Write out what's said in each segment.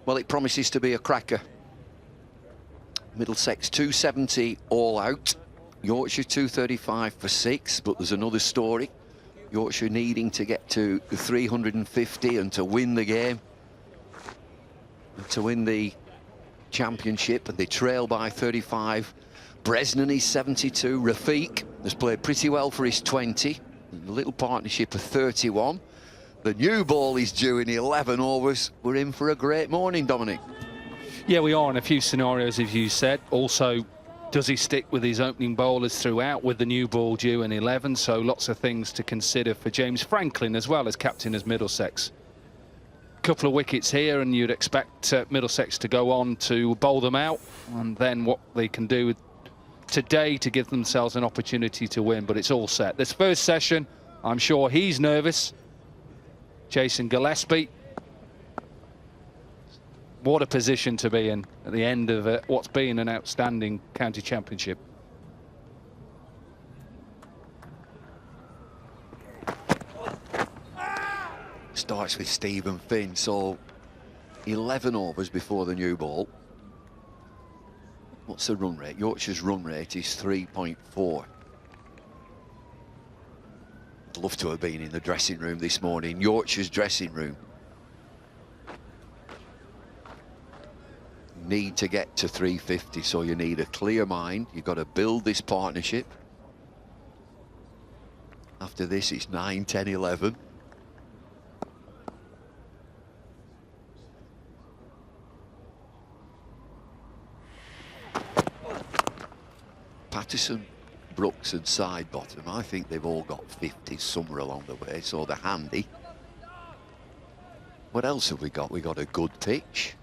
Well, it promises to be a cracker. Middlesex 270 all out. Yorkshire 235 for 6, but there's another story. Yorkshire needing to get to 350 and to win the game. And to win the championship, and they trail by 35. Bresnan is 72. Rafiq has played pretty well for his 20. A little partnership of 31. The new ball is due in 11 overs. We're in for a great morning, Dominic. Yeah, we are in a few scenarios, as you said. Also, does he stick with his opening bowlers throughout with the new ball due in 11? So lots of things to consider for James Franklin as well as captain as Middlesex. Couple of wickets here, and you'd expect Middlesex to go on to bowl them out, and then what they can do today to give themselves an opportunity to win. But it's all set. This first session, I'm sure he's nervous. Jason Gillespie. What a position to be in at the end of what's been an outstanding county championship. Starts with Stephen Finn, so 11 overs before the new ball. What's the run rate? Yorkshire's run rate is 3.4. I'd love to have been in the dressing room this morning, Yorkshire's dressing room. Need to get to 350, so you need a clear mind. You've got to build this partnership. After this, it's 9, 10, 11. Patterson, Brooks and Sidebottom, I think they've all got 50s somewhere along the way, so they're handy. What else have we got? We got a good pitch.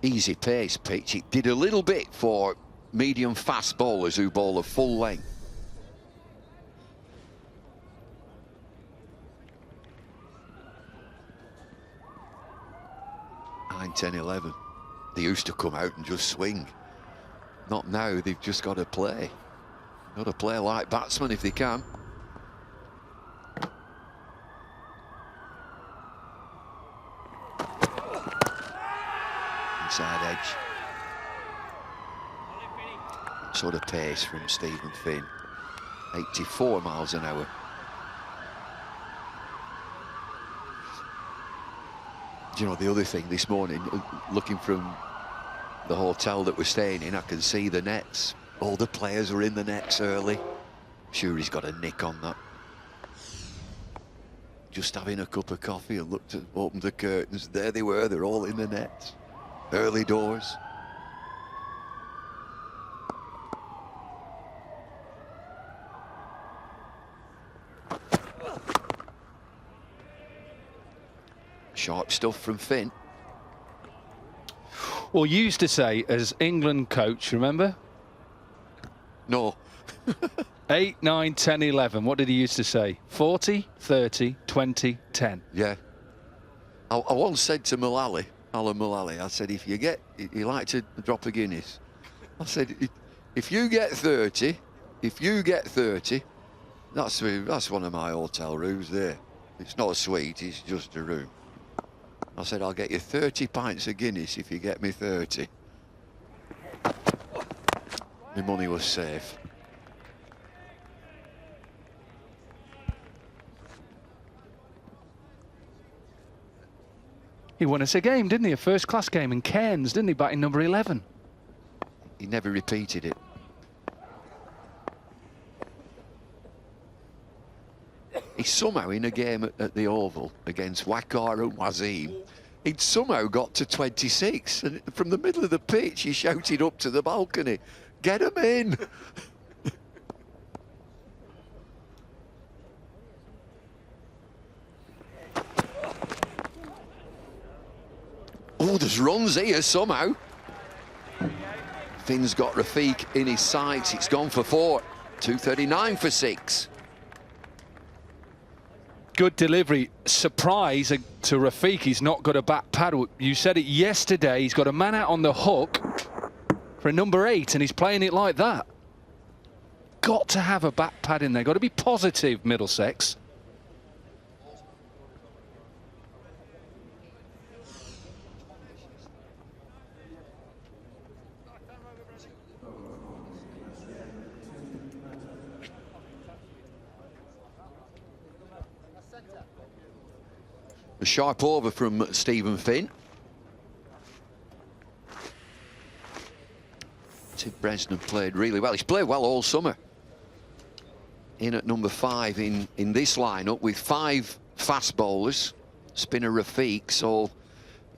Easy pace pitch. It did a little bit for medium fast bowlers who bowl a full length. Nine, 10, 11. They used to come out and just swing. Not now, they've just got to play. Got to play like batsmen if they can. Inside edge. Sort of pace from Stephen Finn. 84 miles an hour. Do you know, the other thing this morning, looking from the hotel that we're staying in, I can see the nets. All the players were in the nets early. Sure, he's got a nick on that. Just having a cup of coffee and opened the curtains. There they were, they're all in the nets. Early doors. Sharp stuff from Finn. Well, you used to say, as England coach, remember? No. 8, 9, 10, 11. What did he used to say? 40, 30, 20, 10. Yeah. I once said to Alan Mullally, I said, if you like to drop a Guinness. I said, if you get 30, that's one of my hotel rooms there. It's not a suite, it's just a room. I said, I'll get you 30 pints of Guinness if you get me 30. My money was safe. He won us a game, didn't he? A first-class game in Cairns, didn't he? Batting number 11. He never repeated it. He somehow, in a game at the Oval against Wakar and Wazim, he'd somehow got to 26. And from the middle of the pitch, he shouted up to the balcony, "Get him in!" Oh, there's runs here somehow. Finn's got Rafiq in his sights. It's gone for 4. 239 for 6. Good delivery. Surprise to Rafiq. He's not got a bat pad. You said it yesterday. He's got a man out on the hook for a number 8, and he's playing it like that. Got to have a bat pad in there. Got to be positive, Middlesex. A sharp over from Stephen Finn. Tim Bresnan played really well. He's played well all summer. In at number 5 in this lineup with 5 fast bowlers, spinner Rafiq. So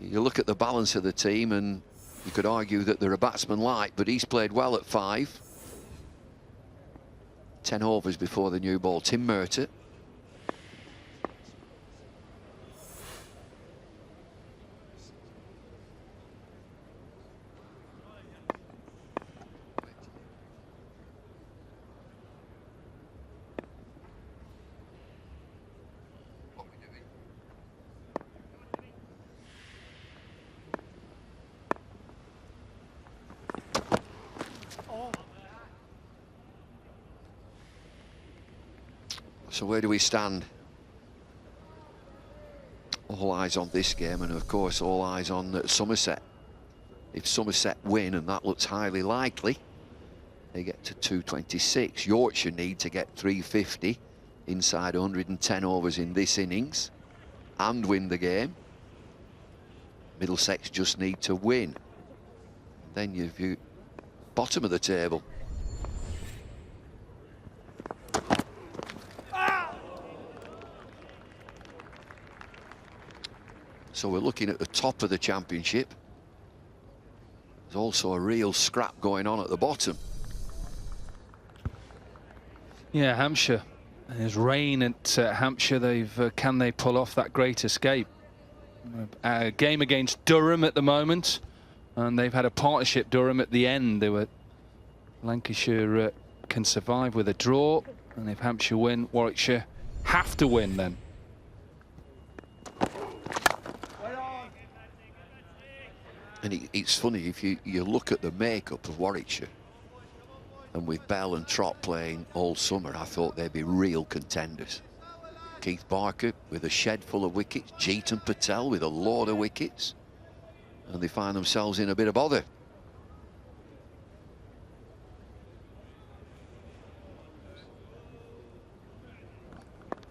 you look at the balance of the team and you could argue that they're a batsman light, but he's played well at 5. 10 overs before the new ball. Tim Murtagh. So where do we stand? All eyes on this game, and of course all eyes on Somerset. If Somerset win, and that looks highly likely, they get to 226. Yorkshire need to get 350 inside 110 overs in this innings and win the game. Middlesex just need to win. Then you've bottom of the table. So we're looking at the top of the championship. There's also a real scrap going on at the bottom. Yeah, Hampshire. There's rain at Hampshire. Can they pull off that great escape? Game against Durham at the moment, and they've had a partnership. Durham at the end. Lancashire can survive with a draw, and if Hampshire win, Warwickshire have to win then. And it's funny, if you look at the makeup of Warwickshire, and with Bell and Trott playing all summer, I thought they'd be real contenders. Keith Barker with a shed full of wickets, Jeetan Patel with a load of wickets, and they find themselves in a bit of bother.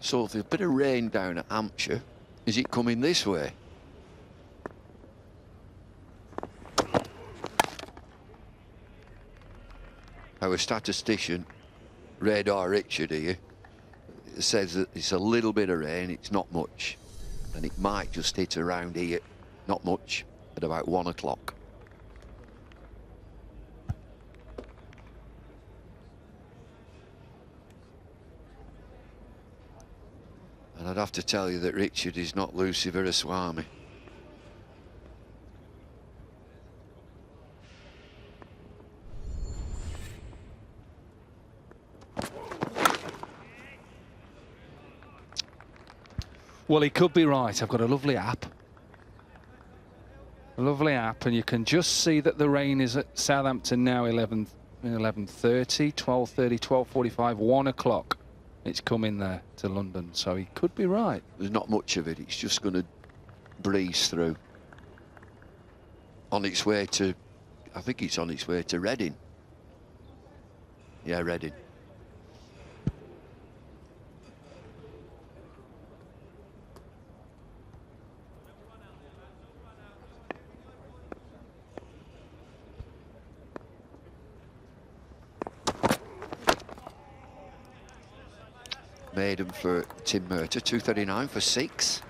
So if there's a bit of rain down at Hampshire, is it coming this way? Our statistician, Radar Richard here, says that it's a little bit of rain, it's not much. And it might just hit around here, not much, at about 1 o'clock. And I'd have to tell you that Richard is not Lucifer Swami. Well, he could be right. I've got a lovely app. A lovely app, and you can just see that the rain is at Southampton now, 11:30, 12:30, 12:45, 1 o'clock. It's coming there to London, so he could be right. There's not much of it. It's just going to breeze through. On its way to, I think it's on its way to Reading. Yeah, Reading. Maiden for Tim Murtagh, 239 for 6.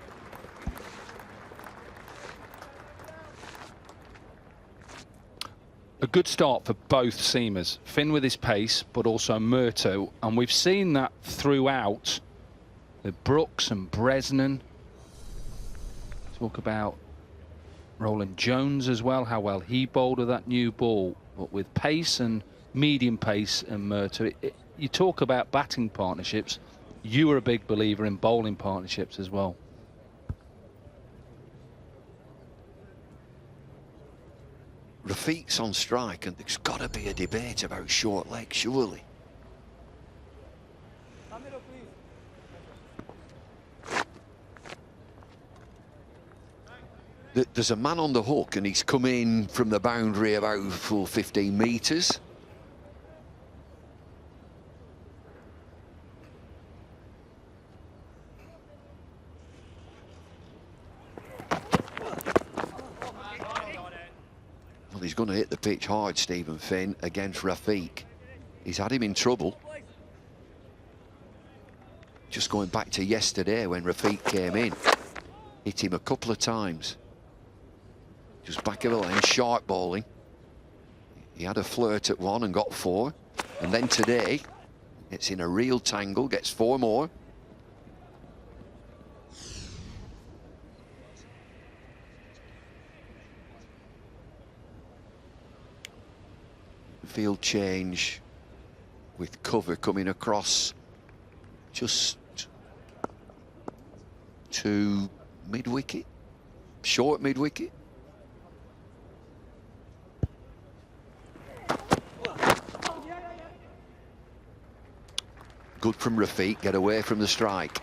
A good start for both seamers. Finn with his pace, but also Murtagh, and we've seen that throughout. With Brooks and Bresnan. Talk about Roland Jones as well, how well he bowled with that new ball, but with pace and medium pace and Murtagh. You talk about batting partnerships. You were a big believer in bowling partnerships as well. Rafiq's on strike, and there's got to be a debate about short leg, surely. There's a man on the hook, and he's come in from the boundary about full 15 metres. he's going to hit the pitch hard, Stephen Finn, against Rafiq. He's had him in trouble. Just going back to yesterday when Rafiq came in, hit him a couple of times. Just back of the lane, sharp bowling. He had a flirt at 1 and got 4. And then today, it's in a real tangle, gets 4 more. Field change with cover coming across just to mid-wicket, short mid-wicket. Good from Rafiq, get away from the strike.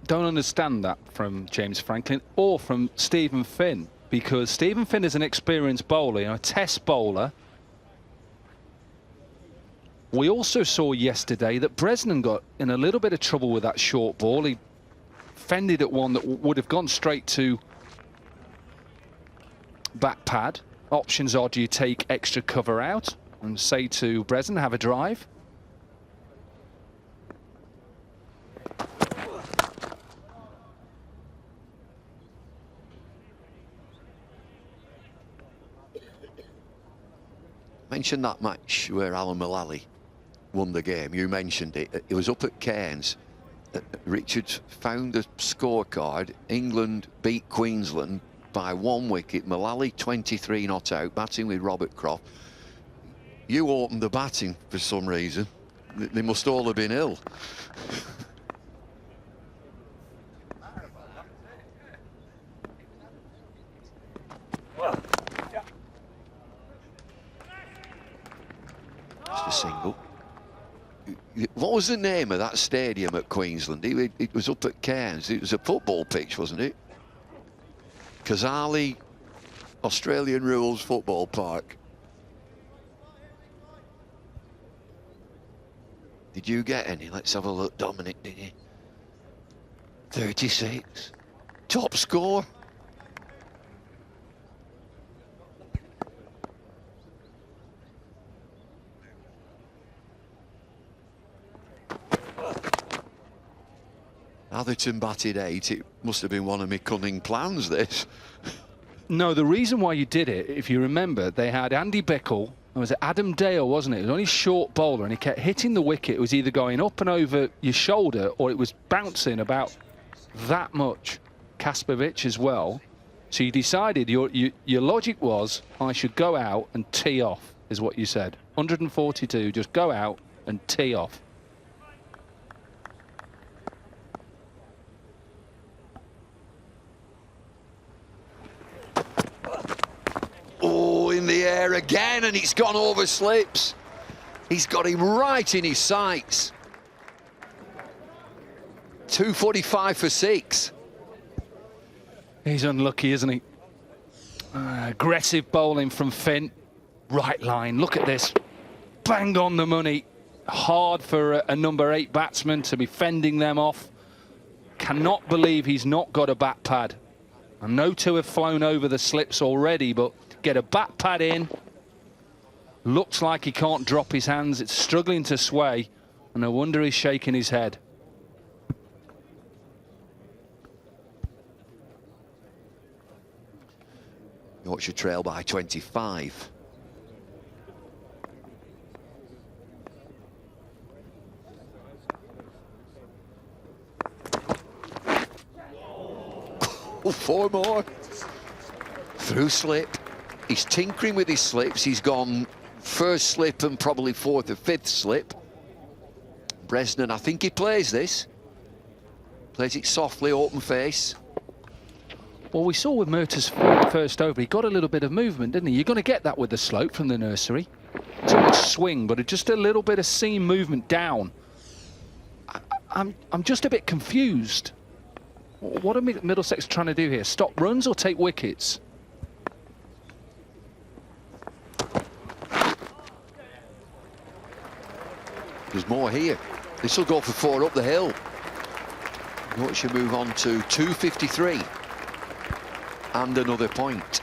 Don't understand that from James Franklin or from Stephen Finn, because Stephen Finn is an experienced bowler, you know, a test bowler. We also saw yesterday that Bresnan got in a little bit of trouble with that short ball. He fended at one that would have gone straight to back pad. Options are, do you take extra cover out and say to Bresnan, have a drive? Mentioned that match where Alan Mullally won the game. You mentioned it. It was up at Cairns. Richards found the scorecard. England beat Queensland by 1 wicket. Mullally 23 not out, batting with Robert Croft. You opened the batting for some reason. They must all have been ill. Just a single. What was the name of that stadium at Queensland? It was up at Cairns. It was a football pitch, wasn't it? Kazali, Australian Rules Football Park. Did you get any? Let's have a look. Dominic, did you? 36. Top score. Atherton batted 8. It must have been one of my cunning plans, this. No, the reason why you did it, if you remember, they had Andy Bickle, and was it Adam Dale, wasn't it? It was only short bowler, and he kept hitting the wicket. It was either going up and over your shoulder, or it was bouncing about that much. Kaspovic as well. So you decided, your logic was, I should go out and tee off, is what you said. 142, just go out and tee off. Oh, in the air again, and it's gone over slips. He's got him right in his sights. 245 for 6. He's unlucky, isn't he? Aggressive bowling from Finn. Right line, look at this. Bang on the money. Hard for a number 8 batsman to be fending them off. Cannot believe he's not got a bat pad. I know 2 have flown over the slips already, but get a bat pad in. Looks like he can't drop his hands. It's struggling to sway, and no wonder he's shaking his head. Yorkshire trail by 25. Oh, 4 more. Through slip. He's tinkering with his slips. He's gone first slip and probably 4th or 5th slip. Bresnan, I think he plays this. Plays it softly, open face. Well, we saw with Murtaugh's first over, he got a little bit of movement, didn't he? You're going to get that with the slope from the nursery. Too much swing, but just a little bit of seam movement down. I'm just a bit confused. What are Middlesex trying to do here? Stop runs or take wickets? There's more here. This will go for 4 up the hill. Yorkshire move on to 253. And another point.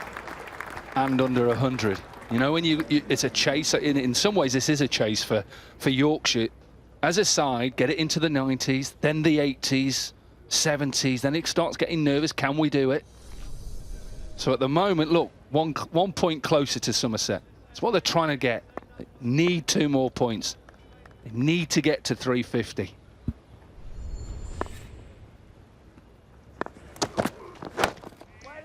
And under 100. You know, when it's a chase. In some ways, this is a chase for Yorkshire. As a side, get it into the 90s, then the 80s, 70s. Then it starts getting nervous. Can we do it? So at the moment, look, one point closer to Somerset. That's what they're trying to get. They need 2 more points. They need to get to 350.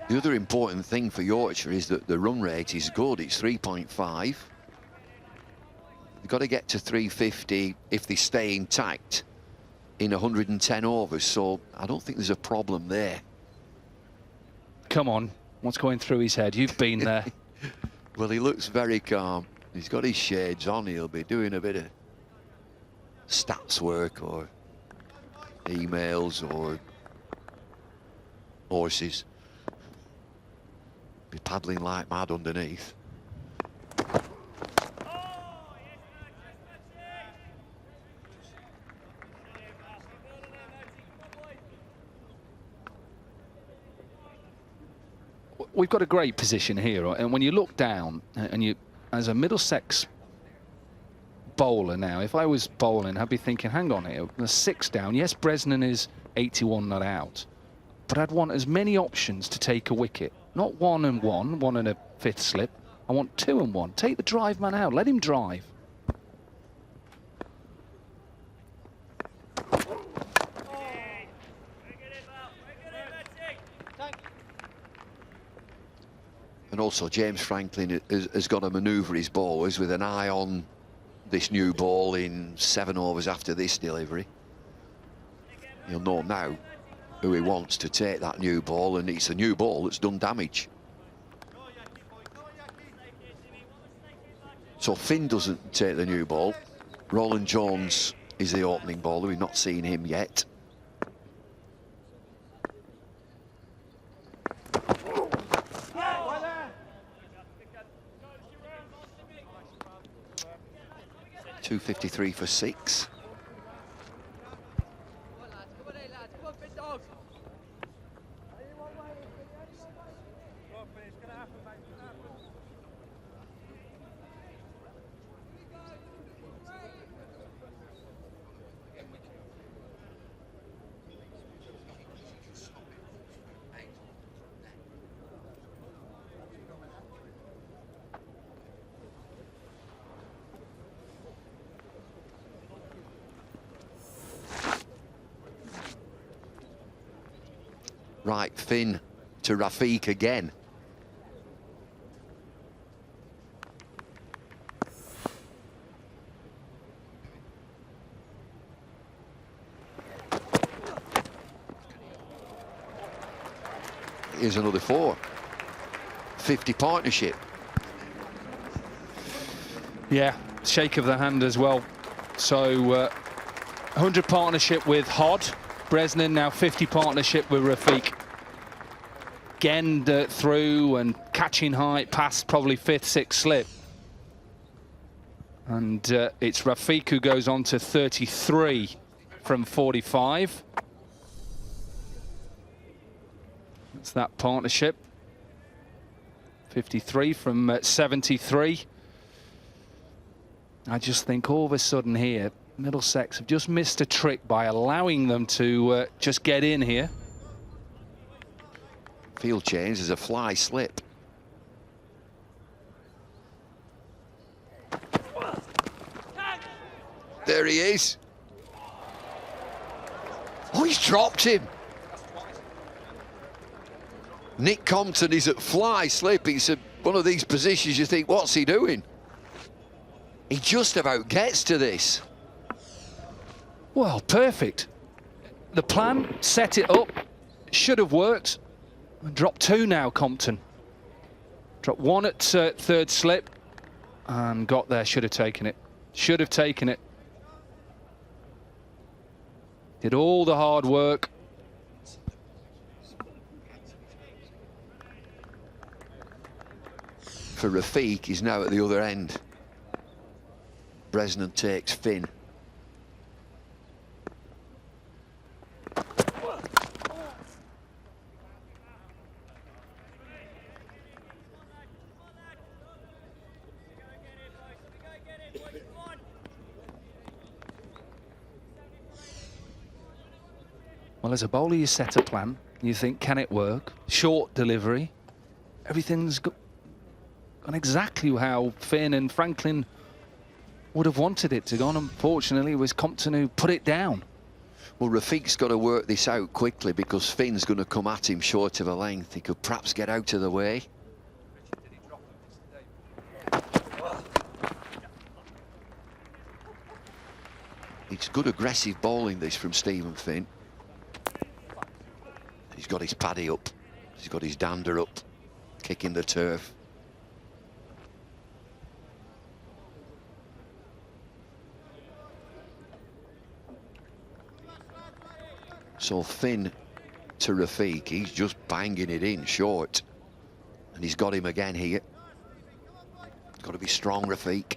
The other important thing for Yorkshire is that the run rate is good. It's 3.5. They've got to get to 350 if they stay intact in 110 overs. So I don't think there's a problem there. Come on. What's going through his head? You've been there. Well, he looks very calm. He's got his shades on. He'll be doing a bit of stats work or emails or horses. Be paddling like mad underneath. We've got a great position here, right? And when you look down, and you, as a Middlesex bowler now, if I was bowling, I'd be thinking, hang on here, there's 6 down. Yes, Bresnan is 81 not out, but I'd want as many options to take a wicket. Not 1 and 1, 1 and a 5th slip. I want 2 and 1. Take the drive man out. Let him drive. And also James Franklin has got to manoeuvre his bowlers with an eye on this new ball in 7 overs after this delivery. He'll know now who he wants to take that new ball, and it's a new ball that's done damage. So Finn doesn't take the new ball. Roland Jones is the opening bowler. We've not seen him yet. .253 for 6. Right, Finn to Rafiq again. Here's another 4. 50 partnership. Yeah, shake of the hand as well. So 100 partnership with Hod. Bresnan now 50 partnership with Rafiq. Again through and catching height past probably 5th, 6th slip. And it's Rafiq who goes on to 33 from 45. That's that partnership. 53 from 73. I just think all of a sudden here, Middlesex have just missed a trick by allowing them to just get in here. Field change is a fly slip. There he is. Oh, he's dropped him. Nick Compton is at fly slip. It's one of these positions you think, what's he doing? He just about gets to this. Well, perfect. The plan, set it up, should have worked. Drop 2 now, Compton. Drop 1 at 3rd slip and got there, should have taken it. Should have taken it. Did all the hard work. For Rafiq, he's now at the other end. Bresnan takes Finn. Well, as a bowler, you set a plan. You think, can it work? Short delivery. Everything's gone exactly how Finn and Franklin would have wanted it to go on. Unfortunately, it was Compton who put it down. Well, Rafiq's got to work this out quickly because Finn's going to come at him short of a length. He could perhaps get out of the way. It's good aggressive bowling, this, from Stephen Finn. He's got his paddy up. He's got his dander up, kicking the turf. So Finn to Rafiq, he's just banging it in short. And he's got him again here. Got to be strong, Rafiq.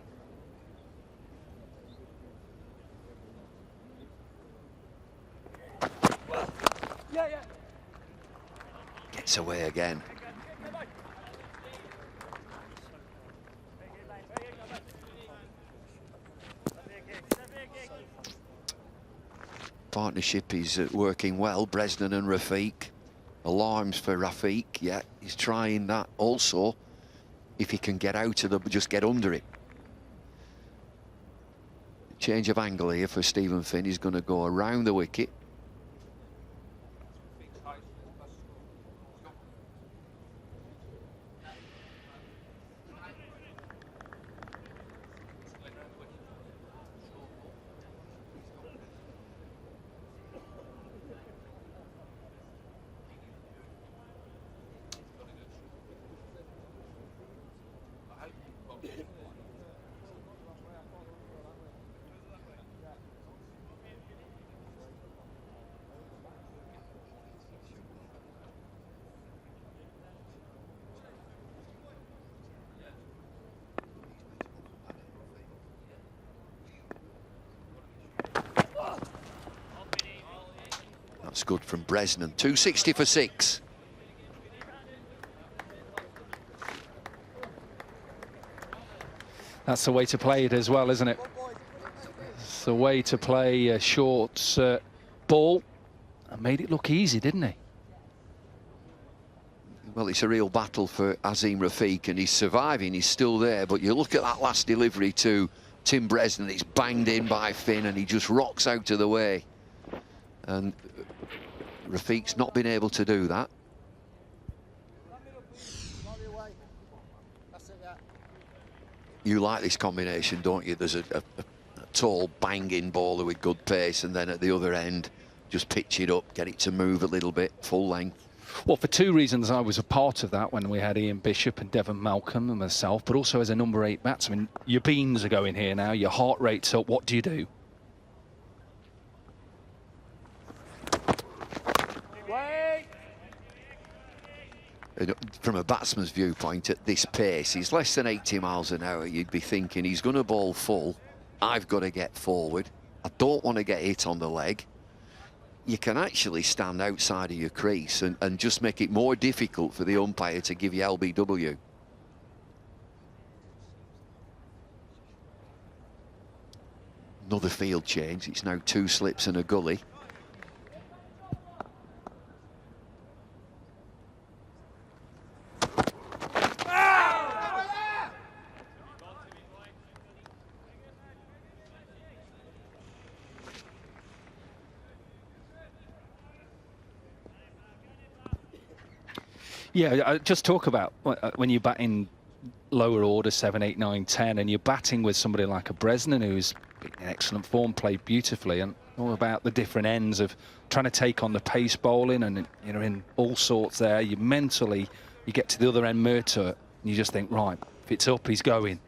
Gets away again. Partnership is working well, Bresnan and Rafiq. Alarms for Rafiq, yeah, he's trying that also. If he can get out of the, just get under it. Change of angle here for Stephen Finn. He's going to go around the wicket. That's good from Bresnan. 260 for 6. That's the way to play it as well, isn't it? It's the way to play a short ball. And made it look easy, didn't he? Well, it's a real battle for Azim Rafiq, and he's surviving. He's still there. But you look at that last delivery to Tim Bresnan. It's banged in by Finn, and he just rocks out of the way. And Rafiq's not been able to do that. You like this combination, don't you? There's a tall, banging bowler with good pace, and then at the other end, just pitch it up, get it to move a little bit, full length. Well, for two reasons. I was a part of that when we had Ian Bishop and Devon Malcolm and myself, but also as a number 8 batsman. Your beans are going here now, your heart rate's up. What do you do? From a batsman's viewpoint, at this pace, he's less than 80 miles an hour. You'd be thinking he's going to bowl full. I've got to get forward. I don't want to get hit on the leg. You can actually stand outside of your crease and just make it more difficult for the umpire to give you LBW. Another field change. It's now 2 slips and a gully. Yeah, just talk about when you bat in lower order, 7, 8, 9, 10, and you're batting with somebody like a Bresnan who's in excellent form, played beautifully, and all about the different ends of trying to take on the pace bowling, and you know, in all sorts there. You mentally, you get to the other end, Murtagh, and you just think, right, if it's up, he's going.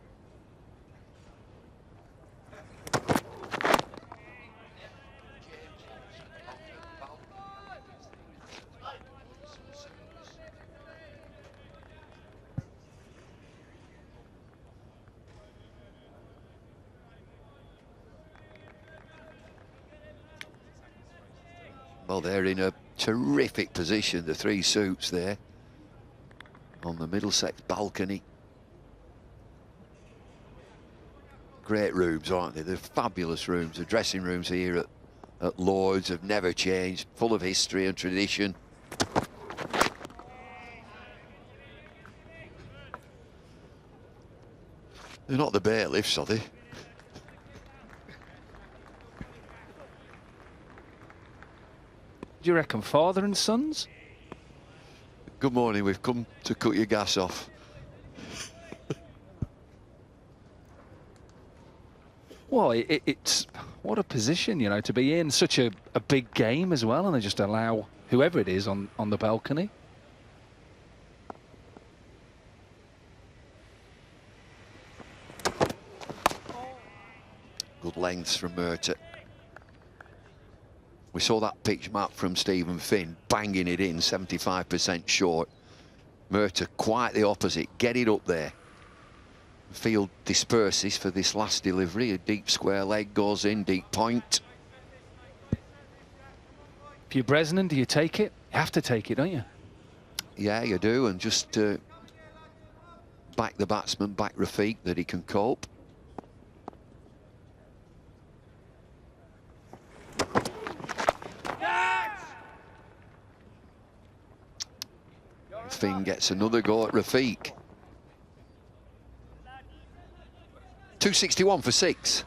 Well, they're in a terrific position, the 3 suits there on the Middlesex balcony. Great rooms, aren't they? They're fabulous rooms. The dressing rooms here at at Lord's have never changed, full of history and tradition. They're not the bailiffs, are they? Do you reckon father and sons? Good morning, we've come to cut your gas off. Well, it's what a position, you know, to be in such a big game as well, and they just allow whoever it is on the balcony. Good lengths from Murtagh. We saw that pitch map from Stephen Finn, banging it in, 75% short. Murtagh quite the opposite, get it up there. Field disperses for this last delivery. A deep square leg goes in, deep point. If you're Bresnan, do you take it? You have to take it, don't you? Yeah, you do, and just back the batsman, back Rafiq, that he can cope. Finn gets another go at Rafiq. 261 for 6.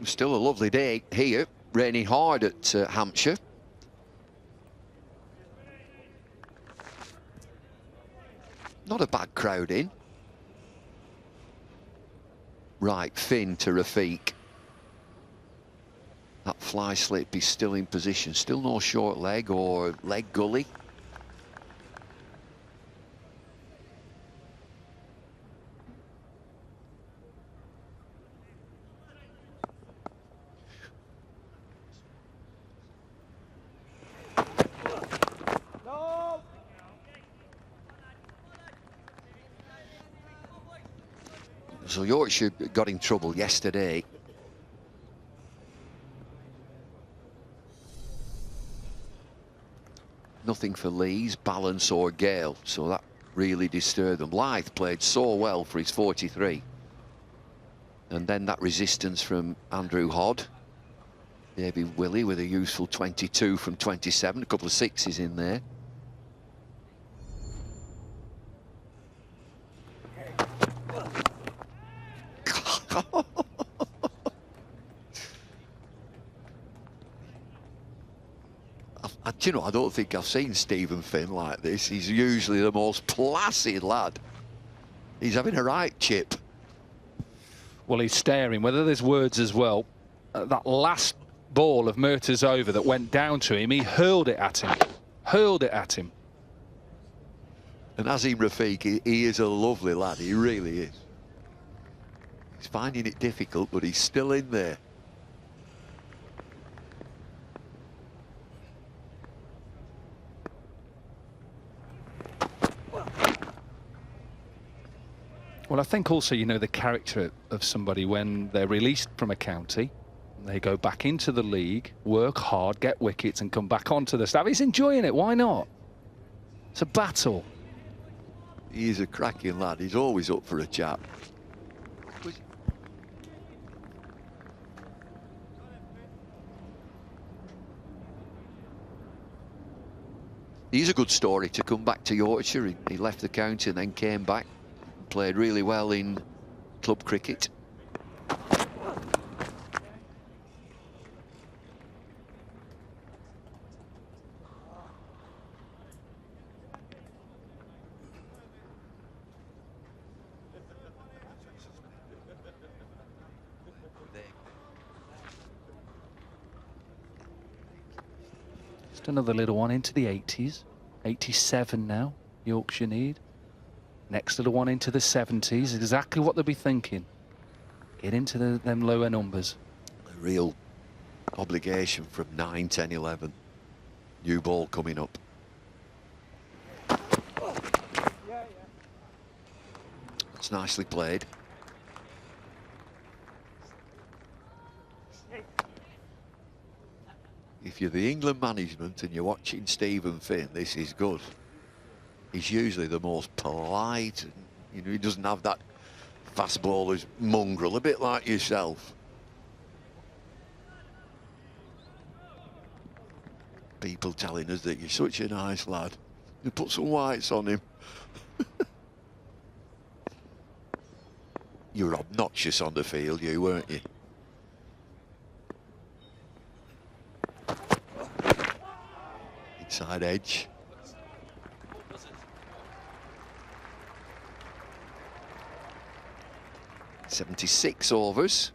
Still a lovely day here, raining hard at Hampshire. Not a bad crowd in. Right, Finn to Rafiq. That fly slip is still in position. Still no short leg or leg gully. So Yorkshire got in trouble yesterday. Nothing for Lees, Balance or Gale, so that really disturbed them. Lyth played so well for his 43. And then that resistance from Andrew Hodd. David Willey with a useful 22 from 27, a couple of sixes in there. Do you know, I don't think I've seen Stephen Finn like this. He's usually the most placid lad. He's having a right chip. Well, he's staring, whether there's words as well. That last ball of Murtagh's over that went down to him, he hurled it at him. Hurled it at him. And Azim Rafiq, he is a lovely lad, he really is. He's finding it difficult, but he's still in there. Well, I think also, you know, the character of somebody when they're released from a county, they go back into the league, work hard, get wickets and come back onto the staff. He's enjoying it, why not? It's a battle. He's a cracking lad, he's always up for a chat. He's a good story to come back to Yorkshire. He left the county and then came back. Played really well in club cricket. Just another little one into the 80s. 87 now, Yorkshire need. Next little one into the 70s, exactly what they'll be thinking. Get into them lower numbers. A real obligation from 9, 10, 11. New ball coming up. It's nicely played. If you're the England management and you're watching Stephen Finn, this is good. He's usually the most polite. And, you know, he doesn't have that fast bowler's mongrel, a bit like yourself. People telling us that you're such a nice lad. You put some whites on him. You were obnoxious on the field, you weren't you? Inside edge. .76 overs.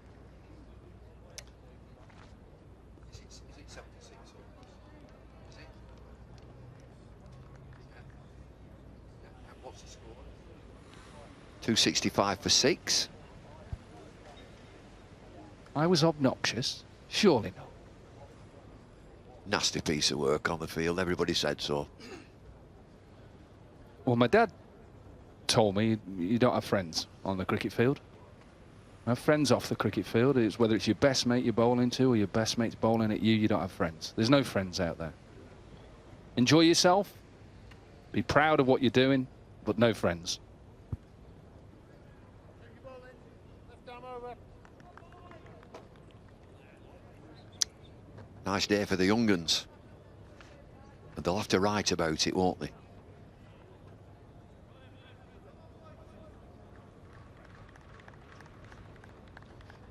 Is it 76 overs? Is it? What's the score? 265 for 6. I was obnoxious? Surely not. Nasty piece of work on the field, everybody said so. Well, my dad told me you don't have friends on the cricket field. You have friends off the cricket field. It's whether it's your best mate you're bowling to or your best mate's bowling at you, you don't have friends. There's no friends out there. Enjoy yourself, be proud of what you're doing, but no friends. Nice day for the young uns. And they'll have to write about it, won't they?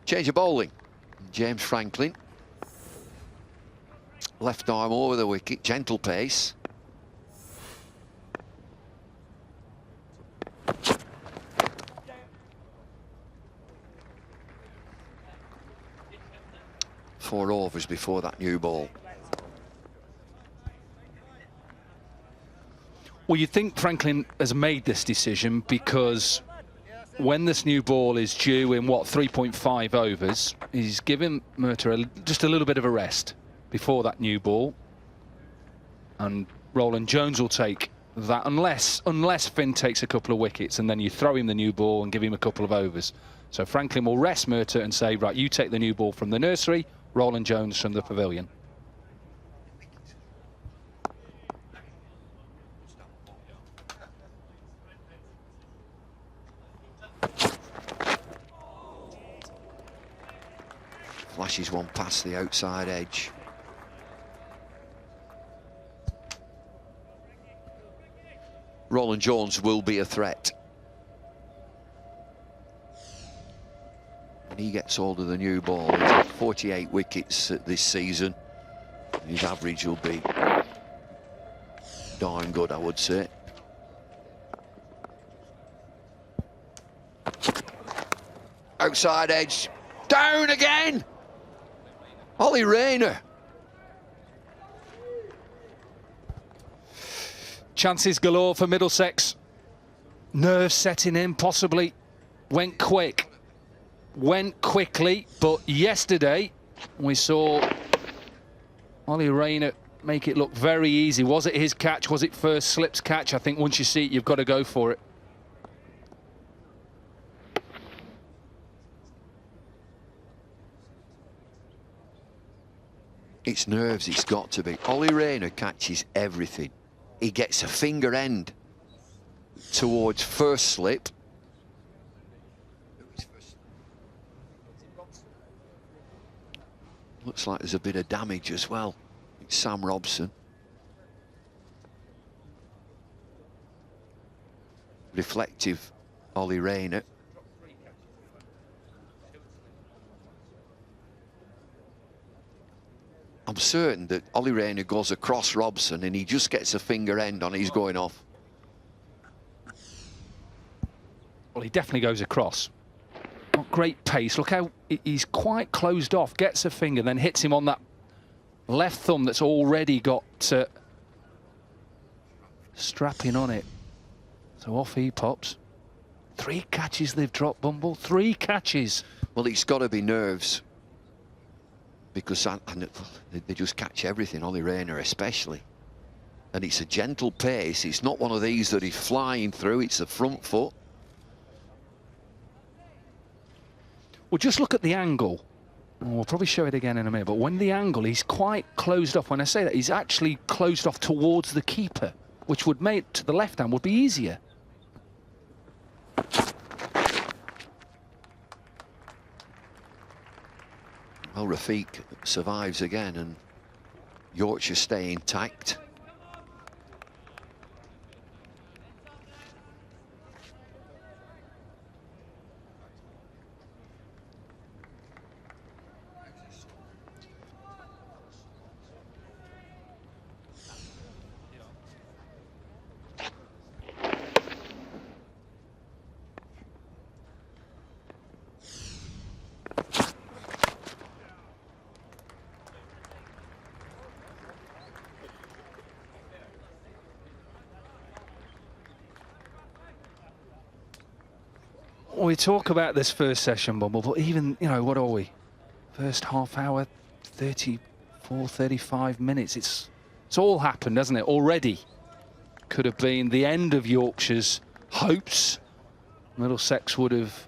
Change of bowling. James Franklin. Left arm over the wicket, gentle pace. Four overs before that new ball. Well, you think Franklin has made this decision because when this new ball is due in, what, 3.5 overs, he's given Murtagh just a little bit of a rest before that new ball. And Roland Jones will take that unless Finn takes a couple of wickets and then you throw him the new ball and give him a couple of overs. So Franklin will rest Murtagh and say, right, you take the new ball from the nursery, Roland Jones from the pavilion. Flashes one past the outside edge. Roland Jones will be a threat. When he gets hold of the new ball, he's got 48 wickets this season. His average will be darn good, I would say. Outside edge, down again! Ollie Rayner. Chances galore for Middlesex. Nerves setting in, possibly. Went quickly, but yesterday we saw Ollie Rayner make it look very easy. Was it his catch? Was it first slips catch? I think once you see it, you've got to go for it. It's nerves, it's got to be. Ollie Rayner catches everything. He gets a finger end towards first slip. Looks like there's a bit of damage as well. It's Sam Robson. Reflective Ollie Rayner. I'm certain that Ollie Rayner goes across Robson and he just gets a finger end on it. He's going off. Well, he definitely goes across. Not great pace. Look how he's quite closed off. Gets a finger, then hits him on that left thumb that's already got strapping on it. So off he pops. 3 catches they've dropped, Bumble. 3 catches. Well, it's got to be nerves. Because they just catch everything, Ollie Rayner especially. And it's a gentle pace. It's not one of these that he's flying through. It's the front foot. Well, just look at the angle. We'll probably show it again in a minute. But when the angle, he's quite closed off. When I say that, he's actually closed off towards the keeper, which would make to the left hand would be easier. Well, Rafiq survives again, and Yorkshire stay intact. We talk about this first session, Bumble, but even, you know, what are we? First half hour, 34, 35 minutes. It's all happened, hasn't it, already? Could have been the end of Yorkshire's hopes. Middlesex would have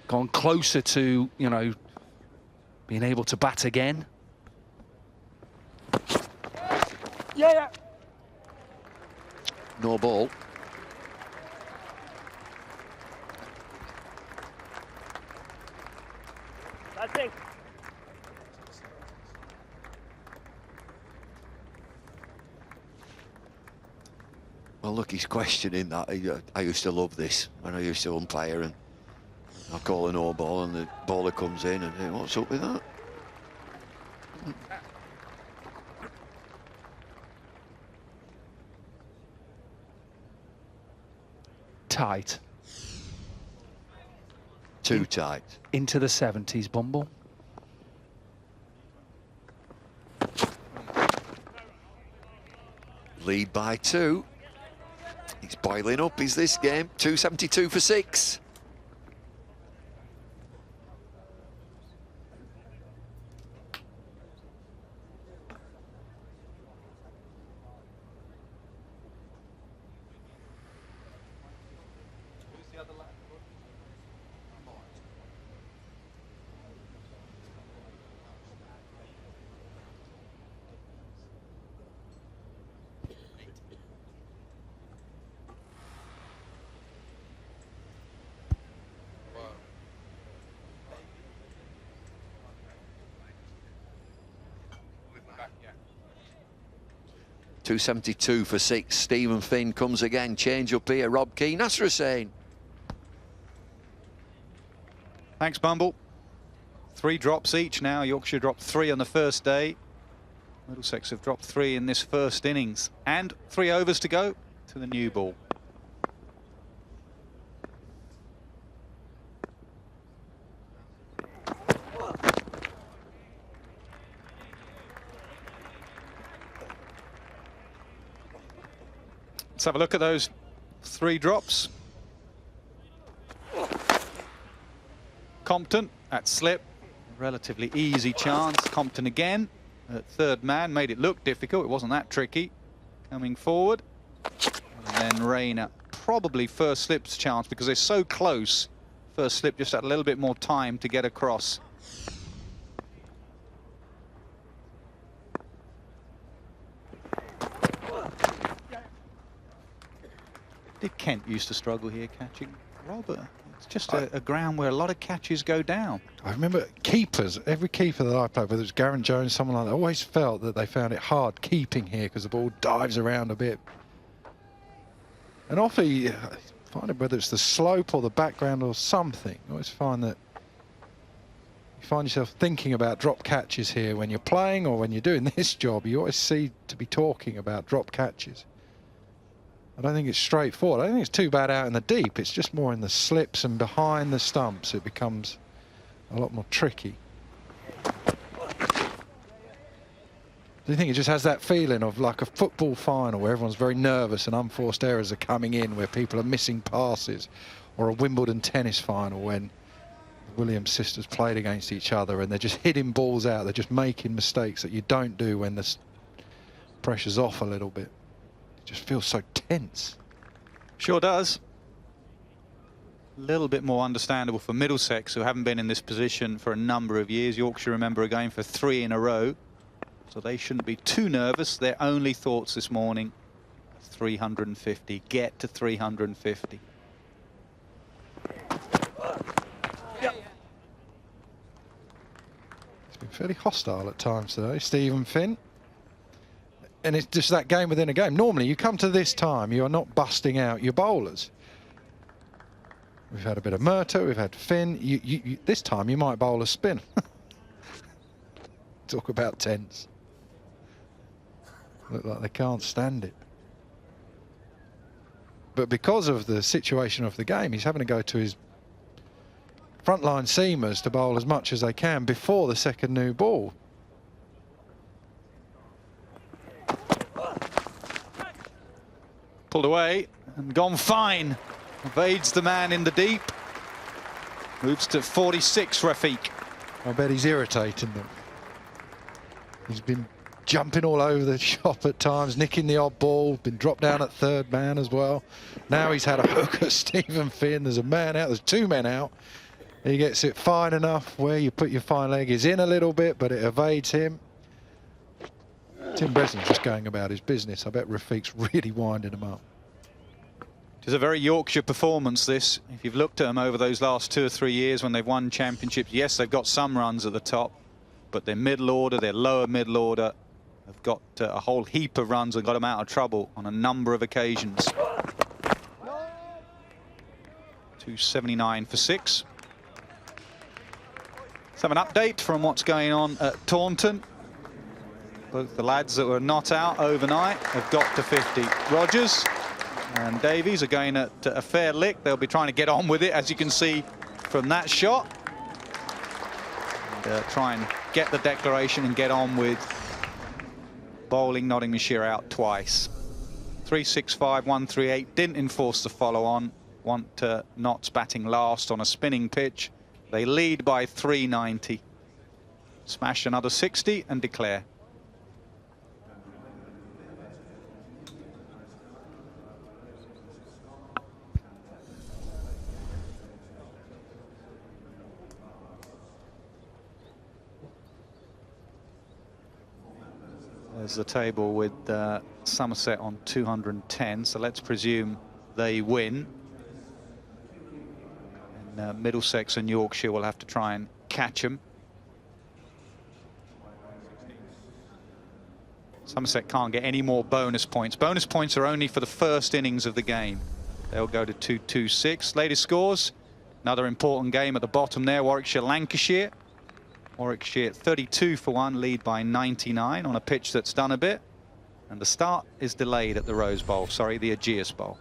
gone closer to, you know, being able to bat again. Yeah. No ball. That's it. Well, look, he's questioning that. I used to love this when I used to umpire, and I call a no ball, and the bowler comes in, and hey, what's up with that? Tight. Too tight. Into the 70s, Bumble. Lead by 2. It's boiling up, is this game? 272 for 6. Yeah. 272 for 6. Stephen Finn comes again. Change up here. Rob Key. Nasser Hussain. Thanks, Bumble. 3 drops each now. Yorkshire dropped 3 on the first day. Middlesex have dropped 3 in this first innings. And 3 overs to go to the new ball. Let's have a look at those 3 drops. Compton at slip, relatively easy chance. Compton again at third man, made it look difficult. It wasn't that tricky. Coming forward, and then Rayner, probably first slip's chance because they're so close. First slip just had a little bit more time to get across. Did Kent used to struggle here catching? Robert, it's just a ground where a lot of catches go down. I remember keepers, every keeper that I played, whether it was Garen Jones, someone like that, always felt that they found it hard keeping here because the ball dives around a bit. And often you find it, whether it's the slope or the background or something, you always find that you find yourself thinking about drop catches here when you're playing or when you're doing this job. You always seem to be talking about drop catches. I don't think it's straightforward. I don't think it's too bad out in the deep. It's just more in the slips and behind the stumps. It becomes a lot more tricky. Do you think it just has that feeling of like a football final where everyone's very nervous and unforced errors are coming in, where people are missing passes? or a Wimbledon tennis final when the Williams sisters played against each other and they're just hitting balls out. They're just making mistakes that you don't do when the pressure's off a little bit. It just feels so tense. Sure does. A little bit more understandable for Middlesex, who haven't been in this position for a number of years. Yorkshire, remember, are going for 3 in a row, so they shouldn't be too nervous. Their only thoughts this morning, 350, get to 350. It's been fairly hostile at times today, Stephen Finn. And it's just that game within a game. Normally, you come to this time, you are not busting out your bowlers. We've had a bit of Murtagh, we've had Finn. This time, you might bowl a spin. Talk about tense. Look like they can't stand it. But because of the situation of the game, he's having to go to his frontline seamers to bowl as much as they can before the second new ball. Pulled away and gone fine. Evades the man in the deep. Moves to 46, Rafiq. I bet he's irritating them. He's been jumping all over the shop at times, nicking the odd ball, been dropped down at third man as well. Now he's had a hook at Stephen Finn. There's a man out, there's 2 men out. He gets it fine enough where you put your fine leg is in a little bit, but it evades him. Tim Breslin's just going about his business. I bet Rafiq's really winding him up. It's a very Yorkshire performance, this. If you've looked at them over those last 2 or 3 years when they've won championships, yes, they've got some runs at the top, but their middle order, their lower middle order, have got a whole heap of runs and got them out of trouble on a number of occasions. 279 for 6. Let's have an update from what's going on at Taunton. Both the lads that were not out overnight have got to 50. Rogers and Davies are going at a fair lick. They'll be trying to get on with it, as you can see from that shot. And, try and get the declaration and get on with bowling Nottinghamshire out twice. 365, 138, didn't enforce the follow-on. Want Notts batting last on a spinning pitch. They lead by 390. Smash another 60 and declare. There's the table with Somerset on 210, so let's presume they win. And Middlesex and Yorkshire will have to try and catch them. Somerset can't get any more bonus points. Bonus points are only for the first innings of the game. They'll go to 226. Latest scores, another important game at the bottom there, Warwickshire-Lancashire. Warwickshire 32 for 1, lead by 99 on a pitch that's done a bit. And the start is delayed at the Rose Bowl, sorry, the Ageas Bowl.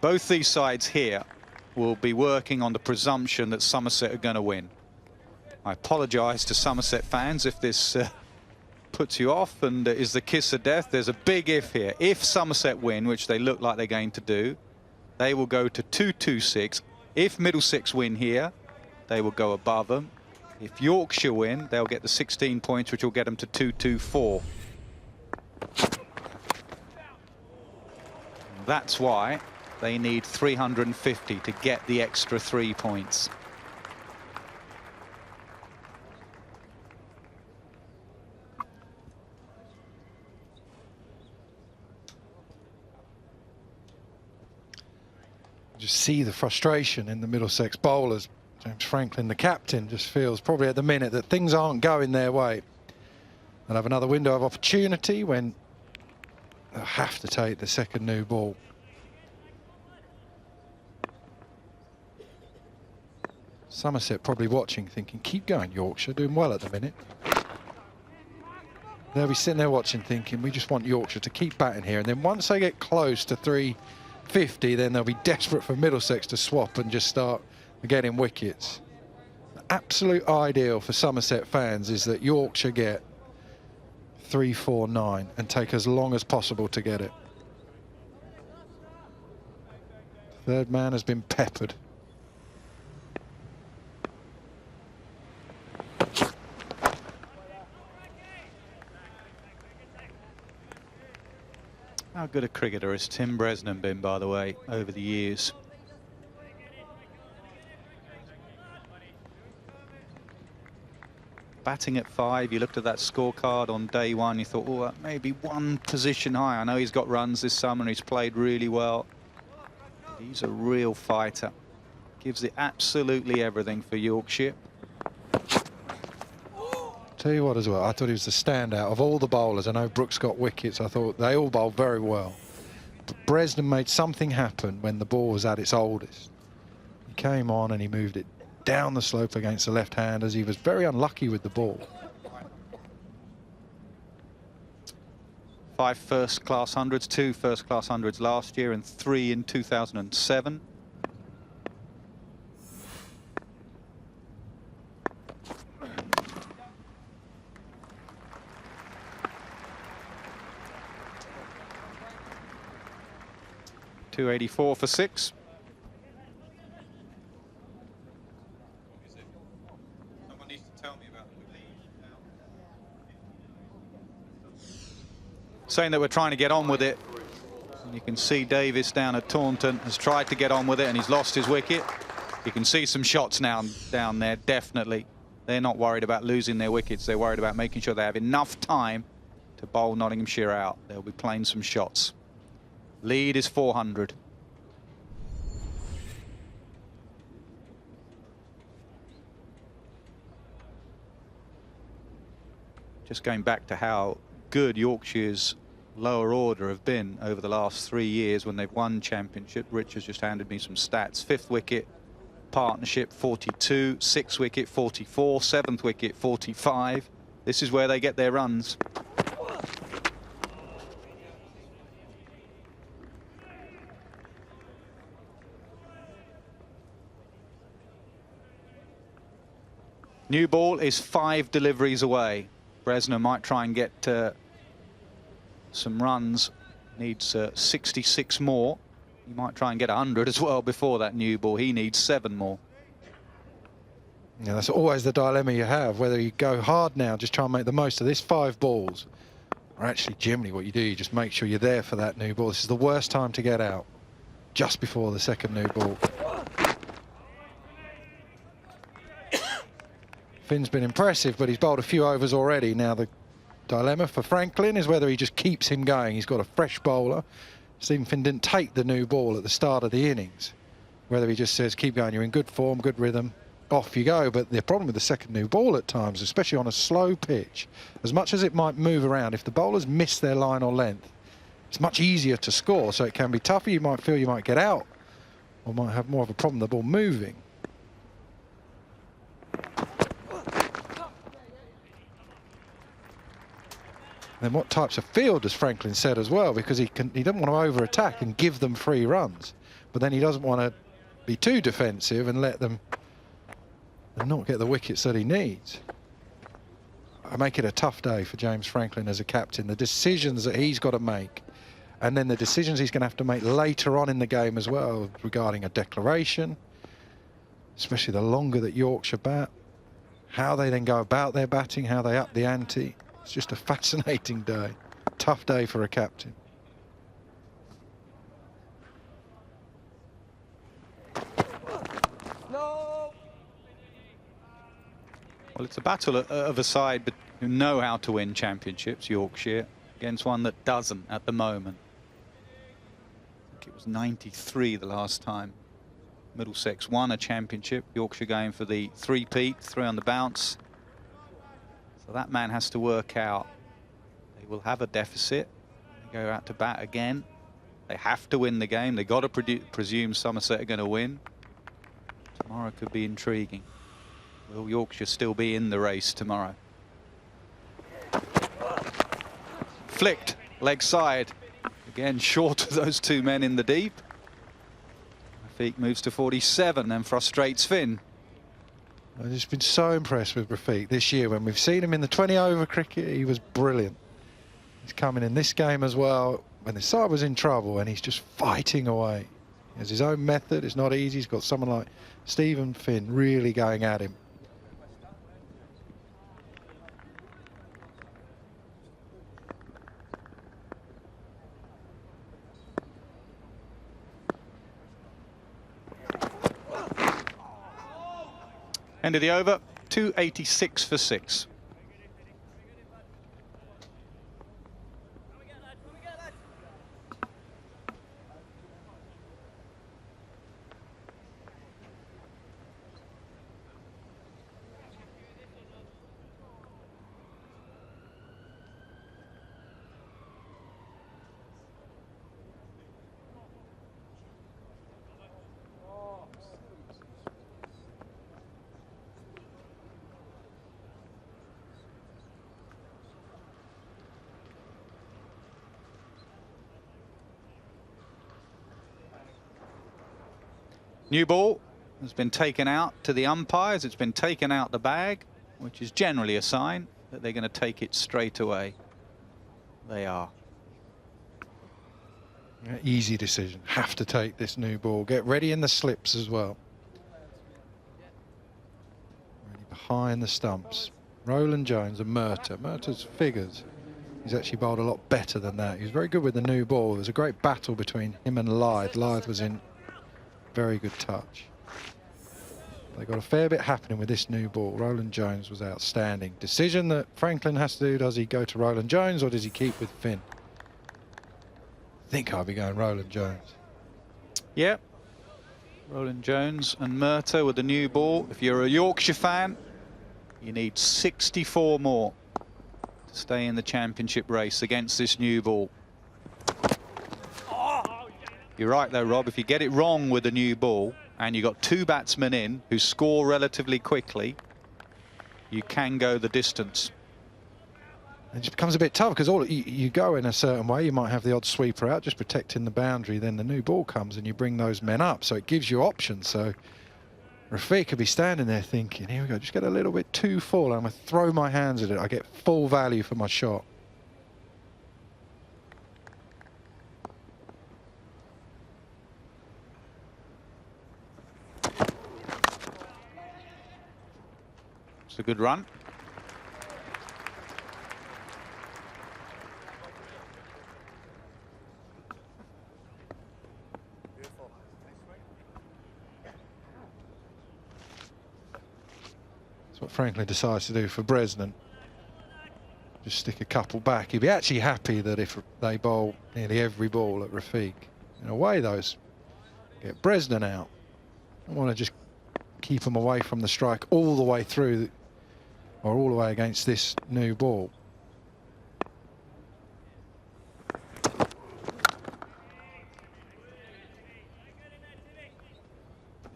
Both these sides here will be working on the presumption that Somerset are going to win. I apologise to Somerset fans if this puts you off and is the kiss of death. There's a big if here. If Somerset win, which they look like they're going to do, they will go to 226. If Middlesex win here, they will go above them. If Yorkshire win, they'll get the 16 points, which will get them to 224. That's why they need 350 to get the extra 3 points. Just see the frustration in the Middlesex bowlers. James Franklin, the captain, just feels probably at the minute that things aren't going their way. They'll have another window of opportunity when they'll have to take the second new ball. Somerset probably watching, thinking, keep going, Yorkshire, doing well at the minute. They'll be sitting there watching, thinking, we just want Yorkshire to keep batting here. And then once they get close to 350, then they'll be desperate for Middlesex to swap and just start getting wickets. The absolute ideal for Somerset fans is that Yorkshire get 3-4-9 and take as long as possible to get it. Third man has been peppered. How good a cricketer has Tim Bresnan been, by the way, over the years? Batting at 5, you looked at that scorecard on day one, you thought, oh, that may be one position high. I know he's got runs this summer and he's played really well. He's a real fighter. Gives it absolutely everything for Yorkshire. Tell you what as well, I thought he was the standout of all the bowlers. I know Brooks got wickets. I thought they all bowled very well. But Bresnan made something happen when the ball was at its oldest. He came on and he moved it down the slope against the left-handers. He was very unlucky with the ball. 5 first-class hundreds, 2 first-class hundreds last year and 3 in 2007. .284 for 6. Saying that we're trying to get on with it. And you can see Davis down at Taunton has tried to get on with it and he's lost his wicket. You can see some shots now down there, definitely. They're not worried about losing their wickets. They're worried about making sure they have enough time to bowl Nottinghamshire out. They'll be playing some shots. Lead is 400. Just going back to how good Yorkshire's lower order have been over the last 3 years when they've won championship. Rich has just handed me some stats. 5th wicket partnership 42, 6th wicket 44, 7th wicket 45. This is where they get their runs. New ball is 5 deliveries away. Bresnan might try and get some runs. Needs 66 more. He might try and get 100 as well before that new ball. He needs 7 more. Yeah, that's always the dilemma you have, whether you go hard now, just try and make the most of this 5 balls, or actually generally what you do, you just make sure you're there for that new ball. This is the worst time to get out, just before the second new ball. Finn's been impressive, but he's bowled a few overs already. Now the dilemma for Franklin is whether he just keeps him going. He's got a fresh bowler. Stephen Finn didn't take the new ball at the start of the innings. Whether he just says, keep going, you're in good form, good rhythm, off you go. But the problem with the second new ball at times, especially on a slow pitch, as much as it might move around, if the bowlers miss their line or length, it's much easier to score, so it can be tougher. You might feel you might get out, or might have more of a problem with the ball moving. Then what types of field does Franklin set as well? Because he doesn't want to over-attack and give them free runs, but then he doesn't want to be too defensive and let them not get the wickets that he needs. I make it a tough day for James Franklin as a captain. The decisions that he's got to make, and then the decisions he's going to have to make later on in the game as well, regarding a declaration, especially the longer that Yorkshire bat, how they then go about their batting, how they up the ante. It's just a fascinating day. Tough day for a captain. No. Well, it's a battle of a side who know how to win championships, Yorkshire, against one that doesn't at the moment. I think it was 93 the last time Middlesex won a championship. Yorkshire going for the three-peat, 3 on the bounce. So that man has to work out. They will have a deficit. They go out to bat again. They have to win the game. They've got to presume Somerset are going to win. Tomorrow could be intriguing. Will Yorkshire still be in the race tomorrow? Flicked, leg side. Again, short of those 2 men in the deep. Rafiq moves to 47 and frustrates Finn. I've just been so impressed with Rafiq this year. When we've seen him in the 20-over cricket, he was brilliant. He's coming in this game as well when the side was in trouble, and he's just fighting away. He has his own method. It's not easy. He's got someone like Stephen Finn really going at him. End of the over, 286 for 6. New ball has been taken out to the umpires. It's been taken out the bag, which is generally a sign that they're going to take it straight away. They are. Yeah, easy decision. Have to take this new ball. Get ready in the slips as well. Ready behind the stumps. Roland Jones and Murtagh. Murtagh's figures. He's actually bowled a lot better than that. He was very good with the new ball. There was a great battle between him and Lyth. Lyth was in very good touch. They got a fair bit happening with this new ball. Roland Jones was outstanding. Decision that Franklin has to do. Does he go to Roland Jones or does he keep with Finn? I think I'll be going Roland Jones. Yep. Roland Jones and Murtagh with the new ball. If you're a Yorkshire fan, you need 64 more to stay in the championship race against this new ball. You're right though, Rob, if you get it wrong with the new ball and you've got 2 batsmen in who score relatively quickly, you can go the distance. It just becomes a bit tough because you go in a certain way. You might have the odd sweeper out, just protecting the boundary. Then the new ball comes and you bring those men up. So it gives you options. So Rafiq could be standing there thinking, here we go, just get a little bit too full. I'm going to throw my hands at it. I get full value for my shot. It's a good run. That's what Franklin decides to do for Bresnan. Just stick a couple back. He'd be actually happy that if they bowl nearly every ball at Rafiq. In a way, those get Bresnan out. I want to just keep him away from the strike all the way through, or all the way against this new ball.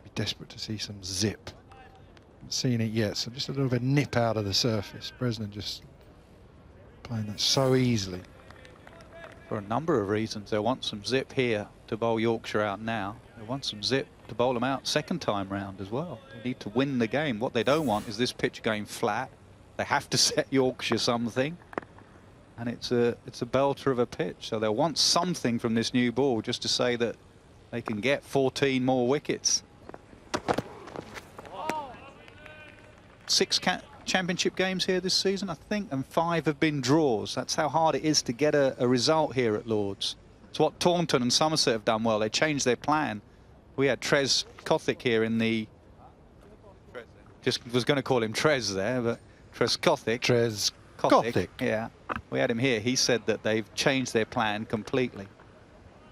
Be desperate to see some zip. Haven't seen it yet, so just a little bit of nip out of the surface. Bresnan just playing that so easily. For a number of reasons, they want some zip here to bowl Yorkshire out now. They want some zip to bowl them out second time round as well. They need to win the game. What they don't want is this pitch going flat. They have to set Yorkshire something, and it's a belter of a pitch. So they'll want something from this new ball just to say that they can get 14 more wickets. 6 championship games here this season, I think, and 5 have been draws. That's how hard it is to get a result here at Lord's. It's what Taunton and Somerset have done well. They changed their plan. We had Trez Kothick here in the... Just was going to call him Trez there, but Trez Kothick. Trez Kothick. Yeah, we had him here. He said that they've changed their plan completely.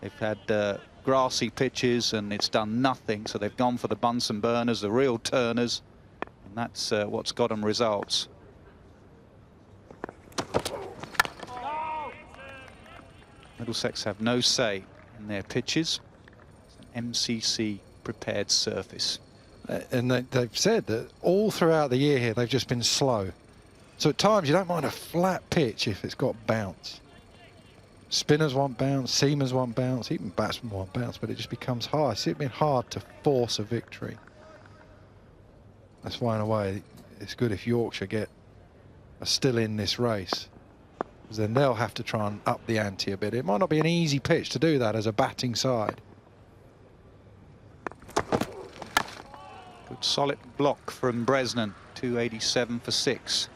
They've had grassy pitches and it's done nothing, so they've gone for the Bunsen burners, the real turners, and that's what's got them results. Middlesex have no say in their pitches. It's an MCC prepared surface. And they've said that all throughout the year here, they've just been slow. So at times you don't mind a flat pitch if it's got bounce. Spinners want bounce, seamers want bounce, even batsmen want bounce, but it just becomes hard. It's been hard to force a victory. That's why, in a way, it's good if Yorkshire are still in this race. because then they'll have to try and up the ante a bit. It might not be an easy pitch to do that as a batting side. Good solid block from Bresnan, 287 for 6.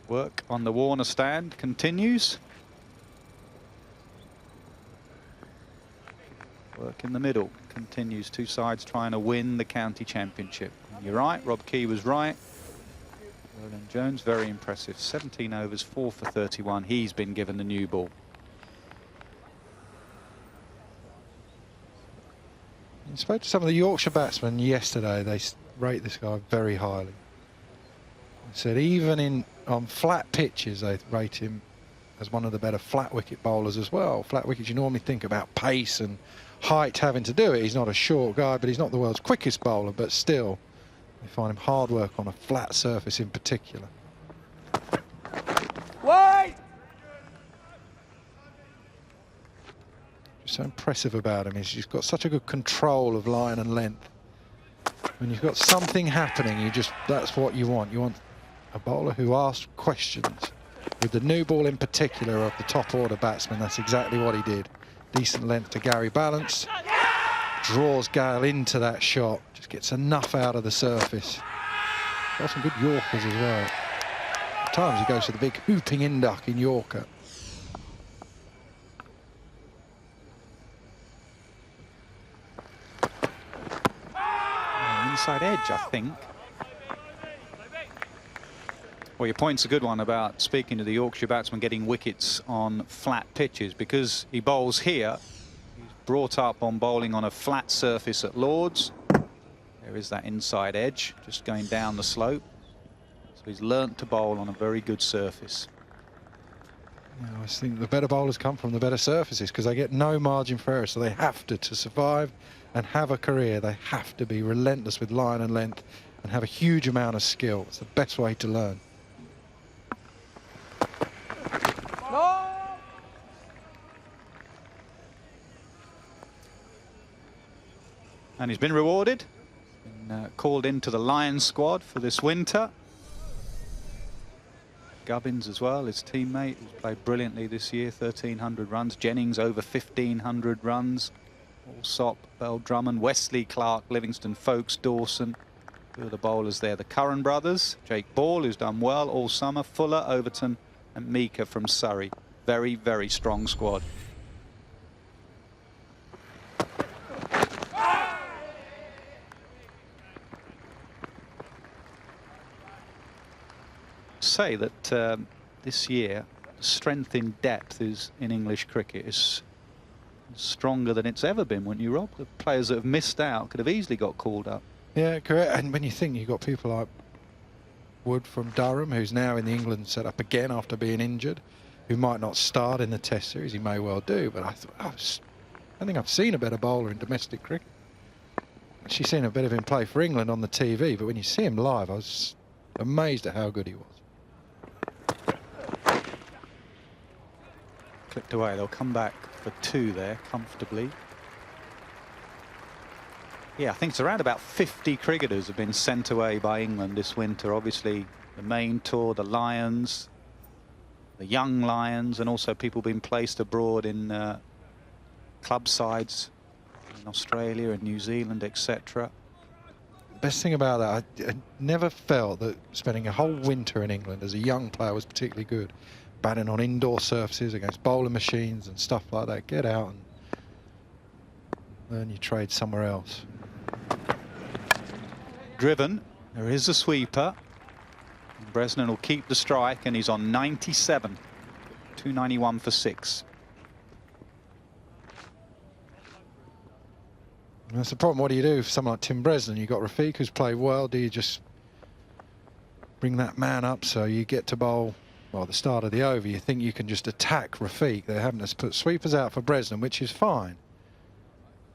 Work on the Warner stand continues. Work in the middle continues. Two sides trying to win the county championship. You're right, Rob Key was right. Roland Jones, very impressive. 17 overs, 4 for 31. He's been given the new ball. I spoke to some of the Yorkshire batsmen yesterday. They rate this guy very highly. They said even on flat pitches, they rate him as one of the better flat wicket bowlers as well. Flat wickets, you normally think about pace and height having to do it. He's not a short guy, but he's not the world's quickest bowler, but still, they find him hard work on a flat surface in particular. Wait! What's so impressive about him is he's got such a good control of line and length. When you've got something happening, that's what you want. You want a bowler who asks questions. With the new ball in particular of the top order batsman, that's exactly what he did. Decent length to Gary Balance. Draws Gale into that shot. Just gets enough out of the surface. Got some good Yorkers as well. At times he goes for the big hooping induck in Yorker. Inside edge, I think. Well, your point's a good one about speaking to the Yorkshire batsman getting wickets on flat pitches, because he bowls here. He's brought up on bowling on a flat surface at Lords. There is that inside edge just going down the slope. So he's learnt to bowl on a very good surface. Yeah, I think the better bowlers come from the better surfaces because they get no margin for error, so they have to survive and have a career. They have to be relentless with line and length and have a huge amount of skill. It's the best way to learn. No! And he's been rewarded. Been called into the Lions squad for this winter. Gubbins as well, his teammate, who's played brilliantly this year, 1,300 runs. Jennings over 1,500 runs. Allsop, Bell Drummond, Wesley Clark, Livingston, Folkes, Dawson. Who are the bowlers there? The Curran brothers. Jake Ball, who's done well all summer. Fuller, Overton and Meeker from Surrey. Very, very strong squad. Say that this year the strength in depth is in English cricket is stronger than it's ever been, wouldn't you, Rob? The players that have missed out could have easily got called up. Yeah, correct. And when you think you've got people like Wood from Durham, who's now in the England setup again after being injured, who might not start in the Test series, he may well do, but I think I've seen a better bowler in domestic cricket. Actually seen a bit of him play for England on the TV, but when you see him live, I was amazed at how good he was. Clipped away. They'll come back for 2 there comfortably. Yeah, I think it's around about 50 cricketers have been sent away by England this winter. Obviously the main tour, the Lions, the young Lions, and also people being placed abroad in club sides in Australia and New Zealand, etc. The best thing about that, I never felt that spending a whole winter in England as a young player was particularly good. Batting on indoor surfaces against bowling machines and stuff like that. Get out and learn your trade somewhere else. Driven. There is a sweeper. Bresnan will keep the strike, and he's on 97. 291 for 6. And that's the problem. What do you do for someone like Tim Bresnan? You've got Rafiq, who's played well. Do you just bring that man up so you get to bowl, well, the start of the over. You think you can just attack Rafiq. They're having to put sweepers out for Bresnan, which is fine.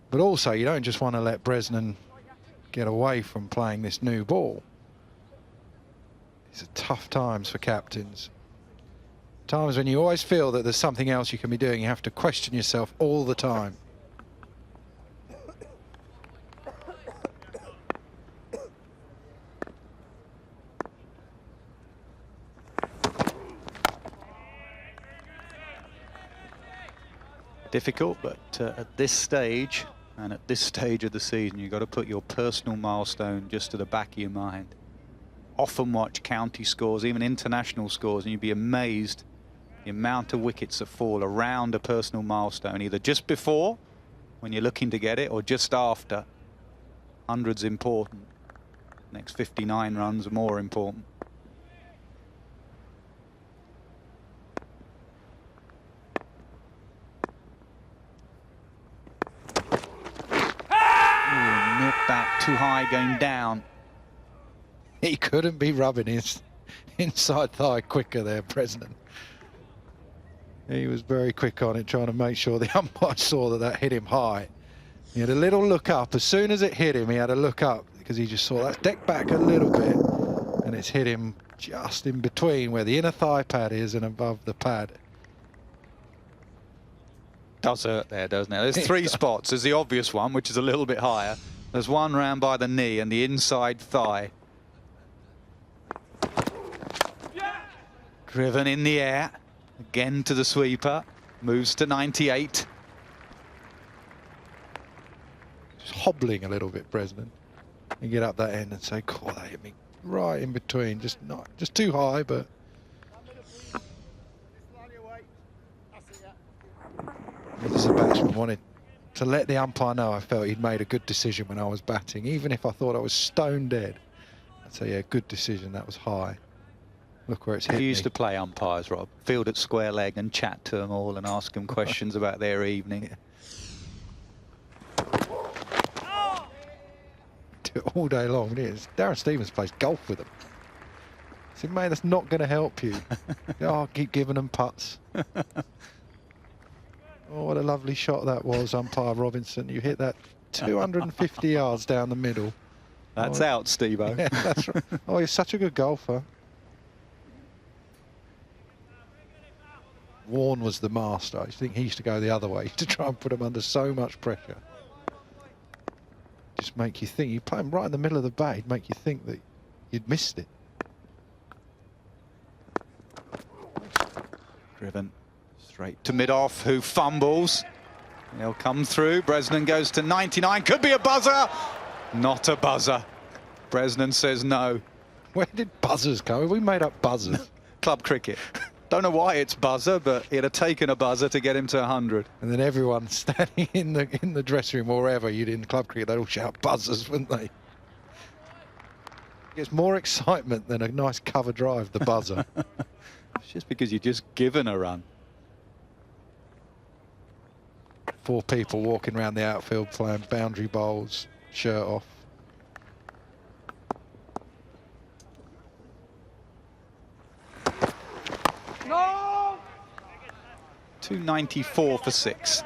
But also, you don't just want to let Bresnan get away from playing this new ball. These are tough times for captains. Times when you always feel that there's something else you can be doing. You have to question yourself all the time. Difficult, but at this stage, and at this stage of the season, you've got to put your personal milestone just to the back of your mind. Often watch county scores, even international scores, and you'd be amazed the amount of wickets that fall around a personal milestone, either just before, when you're looking to get it, or just after. 100's important. Next 59 runs are more important. Back too high, going down. He couldn't be rubbing his inside thigh quicker there, Bresnan. He was very quick on it, trying to make sure the umpire saw that hit him high. He had a little look up. As soon as it hit him, he had a look up because he just saw that deck back a little bit, and it's hit him just in between where the inner thigh pad is and above the pad. Does hurt there, doesn't it? There's three spots. There's the obvious one, which is a little bit higher. There's one round by the knee and the inside thigh. Driven in the air. Again to the sweeper. Moves to 98. Just hobbling a little bit, Bresnan. You get up that end and say, "God, that hit me right in between." Just too high, but. As a batsman, wanted to let the umpire know I felt he'd made a good decision when I was batting, even if I thought I was stone dead. I'd say, yeah, good decision. That was high. Look where it's hit me. You used to play umpires, Rob. Field at square leg and chat to them all and ask them questions about their evening. Yeah. Do it all day long. Darren Stevens plays golf with them. I said, mate, that's not going to help you. Oh, keep giving them putts. Oh, what a lovely shot that was, umpire Robinson. You hit that 250 yards down the middle. That's out, Steve-O. Yeah, that's right. Oh, you're such a good golfer. Warren was the master. I think he used to go the other way to try and put him under so much pressure. Just make you think. You play him right in the middle of the bat, he'd make you think that you'd missed it. Driven straight to mid-off, who fumbles. He'll come through. Bresnan goes to 99. Could be a buzzer. Not a buzzer. Bresnan says no. Where did buzzers come? Have we made up buzzers? Club cricket. Don't know why it's buzzer, but it'd have taken a buzzer to get him to 100. And then everyone standing in the dressing room or wherever you'd in club cricket, they'd all shout buzzers, wouldn't they? It's more excitement than a nice cover drive, the buzzer. It's just because you're just given a run. 4 people walking around the outfield playing boundary bowls, shirt off. No! 294 for 6.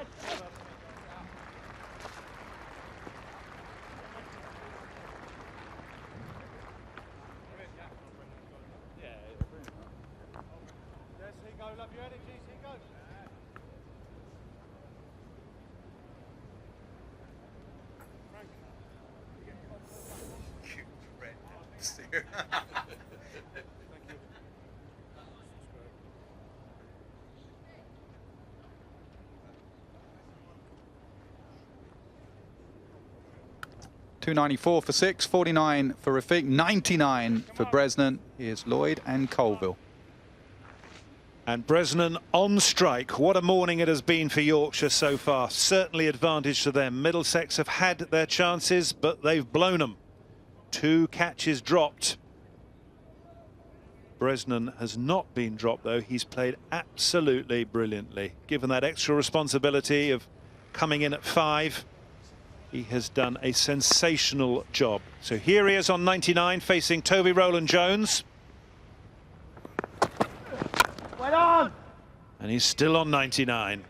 .294 for 6, 49 for Rafiq, 99 for Bresnan. Here's Lloyd and Colville. And Bresnan on strike. What a morning it has been for Yorkshire so far. Certainly advantage to them. Middlesex have had their chances, but they've blown them. 2 catches dropped. Bresnan has not been dropped, though. He's played absolutely brilliantly. Given that extra responsibility of coming in at 5, he has done a sensational job. So here he is on 99, facing Toby Rowland-Jones. And he's still on 99.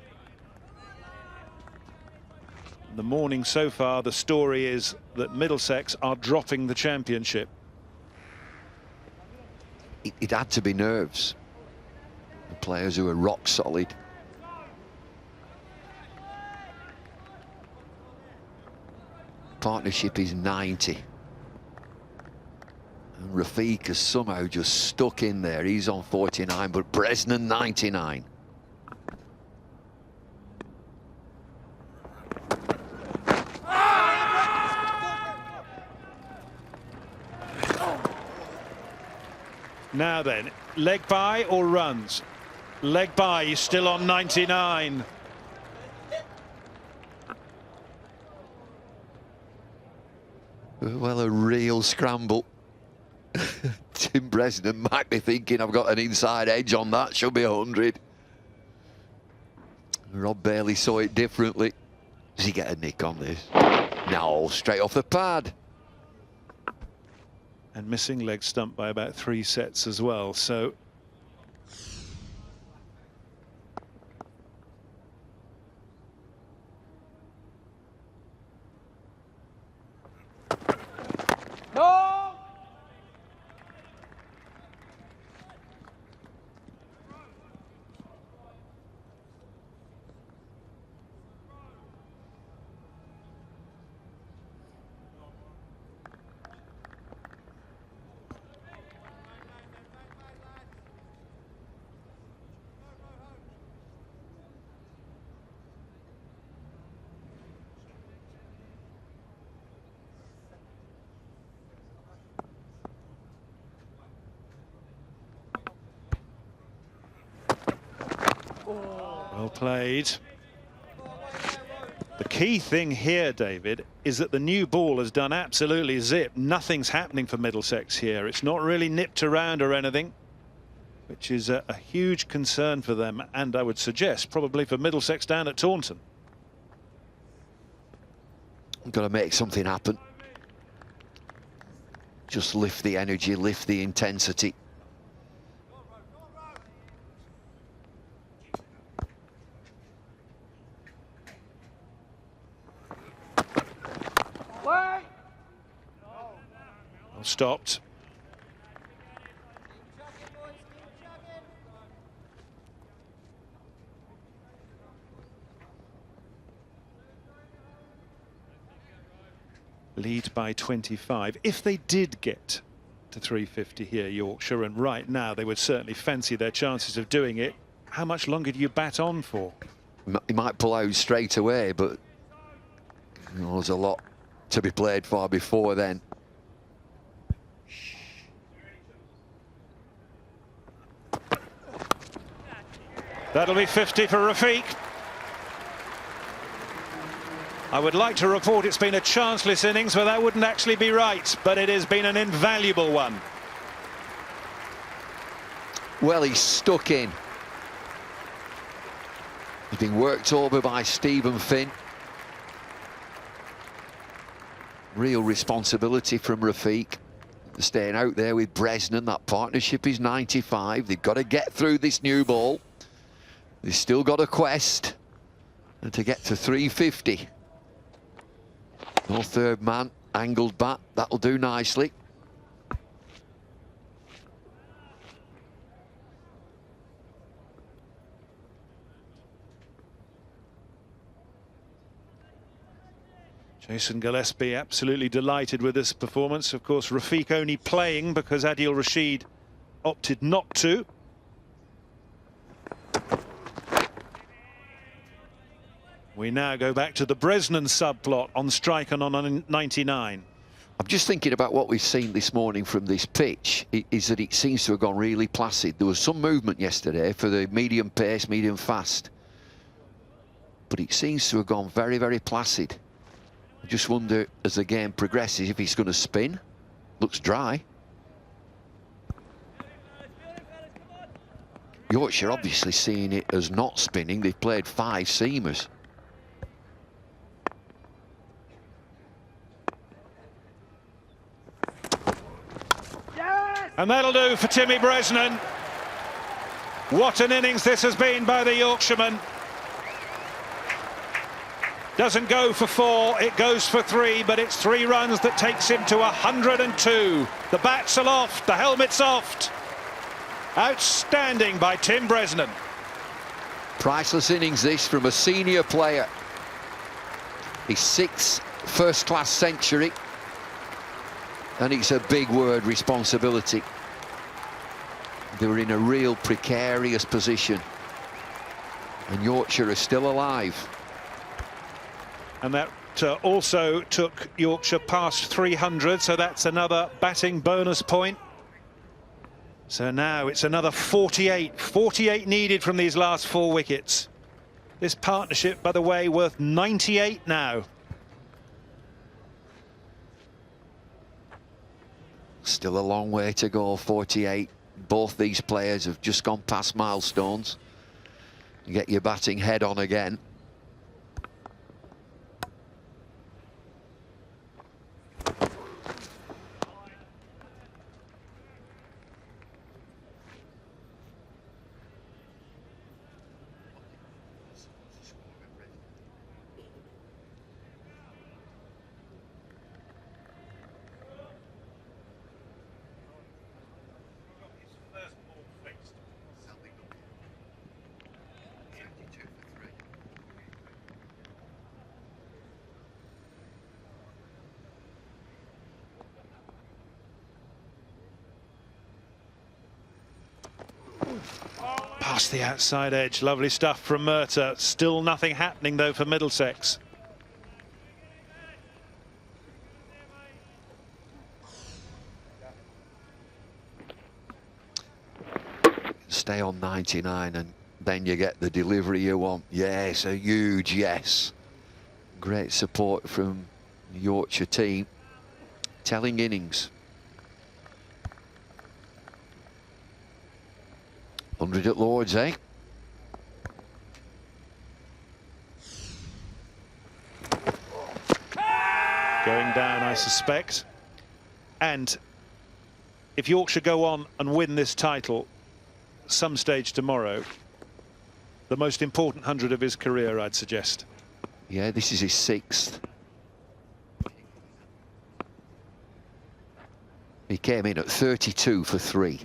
The morning so far, the story is that Middlesex are dropping the championship. It had to be nerves. The players who are rock solid. Partnership is 90. And Rafiq has somehow just stuck in there. He's on 49, but Bresnan 99. Now then, leg by or runs? Leg by, he's still on 99. Well, a real scramble. Tim Bresnan might be thinking, I've got an inside edge on that, should be 100. Rob Bailey saw it differently. Does he get a nick on this? No, straight off the pad. And missing leg stump by about 3 sets as well, so No! well played. The key thing here, David, is that the new ball has done absolutely zip. Nothing's happening for Middlesex here. It's not really nipped around or anything, which is a huge concern for them, and I would suggest probably for Middlesex down at Taunton. Got to make something happen. Just lift the energy, lift the intensity. Wait! Well stopped. Lead by 25. If they did get to 350 here, Yorkshire, and right now they would certainly fancy their chances of doing it, how much longer do you bat on for? He might pull out straight away, but there's a lot to be played for before then. That'll be 50 for Rafiq. I would like to report it's been a chanceless innings, but that wouldn't actually be right. But it has been an invaluable one. Well, he's stuck in. He's been worked over by Stephen Finn. Real responsibility from Rafiq. Staying out there with Bresnan. That partnership is 95. They've got to get through this new ball. They've still got a quest. And to get to 350. No third man, angled bat, that'll do nicely. Jason Gillespie absolutely delighted with this performance. Of course, Rafiq only playing because Adil Rashid opted not to. We now go back to the Bresnan subplot on strike and on 99. I'm just thinking about what we've seen this morning from this pitch, is that it seems to have gone really placid. There was some movement yesterday for the medium pace, medium fast. But it seems to have gone very, very placid. I just wonder, as the game progresses, if he's going to spin. Looks dry. Yorkshire obviously seeing it as not spinning. They've played 5 seamers. And that'll do for Timmy Bresnan. What an innings this has been by the Yorkshireman. Doesn't go for 4, it goes for 3, but it's 3 runs that takes him to 102. The bat's aloft, the helmet's oft. Outstanding by Tim Bresnan. Priceless innings this from a senior player. His 6th first-class century. And it's a big word, responsibility. They were in a real precarious position. And Yorkshire are still alive. And that also took Yorkshire past 300, so that's another batting bonus point. So now it's another 48. 48 needed from these last 4 wickets. This partnership, by the way, worth 98 now. Still a long way to go, 48. Both these players have just gone past milestones. You get your batting head on again. Past the outside edge, lovely stuff from Murtagh. Still nothing happening though for Middlesex. Stay on 99 and then you get the delivery you want. Yes, a huge yes. Great support from the Yorkshire team. Telling innings. 100 at Lords, eh? Going down, I suspect. And if Yorkshire go on and win this title some stage tomorrow, the most important 100 of his career, I'd suggest. Yeah, this is his 6th. He came in at 32 for 3.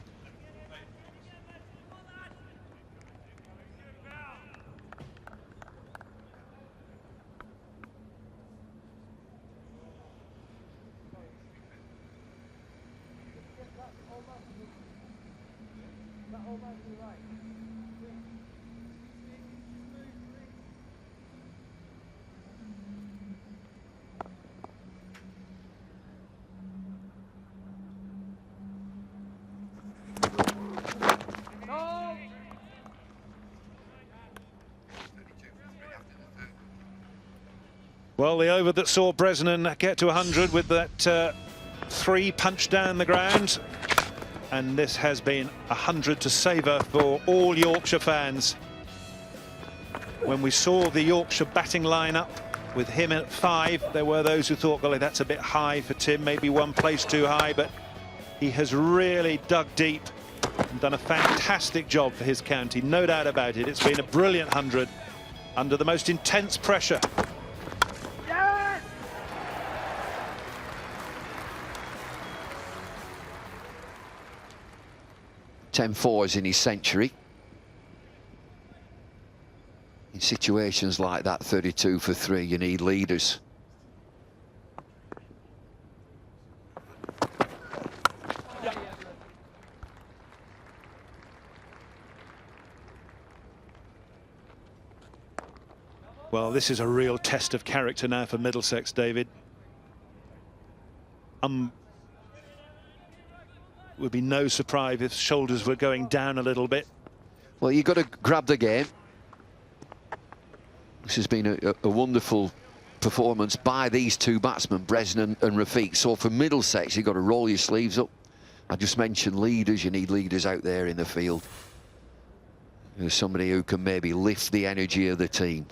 Well, the over that saw Bresnan get to 100 with that 3 punched down the ground. And this has been 100 to savour for all Yorkshire fans. When we saw the Yorkshire batting lineup with him at 5, there were those who thought, well, that's a bit high for Tim, maybe 1 place too high, but he has really dug deep and done a fantastic job for his county, no doubt about it. It's been a brilliant 100 under the most intense pressure. 10 fours in his century. In situations like that, 32 for 3, you need leaders. Well, this is a real test of character now for Middlesex, David. Would be no surprise if shoulders were going down a little bit. Well, you've got to grab the game. This has been a wonderful performance by these 2 batsmen, Bresnan and Rafiq. So for Middlesex, you've got to roll your sleeves up. I just mentioned leaders. You need leaders out there in the field. There's somebody who can maybe lift the energy of the team.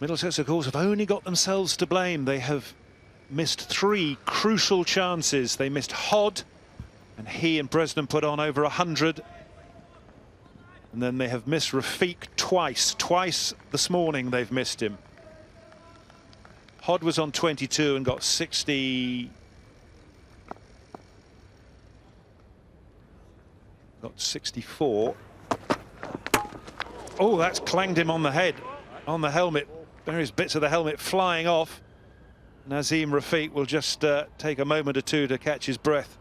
Middlesex, of course, have only got themselves to blame. They have missed 3 crucial chances. They missed Hod, and he and Bresnan put on over 100. And then they have missed Rafiq twice. Twice this morning they've missed him. Hod was on 22 and got 60. Got 64. Oh, that's clanged him on the head, on the helmet. Various bits of the helmet flying off. Nazim Rafiq will just take a moment or two to catch his breath.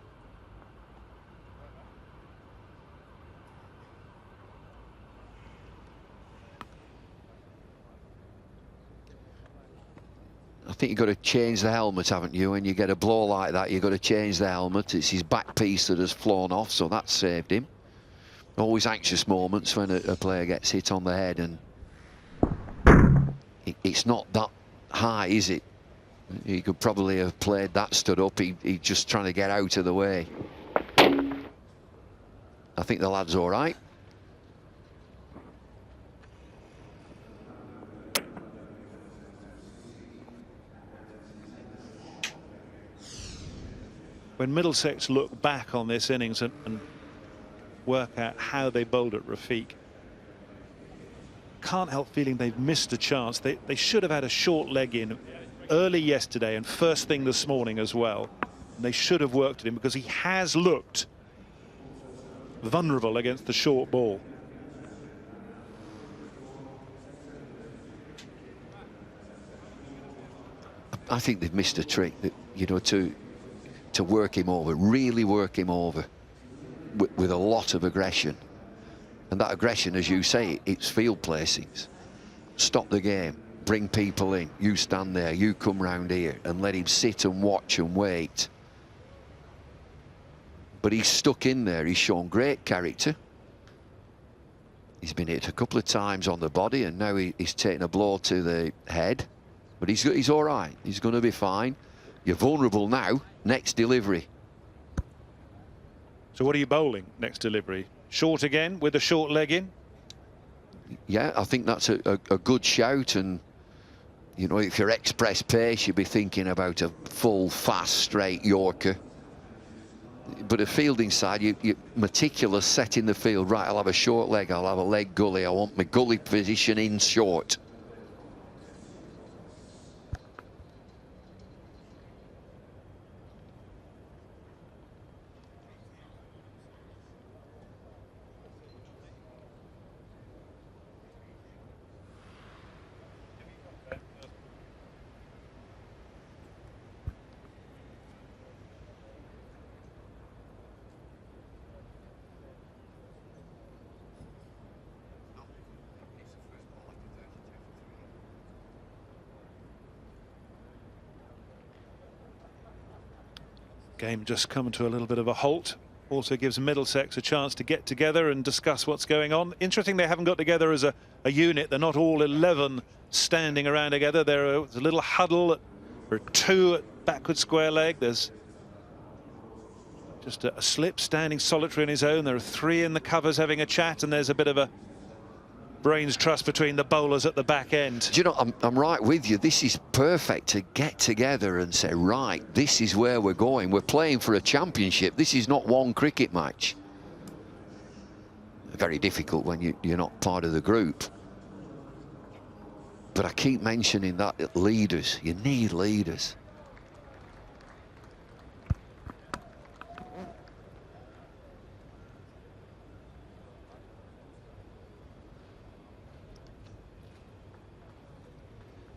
I think you've got to change the helmet, haven't you? When you get a blow like that, you've got to change the helmet. It's his back piece that has flown off, so that saved him. Always anxious moments when a player gets hit on the head, and it's not that high, is it? He could probably have played that stood up. He's just trying to get out of the way. I think the lad's all right. When Middlesex look back on this innings and work out how they bowled at Rafiq, can't help feeling they've missed a chance. They should have had a short leg in early yesterday and first thing this morning as well. And they should have worked at him, because he has looked vulnerable against the short ball. I think they've missed a trick, that, you know, to work him over, really work him over with a lot of aggression. And that aggression, as you say, it's field placings. Stop the game, bring people in, you stand there, you come round here, and let him sit and watch and wait. But he's stuck in there. He's shown great character. He's been hit a couple of times on the body, and now he's taken a blow to the head. But he's all right. He's going to be fine. You're vulnerable now. Next delivery. So what are you bowling next delivery? Short again with a short leg in? Yeah, I think that's a good shout. And, you know, if you're express pace, you'd be thinking about a full, fast, straight Yorker. But a fielding side, you're meticulous, setting the field. Right, I'll have a short leg, I'll have a leg gully. I want my gully position in short. Game just coming to a little bit of a halt. Also gives Middlesex a chance to get together and discuss what's going on. Interesting, they haven't got together as a unit. They're not all 11 standing around together. There's a little huddle. There are 2 at backward square leg. There's just a slip standing solitary on his own. There are 3 in the covers having a chat, and there's a bit of a brains trust between the bowlers at the back end. Do you know, I'm right with you. This is perfect to get together and say, right, this is where we're going. We're playing for a championship. This is not one cricket match. Very difficult when you're not part of the group. But I keep mentioning that leaders. You need leaders.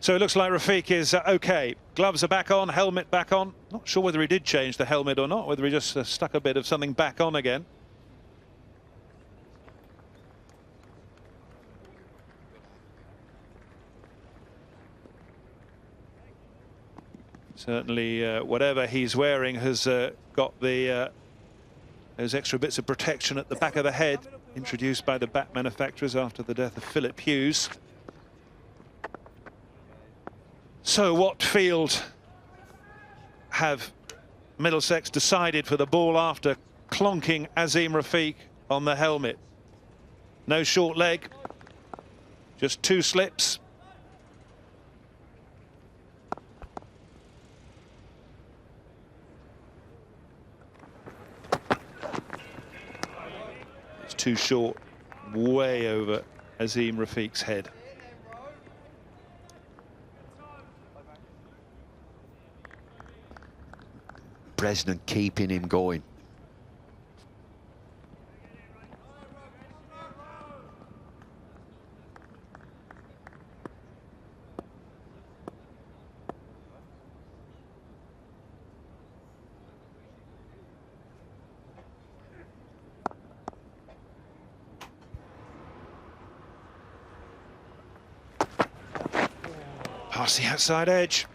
So it looks like Rafiq is okay. Gloves are back on, helmet back on. Not sure whether he did change the helmet or not, whether he just stuck a bit of something back on again. Certainly whatever he's wearing has got the those extra bits of protection at the back of the head, introduced by the bat manufacturers after the death of Philip Hughes. So what field have Middlesex decided for the ball after clonking Azim Rafiq on the helmet? No short leg, just 2 slips. Just too short, way over Azim Rafiq's head. Bresnan keeping him going. Past the outside edge.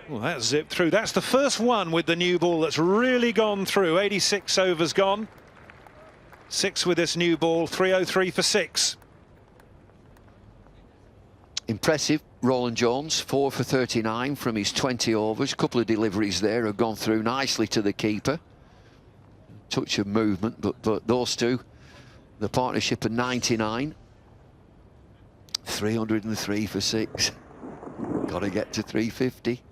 Well, that zipped through. That's the first one with the new ball that's really gone through. 86 overs gone. 6 with this new ball, 303 for 6. Impressive, Roland Jones, 4 for 39 from his 20 overs. A couple of deliveries there have gone through nicely to the keeper. Touch of movement, but those two, the partnership of 99. 303 for 6. Got to get to 350.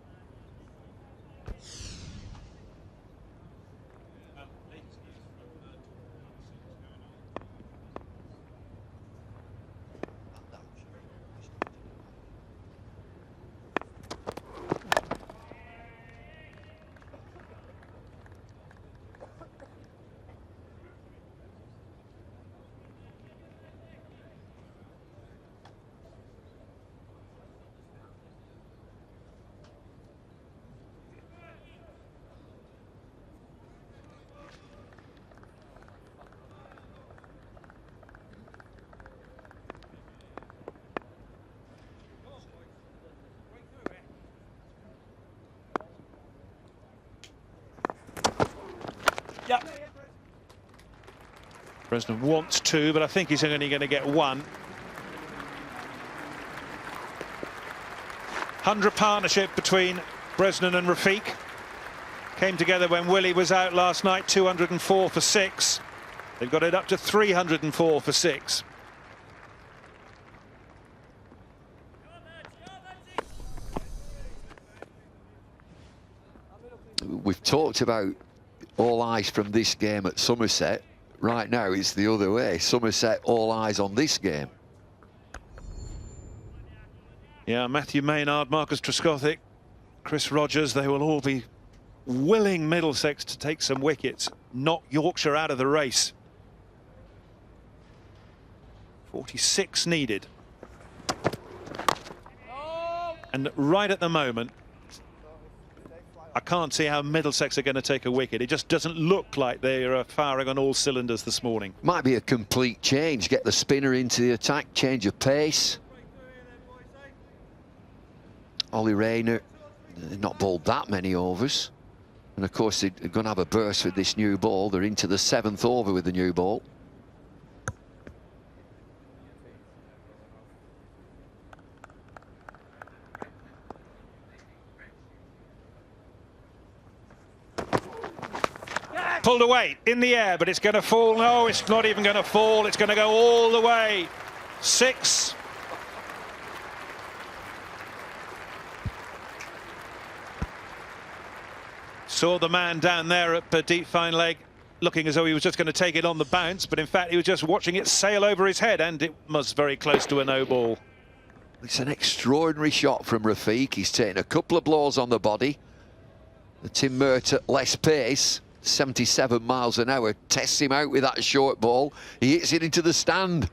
Bresnan wants 2, but I think he's only going to get 1. 100 partnership between Bresnan and Rafiq. Came together when Willie was out last night, 204 for 6. They've got it up to 304 for 6. We've talked about all eyes from this game at Somerset. Right now it's the other way. Somerset, all eyes on this game. Yeah, Matthew Maynard, Marcus Trescothick, Chris Rogers, they will all be willing Middlesex to take some wickets, knock Yorkshire out of the race. 46 needed. And right at the moment, I can't see how Middlesex are going to take a wicket. It just doesn't look like they are firing on all cylinders this morning. Might be a complete change. Get the spinner into the attack, change of pace. Ollie Rayner not bowled that many overs. And of course they're going to have a burst with this new ball. They're into the 7th over with the new ball. Pulled away in the air, but it's going to fall. No, it's not even going to fall. It's going to go all the way. 6. Saw the man down there at deep fine leg looking as though he was just going to take it on the bounce, but in fact he was just watching it sail over his head, and it was very close to a no ball. It's an extraordinary shot from Rafiq. He's taken a couple of blows on the body. The Tim Mert at less pace, 77 miles an hour, tests him out with that short ball. He hits it into the stand.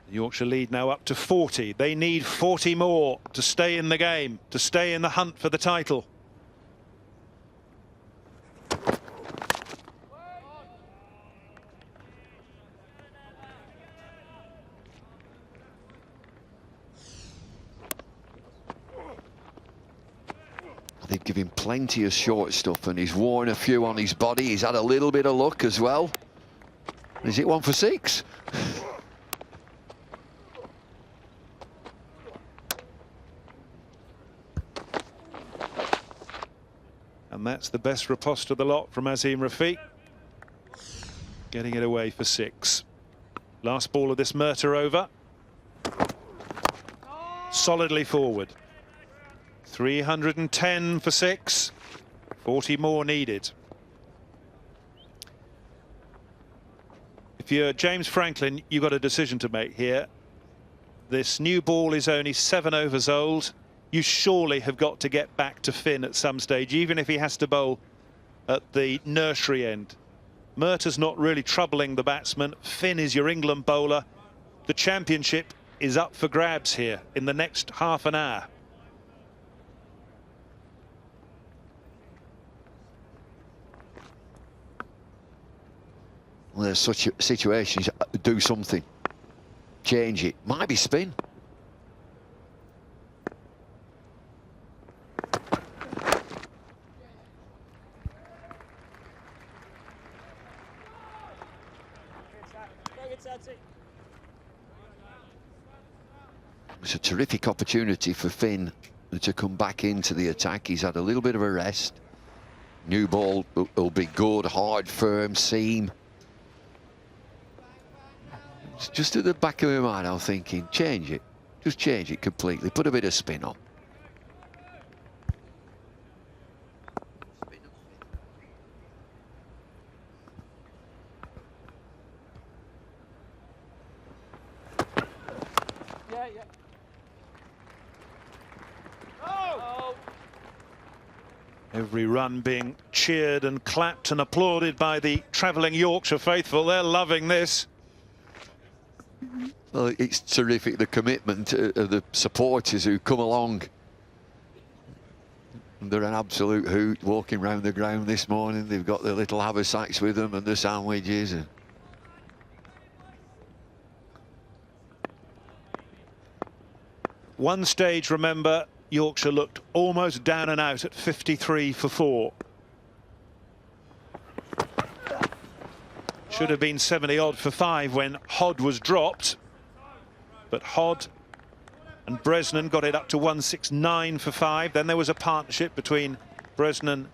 The Yorkshire lead now up to 40. They need 40 more to stay in the game, to stay in the hunt for the title. him plenty of short stuff, and he's worn a few on his body. He's had a little bit of luck as well. Is it 1 for 6? And that's the best riposte of the lot from Azim Rafiq. Getting it away for 6. Last ball of this Murta over. Solidly forward. 310 for 6. 40 more needed. If you're James Franklin, you've got a decision to make here. This new ball is only 7 overs old. You surely have got to get back to Finn at some stage, even if he has to bowl at the nursery end. Murta's not really troubling the batsman. Finn is your England bowler. The championship is up for grabs here in the next half an hour. Well, there's such situations. Do something. Change it. Might be spin. It's a terrific opportunity for Finn to come back into the attack. He's had a little bit of a rest. New ball will be good, hard, firm, seam. It's just at the back of my mind, I'm thinking, change it. Just change it completely. Put a bit of spin on. Every run being cheered and clapped and applauded by the travelling Yorkshire faithful. They're loving this. Well, it's terrific, the commitment of the supporters who come along. They're an absolute hoot walking around the ground this morning. They've got their little haversacks with them and the sandwiches. One stage, remember, Yorkshire looked almost down and out at 53 for 4. Should have been 70 odd for 5 when Hod was dropped. But Hod and Bresnan got it up to 169 for 5. Then there was a partnership between Bresnan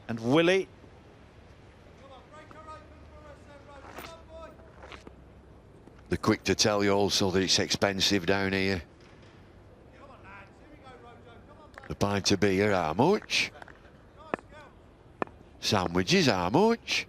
and Willie. They're quick to tell you also that it's expensive down here. The pint of beer, how much? Sandwiches, how much?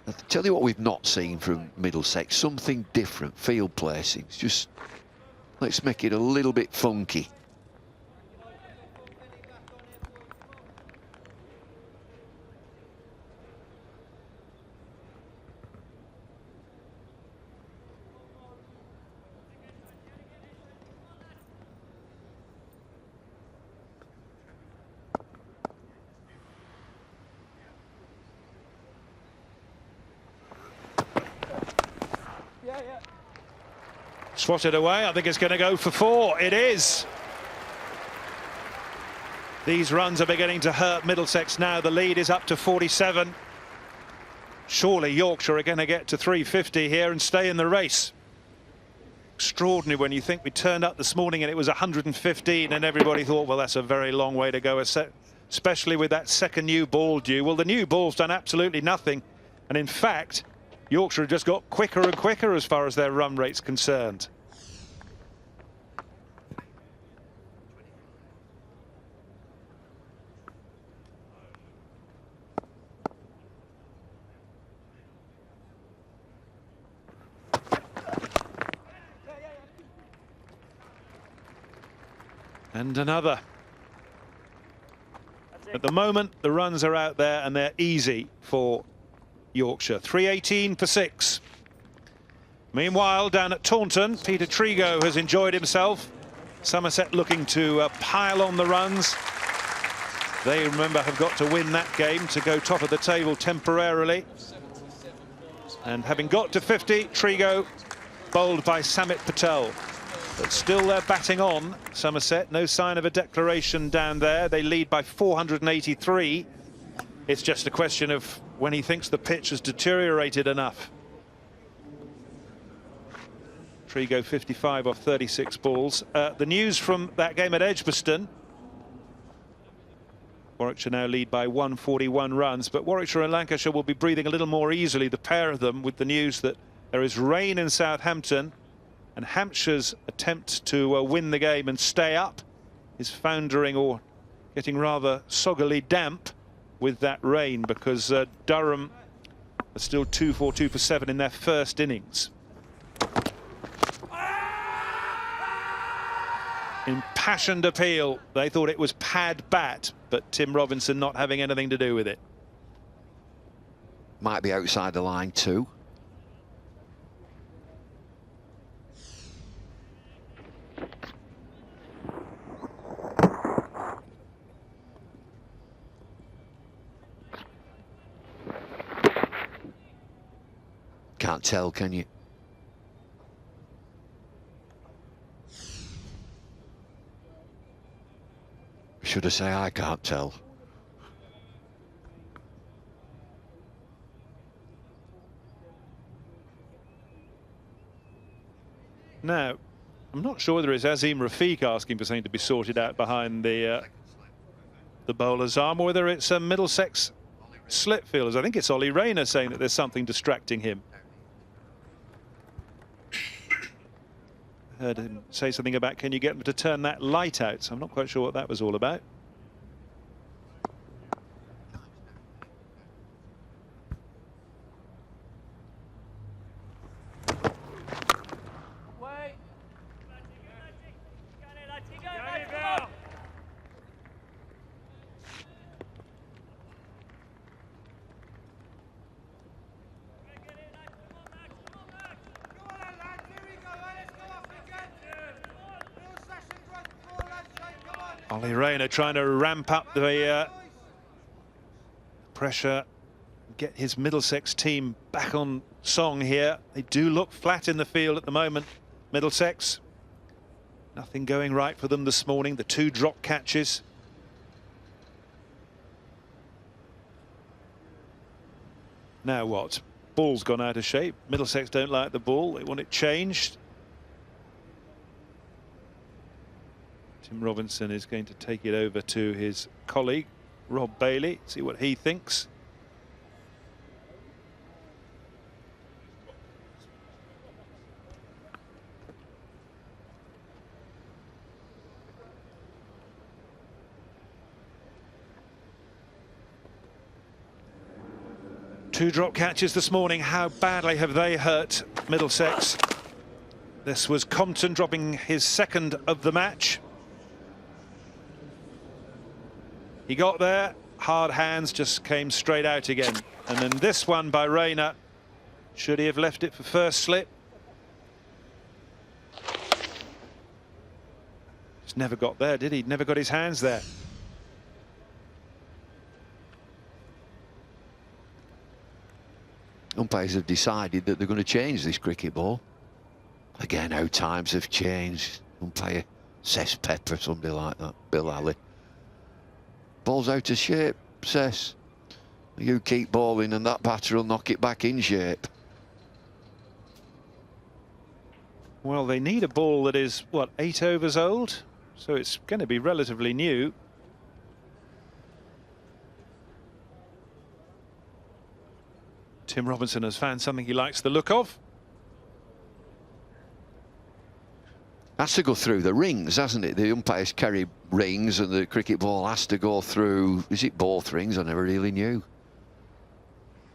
I'll tell you what we've not seen from Middlesex, something different, field placings. Just let's make it a little bit funky. Swatted away. I think it's going to go for 4. It is. These runs are beginning to hurt Middlesex now. The lead is up to 47. Surely Yorkshire are going to get to 350 here and stay in the race. Extraordinary when you think we turned up this morning and it was 115 and everybody thought, well, that's a very long way to go, especially with that second new ball due. Well, the new ball's done absolutely nothing. And in fact, Yorkshire have just got quicker and quicker as far as their run rate's concerned. And another. At the moment, the runs are out there and they're easy for Yorkshire. 318 for 6. Meanwhile, down at Taunton, Peter Trigo has enjoyed himself. Somerset looking to pile on the runs. They, remember, have got to win that game to go top of the table temporarily. And having got to 50, Trigo bowled by Samit Patel. But still they're batting on, Somerset. No sign of a declaration down there. They lead by 483. It's just a question of when he thinks the pitch has deteriorated enough. Trigo 55 off 36 balls. The news from that game at Edgbaston. Warwickshire now lead by 141 runs, but Warwickshire and Lancashire will be breathing a little more easily, the pair of them, with the news that there is rain in Southampton, and Hampshire's attempt to win the game and stay up is foundering or getting rather soggily damp with that rain, because Durham are still 2 for 2 for 7 in their first innings. Impassioned appeal. They thought it was pad bat, but Tim Robinson not having anything to do with it. Might be outside the line too. Can't tell, can you? Should I say I can't tell? Now, I'm not sure whether it's Azim Rafiq asking for something to be sorted out behind the bowler's arm, or whether it's Middlesex slip fielders. I think it's Ollie Rayner saying that there's something distracting him. Heard him say something about, can you get them to turn that light out? So I'm not quite sure what that was all about. Ollie Rayner trying to ramp up the pressure, get his Middlesex team back on song here. They do look flat in the field at the moment, Middlesex. Nothing going right for them this morning. The 2 drop catches. Now what? Ball's gone out of shape. Middlesex don't like the ball. They want it changed. Tim Robinson is going to take it over to his colleague, Rob Bailey, see what he thinks. Two drop catches this morning. How badly have they hurt Middlesex? This was Compton dropping his second of the match. He got there, hard hands, just came straight out again. And then this one by Rayner. Should he have left it for first slip? Just never got there, did he? Never got his hands there. Umpires have decided that they're going to change this cricket ball. Again, how times have changed. Umpire Cess Pepper, somebody like that, Bill Alley. Ball's out of shape, Cess. You keep bowling and that batter will knock it back in shape. Well, they need a ball that is, what, 8 overs old? So it's going to be relatively new. Tim Robinson has found something he likes the look of. Has to go through the rings, hasn't it? The umpires carry rings and the cricket ball has to go through, is it both rings? I never really knew.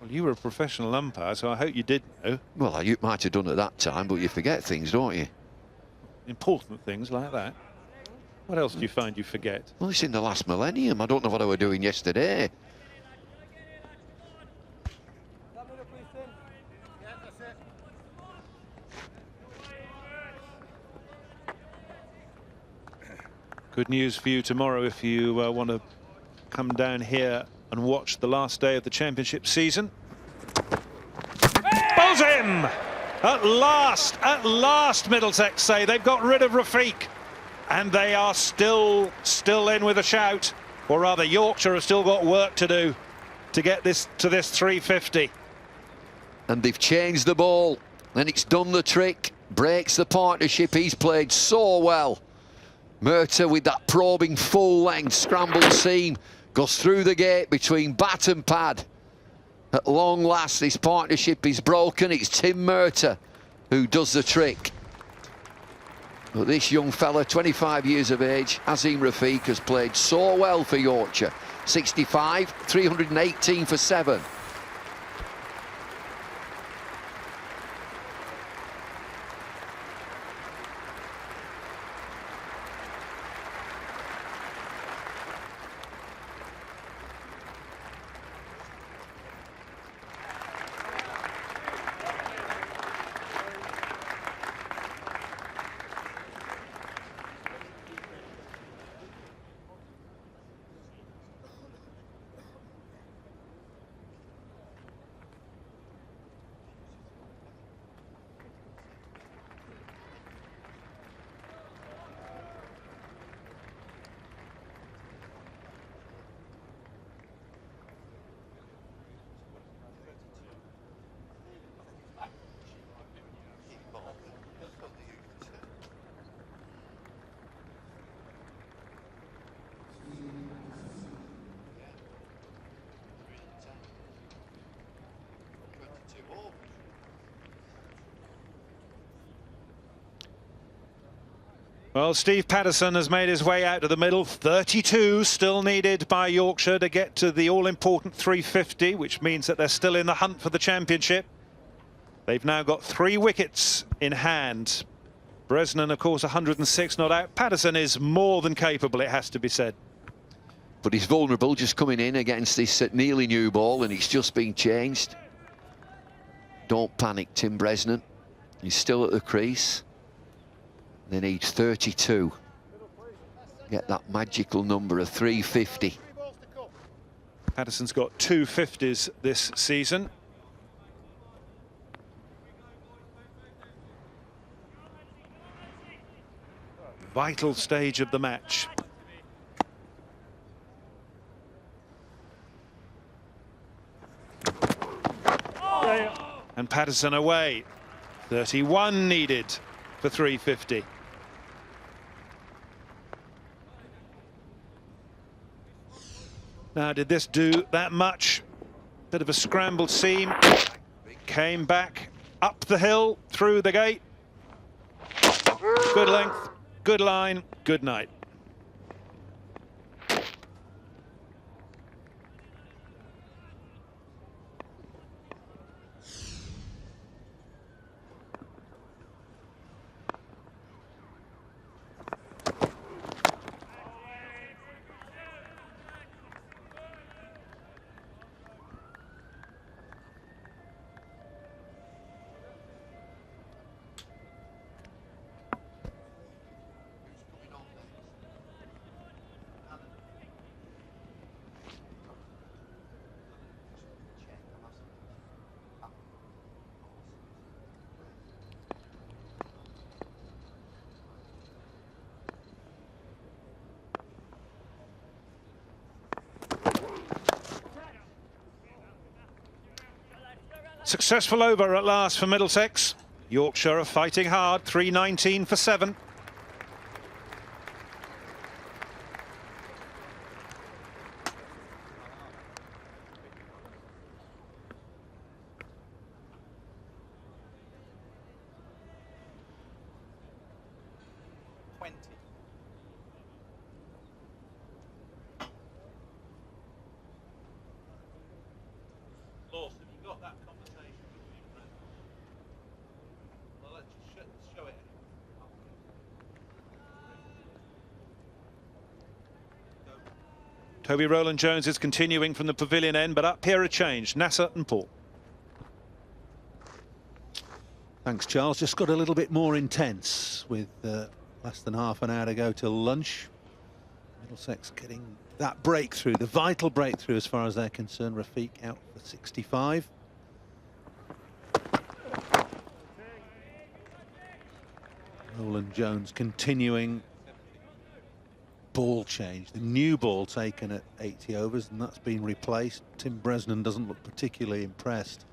Well, you were a professional umpire, so I hope you did know. Well, you might have done at that time, but you forget things, don't you? Important things like that. What else do you find you forget? Well, it's in the last millennium. I don't know what I was doing yesterday. Good news for you tomorrow if you want to come down here and watch the last day of the championship season. Buzz him! At last, Middlesex say they've got rid of Rafiq, and they are still in with a shout, or rather Yorkshire have still got work to do to get this to this 350. And they've changed the ball, and it's done the trick. Breaks the partnership. He's played so well. Murtagh with that probing full-length scramble seam goes through the gate between bat and pad. At long last, this partnership is broken. It's Tim Murtagh who does the trick. But this young fella, 25 years of age, Azim Rafiq, has played so well for Yorkshire. 65, 318 for 7. Well, Steve Patterson has made his way out to the middle. 32 still needed by Yorkshire to get to the all-important 350, which means that they're still in the hunt for the championship. They've now got 3 wickets in hand. Bresnan, of course, 106 not out. Patterson is more than capable, it has to be said. But he's vulnerable, just coming in against this nearly new ball, and it's just been changed. Don't panic, Tim Bresnan. He's still at the crease. They need 32. Get that magical number of 350. Patterson's got 2 50s this season. Vital stage of the match. And Patterson away. 31 needed for 350. Now, did this do that much? Bit of a scrambled seam. Came back up the hill, through the gate. Good length, good line, good night. Successful over at last for Middlesex. Yorkshire are fighting hard, 319 for 7. Toby Rowland-Jones is continuing from the pavilion end, but up here a change. Nasser and Paul. Thanks, Charles. Just got a little bit more intense with less than half an hour to go till lunch. Middlesex getting that breakthrough, the vital breakthrough as far as they're concerned. Rafiq out for 65. Nolan Jones continuing ball change. The new ball taken at 80 overs, and that's been replaced. Tim Bresnan doesn't look particularly impressed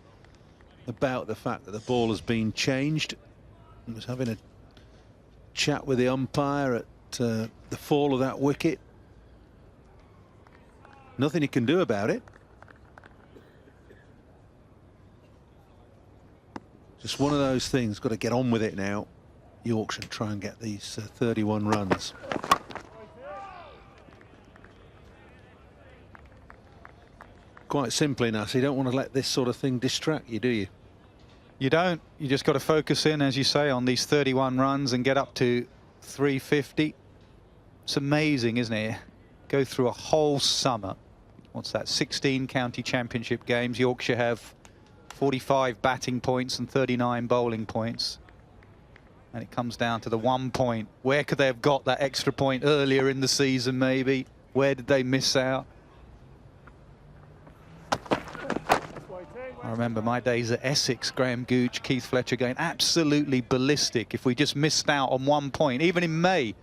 about the fact that the ball has been changed. He was having a chat with the umpire at the fall of that wicket. Nothing he can do about it. Just one of those things, got to get on with it now. Yorkshire try and get these 31 runs. Quite simply, Nass, you don't want to let this sort of thing distract you, do you? You don't. You just got to focus in, as you say, on these 31 runs and get up to 350. It's amazing, isn't it? Go through a whole summer. What's that? 16 county championship games. Yorkshire have 45 batting points and 39 bowling points. And it comes down to the 1 point. Where could they have got that extra point earlier in the season, maybe? Where did they miss out? I remember my days at Essex, Graham Gooch, Keith Fletcher going absolutely ballistic if we just missed out on 1 point. Even in May,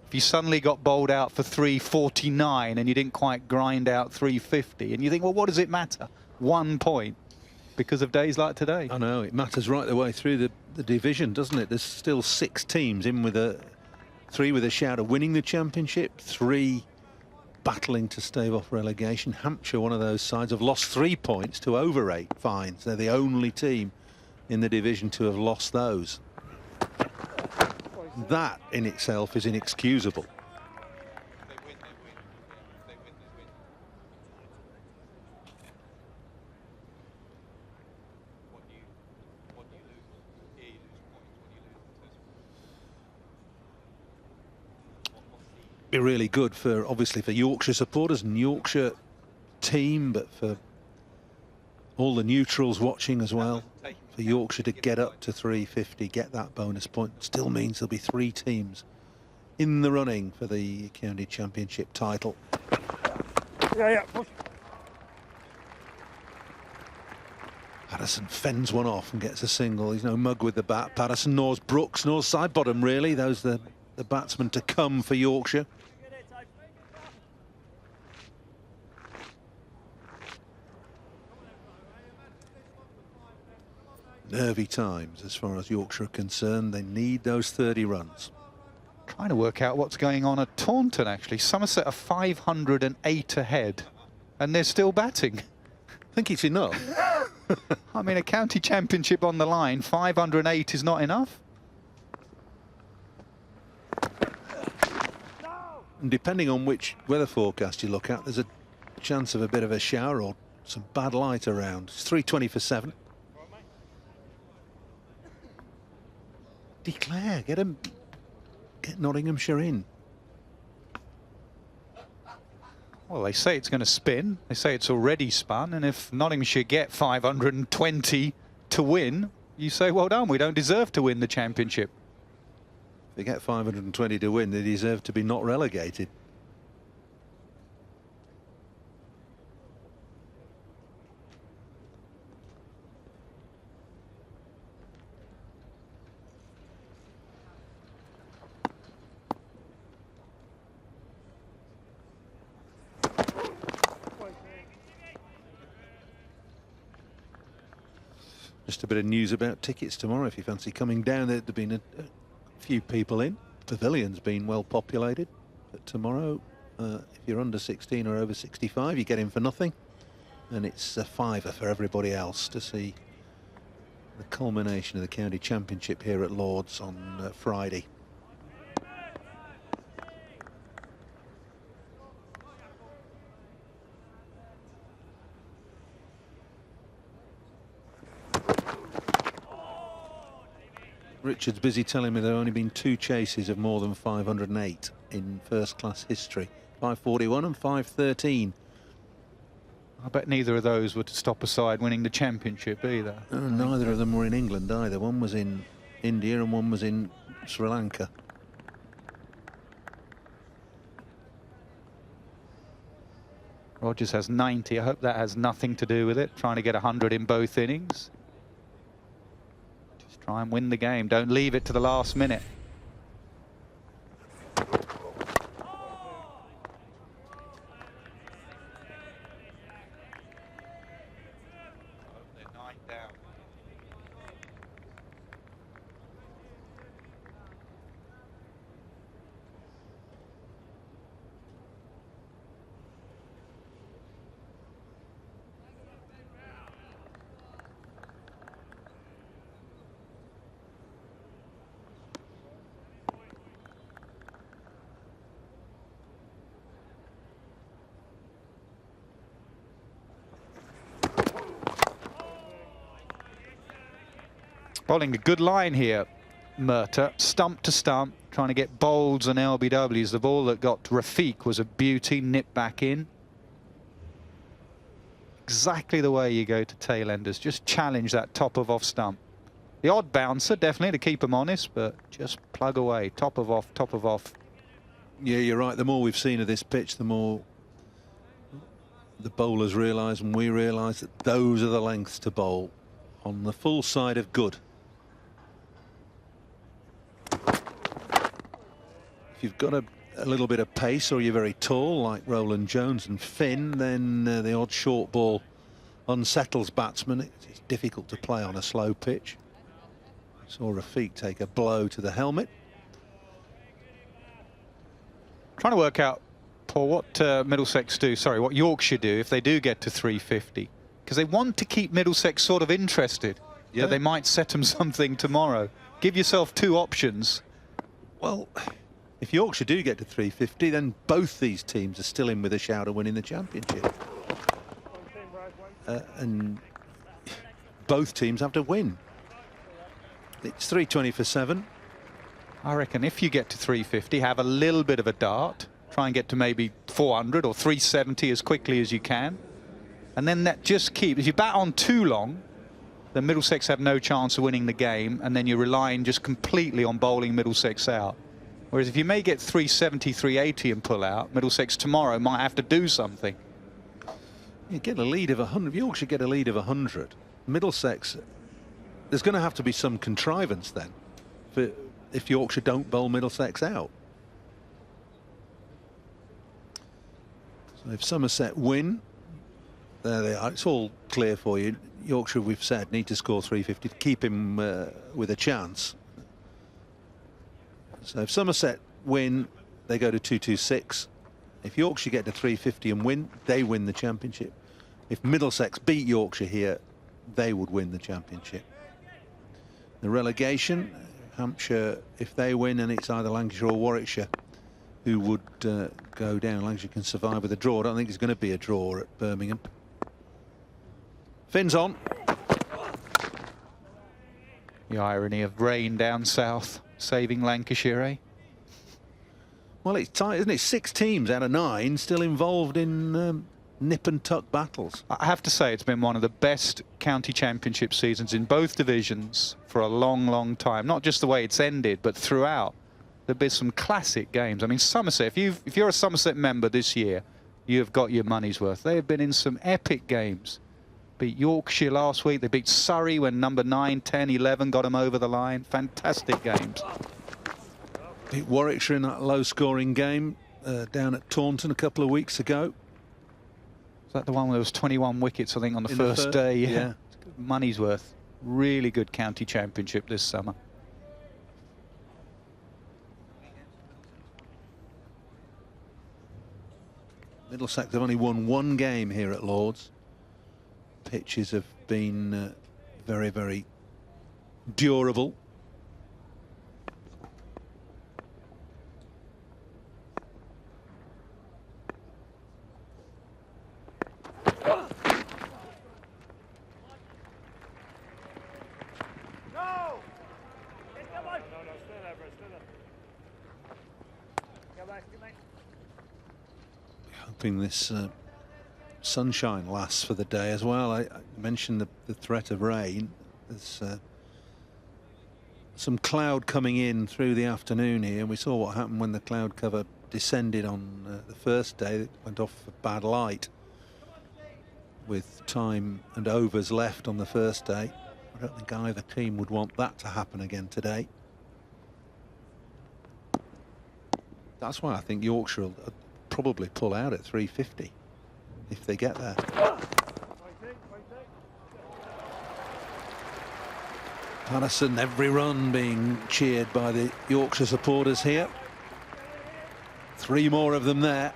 if you suddenly got bowled out for 349 and you didn't quite grind out 350, and you think, well, what does it matter? 1 point because of days like today. I know, it matters right the way through the division, doesn't it? There's still 6 teams in with 3 with a shout of winning the championship, 3 battling to stave off relegation. Hampshire, one of those sides, have lost 3 points to over 8 fines. They're the only team in the division to have lost those. That in itself is inexcusable. Be really good for, obviously, for Yorkshire supporters and Yorkshire team, but for all the neutrals watching as well. For Yorkshire to get up to 350, get that bonus point, still means there'll be 3 teams in the running for the county championship title. Yeah. Patterson fends one off and gets a single. He's no mug with the bat. Patterson gnaws Brooks, gnaws side bottom, really. Those are the batsmen to come for Yorkshire. Nervy times as far as Yorkshire are concerned. They need those 30 runs. Trying to work out what's going on at Taunton, actually. Somerset are 508 ahead, and they're still batting. I think it's enough. I mean, a county championship on the line, 508 is not enough. And depending on which weather forecast you look at, there's a chance of a bit of a shower or some bad light around. It's 3:20 for 7. Declare, get Nottinghamshire in. Well, they say it's going to spin. They say it's already spun. And if Nottinghamshire get 520 to win, you say, well done, we don't deserve to win the championship. If they get 520 to win, they deserve to be not relegated. Just a bit of news about tickets tomorrow. If you fancy coming down, there'd been a few people in. Pavilion's been well populated. But tomorrow, if you're under 16 or over 65, you get in for nothing. And it's a £5 for everybody else to see the culmination of the county championship here at Lord's on Friday. Richard's busy telling me there have only been 2 chases of more than 508 in first-class history. 541 and 513. I bet neither of those were to stop a side winning the championship either. Neither of them were in England either. One was in India and one was in Sri Lanka. Rogers has 90. I hope that has nothing to do with it. Trying to get 100 in both innings. Just try and win the game. Don't leave it to the last minute. Bowling a good line here, Murtagh, stump to stump, trying to get bowls and LBWs. The ball that got Rafiq was a beauty, nipped back in. Exactly the way you go to tail-enders, just challenge that top of off stump. The odd bouncer, definitely, to keep them honest, but just plug away, top of off, top of off. Yeah, you're right. The more we've seen of this pitch, the more the bowlers realise and we realise that those are the lengths to bowl on the full side of good. If you've got a little bit of pace or you're very tall like Roland Jones and Finn, then the odd short ball unsettles batsmen. It's difficult to play on a slow pitch. Saw Rafiq take a blow to the helmet. Trying to work out, Paul, what Middlesex do, sorry, what Yorkshire do if they do get to 350. Because they want to keep Middlesex sort of interested, that they might set them something tomorrow. Give yourself two options. Well, if Yorkshire do get to 350, then both these teams are still in with a shout of winning the championship. And both teams have to win. It's 320 for 7. I reckon if you get to 350, have a little bit of a dart. Try and get to maybe 400 or 370 as quickly as you can. And then that just keeps... If you bat on too long, then Middlesex have no chance of winning the game, and then you're relying just completely on bowling Middlesex out. Whereas if you may get 370, 380 and pull out, Middlesex tomorrow might have to do something. You get a lead of 100. Yorkshire get a lead of 100. Middlesex, there's going to have to be some contrivance then for if Yorkshire don't bowl Middlesex out. So if Somerset win, there they are. It's all clear for you. Yorkshire, we've said, need to score 350 to keep him with a chance. So if Somerset win, they go to 226. If Yorkshire get to 350 and win, they win the championship. If Middlesex beat Yorkshire here, they would win the championship. The relegation, Hampshire, if they win, and it's either Lancashire or Warwickshire who would go down. Lancashire can survive with a draw. I don't think it's going to be a draw at Birmingham. Finn's on. The irony of rain down south saving Lancashire, eh? Well, it's tight, isn't it? 6 teams out of 9 still involved in nip and tuck battles. I have to say it's been one of the best county championship seasons in both divisions for a long, long time. Not just the way it's ended, but throughout. There've been some classic games. I mean, Somerset, if you're a Somerset member this year, you've got your money's worth. They have been in some epic games. Beat Yorkshire last week. They beat Surrey when number 9, 10, 11 got them over the line. Fantastic games. Beat Warwickshire in that low-scoring game down at Taunton a couple of weeks ago. Is that the one where there was 21 wickets, I think, on the first day? Yeah. Money's worth. Really good county championship this summer. Middlesex have only won 1 game here at Lord's. Pitches have been very, very durable. Hoping this sunshine lasts for the day as well. I mentioned the threat of rain. There's some cloud coming in through the afternoon here, and we saw what happened when the cloud cover descended on the first day. It went off for bad light. with time and overs left on the first day. I don't think either team would want that to happen again today. That's why I think Yorkshire will probably pull out at 350 if they get there. Patterson, every run being cheered by the Yorkshire supporters here. 3 more of them there.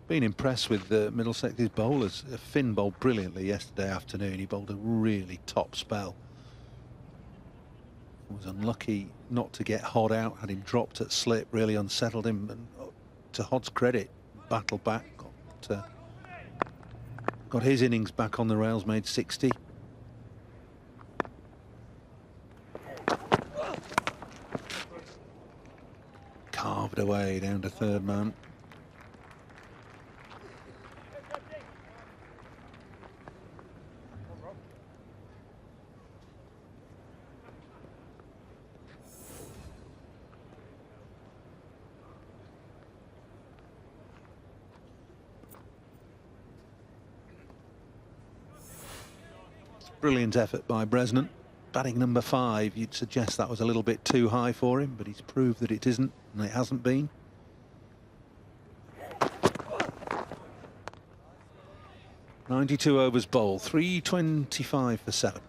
Been impressed with Middlesex's bowlers. Finn bowled brilliantly yesterday afternoon. He bowled a really top spell. Was unlucky not to get Hod out. Had him dropped at slip, really unsettled him. And to Hod's credit, battled back, got his innings back on the rails, made 60. Carved away down to third man. Brilliant effort by Bresnan. Batting number 5, you'd suggest that was a little bit too high for him, but he's proved that it isn't, and it hasn't been. .92 overs bowled, 325 for 7.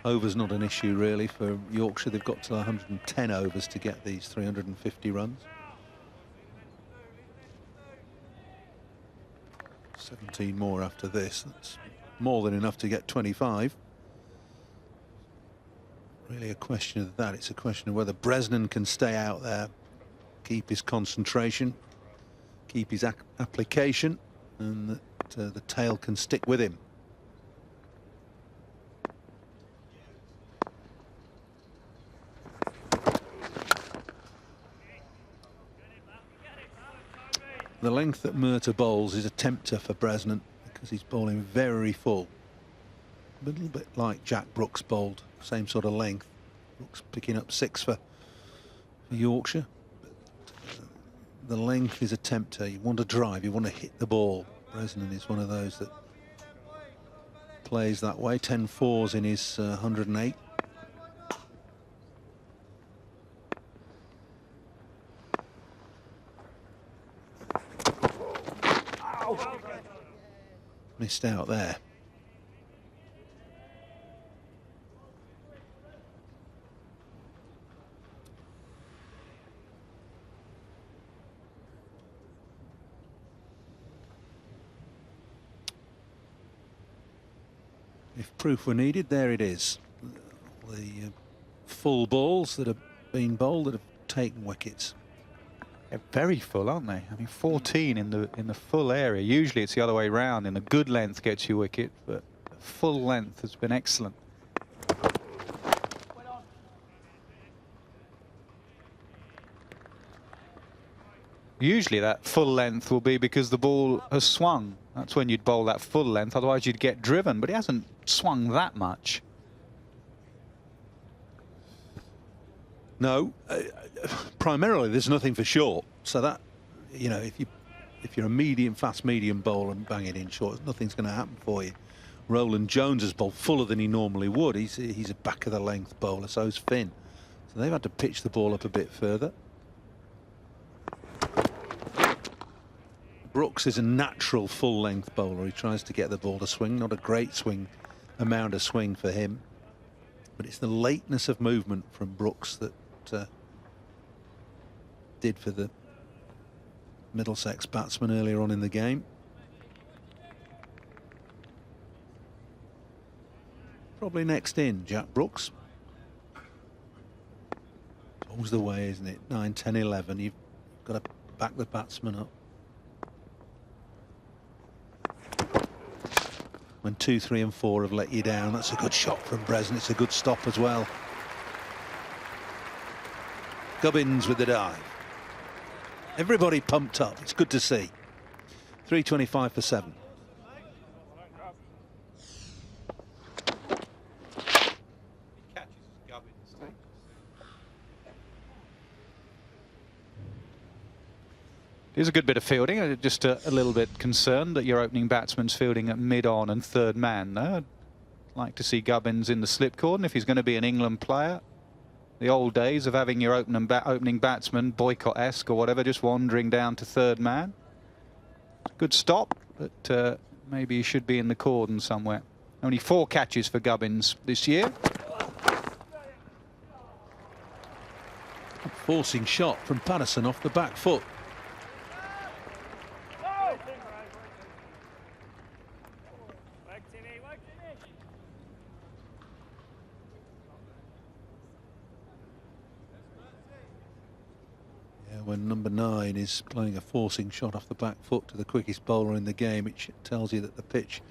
Overs not an issue really for Yorkshire. They've got to 110 overs to get these 350 runs. 17 more after this. That's more than enough to get 25. Really a question of that. It's a question of whether Bresnan can stay out there, keep his concentration, keep his application, and that the tail can stick with him. The length that Murtagh bowls is a tempter for Bresnan because he's bowling very full. A little bit like Jack Brooks bowled, same sort of length. Brooks picking up 6 for Yorkshire. But, the length is a tempter. You want to drive, you want to hit the ball. Bresnan is one of those that plays that way. 10 fours in his 108. Missed out there. If proof were needed, there it is. The full balls that have been bowled that have taken wickets. They're very full, aren't they? I mean, 14 in the full area. Usually it's the other way around. In a good length gets you wicket, but full length has been excellent. Usually that full length will be because the ball has swung. That's when you'd bowl that full length, otherwise you'd get driven, but it hasn't swung that much. No, primarily there's nothing for short. So that, you know, if you're a fast medium bowler and bang it in short, nothing's going to happen for you. Roland Jones has bowled fuller than he normally would. He's a back of the length bowler, so's Finn. So they've had to pitch the ball up a bit further. Brooks is a natural full length bowler. He tries to get the ball to swing. Not a great swing, amount of swing for him. But it's the lateness of movement from Brooks that did for the Middlesex batsman earlier on in the game. Probably next in, Jack Brooks. Always the way, isn't it? 9, 10, 11. You've got to back the batsman up. When 2, 3 and 4 have let you down, that's a good shot from Bresnan. It's a good stop as well. Gubbins with the dive. Everybody pumped up. It's good to see. 3:25 for 7. It is a good bit of fielding. I'm just a little bit concerned that your opening batsman's fielding at mid-on and third man there. I'd like to see Gubbins in the slip cordon if he's going to be an England player. The old days of having your opening batsman, boycott-esque or whatever, just wandering down to third man. Good stop, but maybe he should be in the cordon somewhere. Only 4 catches for Gubbins this year. Forcing shot from Patterson off the back foot. When number 9 is playing a forcing shot off the back foot to the quickest bowler in the game, it tells you that the pitch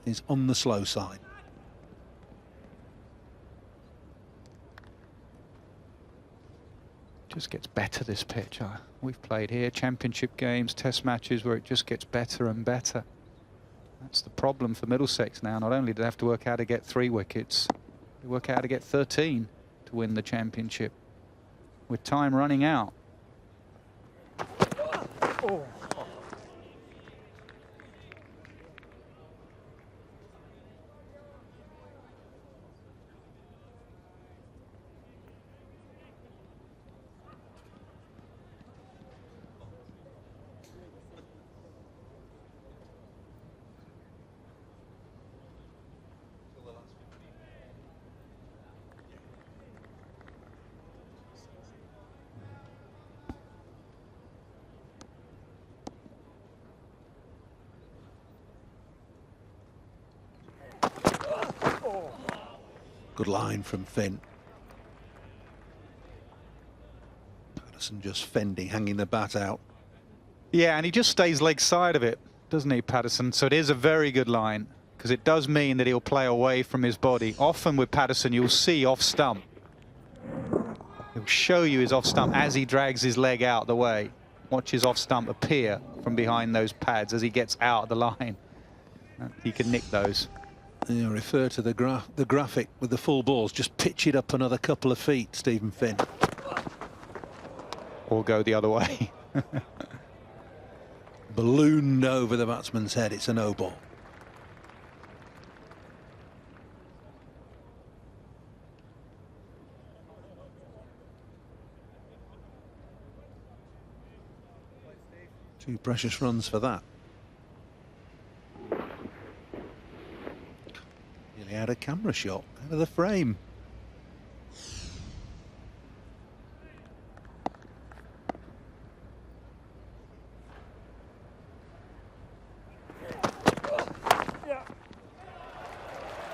is on the slow side. Just gets better, this pitch. We've played here championship games, test matches where it just gets better and better. That's the problem for Middlesex now. Not only do they have to work out how to get 3 wickets, they work out how to get 13 to win the championship, with time running out. Oh. Good line from Finn. Patterson just fending, hanging the bat out. Yeah, and he just stays leg side of it, doesn't he, Patterson? So it is a very good line, because it does mean that he'll play away from his body. Often with Patterson, you'll see off stump. He'll show you his off stump as he drags his leg out the way. Watch his off stump appear from behind those pads as he gets out of the line. He can nick those. Yeah, refer to the graphic with the full balls. Just pitch it up another couple of feet, Stephen Finn. Or go the other way. Ballooned over the batsman's head. It's a no ball. Two precious runs for that. Nearly had a camera shot out of the frame.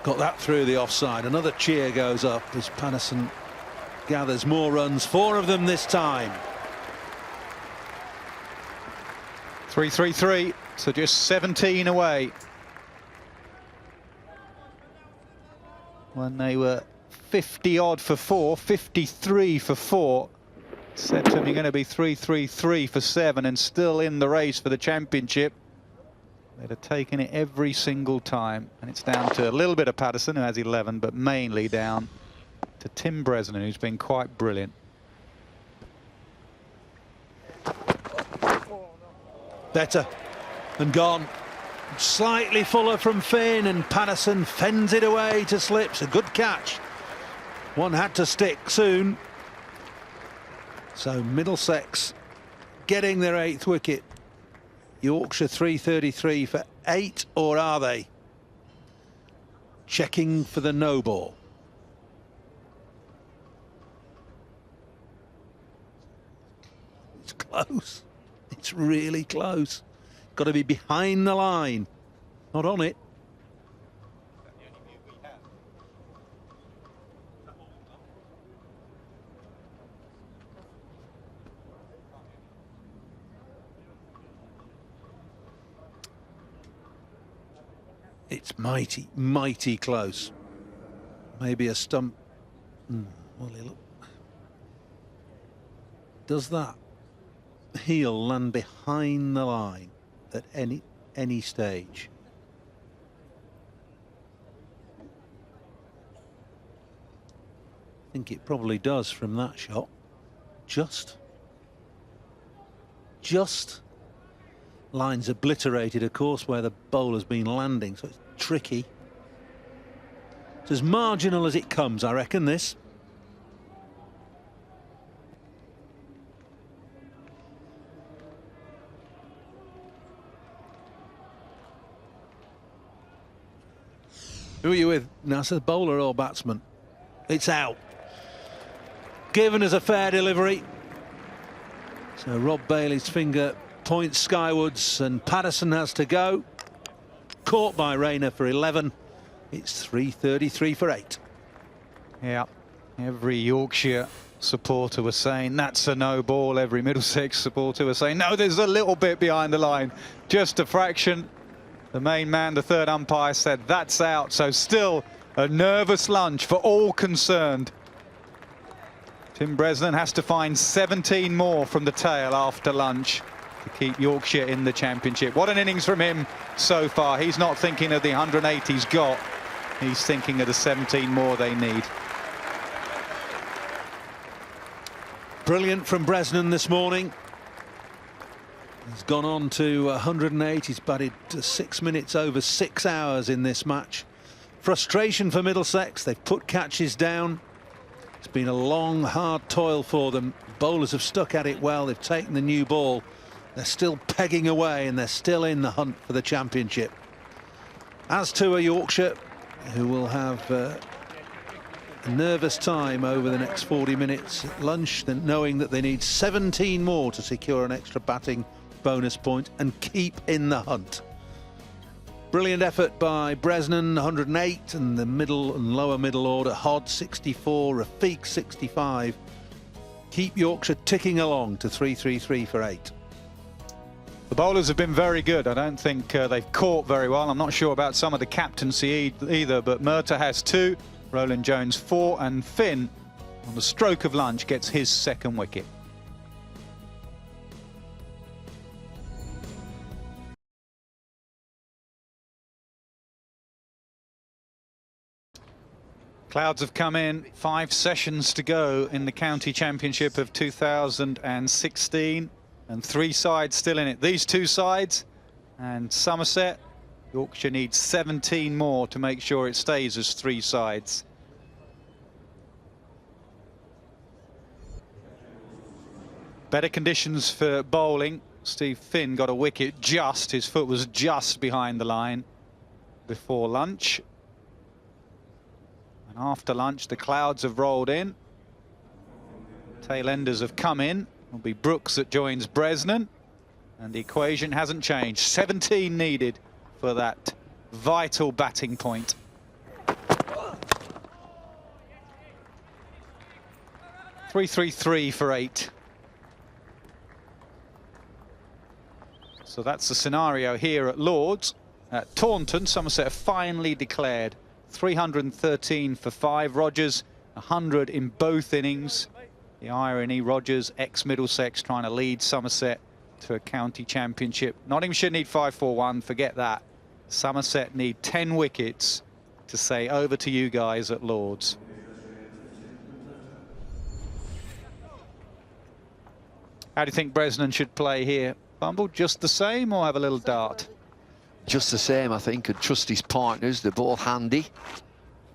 Got that through the offside. Another cheer goes up as Patterson gathers more runs. 4 of them this time. 3-3-3, so just 17 away. When they were 50 odd for 4, 53 for 4. Said to me, going to be 3-3-3 for 7 and still in the race for the championship. They'd have taken it every single time, and it's down to a little bit of Patterson, who has 11, but mainly down to Tim Bresnan, who's been quite brilliant. Better and gone. Slightly fuller from Finn, and Patterson fends it away to slips. A good catch. One had to stick soon. So Middlesex getting their 8th wicket. Yorkshire 333 for 8, or are they? Checking for the no ball. close. It's really close. Got to be behind the line, not on it. It's mighty, mighty close. Maybe a stump. Well, look. Does that heel land behind the line at any stage? I think it probably does from that shot. Just. Line's obliterated, of course, where the bowler's been landing, so it's tricky. It's as marginal as it comes, I reckon, this. Who are you with, Nasser, bowler or batsman? It's out. Given as a fair delivery. So Rob Bailey's finger points skywards and Patterson has to go. Caught by Rayner for 11. It's 333 for 8. Yeah, every Yorkshire supporter was saying that's a no ball. Every Middlesex supporter was saying no, there's a little bit behind the line, just a fraction. The main man, the third umpire, said that's out. So still a nervous lunch for all concerned. Tim Bresnan has to find 17 more from the tail after lunch to keep Yorkshire in the championship. What an innings from him so far. He's not thinking of the 108 he's got. He's thinking of the 17 more they need. Brilliant from Bresnan this morning. He's gone on to 108. He's batted 6 minutes over 6 hours in this match. Frustration for Middlesex. They've put catches down. It's been a long, hard toil for them. Bowlers have stuck at it well. They've taken the new ball. They're still pegging away and they're still in the hunt for the championship. As to a Yorkshire who will have a nervous time over the next 40 minutes at lunch, then knowing that they need 17 more to secure an extra batting bonus point and keep in the hunt. Brilliant effort by Bresnan, 108, and the middle and lower middle order. Hod 64, Rafiq 65. Keep Yorkshire ticking along to 333 for 8. The bowlers have been very good. I don't think they've caught very well. I'm not sure about some of the captaincy either, but Murtagh has 2, Roland Jones 4, and Finn on the stroke of lunch gets his second wicket. Clouds have come in, 5 sessions to go in the county championship of 2016, and 3 sides still in it. These 2 sides and Somerset. Yorkshire needs 17 more to make sure it stays as 3 sides. Better conditions for bowling. Steve Finn got a wicket just, his foot was just behind the line before lunch. And after lunch, the clouds have rolled in. Tail enders have come in. It'll be Brooks that joins Bresnan. And the equation hasn't changed. 17 needed for that vital batting point. .333 for 8. So that's the scenario here at Lord's. At Taunton, Somerset have finally declared 313 for 5. Rogers 100 in both innings. The irony, Rogers, ex-Middlesex, trying to lead Somerset to a county championship. Nottinghamshire need 541, forget that. Somerset need 10 wickets to say over to you guys at Lord's. How do you think Bresnan should play here? Bumble, just the same or have a little dart? Just the same, I think, and trust his partners. They're both handy.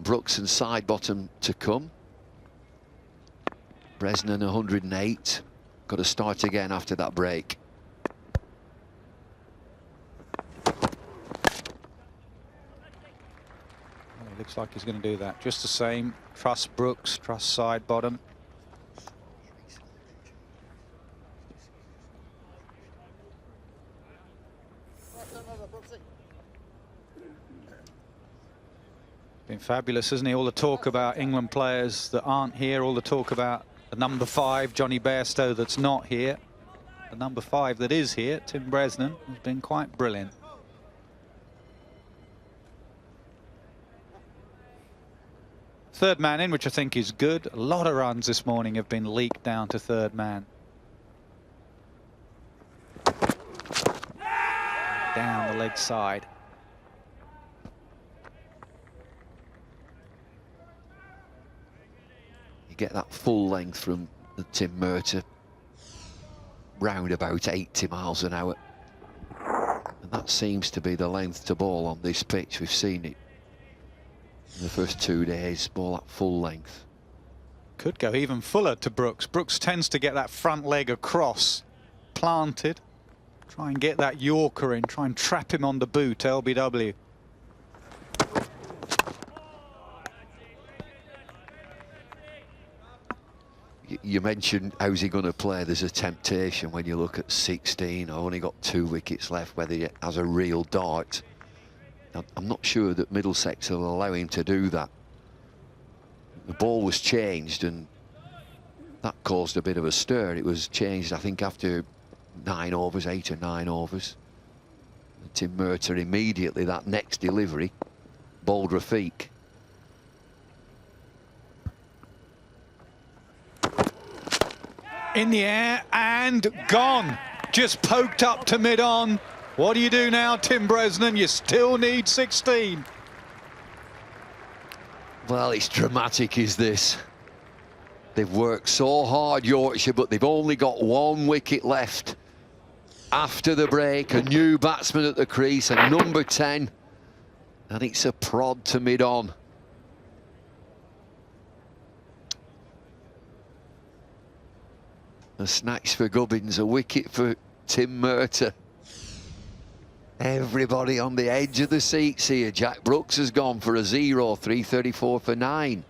Brooks and Sidebottom to come. Bresnan 108. Got to start again after that break. Well, looks like he's going to do that. Just the same. Trust Brooks, trust Sidebottom. Fabulous, isn't he? All the talk about England players that aren't here, all the talk about the number 5, Johnny Bairstow, that's not here. The number 5 that is here, Tim Bresnan, has been quite brilliant. Third man in, which I think is good. A lot of runs this morning have been leaked down to third man. Down the leg side. You get that full length from the Tim Murtagh, round about 80 miles an hour. And that seems to be the length to ball on this pitch. We've seen it in the first 2 days, ball at full length. Could go even fuller to Brooks. Brooks tends to get that front leg across, planted. Try and get that Yorker in, try and trap him on the boot, LBW. You mentioned how's he going to play. There's a temptation when you look at 16, only got 2 wickets left, whether he has a real dart. I'm not sure that Middlesex will allow him to do that. The ball was changed and that caused a bit of a stir. It was changed, I think, after 9 overs, 8 or 9 overs. And Tim Murtagh immediately, that next delivery, bowled Rafiq. In the air and gone. Just poked up to mid-on. What do you do now, Tim Bresnan? You still need 16. Well, it's dramatic, is this? They've worked so hard, Yorkshire, but they've only got 1 wicket left. After the break, a new batsman at the crease, a number 10. And it's a prod to mid-on. A snatch for Gubbins, a wicket for Tim Murtagh. Everybody on the edge of the seats here. Jack Brooks has gone for a 0, 334 for 9.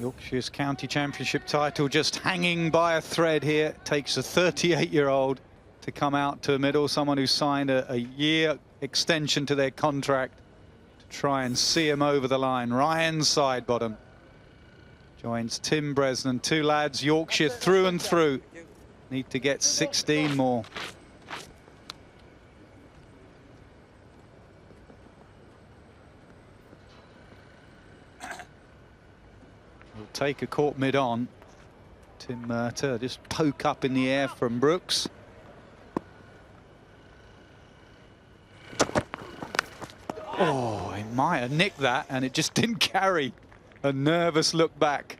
Yorkshire's county championship title just hanging by a thread here. Takes a 38-year-old to come out to a middle, someone who signed a year extension to their contract to try and see him over the line. Ryan Sidebottom joins Tim Bresnan. 2 lads, Yorkshire through and through. Need to get 16 more. Take a caught mid-on. Tim Murtagh just poke up in the air from Brooks. Oh, he might have nicked that and it just didn't carry. A nervous look back.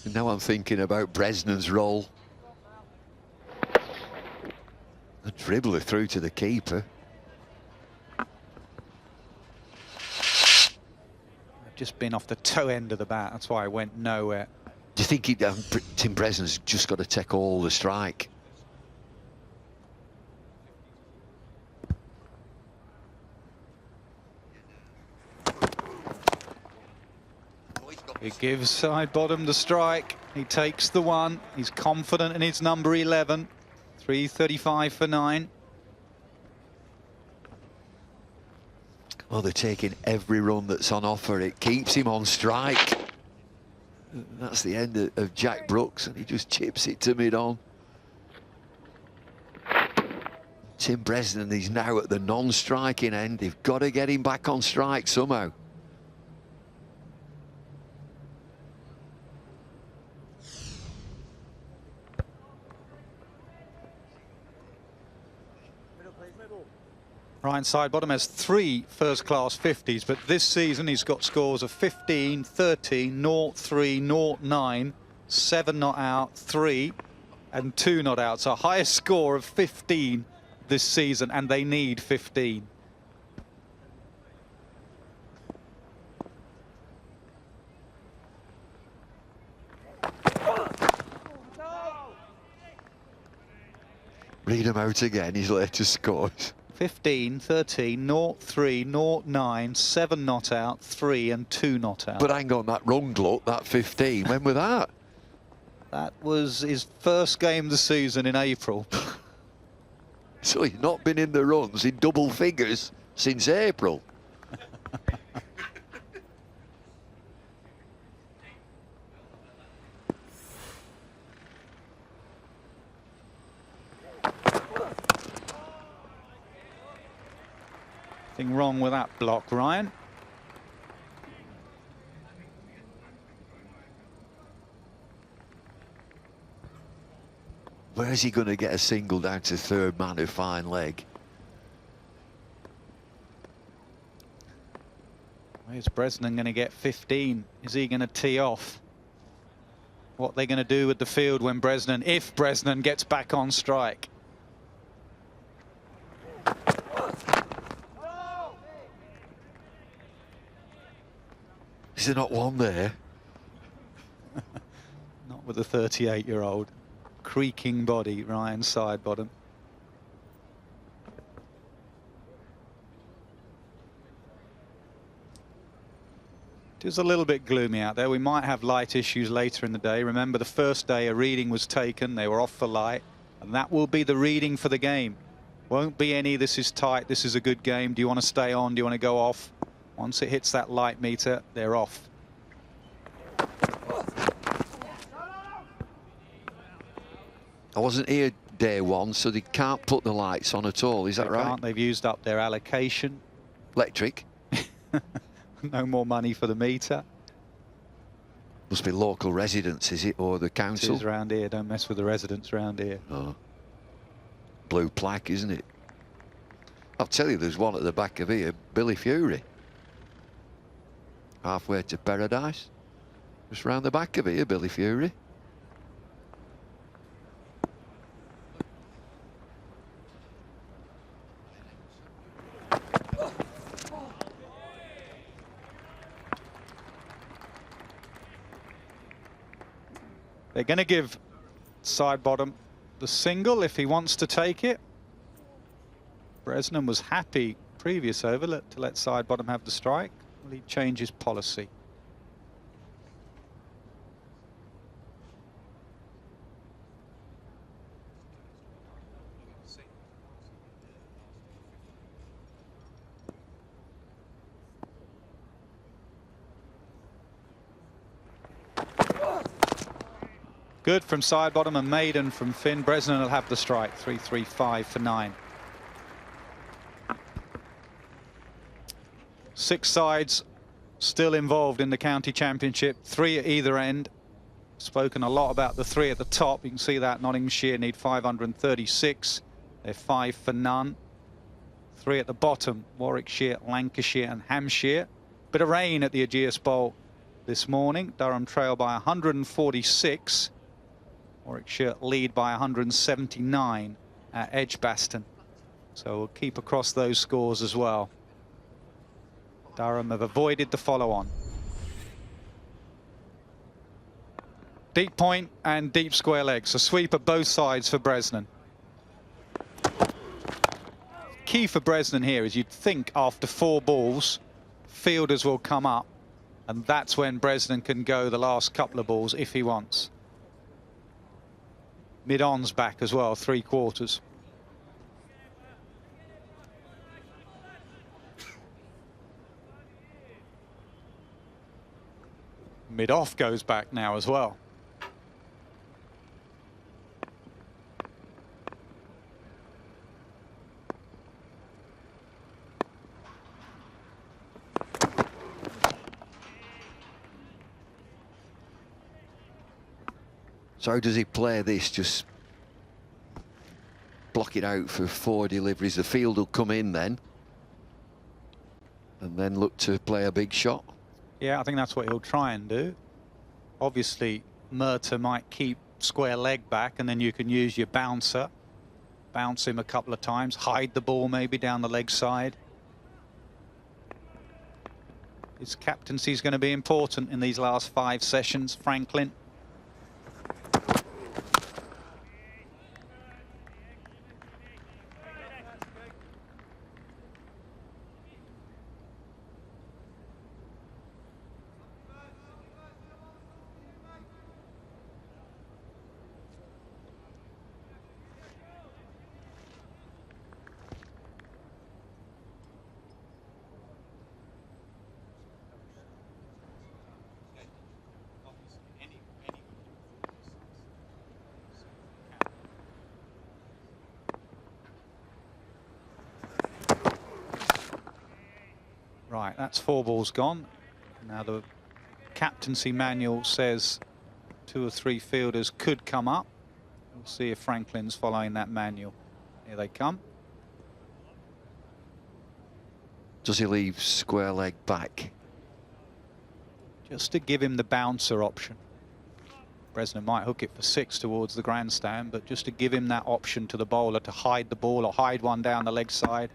And now I'm thinking about Bresnan's role. A dribbler through to the keeper. Just been off the toe end of the bat. That's why I went nowhere. Do you think Tim Bresnan's just got to take all the strike? He gives Sidebottom the strike. He takes the 1. He's confident in his number 11. 335 for 9. Well, they're taking every run that's on offer. It keeps him on strike. That's the end of Jack Brooks, and he just chips it to mid-on. Tim Bresnan is now at the non-striking end. They've got to get him back on strike somehow. Ryan Sidebottom has 3 first-class 50s, but this season he's got scores of 15, 13, 0, 3, 0, 9, 7 not out, 3, and 2 not out. So highest score of 15 this season, and they need 15. Read him out again, his latest scores. 15, 13, 0, 3, 0, 9, 7 not out, 3 and 2 not out. But hang on, that run look, that 15, when was that? That was his first game of the season in April. So he's not been in the runs in double figures since April. Nothing wrong with that block, Ryan. Where's he going to get a single down to third man of fine leg? Where's Bresnan going to get 15? Is he going to tee off? What they're going to do with the field when Bresnan, if Bresnan gets back on strike. Is there not one there? Not with the 38-year-old. Creaking body, Ryan Sidebottom. It is a little bit gloomy out there. We might have light issues later in the day. Remember, the first day a reading was taken. They were off for light. And that will be the reading for the game. Won't be any, this is tight, this is a good game. Do you want to stay on? Do you want to go off? Once it hits that light meter, they're off. I wasn't here day one, so they can't put the lights on at all. Is that right? They've used up their allocation. Electric. No more money for the meter. Must be local residents, is it, or the It council? is round here. Don't mess with the residents round here. Oh. Blue plaque, isn't it? I'll tell you, there's one at the back of here, Billy Fury. Halfway to paradise. Just round the back of here, Billy Fury. They're going to give Sidebottom the single if he wants to take it. Bresnan was happy previous over to let Sidebottom have the strike. Will he change his policy? Good from Sidebottom and maiden from Finn. Bresnan will have the strike. 3-3-5 for 9. 6 sides still involved in the county championship. 3 at either end. Spoken a lot about the 3 at the top. You can see that Nottinghamshire need 536. They're 5 for none. 3 at the bottom, Warwickshire, Lancashire and Hampshire. Bit of rain at the Ageas Bowl this morning. Durham trail by 146. Warwickshire lead by 179 at Edgbaston. So we'll keep across those scores as well. Durham have avoided the follow-on. Deep point and deep square legs. A sweep at both sides for Bresnan. Key for Bresnan here is you'd think after 4 balls, fielders will come up, and that's when Bresnan can go the last couple of balls if he wants. Mid-on's back as well, 3/4. Mid-off goes back now as well. So how does he play this? Just block it out for 4 deliveries. The field will come in then, and then look to play a big shot. Yeah, I think that's what he'll try and do. Obviously, Murtagh might keep square leg back, and then you can use your bouncer. Bounce him a couple of times, hide the ball maybe down the leg side. His captaincy is going to be important in these last 5 sessions, Franklin. Right, that's 4 balls gone. Now the captaincy manual says 2 or 3 fielders could come up. We'll see if Franklin's following that manual. Here they come. Does he leave square leg back? Just to give him the bouncer option. Bresnan might hook it for 6 towards the grandstand, but just to give him that option to the bowler to hide the ball or hide one down the leg side.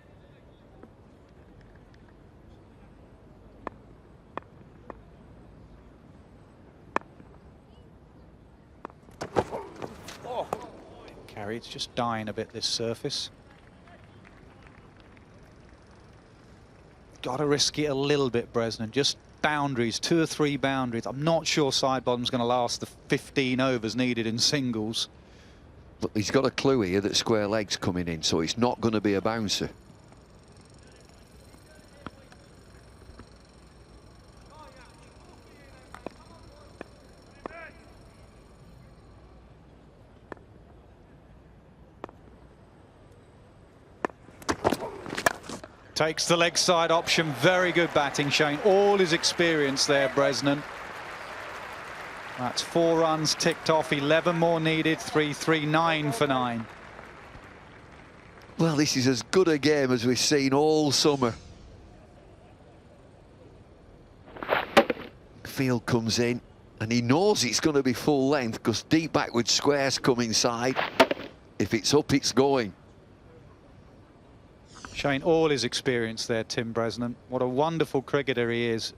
Carry, it's just dying a bit, this surface. Got to risk it a little bit, Bresnan. Just boundaries, 2 or 3 boundaries. I'm not sure side bottom's going to last the 15 overs needed in singles. But he's got a clue here that square leg's coming in, so it's not going to be a bouncer. Takes the leg side option. Very good batting, showing all his experience there, Bresnan. That's 4 runs ticked off, 11 more needed, 3-3-9 for 9. Well, this is as good a game as we've seen all summer. Field comes in, and he knows it's going to be full length because deep backward squares come inside. If it's up, it's going. Showing all his experience there, Tim Bresnan. What a wonderful cricketer he is.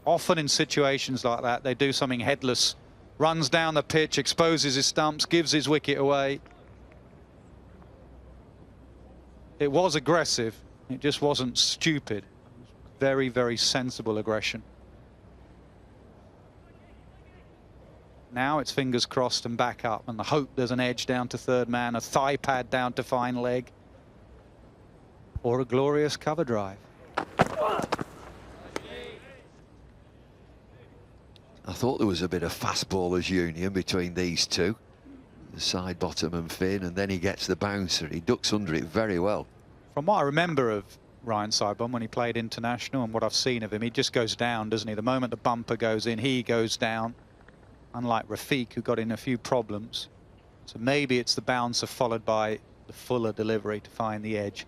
Often in situations like that, they do something headless. Runs down the pitch, exposes his stumps, gives his wicket away. It was aggressive. It just wasn't stupid. Very, very sensible aggression. Now it's fingers crossed and back up, and the hope there's an edge down to third man, a thigh pad down to fine leg, or a glorious cover drive. I thought there was a bit of fast bowlers union between these two, the side bottom and Finn, and then he gets the bouncer. He ducks under it very well. From what I remember of Ryan Sidebottom when he played international and what I've seen of him, he just goes down, doesn't he? The moment the bumper goes in, he goes down, unlike Rafiq, who got in a few problems. So maybe it's the bouncer followed by the fuller delivery to find the edge.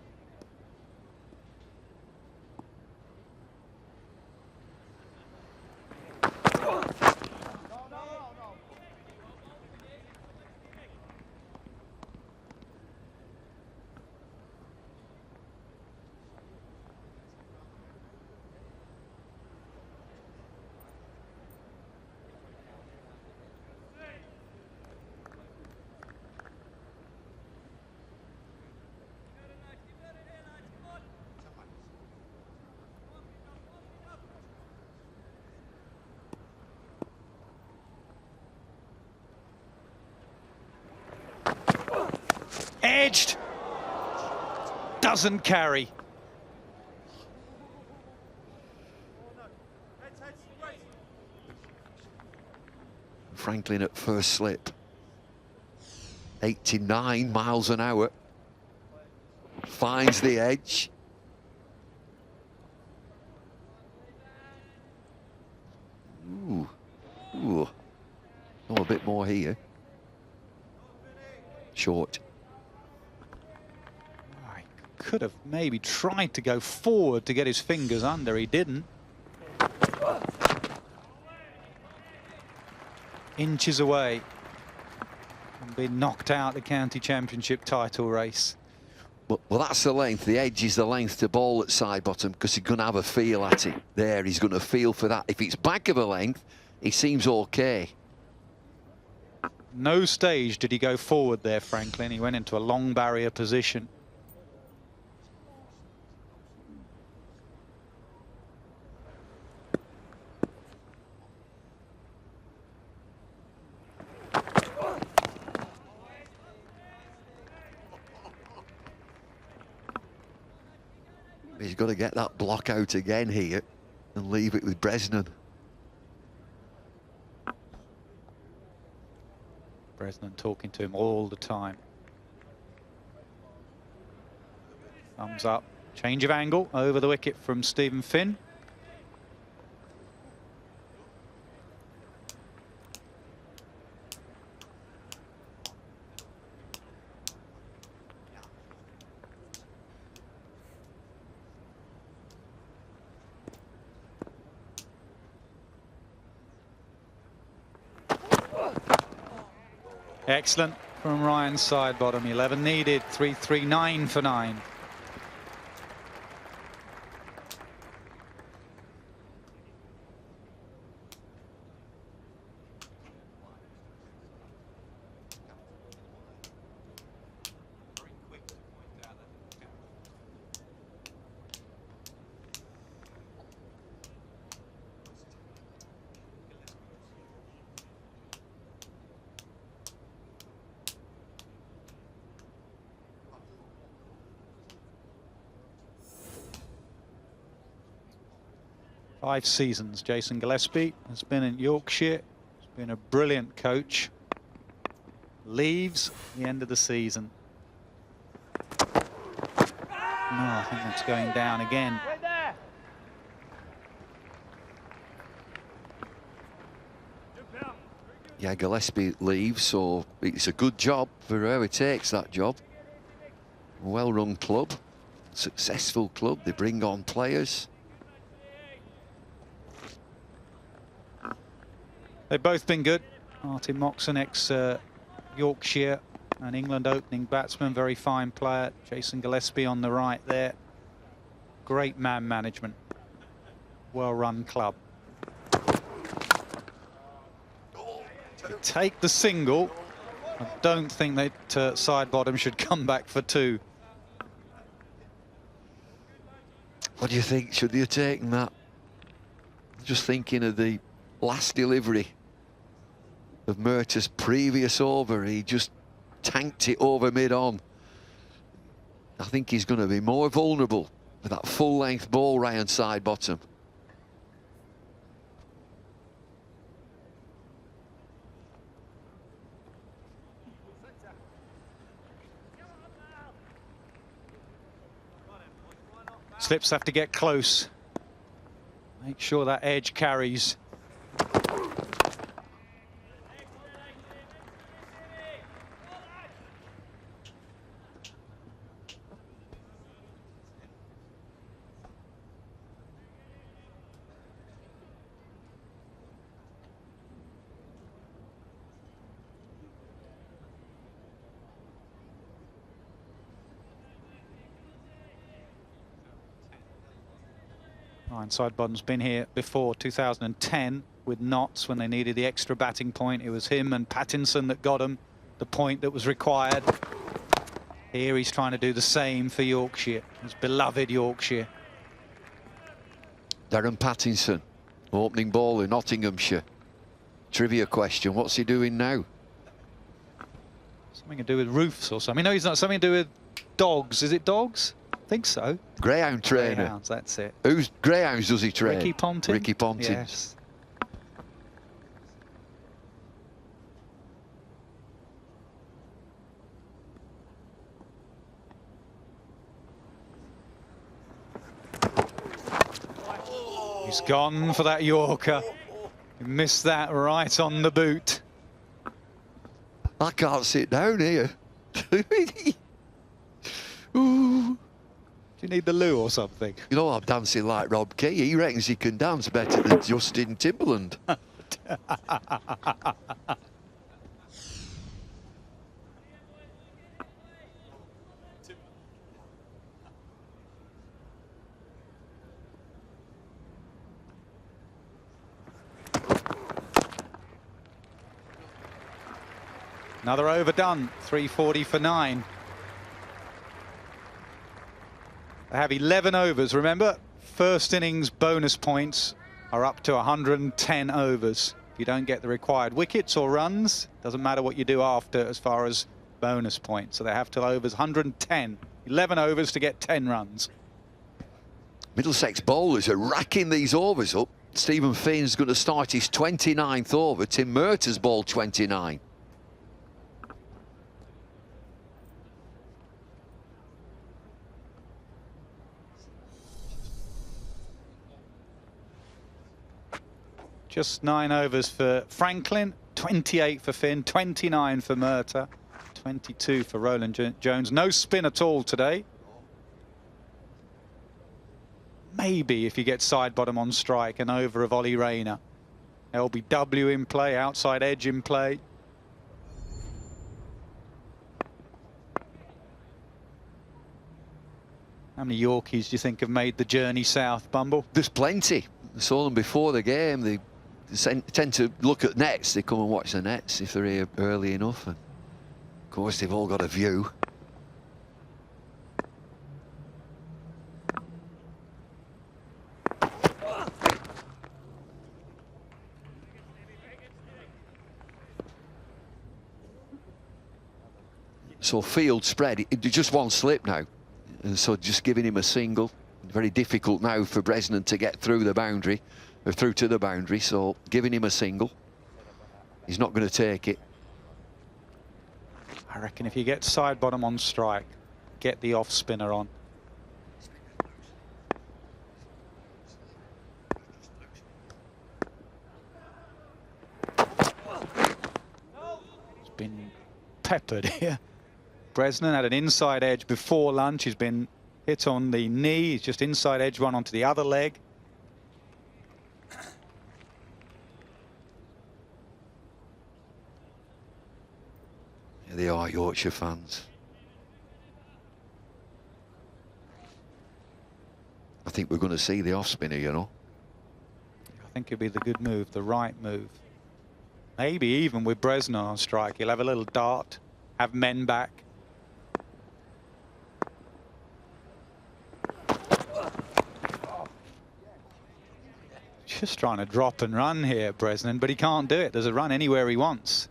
Edged. Doesn't carry. Franklin at first slip. 89 miles an hour. Finds the edge. Ooh. Ooh. Oh, a bit more here. short. I could have maybe tried to go forward to get his fingers under. He didn't. Inches away from being knocked out the county championship title race. Well, that's the length. The edge is the length to ball at side bottom because he's going to have a feel at it. There, he's going to feel for that. If it's back of a length, he seems okay. No stage did he go forward there, Franklin. He went into a long barrier position. He's got to get that block out again here and leave it with Bresnan. Bresnan talking to him all the time. Thumbs up. Change of angle over the wicket from Stephen Finn. Excellent from Ryan's side bottom. 11 needed, 339 for 9. Five seasons Jason Gillespie has been in Yorkshire. He's been a brilliant coach. Leaves the end of the season. No, I think that's going down again. Yeah, Gillespie leaves, so it's a good job for whoever takes that job. Well-run club, successful club. They bring on players. They've both been good. Martin Moxon, ex-Yorkshire and England opening batsman, very fine player. Jason Gillespie on the right there. Great man management. Well-run club. To take the single, I don't think that side bottom should come back for 2. What do you think? Should they have taken that? Just thinking of the last delivery of Murtaugh's previous over. He just tanked it over mid-on. I think he's going to be more vulnerable with that full-length ball round side bottom. Slips have to get close. Make sure that edge carries. Side bottom's been here before, 2010 with Notts when they needed the extra batting point. It was him and Pattinson that got him the point that was required. Here he's trying to do the same for Yorkshire, his beloved Yorkshire. Darren Pattinson, opening ball in Nottinghamshire. Trivia question, what's he doing now? Something to do with roofs or something. No, he's not. Something to do with dogs. Is it dogs? I think so. Greyhound trainer. Greyhounds, that's it. Whose greyhounds does he train? Ricky Ponting. Ricky Ponting. Yes. He's gone for that Yorker. He missed that right on the boot. I can't sit down here. Ooh. Do you need the loo or something? You know, I'm dancing like Rob Key. He reckons he can dance better than Justin Timberland. Another overdone, 340 for 9. They have 11 overs, remember? First innings bonus points are up to 110 overs. If you don't get the required wickets or runs, doesn't matter what you do after as far as bonus points. So they have till overs 110. 11 overs to get 10 runs. Middlesex bowlers are racking these overs up. Stephen Finn's going to start his 29th over. Tim Murtaugh's bowled 29. Just 9 overs for Franklin, 28 for Finn, 29 for Murtaugh, 22 for Roland Jones. No spin at all today. Maybe if you get side bottom on strike, an over of Ollie Rayner. LBW in play, outside edge in play. How many Yorkies do you think have made the journey south, Bumble? There's plenty. I saw them before the game. They tend to look at nets. They come and watch the nets if they're here early enough. And of course, they've all got a view. So field spread, just one slip now. And so just giving him a single. Very difficult now for Bresnan to get through the boundary, or through to the boundary, so giving him a single. He's not going to take it. I reckon if you get side bottom on strike, get the off spinner on. It's been peppered here. Bresnan had an inside edge before lunch. He's been hit on the knee. He's just inside edge one onto the other leg. Here they are, Yorkshire fans. I think we're going to see the off spinner, you know. I think it'd be the good move, the right move. Maybe even with Bresnan on strike, he'll have a little dart, have men back. Just trying to drop and run here, Bresnan, but he can't do it. There's a run anywhere he wants.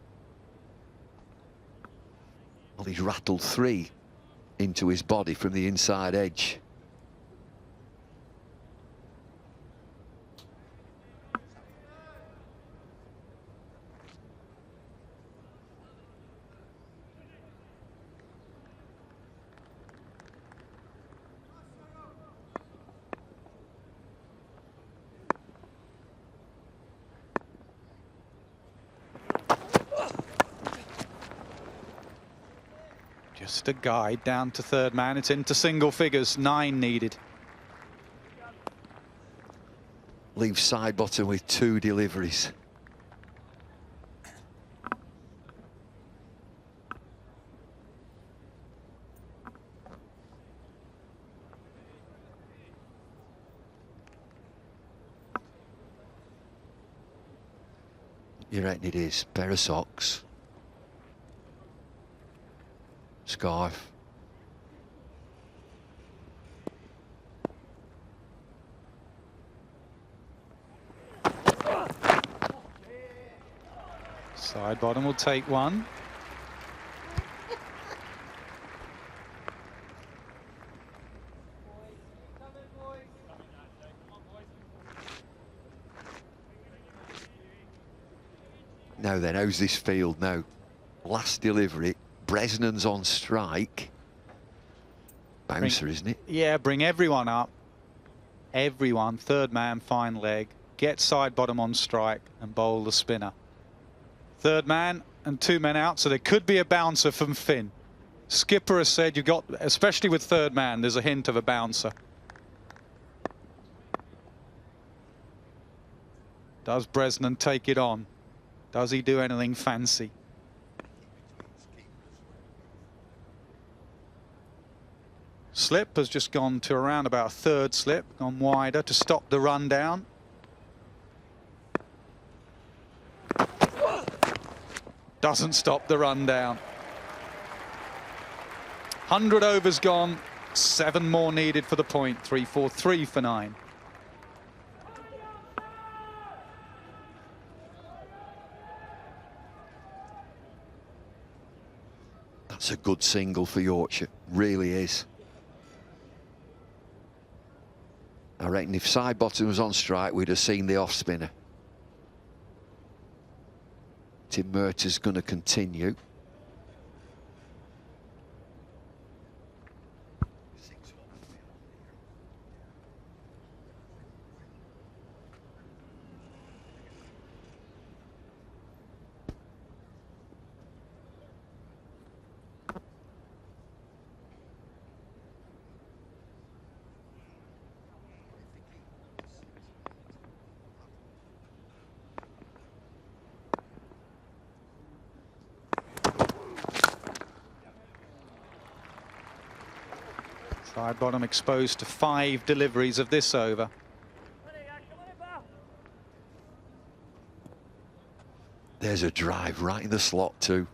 Well, he's rattled 3 into his body from the inside edge. Just a guide down to third man. It's into single figures, 9 needed. Leaves side bottom with 2 deliveries. You reckon it is? Pair of socks. Scarf. Side bottom will take 1. Now then, how's this field now? Last delivery. Bresnan's on strike. Bouncer, isn't it? Yeah, bring everyone up. Everyone, third man, fine leg. Get side bottom on strike and bowl the spinner. Third man and 2 men out, so there could be a bouncer from Finn. Skipper has said you've got, especially with third man, there's a hint of a bouncer. Does Bresnan take it on? Does he do anything fancy? Slip has just gone to around about a third slip, gone wider to stop the run down. Doesn't stop the run down. 100 overs gone, 7 more needed for the point. 3-4-3 for 9. That's a good single for Yorkshire, really is. I reckon if Sidebottom was on strike, we'd have seen the off spinner. Tim Murtaugh's going to continue. Sidebottom exposed to 5 deliveries of this over. There's a drive right in the slot too.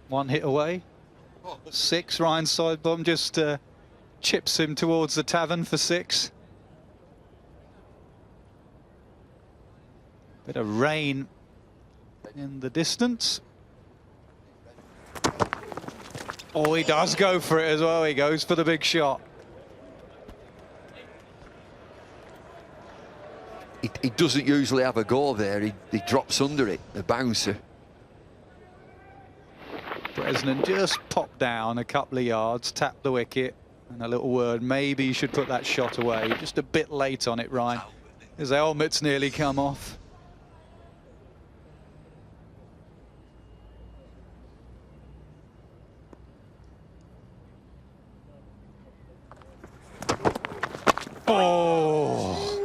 One hit away. 6. Ryan Sidebottom just chips him towards the tavern for 6. Bit of rain in the distance. Oh, he does go for it as well. He goes for the big shot. He doesn't usually have a go there. He drops under it, the bouncer. Bresnan just popped down a couple of yards, tapped the wicket, and a little word, maybe you should put that shot away. Just a bit late on it, Ryan. His helmet's nearly come off. Oh,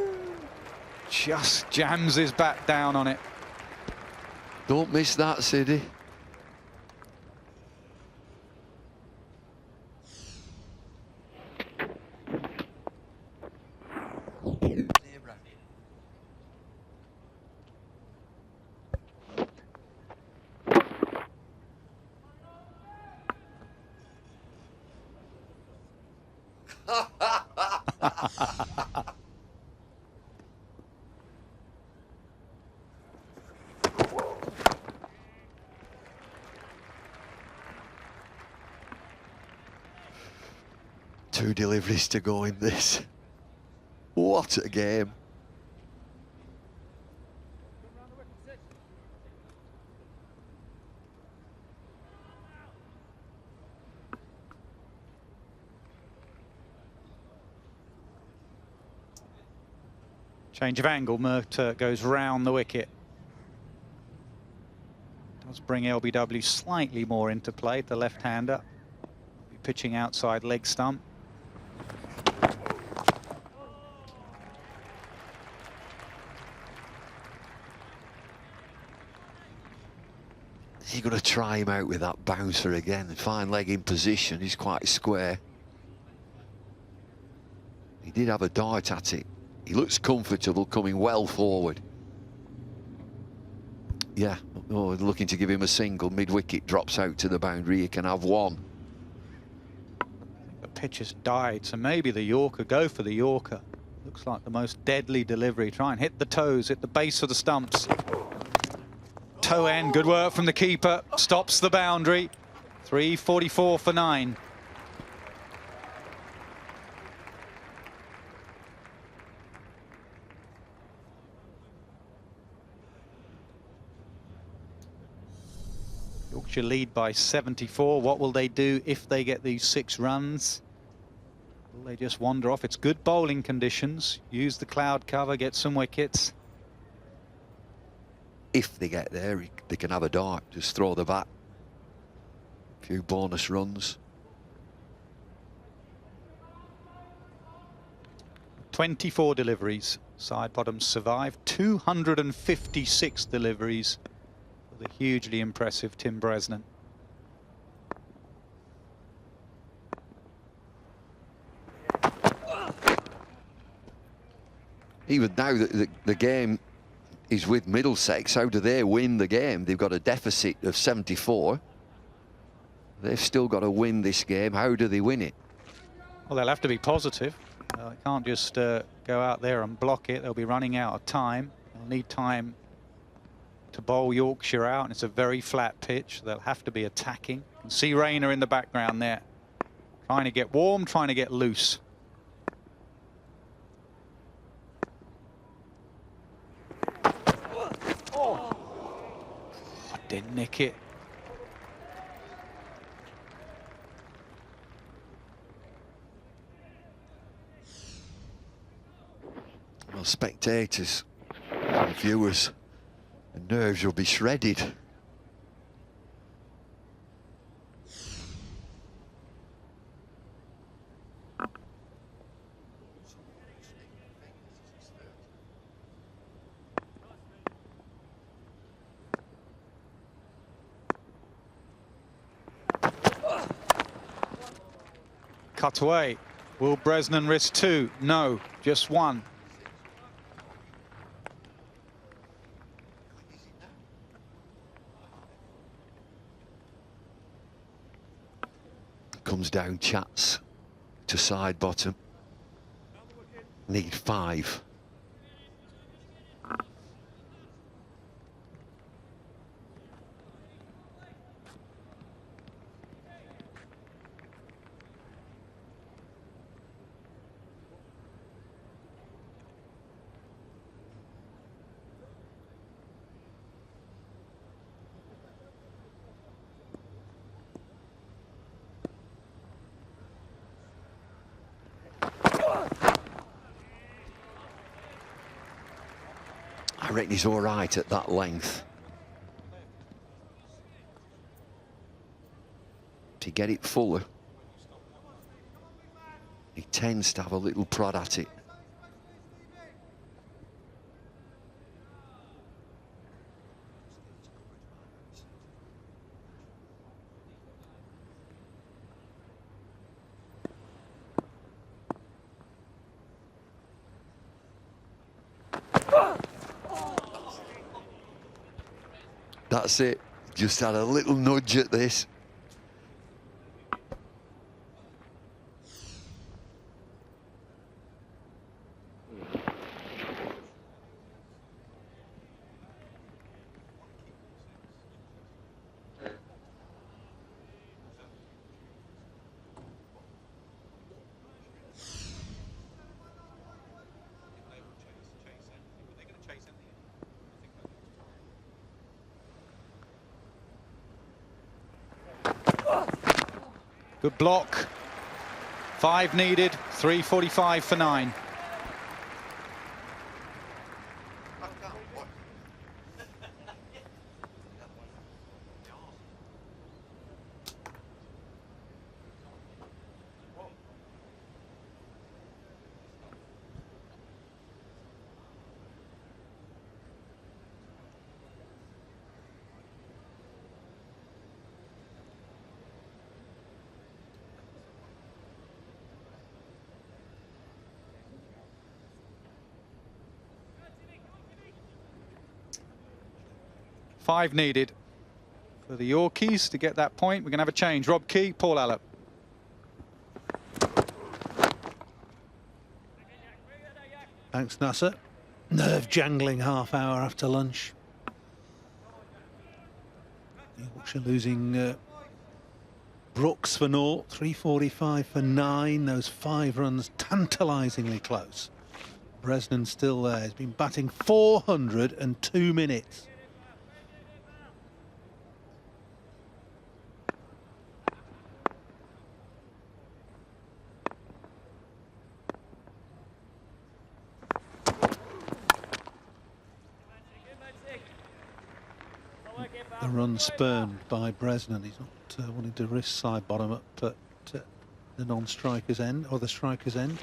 just jams his bat down on it. Don't miss that, Siddy. Two deliveries to go in this. What a game. Change of angle, Murtagh goes round the wicket. Does bring LBW slightly more into play, the left-hander. Be pitching outside leg stump. You've got to try him out with that bouncer again. Fine leg in position, he's quite square. He did have a dart at it. He looks comfortable, coming well forward. Yeah, oh, looking to give him a single. Mid-wicket drops out to the boundary. He can have one. The pitch has died, so maybe the Yorker, go for the Yorker. Looks like the most deadly delivery. Try and hit the toes, hit the base of the stumps. Toe end, good work from the keeper. Stops the boundary. 3:44 for 9. Yorkshire lead by 74. What will they do if they get these 6 runs? Will they just wander off? It's good bowling conditions. Use the cloud cover, get some wickets. if they get there, they can have a dart, just throw the bat. A few bonus runs. 24 deliveries. Side bottoms survived. 256 deliveries for the hugely impressive Tim Bresnan. Even now that the game is with Middlesex, how do they win the game? They've got a deficit of 74. They've still got to win this game. How do they win it? Well, they'll have to be positive. They can't just go out there and block it. They'll be running out of time. They'll need time to bowl Yorkshire out, and it's a very flat pitch. They'll have to be attacking. You can see Rayner in the background there, trying to get warm, trying to get loose. Didn't nick it. Well, spectators and viewers, and nerves will be shredded. Cut away. Will Bresnan risk two? No, just one. Comes down, chats to side bottom. Need 5. I reckon he's all right at that length. To get it fuller, he tends to have a little prod at it. That's it. Just had a little nudge at this. Good block. 5 needed. 3:45 for 9. Five needed for the Yorkies to get that point. We're going to have a change. Rob Key, Paul Allop. Thanks, Nasser. Nerve-jangling half hour after lunch. Yorkshire losing Brooks for naught, 3:45 for 9. Those 5 runs tantalisingly close. Bresnan still there. He's been batting 402 minutes. the run spurned by Bresnan. He's not wanting to risk side bottom up at the non-striker's end or the striker's end.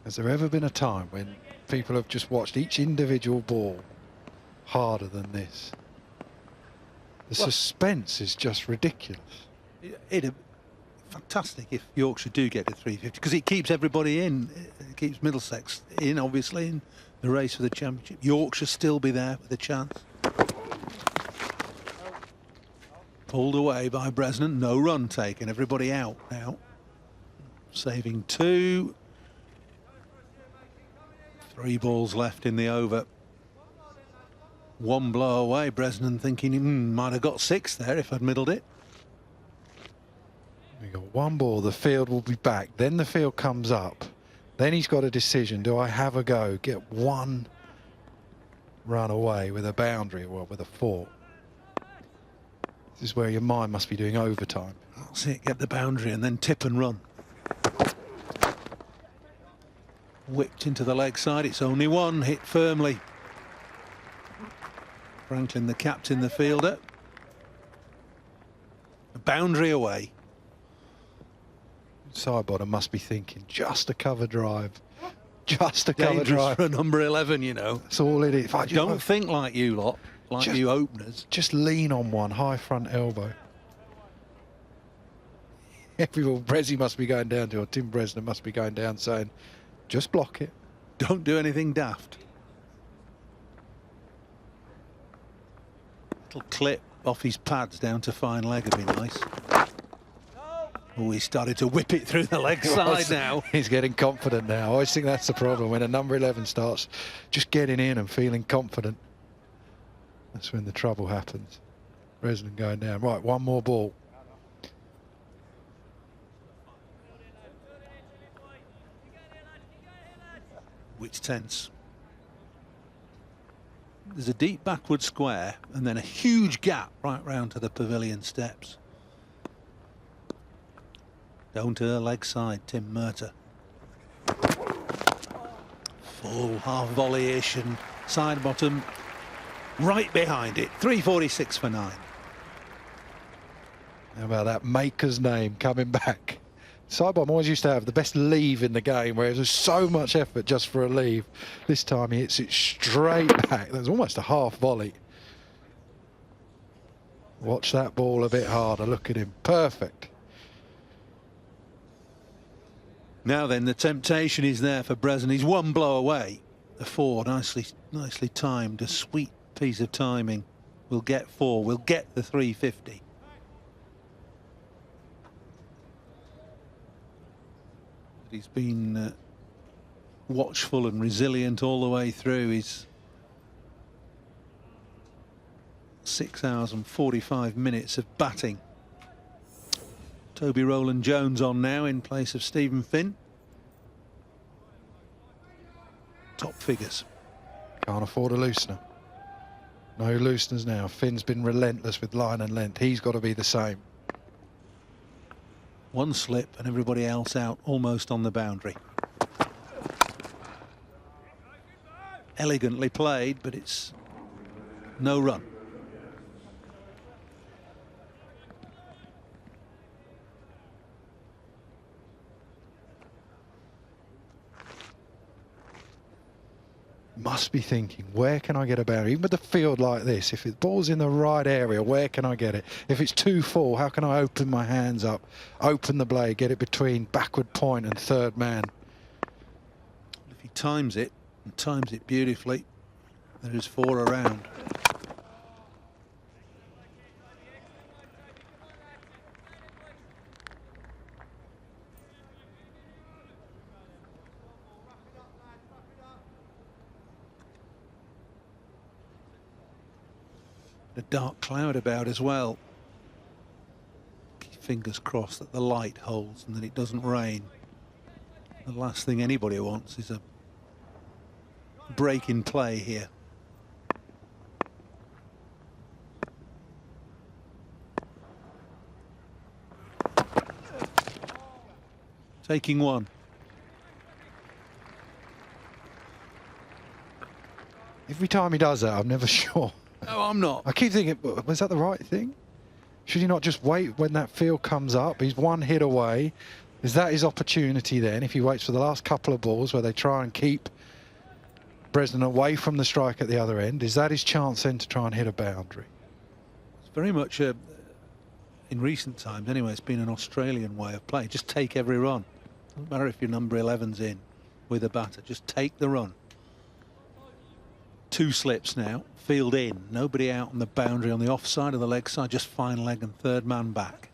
Has there ever been a time when people have just watched each individual ball harder than this? The suspense is just ridiculous. It'd be fantastic if Yorkshire do get to 350, because it keeps everybody in. It keeps Middlesex in, obviously, in the race for the championship. Yorkshire still be there with a chance. Pulled away by Bresnan, no run taken, everybody out now. Saving 2. 3 balls left in the over. 1 blow away, Bresnan thinking, might have got 6 there if I'd middled it. We got 1 ball, the field will be back, then the field comes up, then he's got a decision. Do I have a go, get 1 run away with a boundary or with a 4? This is where your mind must be doing overtime. That's it, get the boundary and then tip and run. Whipped into the leg side, it's only 1, hit firmly. Franklin, the captain, the fielder. A boundary away. Side bottom must be thinking, just a cover drive. Just a cover drive. For a number 11, you know. That's all it is. If I Don't think like you lot, like you openers. Just lean on one, high front elbow. Everyone, Brezzy must be going down to, or Tim Bresnan must be going down saying, just block it. Don't do anything daft. Little clip off his pads down to fine leg would be nice. Oh, he started to whip it through the leg side now. He's getting confident now. I always think that's the problem when a number 11 starts just getting in and feeling confident. That's when the trouble happens. Bresnan going down. Right, 1 more ball. Which tense. There's a deep backward square and then a huge gap right round to the pavilion steps. Down to the leg side, Tim Murtagh. Full half volley-ish and side bottom right behind it. 346 for 9. How about that maker's name coming back? Side bottom always used to have the best leave in the game, where there's so much effort just for a leave. This time he hits it straight back. That was almost a half volley. Watch that ball a bit harder. Look at him. Perfect. Now then, the temptation is there for Bresnan. He's 1 blow away. The 4, nicely timed. A sweet piece of timing. We'll get 4. We'll get the 350. He's been watchful and resilient all the way through his 6 hours and 45 minutes of batting. Toby Rowland-Jones on now in place of Stephen Finn. Top figures. Can't afford a loosener. No looseners now. Finn's been relentless with line and length. He's got to be the same. 1 slip and everybody else out almost on the boundary. Elegantly played, but it's no run. Must be thinking, where can I get a boundary? Even with the field like this, if the ball's in the right area, where can I get it? If it's 2-4, how can I open my hands up, open the blade, get it between backward point and third man? If he times it, and times it beautifully, there is 4 around. A dark cloud about as well. Fingers crossed that the light holds and that it doesn't rain. The last thing anybody wants is a break in play here. Taking 1. Every time he does that, I'm never sure. No, I'm not. I keep thinking, was that the right thing? Should he not just wait when that field comes up? He's one hit away. Is that his opportunity then, if he waits for the last couple of balls where they try and keep Bresnan away from the strike at the other end? Is that his chance then to try and hit a boundary? It's very much in recent times anyway, it's been an Australian way of playing. Just take every run. Doesn't matter if your number 11's in with a batter, just take the run. 2 slips now, field in, nobody out on the boundary on the offside of the leg side, just fine leg and third man back.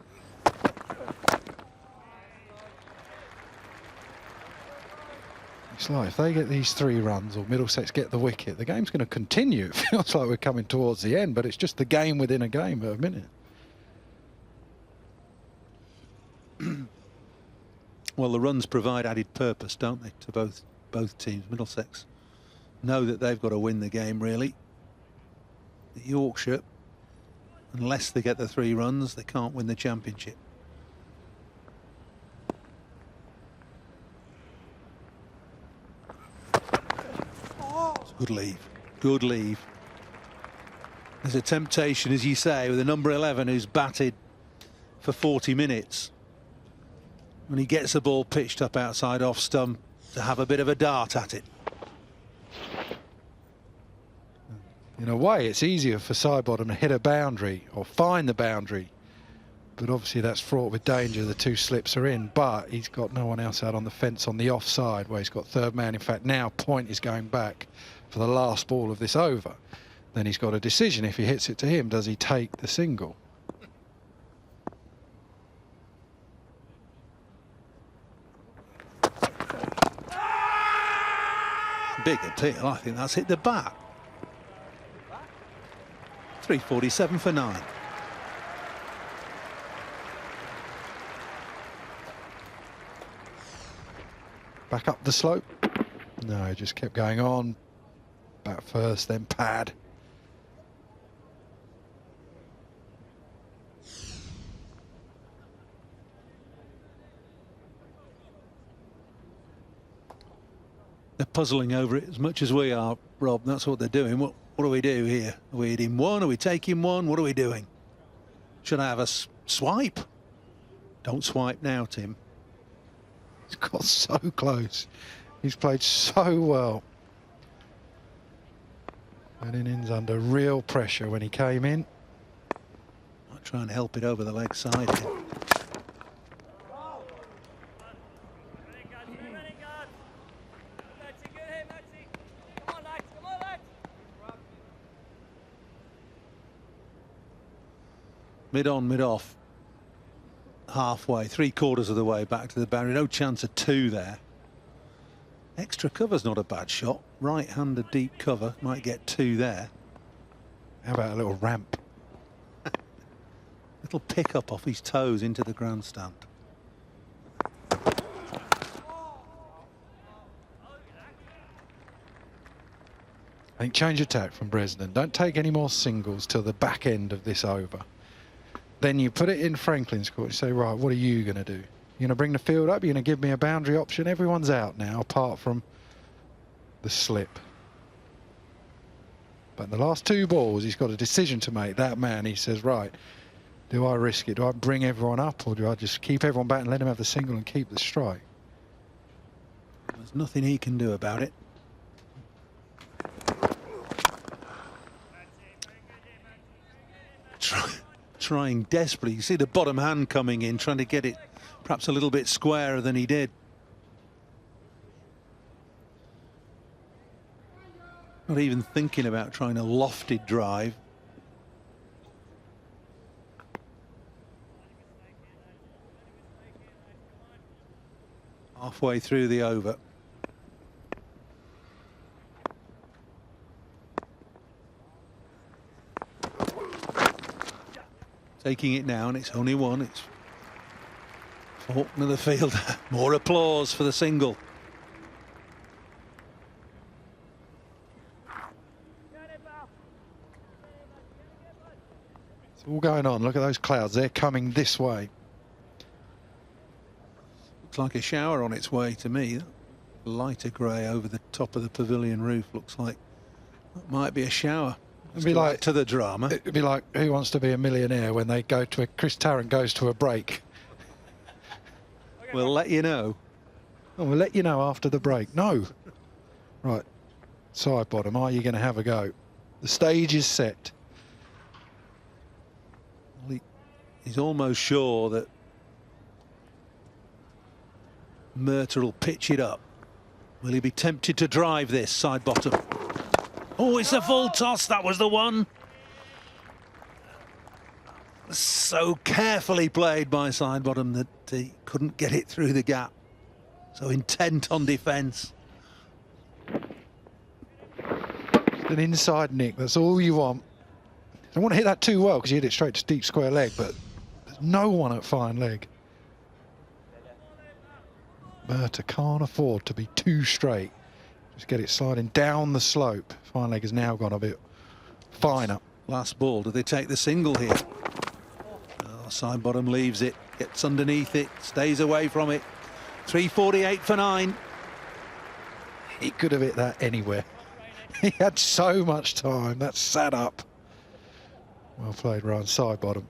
It's like if they get these 3 runs or Middlesex get the wicket, the game's going to continue. It feels like we're coming towards the end, but it's just the game within a game at a minute. Well, the runs provide added purpose, don't they, to both teams. Middlesex know that they've got to win the game, really. Yorkshire, unless they get the 3 runs, they can't win the championship. Good leave. Good leave. There's a temptation, as you say, with the number 11 who's batted for 40 minutes. When he gets the ball pitched up outside off stump, to have a bit of a dart at it. In a way, it's easier for Sidebottom to hit a boundary or find the boundary. But obviously that's fraught with danger. The 2 slips are in, but he's got no one else out on the fence on the offside where he's got third man. In fact, now Point is going back for the last ball of this over. Then he's got a decision. If he hits it to him, does he take the single? Big appeal. I think that's hit the bat. 347 for 9. Back up the slope. No, he just kept going on. Bat first, then pad. They're puzzling over it as much as we are, Rob. That's what they're doing. What do we do here? Are we hitting one? Are we taking one? What are we doing? Should I have a swipe? Don't swipe now, Tim. He's got so close. He's played so well. Bennin's under real pressure when he came in. Might try and help it over the leg side here. Mid on, mid off. Halfway, 3/4 of the way back to the boundary. No chance of 2 there. Extra cover's not a bad shot. Right-handed deep cover. Might get 2 there. How about a little ramp? Little pick up off his toes into the grandstand. I think change attack from Bresnan. Don't take any more singles till the back end of this over. Then you put it in Franklin's court. You say, right, what are you going to do? You're going to bring the field up? You're going to give me a boundary option? Everyone's out now, apart from the slip. But in the last 2 balls, he's got a decision to make. That man, he says, right, do I risk it? Do I bring everyone up, or do I just keep everyone back and let him have the single and keep the strike? There's nothing he can do about it. Trying desperately. You see the bottom hand coming in, trying to get it perhaps a little bit squarer than he did. Not even thinking about trying a lofted drive. Halfway through the over. Taking it now, and it's only 1. It's Faulkner the fielder. More applause for the single. It's all going on. Look at those clouds. They're coming this way. Looks like a shower on its way to me. Lighter grey over the top of the pavilion roof looks like Might be a shower. It'd be like to the drama. It'd be like Who Wants to Be a Millionaire when they go to Chris Tarrant goes to a break. We'll let you know. Oh, we'll let you know after the break. No. Right. Side bottom. Are you going to have a go? The stage is set. Well, he's almost sure that Murtagh will pitch it up. Will he be tempted to drive this side bottom? Oh, it's a full toss. That was the one. So carefully played by side bottom that he couldn't get it through the gap. So intent on defence. An inside nick. That's all you want. I don't want to hit that too well because you hit it straight to deep square leg, but there's no one at fine leg. Murtagh can't afford to be too straight. Just get it sliding down the slope. Fine leg has now gone a bit finer. Last ball. Do they take the single here? Oh, side bottom leaves it. Gets underneath it. Stays away from it. 348 for 9. He could have hit that anywhere. He had so much time. That sat up. Well played, Ryan. Side bottom.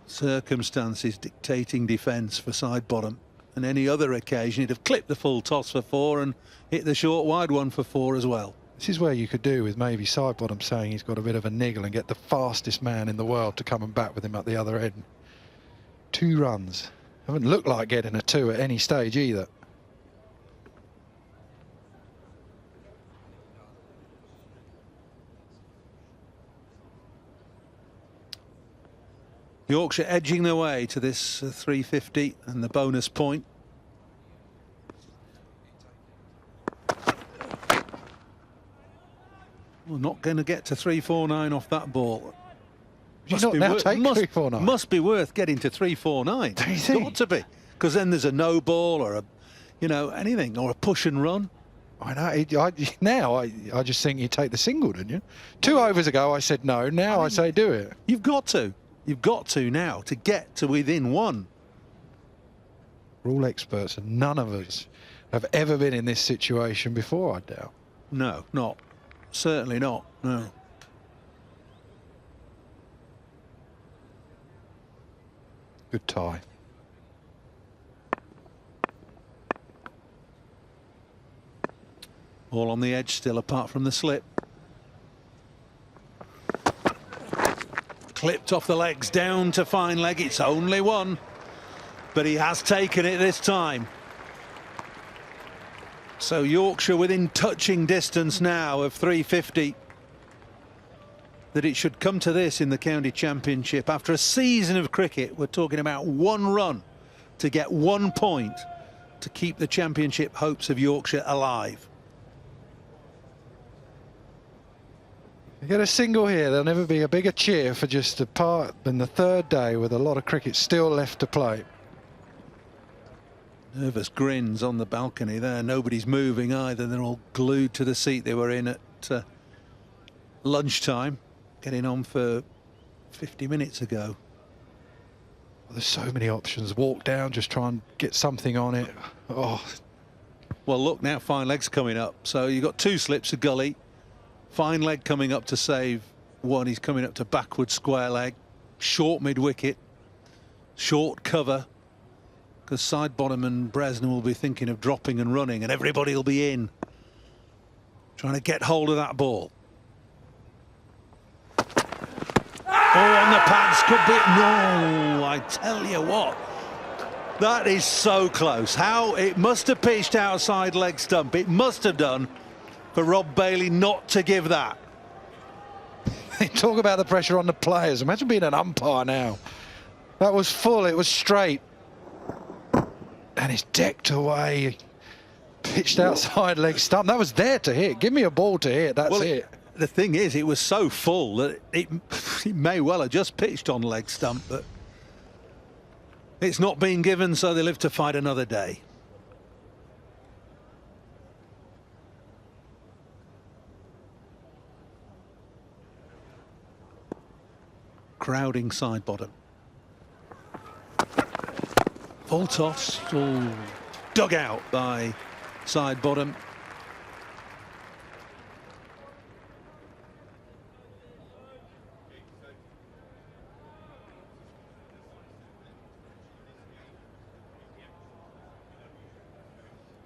Circumstances dictating defence for side bottom. And any other occasion, he'd have clipped the full toss for 4 and hit the short wide one for 4 as well. This is where you could do with maybe side bottom saying he's got a bit of a niggle and get the fastest man in the world to come and bat with him at the other end. 2 runs. Haven't looked like getting a 2 at any stage either. Yorkshire edging their way to this 350 and the bonus point. Well, not going to get to 349 off that ball. Must be now take 349. Must be worth getting to 349. Do you It's think? got to be, because then there's a no ball or a, you know, anything, or a push and run. I know. I just think you take the single, didn't you? 2 overs ago I said no. Now I say do it. You've got to. You've got to now to get to within 1. We're all experts, and none of us have ever been in this situation before, I doubt. No, not. Certainly not. No. Good tie. All on the edge still, apart from the slip. Clipped off the legs, down to fine leg. It's only 1, but he has taken it this time. So Yorkshire within touching distance now of 350. That it should come to this in the county championship after a season of cricket. We're talking about 1 run to get 1 point to keep the championship hopes of Yorkshire alive. You get a single here, there'll never be a bigger cheer for just a part than the 3rd day with a lot of cricket still left to play. Nervous grins on the balcony there. Nobody's moving either. They're all glued to the seat they were in at lunchtime, getting on for 50 minutes ago. Well, there's so many options. Walk down, just try and get something on it. Oh. Well, look now, fine leg's coming up. So you've got 2 slips of gully. Fine leg coming up to save 1. He's coming up to backward square leg. Short mid-wicket. Short cover. Because side bottom and Bresnan will be thinking of dropping and running, and everybody will be in. Trying to get hold of that ball. Oh, on the pads, could be. No, I tell you what. That is so close. How it must have pitched outside leg stump. It must have done for Rob Bailey not to give that. Talk about the pressure on the players. Imagine being an umpire now. That was full, it was straight. And it's decked away. Pitched outside leg stump. That was there to hit. Give me a ball to hit, that's it. The thing is, it was so full that it may well have just pitched on leg stump, but it's not been given, so they live to fight another day. Crowding side bottom. Full toss, all dug out by side bottom.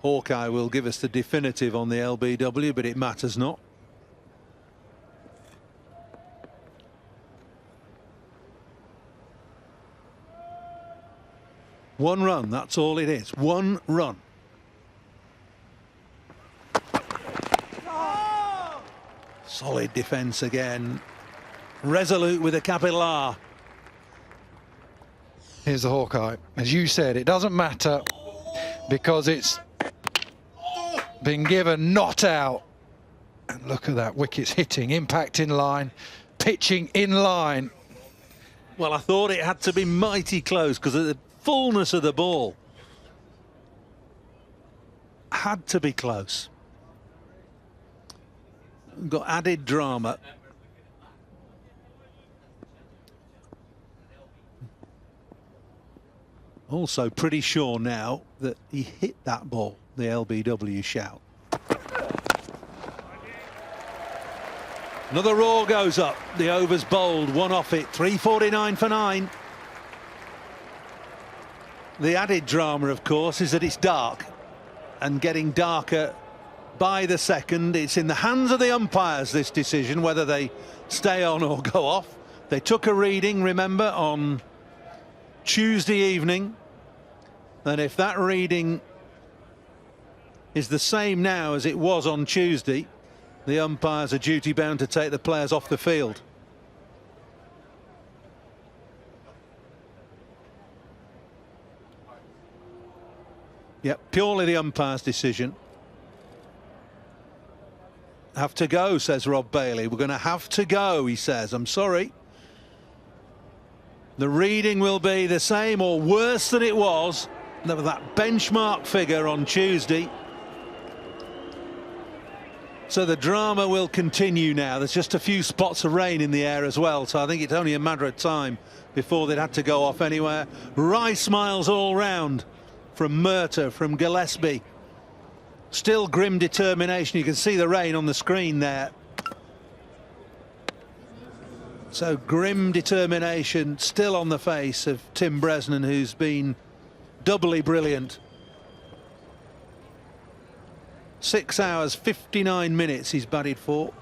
Hawkeye will give us the definitive on the LBW, but it matters not. One run, that's all it is. One run. Solid defence again. Resolute with a capital R. Here's the Hawkeye. As you said, it doesn't matter because it's been given not out. And look at that, wickets hitting, impact in line, pitching in line. Well, I thought it had to be mighty close because of the fullness of the ball. Had to be close. Got added drama. Also pretty sure now that he hit that ball, the LBW shout. Another roar goes up. The over's bowled, one off it, 349 for 9. The added drama, of course, is that it's dark and getting darker by the second. It's in the hands of the umpires, this decision, whether they stay on or go off. They took a reading, remember, on Tuesday evening, and if that reading is the same now as it was on Tuesday, the umpires are duty bound to take the players off the field. Yep, purely the umpire's decision. Have to go, says Rob Bailey. We're going to have to go, he says. I'm sorry. The reading will be the same or worse than it was. There was that benchmark figure on Tuesday. So the drama will continue now. There's just a few spots of rain in the air as well, so I think it's only a matter of time before they'd had to go off anywhere. Wry smiles all round from Murtagh, from Gillespie. Still grim determination. You can see the rain on the screen there. So grim determination still on the face of Tim Bresnan, who's been doubly brilliant. 6 hours 59 minutes he's batted for.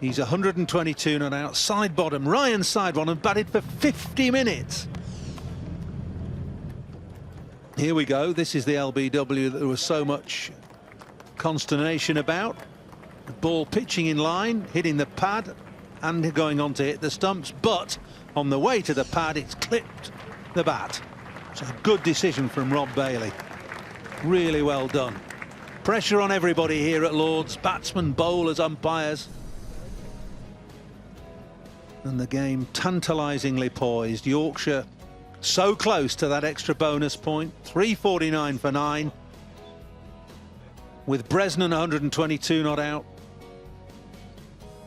He's 122 not out. Side bottom, Ryan side bottom, batted for 50 minutes. Here we go. This is the LBW that there was so much consternation about. The ball pitching in line, hitting the pad and going on to hit the stumps, but on the way to the pad it's clipped the bat. It's a good decision from Rob Bailey. Really well done. Pressure on everybody here at Lord's, batsmen, bowlers, umpires. And the game tantalisingly poised. Yorkshire so close to that extra bonus point. 349 for 9. With Bresnan 122 not out.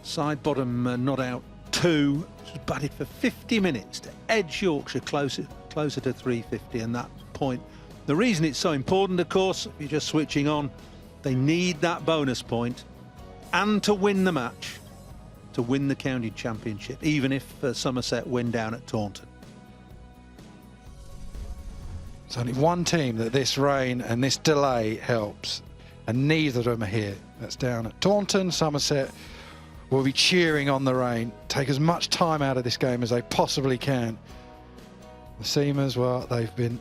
Side bottom not out 2. Just batted for 50 minutes to edge Yorkshire closer to 350 and that point. The reason it's so important, of course, if you're just switching on, they need that bonus point and to win the match, to win the county championship, even if Somerset win down at Taunton. There's only one team that this rain and this delay helps, and neither of them are here. That's down at Taunton. Somerset will be cheering on the rain, take as much time out of this game as they possibly can. The Seamers, well, they've been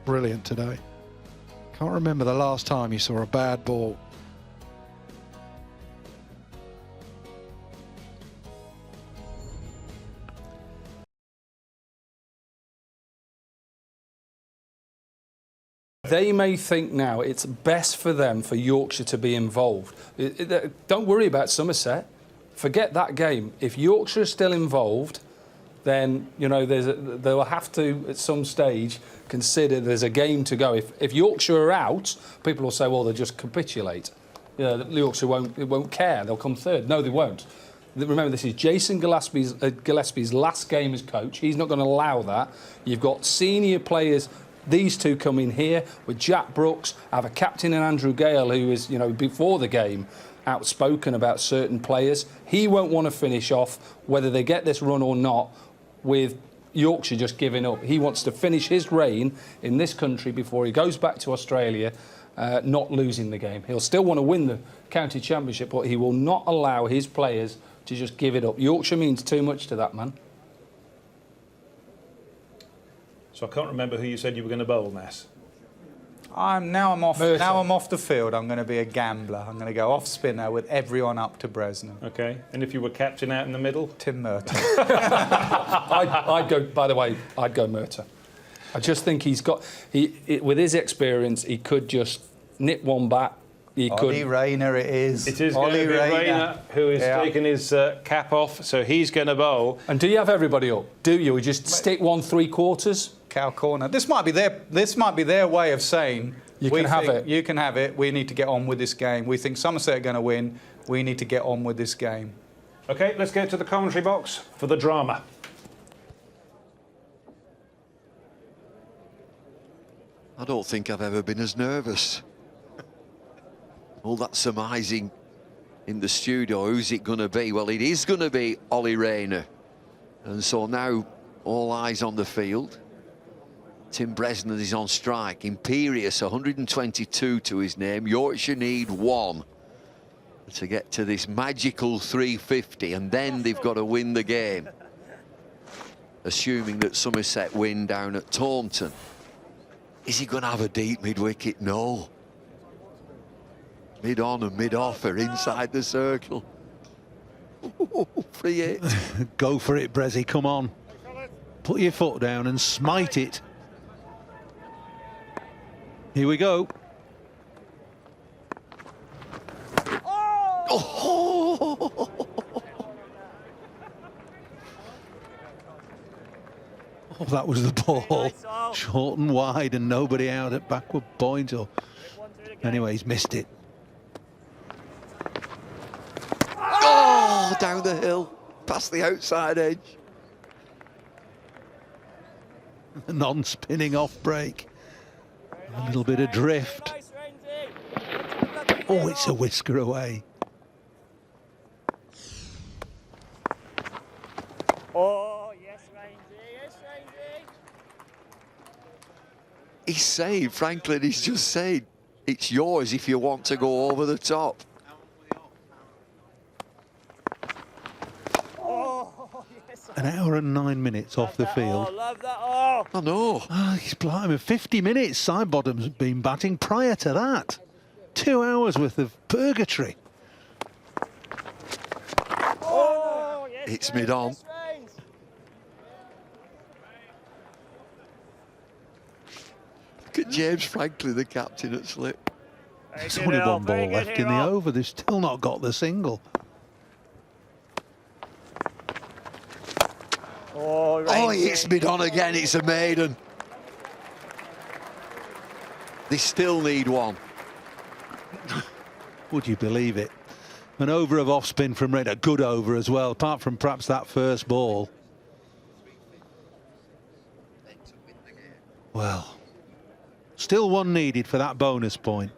brilliant today. Can't remember the last time you saw a bad ball. They may think now it's best for them, for Yorkshire to be involved. Don't worry about Somerset. Forget that game. If Yorkshire is still involved, then, you know, they'll have to, at some stage, consider there's a game to go. If Yorkshire are out, people will say, well, they'll just capitulate. You know, Yorkshire won't care. They'll come third. No, they won't. Remember, this is Jason Gillespie's last game as coach. He's not going to allow that. You've got senior players. These two come in here with Jack Brooks, have a captain in Andrew Gale, who is, you know, before the game, outspoken about certain players. He won't want to finish off, whether they get this run or not, with Yorkshire just giving up. He wants to finish his reign in this country before he goes back to Australia, not losing the game. He'll still want to win the county championship, but he will not allow his players to just give it up. Yorkshire means too much to that man. So I can't remember who you said you were going to bowl, Mass. Now I'm off. Merton. Now I'm off the field. I'm going to be a gambler. I'm going to go off spinner with everyone up to Bresnan. Okay. And if you were captain out in the middle? Tim Merton. I'd go. By the way, I'd go Merton. I just think he's got. With his experience, he could just nip one back. Ollie Rayner it is. It is going to be Rayner who is taking his cap off, so he's going to bowl. And do you have everybody up? Do you? We just stick 1 3/4? Cow corner. This might be their way of saying you can have it. You can have it. We need to get on with this game. We think Somerset are going to win. We need to get on with this game. Okay, let's get to the commentary box for the drama. I don't think I've ever been as nervous. All that surmising in the studio, who's it going to be? Well, it is going to be Ollie Rayner. And so now all eyes on the field. Tim Bresnan is on strike. Imperious, 122 to his name. Yorkshire need 1 to get to this magical 350, and then they've got to win the game. Assuming that Somerset win down at Taunton. Is he going to have a deep mid-wicket? No. Mid-on and mid-off are inside the circle. Free hit. Go for it, Brezzy, come on. Put your foot down and smite it. Here we go. Oh! Oh, that was the ball. Short and wide and nobody out at backward point. Or anyway, he's missed it. Oh, down the hill, past the outside edge. A non-spinning off break. A little bit of drift. Oh, it's a whisker away. Oh, yes, Rangy, yes, Rangy. He's saying, Franklin, he's just saying, it's yours if you want to go over the top. An hour and 9 minutes off the field. Oh, love that. Oh. I know. Oh, he's blimey, 50 minutes Sidebottom's been batting prior to that. 2 hours worth of purgatory. Oh, yes, It's Range, mid-on. yes, Range. Look at James Franklin, the captain at slip. There's only one ball left in the over. They've still not got the single. Oh, Oh, it's mid-on again, it's a maiden. They still need 1. Would you believe it? An over of off-spin from Red, a good over as well, apart from perhaps that first ball. Well, still 1 needed for that bonus point.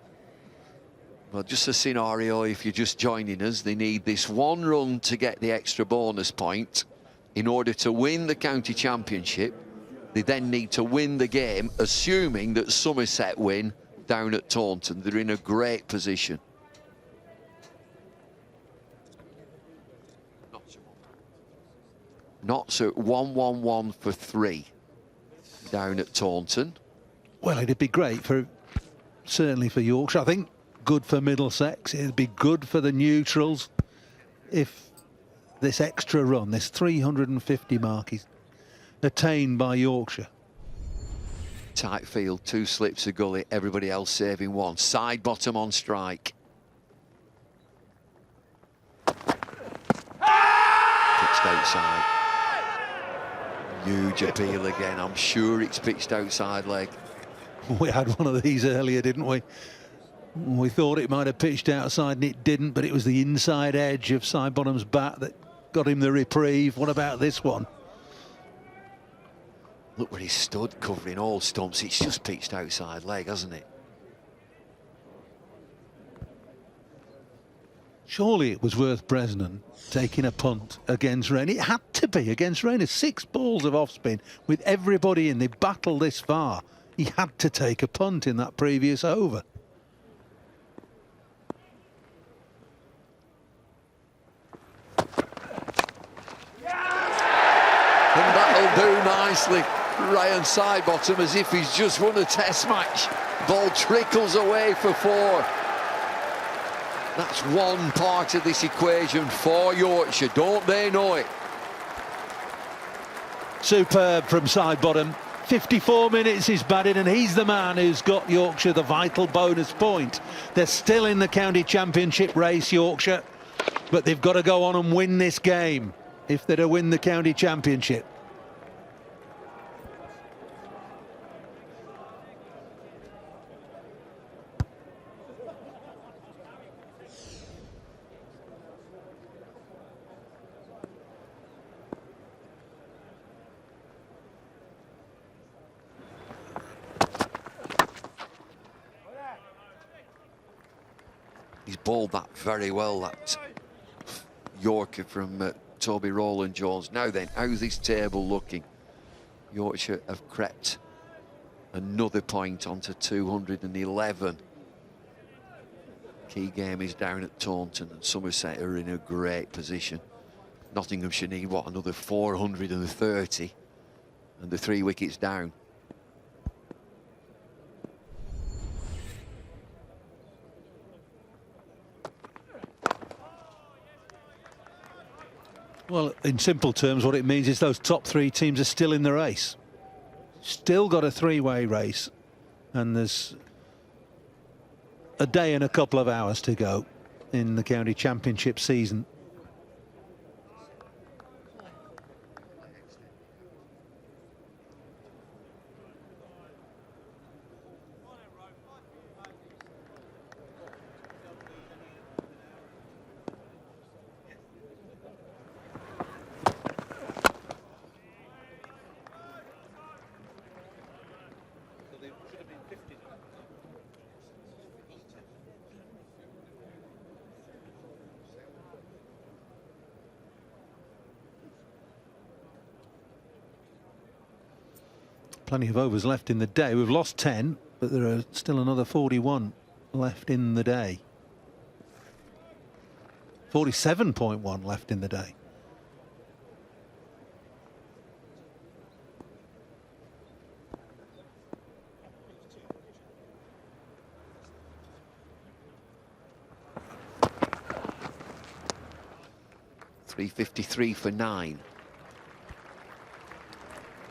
Well, just a scenario, if you're just joining us, they need this 1 run to get the extra bonus point. In order to win the county championship, they then need to win the game, assuming that Somerset win down at Taunton. They're in a great position. Knots at 1-1-1 for 3 down at Taunton. Well, it'd be great for, certainly for Yorkshire. I think good for Middlesex. It'd be good for the neutrals if this extra run, this 350 mark, is attained by Yorkshire. Tight field, 2 slips of gully, everybody else saving 1. Sidebottom on strike. Pitched outside. Huge appeal again. I'm sure it's pitched outside leg. We had one of these earlier, didn't we? We thought it might have pitched outside and it didn't, but it was the inside edge of Sidebottom's bat that got him the reprieve. What about this one? Look where he stood, covering all stumps. It's just pitched outside leg, hasn't it? Surely it was worth Bresnan taking a punt against Rain. It had to be against Rain. 6 balls of off-spin with everybody in. They battled this far. He had to take a punt in that previous over. And that'll do nicely. Ryan Sidebottom as if he's just won a test match. Ball trickles away for 4. That's one part of this equation for Yorkshire. Don't they know it? Superb from Sidebottom. 54 minutes he's batted, and he's the man who's got Yorkshire the vital bonus point. They're still in the county championship race, Yorkshire, but they've got to go on and win this game if they're to win the county championship. He's bowled that very well, that Yorker from Toby Rowland-Jones. Now then, how's this table looking? Yorkshire have crept another point onto 211. Key game is down at Taunton, and Somerset are in a great position. Nottinghamshire need, what, another 430, and the 3 wickets down. Well, in simple terms, what it means is those top 3 teams are still in the race. Still got a 3-way race, and there's a day and a couple of hours to go in the county championship season. Plenty of overs left in the day. We've lost 10, but there are still another 41 left in the day. 47.1 left in the day. .353 for 9.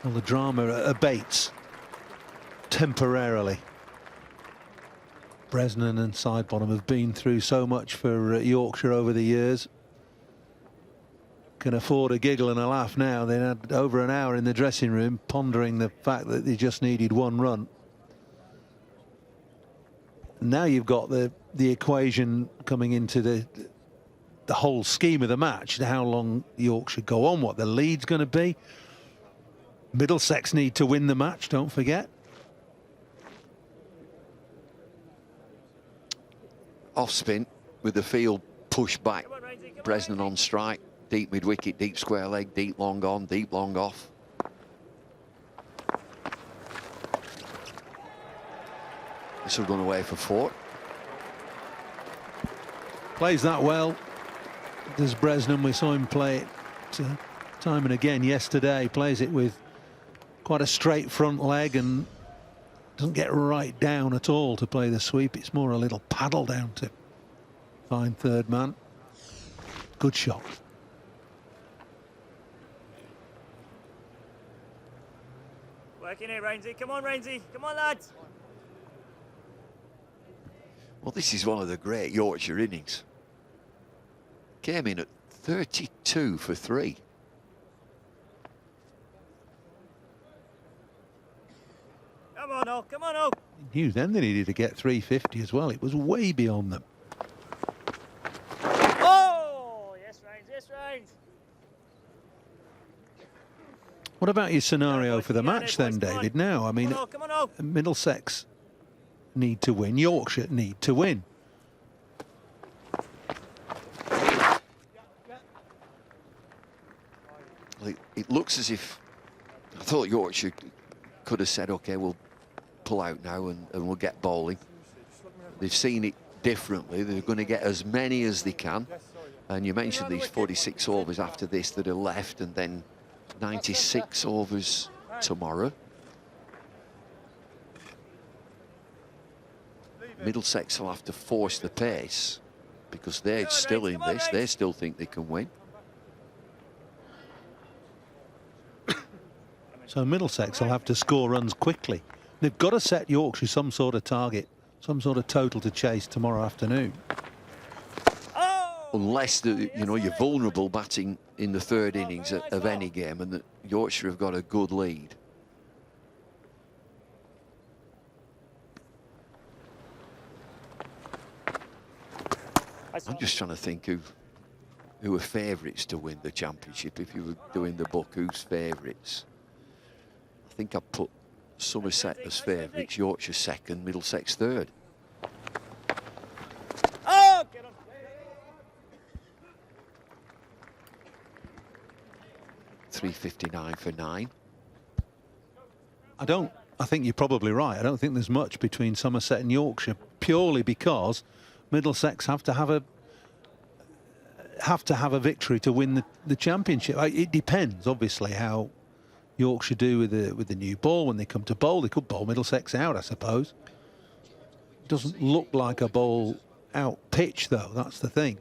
Well, the drama abates temporarily. Bresnan and Sidebottom have been through so much for Yorkshire over the years. Can afford a giggle and a laugh now. They had over an hour in the dressing room pondering the fact that they just needed 1 run. Now you've got the equation coming into the whole scheme of the match. How long Yorkshire go on, what the lead's going to be. Middlesex need to win the match, don't forget. Off spin with the field pushed back. Bresnan on strike. Deep mid-wicket, deep square leg, deep long on, deep long off. This will run away for 4. Plays that well. Does Bresnan. We saw him play it time and again yesterday. Plays it with quite a straight front leg and doesn't get right down at all to play the sweep. It's more a little paddle down to find third man. Good shot. Working it, Rainsy. Come on, Rainsy. Come on, lads. Well, this is one of the great Yorkshire innings. Came in at 32 for 3. Come on, oh, come on, oh. He knew then they needed to get 350 as well. It was way beyond them. Oh, yes, Rains, yes, Rains. What about your scenario for the match then, David? Now, I mean, Come on, oh. Middlesex need to win. Yorkshire need to win. it looks as if I thought Yorkshire could have said, OK, we'll pull out now and we'll get bowling. They've seen it differently. They're going to get as many as they can. And you mentioned these 46 overs after this that are left, and then 96 overs tomorrow. Middlesex will have to force the pace because they're still in this. They still think they can win. So Middlesex will have to score runs quickly. They've got to set Yorkshire some sort of target, some sort of total to chase tomorrow afternoon. Unless you're vulnerable batting in the third innings of any game, and that Yorkshire have got a good lead. I'm just trying to think who are favourites to win the championship. If you were doing the book, who's favourites? I think I put Somerset as favourites, Yorkshire second, Middlesex third. 359 for 9. I think you're probably right. I don't think there's much between Somerset and Yorkshire, purely because Middlesex have to have a victory to win the championship. It depends, obviously, how Yorkshire do with the new ball when they come to bowl. They could bowl Middlesex out, I suppose. Doesn't look like a bowl out pitch, though. That's the thing.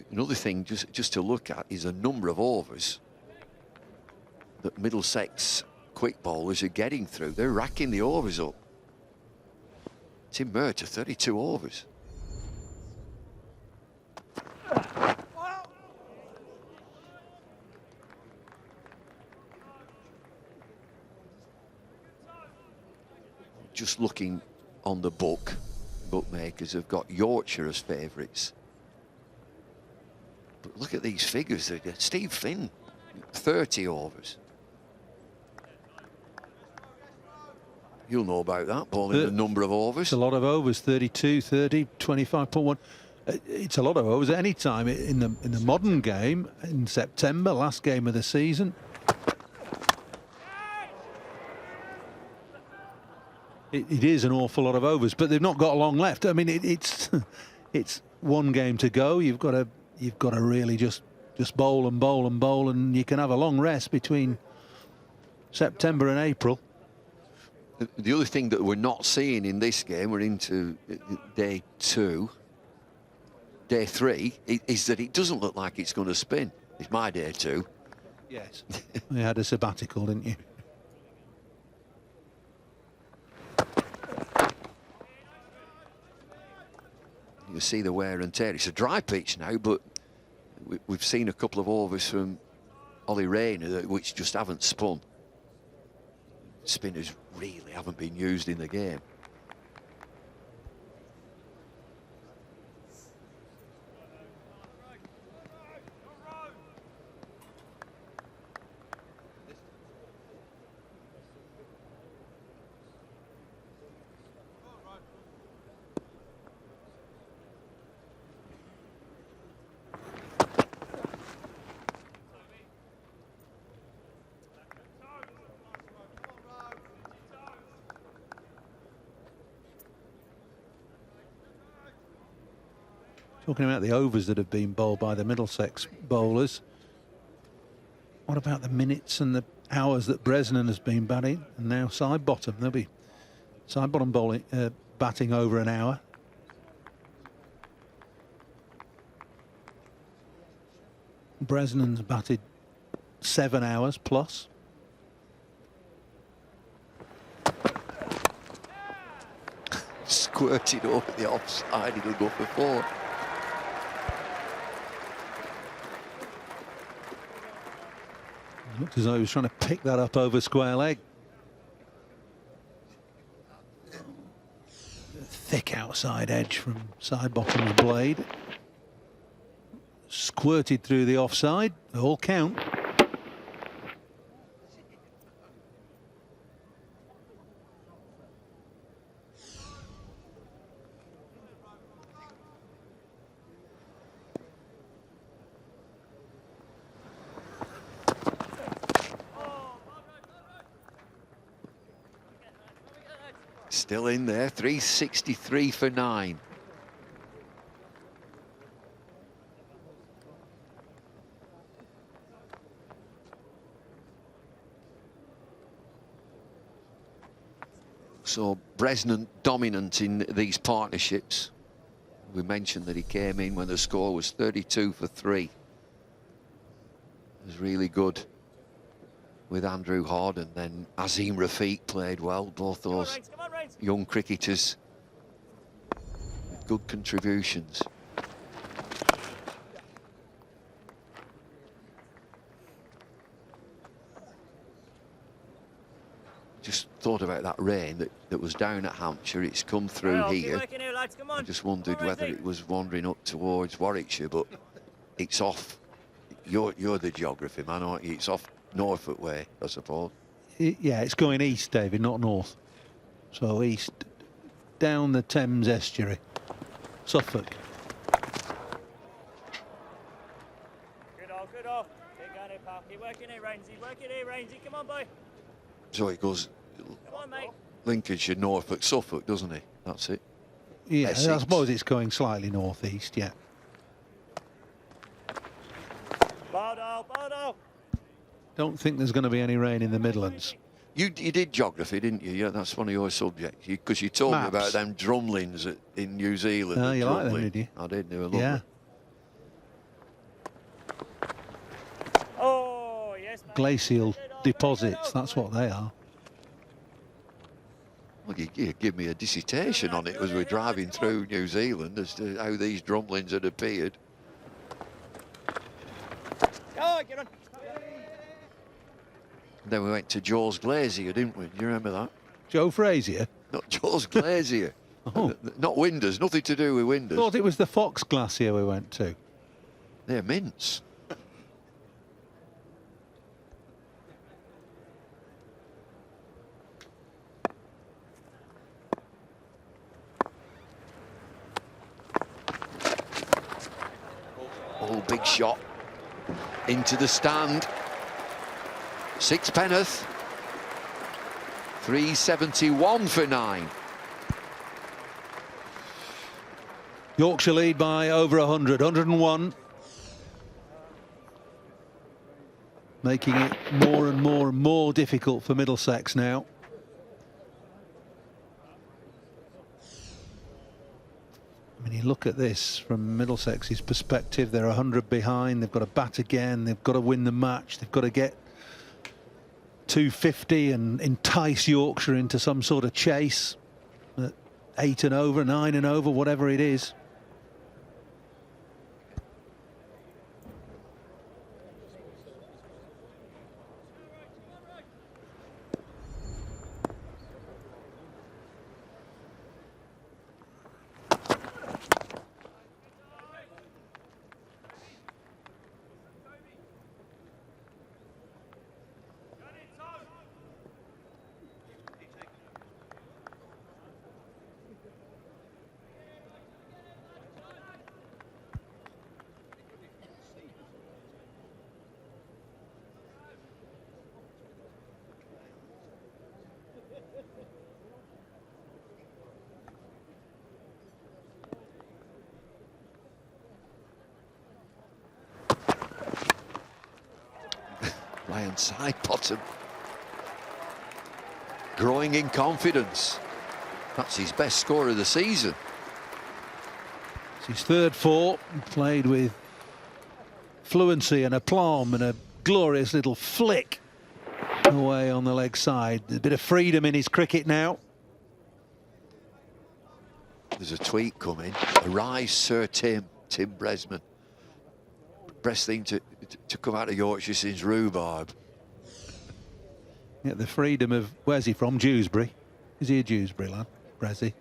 Another thing just to look at is a number of overs that Middlesex quick bowlers are getting through. They're racking the overs up. Tim Murtagh, 32 overs. Just looking on the book, bookmakers have got Yorkshire as favourites. But look at these figures. Steve Finn, 30 overs. You'll know about that, bowling the number of overs. It's a lot of overs, 32, 30, 25.1. It's a lot of overs at any time in the modern game. In September, last game of the season. It is an awful lot of overs, but they've not got long left. I mean, it's one game to go. You've got to really just bowl and bowl and bowl, and you can have a long rest between September and April. The other thing that we're not seeing in this game, we're into day 2, day 3, is that it doesn't look like it's going to spin. It's my day 2. Yes. You had a sabbatical, didn't you? You see the wear and tear. It's a dry pitch now, but we've seen a couple of overs from Ollie Rayner which just haven't spun. Spinners really haven't been used in the game. Talking about the overs that have been bowled by the Middlesex bowlers, what about the minutes and the hours that Bresnan has been batting? And now side bottom, there'll be side bottom bowling, batting over an hour. Bresnan's batted 7 hours plus. Squirted over the offside, it'll go for 4. Looked as though he was trying to pick that up over square leg. Thick outside edge from side bottom's blade. Squirted through the offside. They all count. Still in there, 363 for 9. So Bresnan dominant in these partnerships. We mentioned that he came in when the score was 32 for 3. It was really good with Andrew Horden. Then Azim Rafiq played well. Both those young cricketers with good contributions. Just thought about that rain that was down at Hampshire. It's come through here. I just wondered whether it was wandering up towards Warwickshire, but it's off. You're the geography man, aren't you? It's off Norfolk way, I suppose. Yeah, it's going east, David, not north. So east, down the Thames estuary, Suffolk. Good off. Keep going here, pal. Keep working here, Rainsy. Come on, boy. So it goes Come on, mate. Lincolnshire, Norfolk, Suffolk, doesn't it? That's it. Yeah, I Essex. suppose it's going slightly northeast, yeah. Bardo. Don't think there's going to be any rain in the Midlands. You did geography, didn't you? Yeah, that's one of your subjects. Because you told me Maps. about them drumlins in New Zealand. Oh, you like them, Drumlin. did you? I did. They were lovely. Yeah. Oh, yes, mate. Glacial deposits, that's what they are. Well, you give me a dissertation on it as we're driving through New Zealand as to how these drumlins had appeared. Oh, get on. Then we went to Jaws Glacier, didn't we? Do you remember that? Joe Frazier? Not Jaws Glacier. Oh. Not Winders, nothing to do with Winders. Thought it was the Fox Glacier we went to. They're mints. Oh, big shot into the stand. Sixpenneth. 371 for 9. Yorkshire lead by over 100, 101. Making it more and more difficult for Middlesex now. I mean, you look at this from Middlesex's perspective, they're 100 behind, they've got to bat again, they've got to win the match, they've got to get 250 and entice Yorkshire into some sort of chase at 8 and over, 9 and over, whatever it is. Ryan Sidebottom growing in confidence. That's his best score of the season. It's his third four, played with fluency and aplomb and a glorious little flick away on the leg side. A bit of freedom in his cricket now. There's a tweet coming. Arise, Sir Tim Bresnan. Best thing to come out of Yorkshire since rhubarb. Yeah, the freedom of, where's he from? Dewsbury. Is he a Dewsbury lad? Brezzy.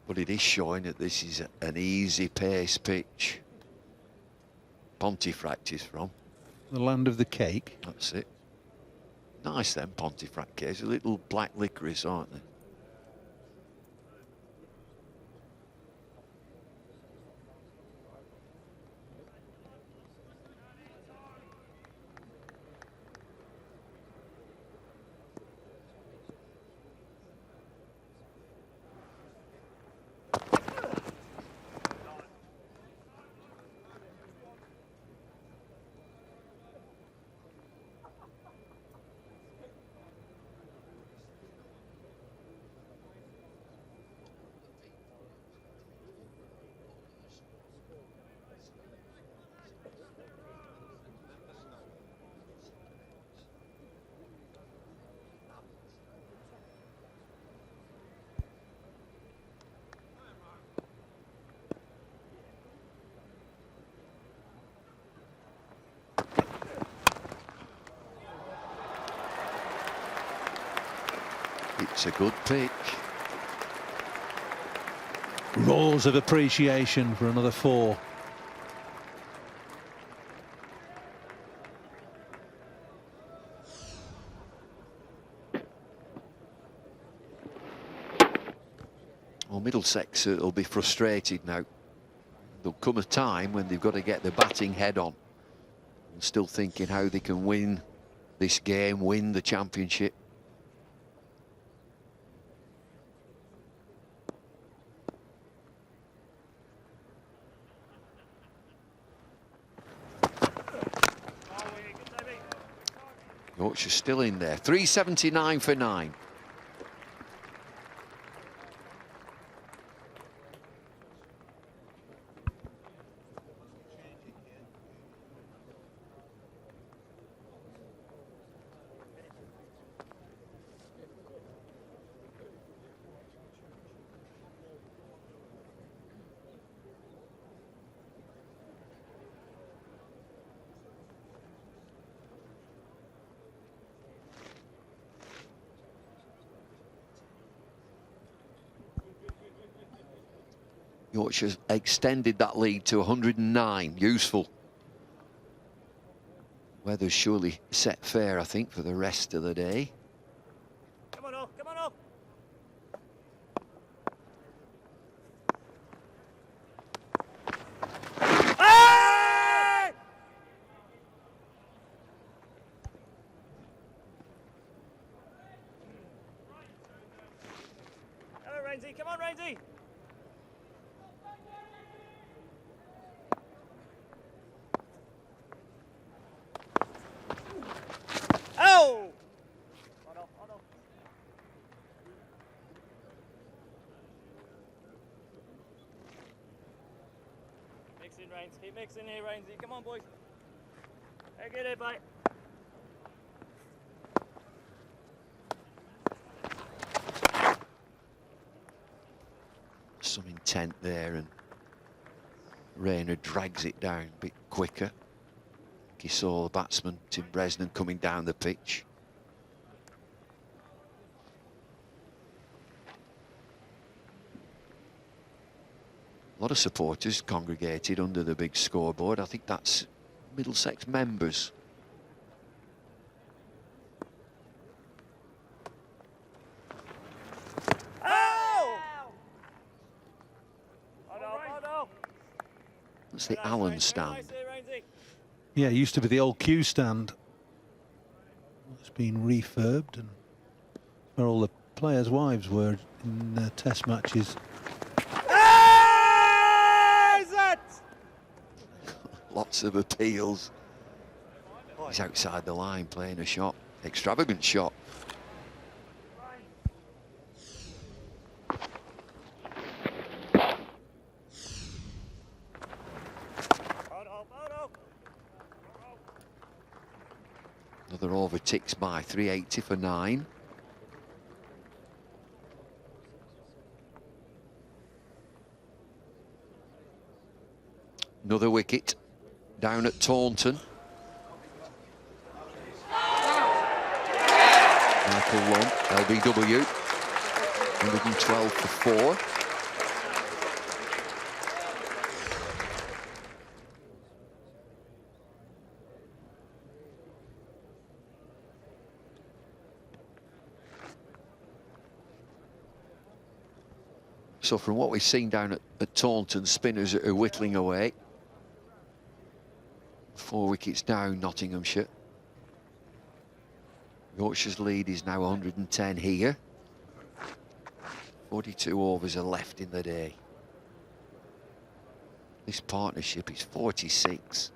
But it is showing that this is an easy pace pitch. Pontefract is from. The land of the cake. That's it. Nice then, Pontefract cakes. A little black licorice, aren't they? It's a good pitch. Roars of appreciation for another 4. Well, Middlesex will be frustrated now. There'll come a time when they've got to get the batting head on. And still thinking how they can win this game, win the championship. Yorkshire's still in there. 379 for 9. Yorkshire's extended that lead to 109. Useful. Weather's surely set fair, I think, for the rest of the day. Come on, off, come on, off. Hey! Hello, Rainsy. Come on, Rainsy. Oh! On off, on off. Mixing, Rains. Keep mixing here, Rainsy. Come on, boys. Hey, get it, mate. Some intent there, and Rayner drags it down a bit quicker. He saw the batsman, Tim Bresnan, coming down the pitch. A lot of supporters congregated under the big scoreboard. I think that's Middlesex members. Oh! On off, on off. That's the Allen stand. Nice here, Rainsy. Yeah, it used to be the old Q stand. It's been refurbed, and where all the players' wives were in test matches. Hey, Zet! Lots of appeals. He's outside the line playing a shot. Extravagant shot. Another over ticks by. 380 for 9. Another wicket down at Taunton. Michael Long, LBW, 112 for 4. So from what we've seen down at Taunton, spinners are whittling away. 4 wickets down, Nottinghamshire. Yorkshire's lead is now 110 here. 42 overs are left in the day. This partnership is 46.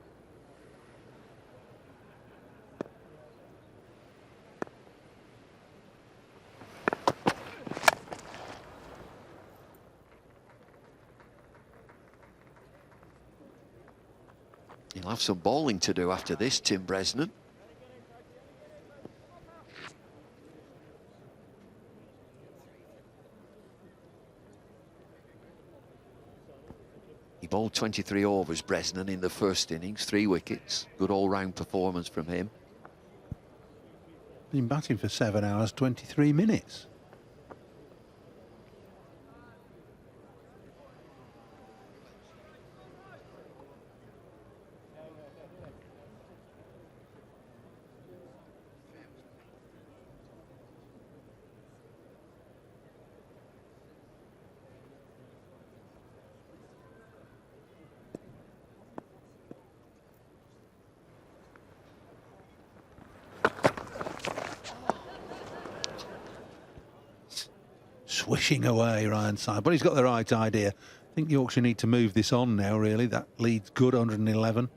He'll have some bowling to do after this, Tim Bresnan. He bowled 23 overs, Bresnan, in the first innings, 3 wickets. Good all-round performance from him. Been batting for 7 hours, 23 minutes. swishing away, Ryan side, but he's got the right idea. I think Yorkshire need to move this on now, really. That lead's good, 111.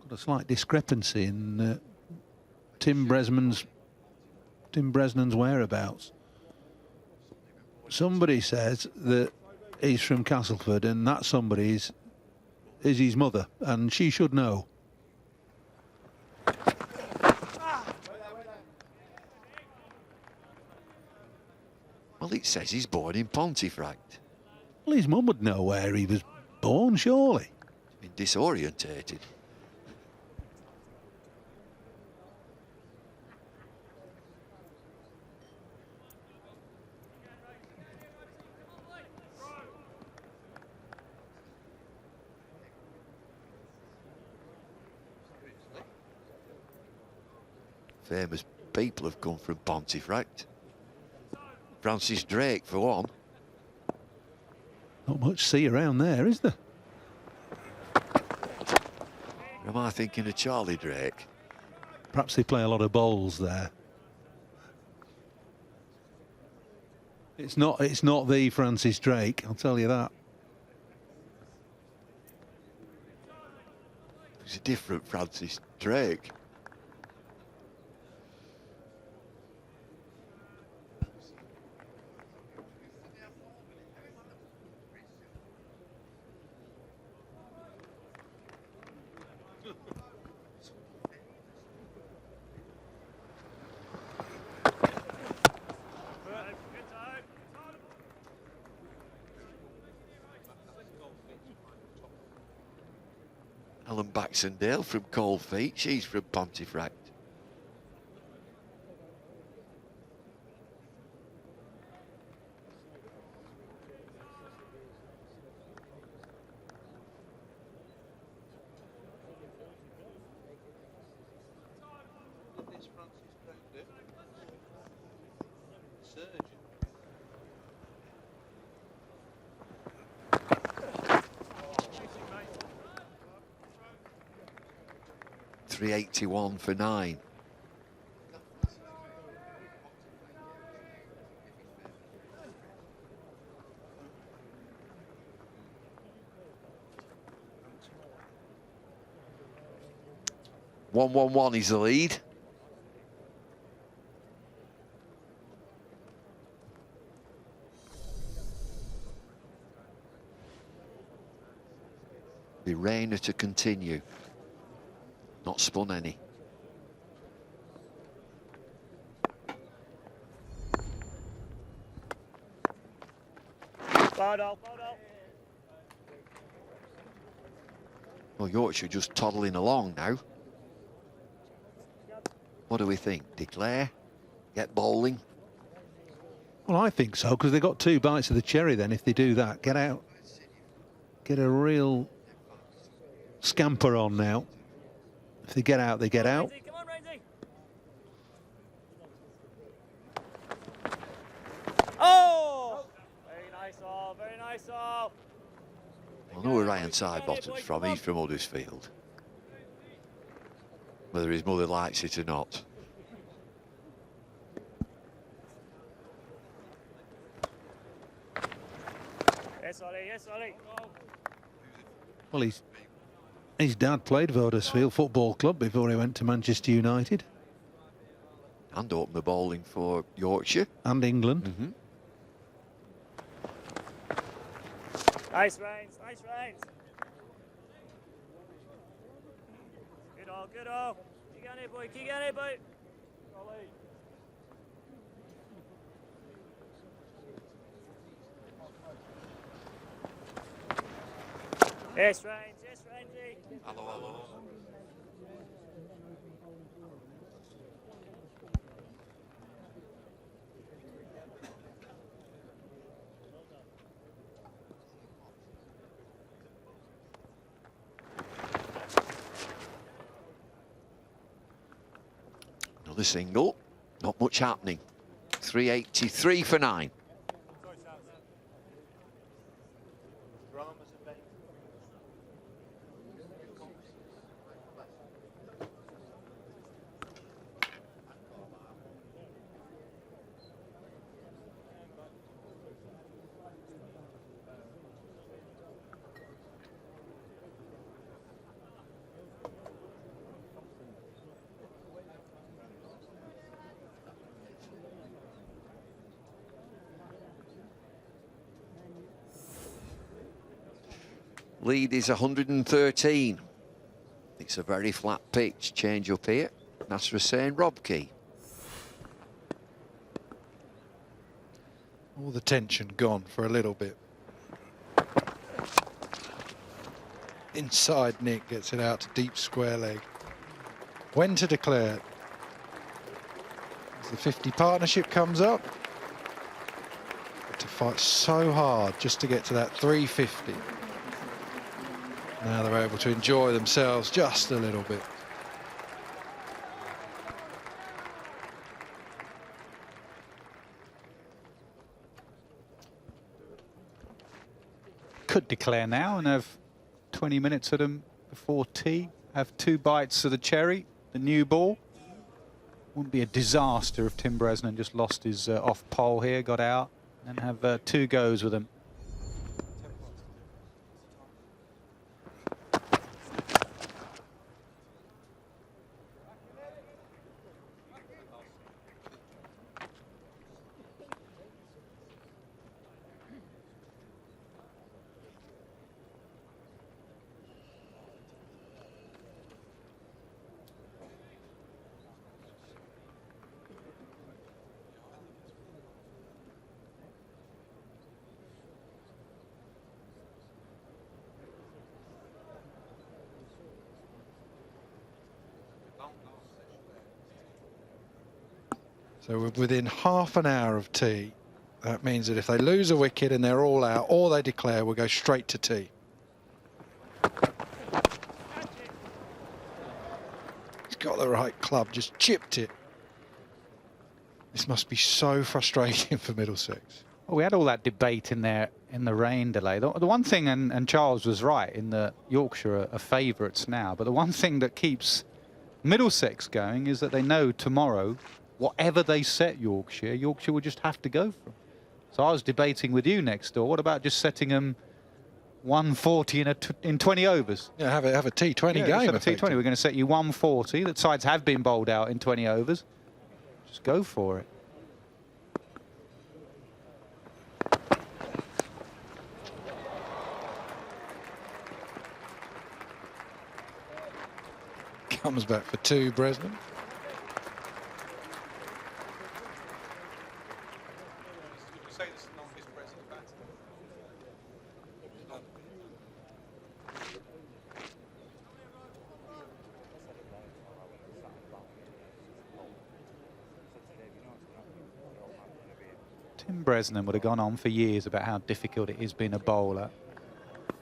Got a slight discrepancy in Tim Bresnan's whereabouts. Somebody says that he's from Castleford, and that somebody is his mother, and she should know. Well, it says he's born in Pontefract. Well, his mum would know where he was born, surely. He's been disorientated. Famous people have come from Pontefract. Francis Drake, for one. Not much sea around there, is there? Am I thinking of Charlie Drake? Perhaps they play a lot of bowls there. It's not the Francis Drake, I'll tell you that. It's a different Francis Drake. Alan Baxendale from Cold Feet, she's from Pontefract. .381 for 9. .111 is the lead. Be Rayner to continue. Not spun any. Well, Yorkshire just toddling along now. What do we think? Declare? Get bowling? Well, I think so, because they got 2 bites of the cherry then if they do that. Get out. Get a real scamper on now. If they get out, they get out. Come on, Rainsy. Oh! Very nice all, very nice all. I know where Ryan Sidebottom's from. He's from Huddersfield. Whether his mother likes it or not. Yes, Ollie, yes, Ollie. Well, his dad played for Huddersfield Football Club before he went to Manchester United. And opened the bowling for Yorkshire. And England. Mm-hmm. Nice Rains, nice Rains. Good all, good all. Keep on it, boy, keep on it, boy. Ollie. Yes, Rains, yes, Rainsy. Hello, hello. Another single, not much happening. 383 for 9. Lead is 113. It's a very flat pitch. Change up here. Nasser Hussain, Robkey. All the tension gone for a little bit. Inside Nick gets it out to deep square leg. When to declare? As the 50 partnership comes up. To fight so hard just to get to that 350. Now they're able to enjoy themselves just a little bit. Could declare now and have 20 minutes at them before tea. Have 2 bites of the cherry, the new ball. Wouldn't be a disaster if Tim Bresnan just lost his off pole here, got out, and have 2 goes with him. So we're within half an hour of tea. That means that if they lose a wicket and they're all out, or they declare, we'll go straight to tea. He's got the right club, just chipped it. This must be so frustrating for Middlesex. Well, we had all that debate in there in the rain delay. The one thing, and Charles was right, in the Yorkshire are favourites now, but the one thing that keeps Middlesex going is that they know tomorrow, whatever they set Yorkshire, Yorkshire will just have to go for them. So I was debating with you next door, what about just setting them 140 in 20 overs? Yeah, have a T20 Yeah, game. have a T20. We're going to set you 140. The sides have been bowled out in 20 overs. Just go for it. Comes back for 2, Bresnan. Tim Bresnan would have gone on for years about how difficult it is being a bowler.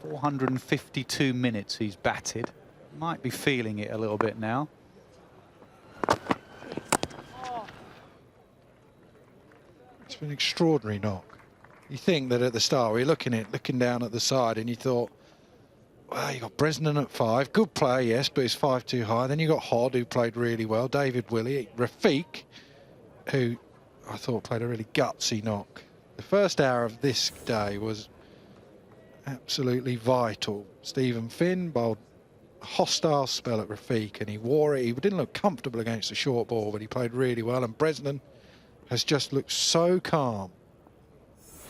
452 minutes he's batted. Might be feeling it a little bit now. It's been an extraordinary knock. You think that at the start, we're looking down at the side, and you thought, well, you got Bresnan at 5, good player, yes, but it's 5 too high. Then you got Hod, who played really well, David Willey, Rafiq, who I thought played a really gutsy knock. The first hour of this day was absolutely vital. Stephen Finn bowled a hostile spell at Rafiq, and he wore it. He didn't look comfortable against the short ball, but he played really well. And Bresnan has just looked so calm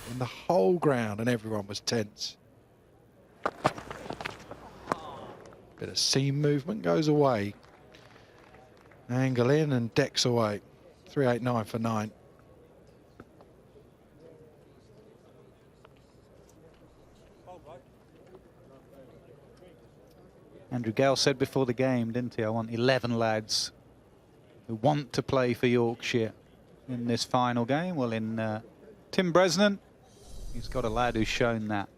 in the whole ground, and everyone was tense. Bit of seam movement, goes away. Angle in and decks away. 389 for 9. Andrew Gale said before the game, didn't he? I want 11 lads who want to play for Yorkshire in this final game. Well, in Tim Bresnan, he's got a lad who's shown that.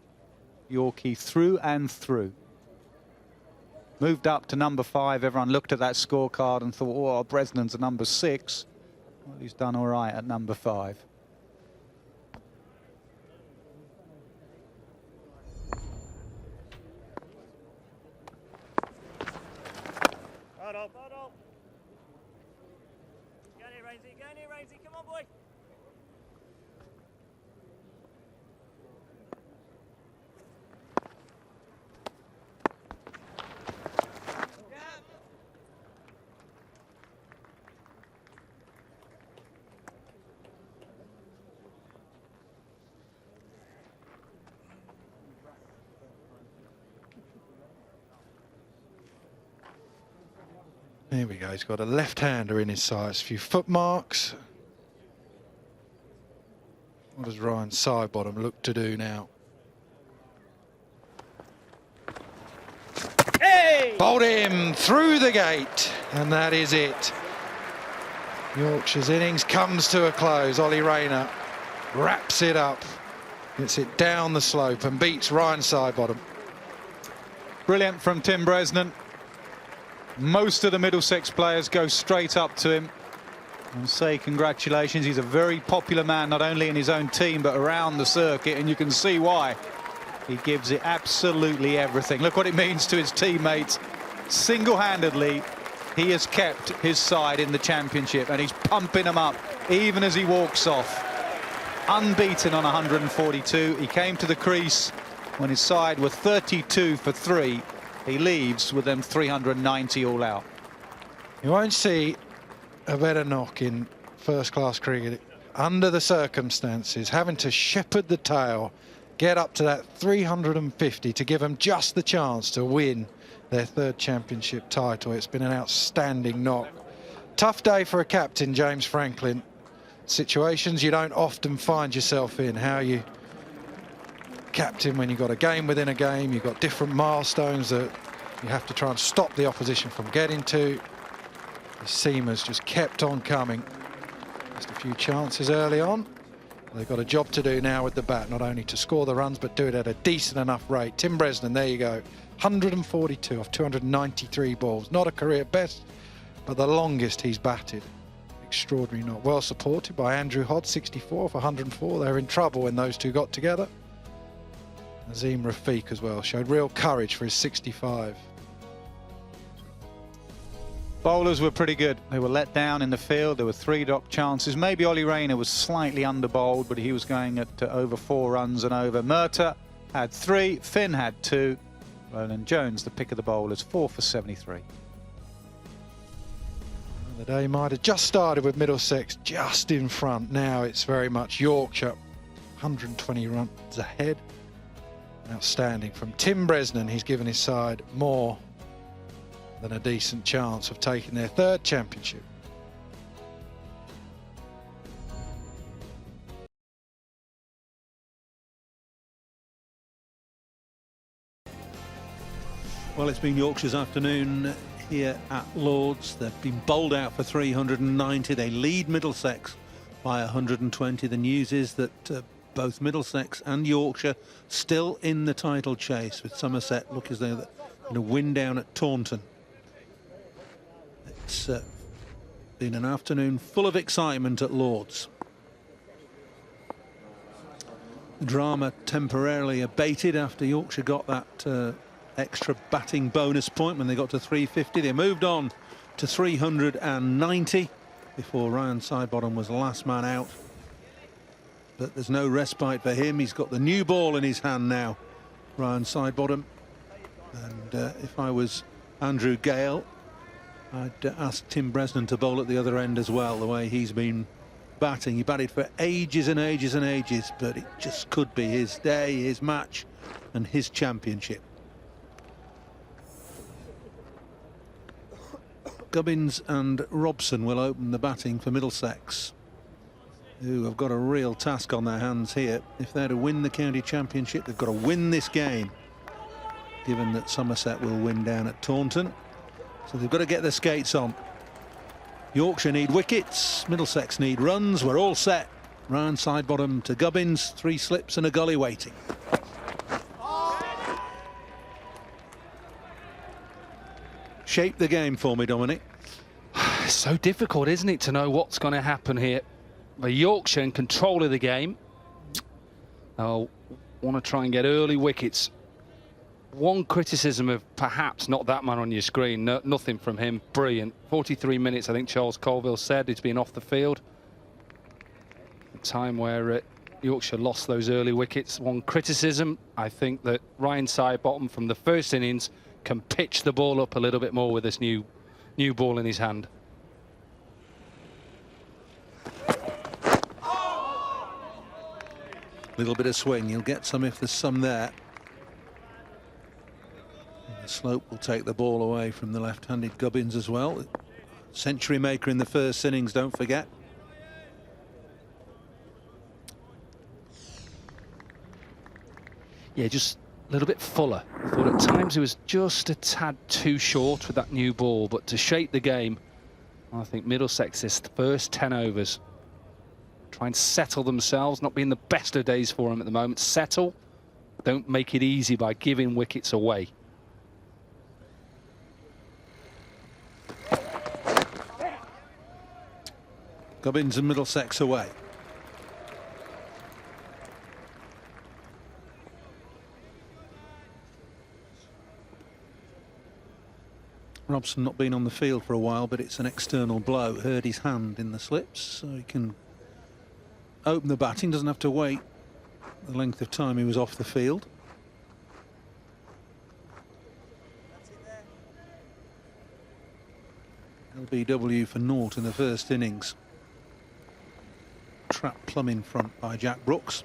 Yorkie through and through. Moved up to number 5. Everyone looked at that scorecard and thought, oh, Bresnan's a number 6. Well, he's done all right at number 5. Bottle. Go in here, Rainsy, come on, boy. Here we go, he's got a left-hander in his sights, a few foot marks. What does Ryan Sidebottom look to do now? Hey! Bowled him through the gate, and that is it. Yorkshire's innings comes to a close. Ollie Rayner wraps it up, gets it down the slope and beats Ryan Sidebottom. Brilliant from Tim Bresnan. Most of the Middlesex players go straight up to him and say congratulations. He's a very popular man, not only in his own team, but around the circuit, and you can see why. He gives it absolutely everything. Look what it means to his teammates. Single-handedly, he has kept his side in the championship, and he's pumping them up, even as he walks off. Unbeaten on 142. He came to the crease when his side were 32 for 3. He leaves with them 390 all out. You won't see a better knock in first-class cricket under the circumstances, having to shepherd the tail, get up to that 350 to give them just the chance to win their 3rd championship title. It's been an outstanding knock. Tough day for a captain, James Franklin. Situations you don't often find yourself in. How you captain when you've got a game within a game, you've got different milestones that you have to try and stop the opposition from getting to. The seamers just kept on coming. Just a few chances early on. They've got a job to do now with the bat, not only to score the runs, but do it at a decent enough rate. Tim Bresnan, there you go. 142 off 293 balls. Not a career best, but the longest he's batted. Extraordinary knock. Well supported by Andrew Hodd, 64 off 104. They were in trouble when those two got together. Nazim Rafiq as well showed real courage for his 65. Bowlers were pretty good. They were let down in the field. There were 3 dot chances. Maybe Ollie Rayner was slightly under-bowled, but he was going at over 4 runs and over. Murtagh had 3. Finn had 2. Roland Jones, the pick of the bowlers, 4 for 73. The day might have just started with Middlesex just in front. Now it's very much Yorkshire 120 runs ahead. Outstanding from Tim Bresnan. He's given his side more than a decent chance of taking their 3rd championship. Well, it's been Yorkshire's afternoon here at Lord's. They've been bowled out for 390. They lead Middlesex by 120. The news is that both Middlesex and Yorkshire still in the title chase, with Somerset look as though they're going to win down at Taunton. It's been an afternoon full of excitement at Lord's. The drama temporarily abated after Yorkshire got that extra batting bonus point when they got to 350. They moved on to 390 before Ryan Sidebottom was the last man out. But there's no respite for him. He's got the new ball in his hand now, Ryan Sidebottom. And if I was Andrew Gale, I'd ask Tim Bresnan to bowl at the other end as well, the way he's been batting. He batted for ages and ages and ages, but it just could be his day, his match and his championship. Gubbins and Robson will open the batting for Middlesex, who have got a real task on their hands here. If they're to win the county championship, they've got to win this game, given that Somerset will win down at Taunton. So they've got to get their skates on. Yorkshire need wickets, Middlesex need runs. We're all set. Ryan Sidebottom to Gubbins, 3 slips and a gully waiting. Shape the game for me, Dominic. It's so difficult, isn't it, to know what's going to happen here. But Yorkshire in control of the game. They'll want to try and get early wickets. One criticism of perhaps not that man on your screen, nothing from him, brilliant. 43 minutes, I think Charles Colville said, he's been off the field. A time where Yorkshire lost those early wickets. One criticism, I think that Ryan Sidebottom from the first innings can pitch the ball up a little bit more with this new ball in his hand. Little bit of swing, you'll get some if there's some there. And the slope will take the ball away from the left-handed Gubbins as well. Century maker in the first innings, don't forget. Yeah, just a little bit fuller. I thought at times he was just a tad too short with that new ball, but to shape the game, I think Middlesex this first 10 overs try and settle themselves, not being the best of days for them at the moment. Settle, don't make it easy by giving wickets away. Gubbins and Middlesex away. Robson not been on the field for a while, but it's an external blow. Hurt his hand in the slips, so he can open the batting. Doesn't have to wait the length of time he was off the field. LBW for naught in the first innings. Trapped plumb in front by Jack Brooks.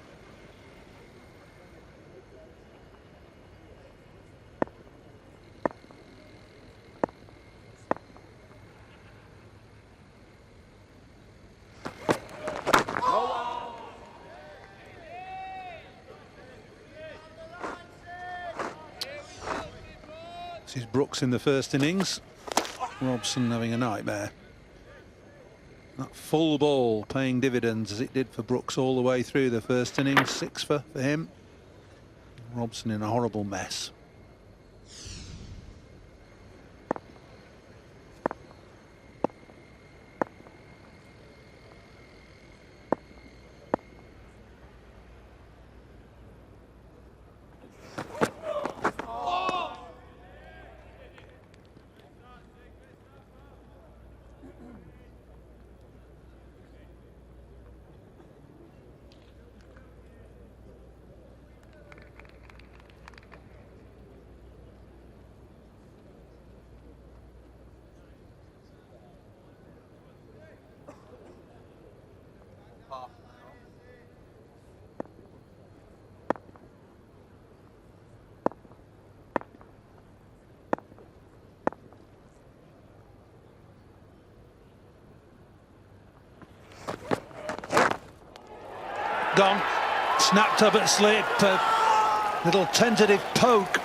This is Brooks in the first innings. Robson having a nightmare. That full ball paying dividends as it did for Brooks all the way through the first innings. 6 for him. Robson in a horrible mess. Gone, snapped up at slip, a little tentative poke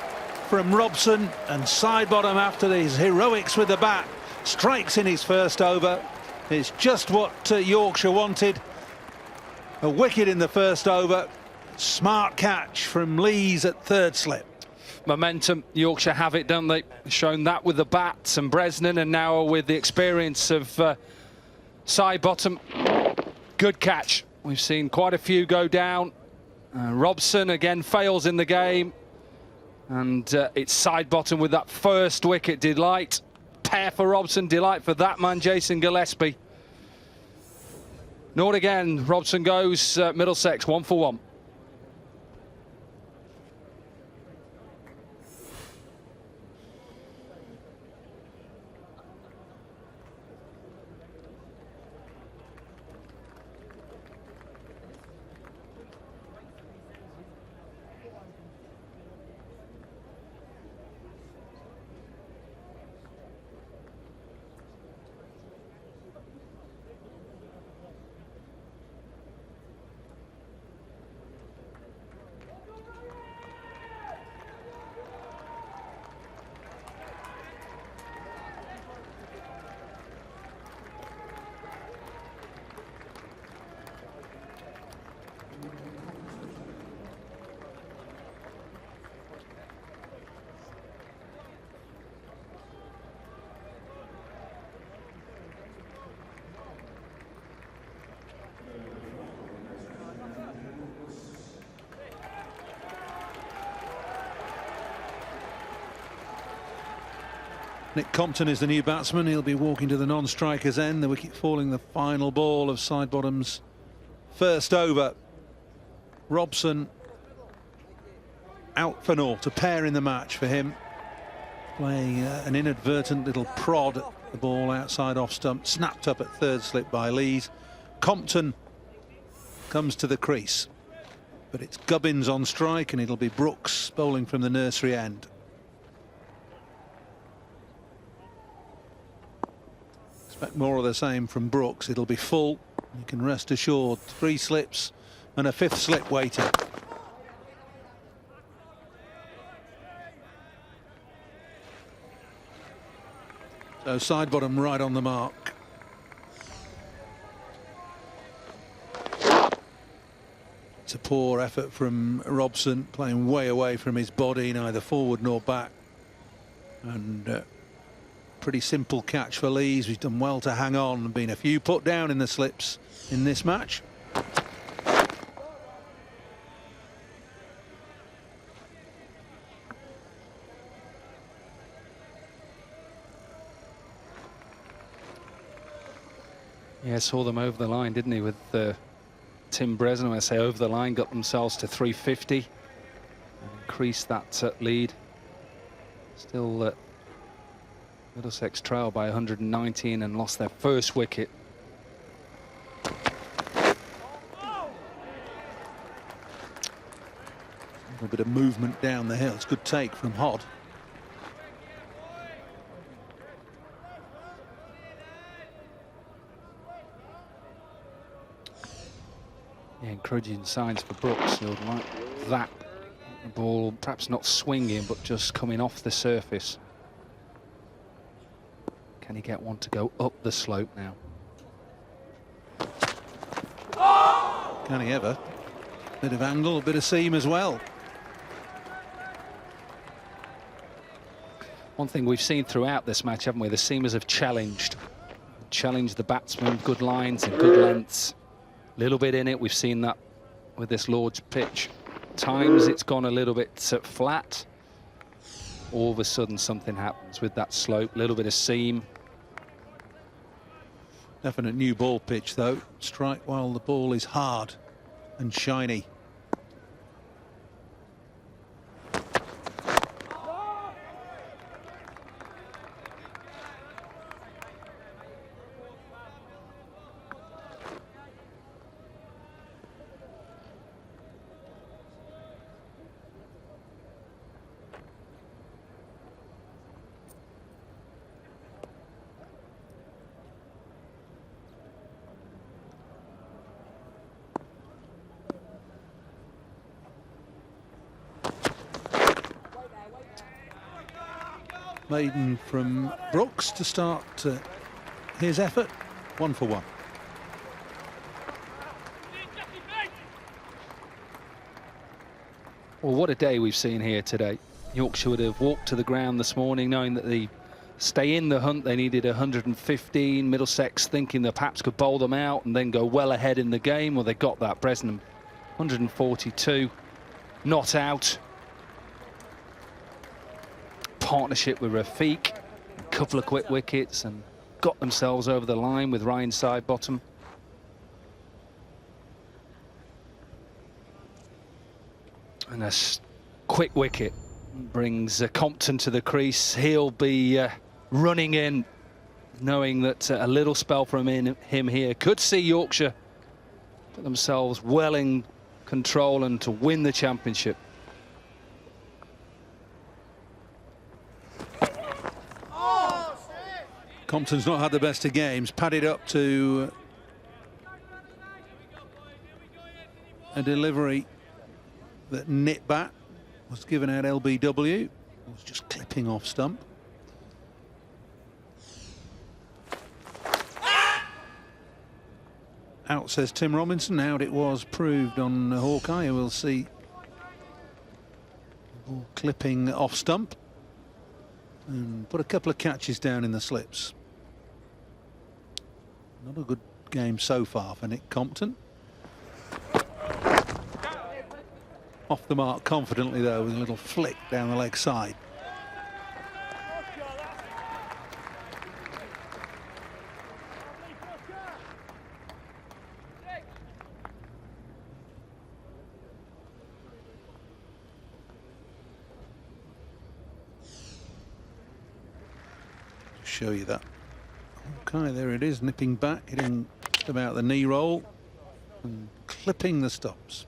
from Robson, and side bottom after these heroics with the bat, strikes in his first over. It's just what Yorkshire wanted. A wicket in the first over, smart catch from Lees at third slip. Momentum, Yorkshire have it, don't they? Shown that with the bats and Bresnan, and now with the experience of side bottom. Good catch. We've seen quite a few go down. Robson again fails in the game, and it's side bottom with that first wicket. Delight, pair for Robson, delight for that man, Jason Gillespie. Naught again, Robson goes, Middlesex 1 for 1. Nick Compton is the new batsman. He'll be walking to the non-striker's end. The wicket falling the final ball of Sidebottom's first over. Robson out for naught. A pair in the match for him. Playing an inadvertent little prod at the ball outside off stump. Snapped up at third slip by Lees. Compton comes to the crease. But it's Gubbins on strike, and it'll be Brooks bowling from the nursery end. Expect more of the same from Brooks. It'll be full. You can rest assured. 3 slips and a 5th slip waiting. So side bottom right on the mark. It's a poor effort from Robson, playing way away from his body, neither forward nor back. And pretty simple catch for Lees. He's done well to hang on and been a few put down in the slips in this match. Yeah, saw them over the line, didn't he, with Tim Bresnan. I say over the line, got themselves to 350 and increased that lead. Still Middlesex trail by 119 and lost their first wicket. A bit of movement down the hill. It's a good take from Hod. Yeah, encouraging signs for Brooks. He would like that. The ball perhaps not swinging, but just coming off the surface. Can he get one to go up the slope now? Can he ever? Bit of angle, a bit of seam as well. One thing we've seen throughout this match, haven't we? The seamers have challenged the batsmen, good lines and good lengths. A little bit in it. We've seen that with this Lord's pitch. Times it's gone a little bit flat. All of a sudden something happens with that slope, a little bit of seam. Definite new ball pitch though. Strike while the ball is hard and shiny. Maiden from Brooks to start his effort. 1 for 1. Well, what a day we've seen here today. Yorkshire would have walked to the ground this morning knowing that they stay in the hunt. They needed 115. Middlesex thinking they perhaps could bowl them out and then go well ahead in the game. Well, they got that. Bresnan 142, not out. Partnership with Rafiq, a couple of quick wickets, and got themselves over the line with Ryan Sidebottom. And a quick wicket brings Compton to the crease. He'll be running in, knowing that a little spell from him here could see Yorkshire put themselves well in control and to win the championship. Compton's not had the best of games, padded up to a delivery that nit bat was given out LBW. Was just clipping off stump. Out, says Tim Robinson. Out it was, proved on Hawkeye. We'll see ball clipping off stump and put a couple of catches down in the slips. Not a good game so far for Nick Compton. Off the mark confidently though, with a little flick down the leg side. Show you that. Okay, there it is, nipping back, hitting about the knee roll and clipping the stops.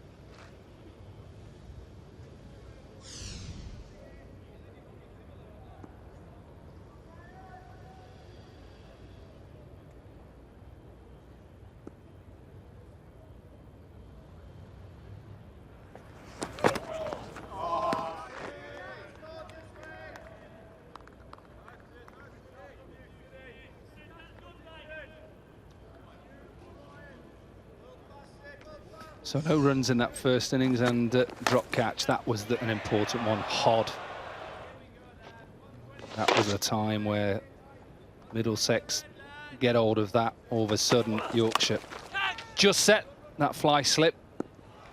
So no runs in that first innings, and drop catch, that was an important one. Hod. That was a time where Middlesex get hold of that. All of a sudden, Yorkshire just set that fly slip.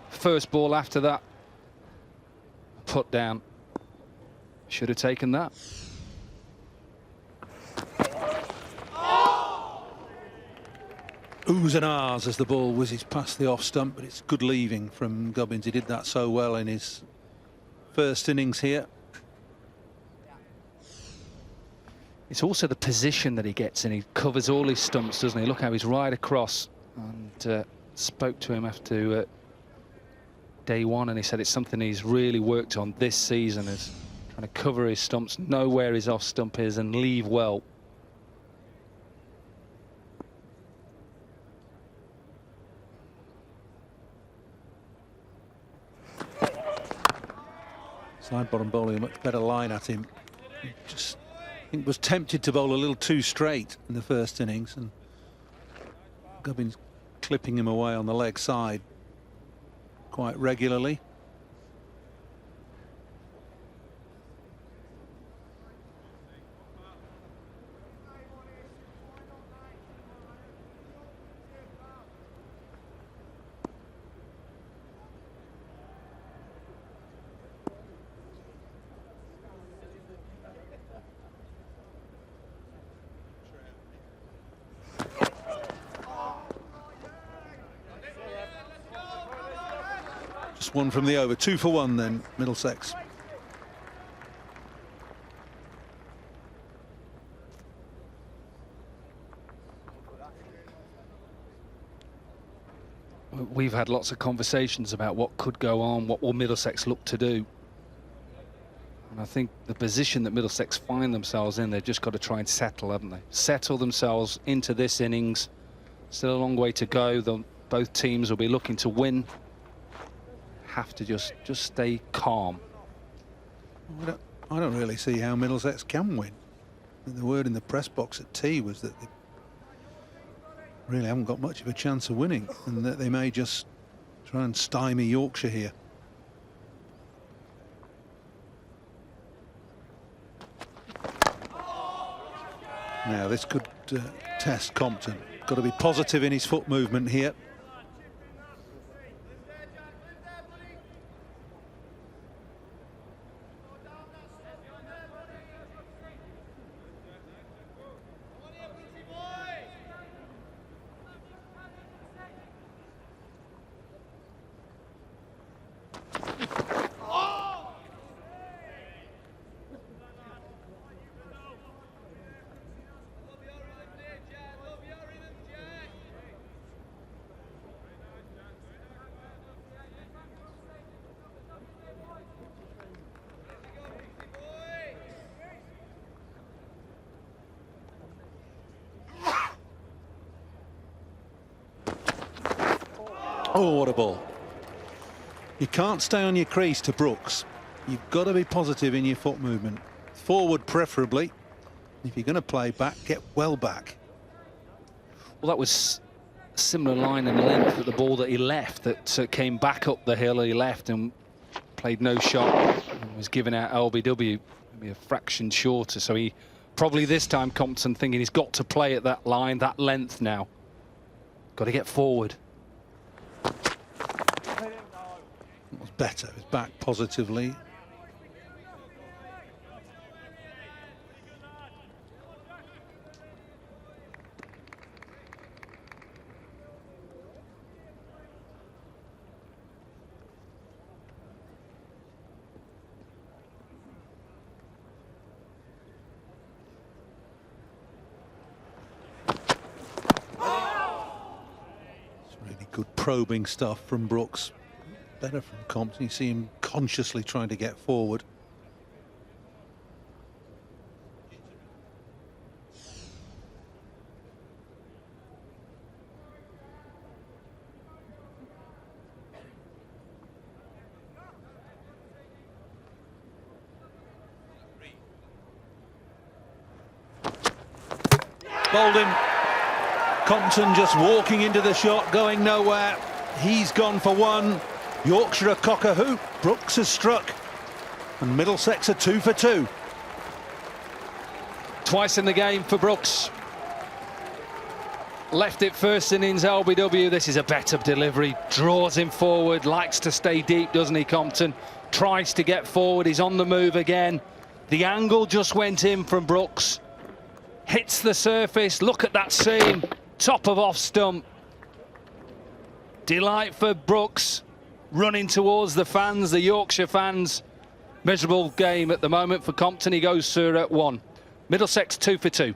First ball after that, put down. Should have taken that. Oohs and ahs as the ball whizzes past the off stump, but it's good leaving from Gubbins. He did that so well in his first innings here. It's also the position that he gets in. He covers all his stumps, doesn't he? Look how he's right across. And spoke to him after day one, and he said it's something he's really worked on this season, is trying to cover his stumps, know where his off stump is, and leave well. Side bottom bowling, a much better line at him. He just, I think, was tempted to bowl a little too straight in the first innings, and Gubbins clipping him away on the leg side quite regularly. One from the over, 2 for 1 then, Middlesex. We've had lots of conversations about what could go on, what will Middlesex look to do. And I think the position that Middlesex find themselves in, they've just got to try and settle, haven't they? Settle themselves into this innings. Still a long way to go. Both teams will be looking to win. Have to just stay calm. I don't really see how Middlesex can win. The word in the press box at tea was that they really haven't got much of a chance of winning, and that they may just try and stymie Yorkshire here. Now this could test Compton. Got to be positive in his foot movement here. Oh, what a ball. You can't stay on your crease to Brooks. You've got to be positive in your foot movement. Forward preferably. If you're going to play back, get well back. Well, that was a similar line and length at the ball that he left, that came back up the hill. He left and played no shot and was given out LBW, maybe a fraction shorter. So he probably this time, Compton, thinking he's got to play at that line, that length now. Got to get forward. It was better. It was back positively. Good probing stuff from Brooks. Better from Compton. You see him consciously trying to get forward. Bowled him. Compton just walking into the shot, going nowhere. He's gone for one. Yorkshire a cock a hoop. Brooks has struck. And Middlesex are 2 for 2. Twice in the game for Brooks. Left it first innings, LBW. This is a better delivery. Draws him forward, likes to stay deep, doesn't he, Compton? Tries to get forward, he's on the move again. The angle just went in from Brooks. Hits the surface, look at that seam. Top of off stump. Delight for Brooks. Running towards the fans, the Yorkshire fans. Miserable game at the moment for Compton. He goes for 1. Middlesex 2 for 2.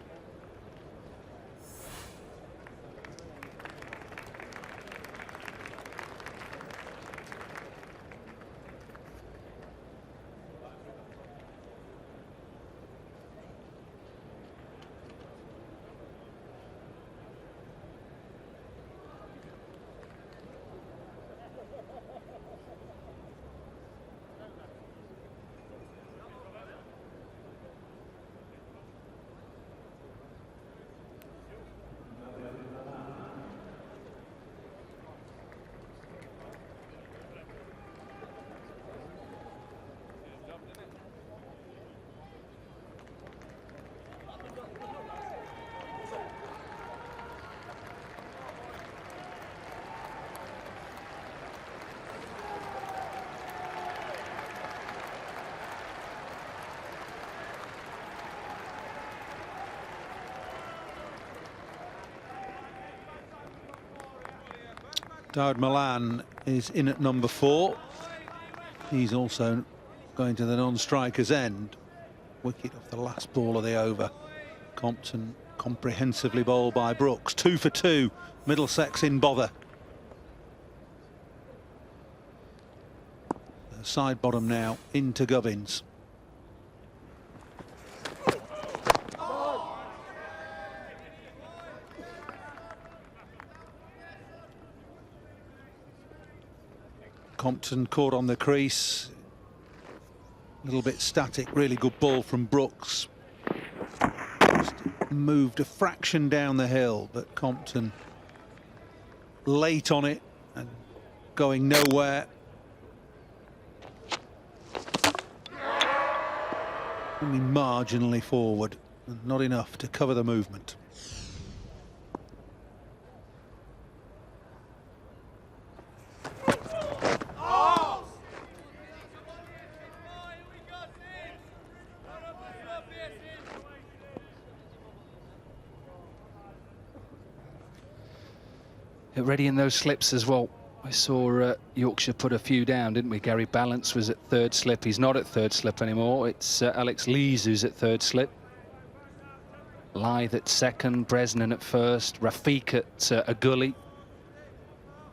Dowd Milan is in at number 4. He's also going to the non-striker's end. Wicket off the last ball of the over. Compton comprehensively bowled by Brooks. 2 for 2. Middlesex in bother. Side bottom now into Gubbins. Compton caught on the crease. A little bit static, really good ball from Brooks. Just moved a fraction down the hill, but Compton late on it and going nowhere. Only marginally forward, and not enough to cover the movement. Ready in those slips as well. I saw Yorkshire put a few down, didn't we? Gary Balance was at 3rd slip. He's not at 3rd slip anymore. It's Alex Lees who's at 3rd slip. Lyth at 2nd, Bresnan at 1st, Rafiq at a gully.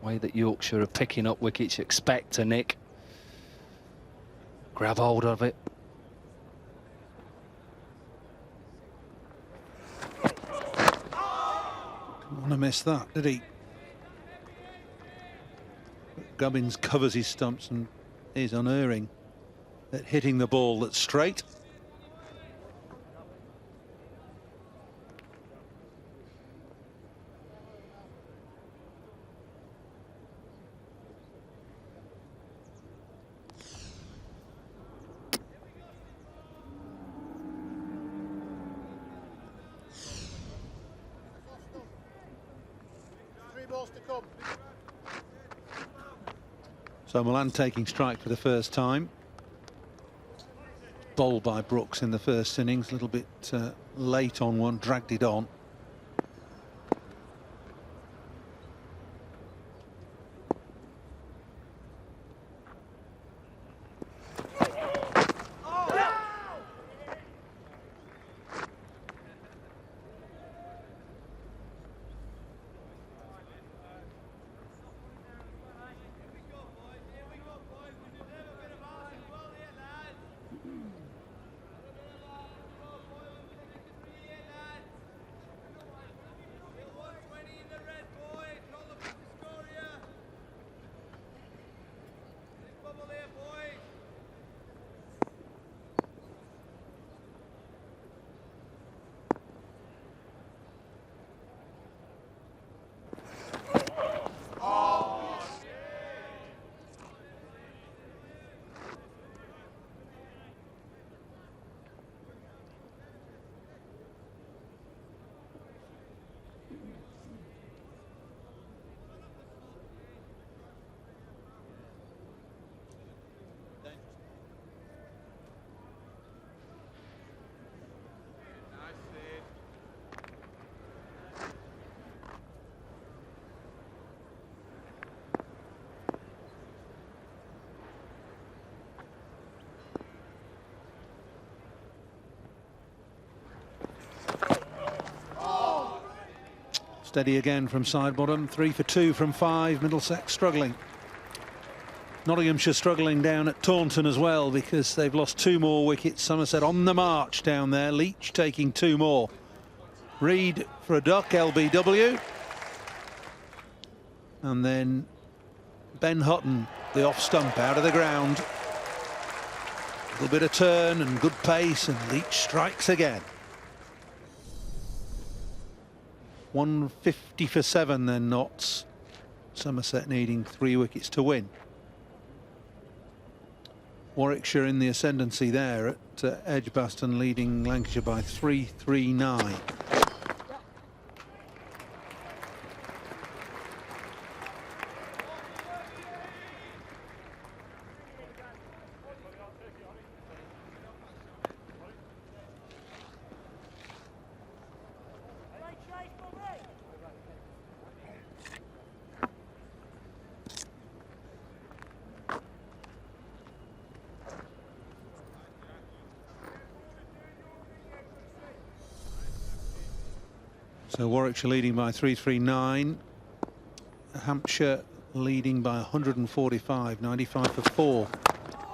Way that Yorkshire are picking up wickets, you expect a nick. Grab hold of it. Didn't want to miss that, did he? Gubbins covers his stumps and is unerring at hitting the ball that's straight. So Milan taking strike for the first time. Bowled by Brooks in the first innings, a little bit late on one, dragged it on. Steady again from side bottom. 3 for 2 from 5. Middlesex struggling. Nottinghamshire struggling down at Taunton as well because they've lost 2 more wickets. Somerset on the march down there. Leach taking 2 more. Reed for a duck, LBW. And then Ben Hutton, the off stump, out of the ground. A little bit of turn and good pace, and Leach strikes again. 150 for 7 then, Notts. Somerset needing 3 wickets to win. Warwickshire in the ascendancy there at Edgbaston, leading Lancashire by 3-3-9. So Warwickshire leading by 3-3-9. Hampshire leading by 145, 95 for 4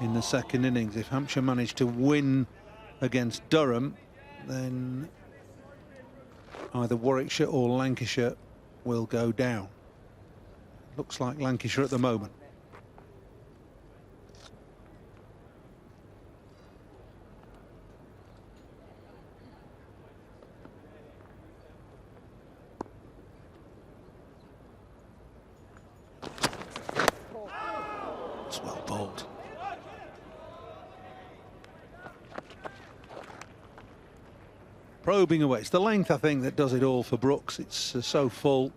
in the second innings. If Hampshire managed to win against Durham, then either Warwickshire or Lancashire will go down. Looks like Lancashire at the moment. It's well bowled. Probing away. It's the length, I think, that does it all for Brooks. It's so full.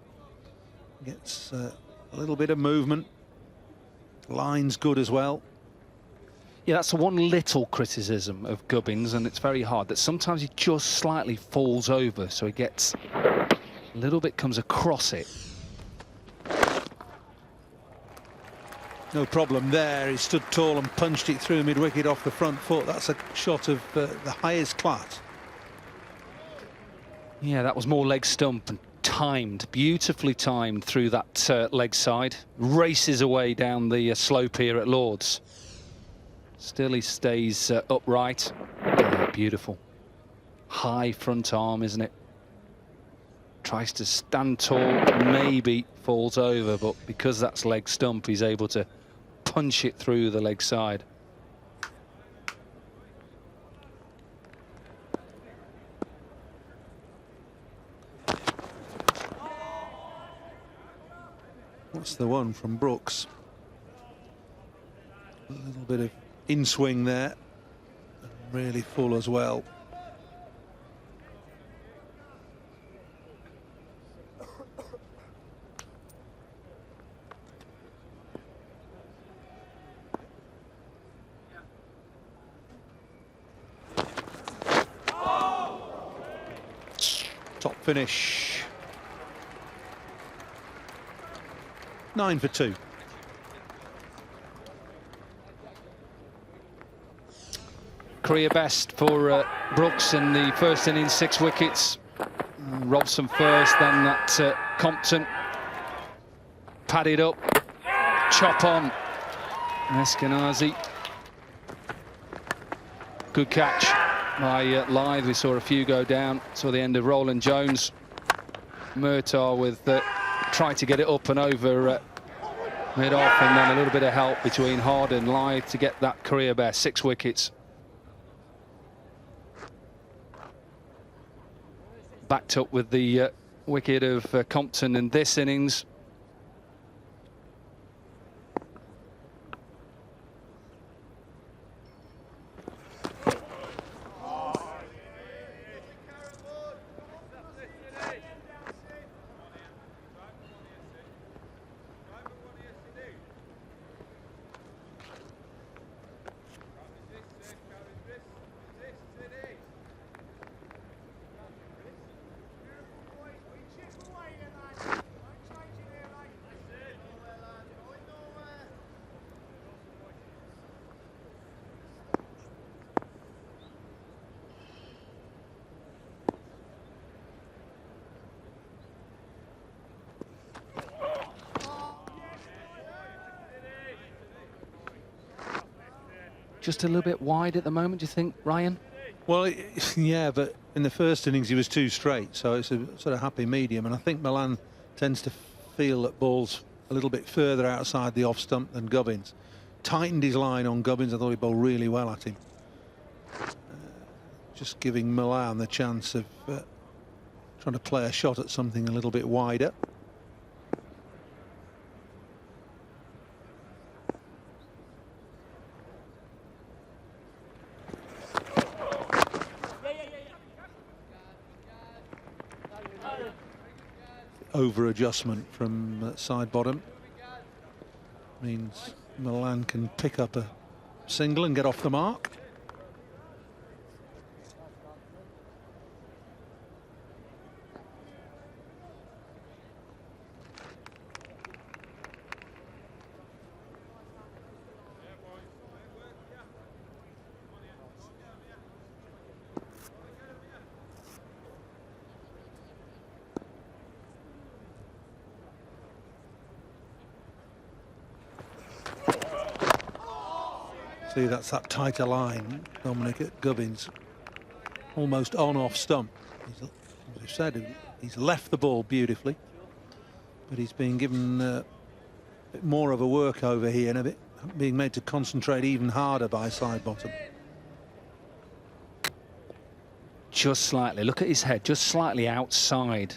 Gets a little bit of movement. Line's good as well. Yeah, that's the one little criticism of Gubbins, and it's very hard, that sometimes he just slightly falls over, so he gets a little bit, comes across it. No problem there. He stood tall and punched it through mid-wicket off the front foot. That's a shot of the highest class. Yeah, that was more leg stump and timed, beautifully timed through that leg side. Races away down the slope here at Lord's. Still he stays upright. Yeah, beautiful. High front arm, isn't it? Tries to stand tall, maybe falls over, but because that's leg stump, he's able to punch it through the leg side. What's the one from Brooks? A little bit of in-swing there. Really full as well. Top finish. 9 for 2. Career best for Brooks in the first innings, 6 wickets. Robson first, then that Compton. Padded up, chop on. Eskenazi. Good catch by Lyth. We saw a few go down. Saw the end of Roland Jones. Murtagh with tried to get it up and over mid-off, and then a little bit of help between Hard and Lyth to get that career best, 6 wickets. Backed up with the wicket of Compton in this innings. just a little bit wide at the moment, do you think, Ryan? Well, yeah, but in the first innings he was too straight, so it's a sort of happy medium. And I think Milan tends to feel that ball's a little bit further outside the off stump than Gubbins. Tightened his line on Gubbins. I thought he bowled really well at him. Just giving Milan the chance of trying to play a shot at something a little bit wider. Over adjustment from side bottom means Milan can pick up a single and get off the mark. See, that's that tighter line, Dominic, at Gubbins. Almost on-off stump. As I said, he's left the ball beautifully, but he's being given a bit more of a work over here and a bit being made to concentrate even harder by side bottom. Just slightly, look at his head, just slightly outside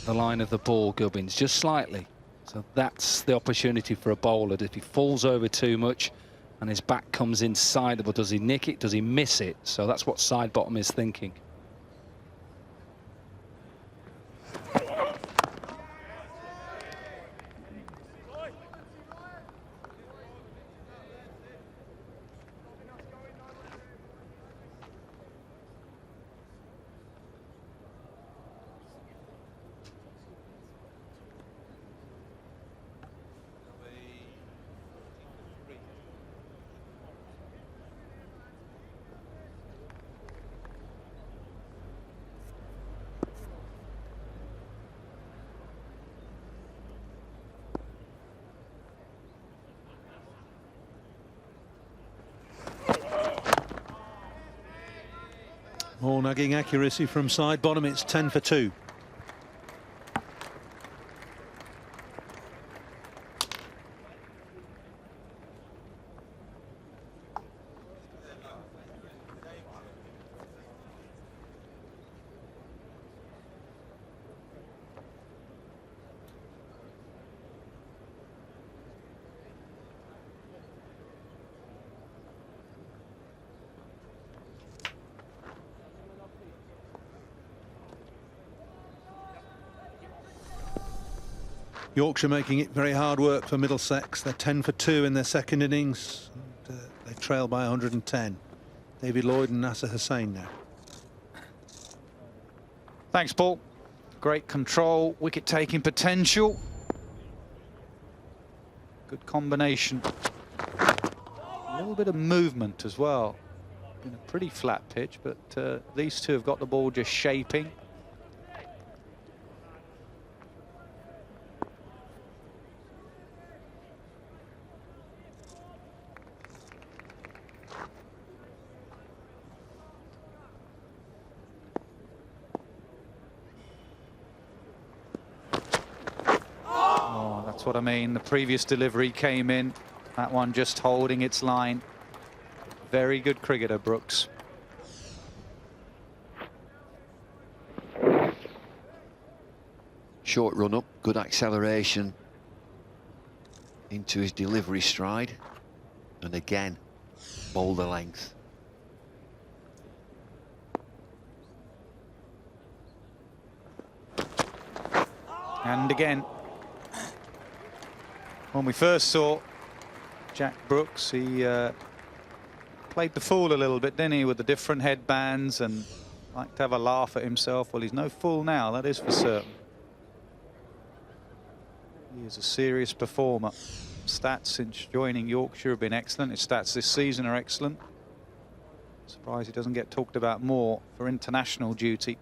the line of the ball, Gubbins, just slightly. So that's the opportunity for a bowler. If he falls over too much and his back comes inside the ball, does he nick it? Does he miss it? So that's what side bottom is thinking. More nagging accuracy from side bottom. It's 10 for 2. Yorkshire making it very hard work for Middlesex. They're 10 for 2 in their second innings. And, they trail by 110. David Lloyd and Nasser Hussain now. Thanks, Paul. Great control, wicket-taking potential. Good combination. A little bit of movement as well. Been a pretty flat pitch, but these two have got the ball just shaping. That's what I mean. The previous delivery came in. That one just holding its line. Very good cricketer, Brooks. Short run up, good acceleration into his delivery stride. And again, boulder length. And again. When we first saw Jack Brooks, he played the fool a little bit, didn't he, with the different headbands and liked to have a laugh at himself. Well, he's no fool now, that is for certain. He is a serious performer. Stats since joining Yorkshire have been excellent. His stats this season are excellent. Surprised he doesn't get talked about more for international duty.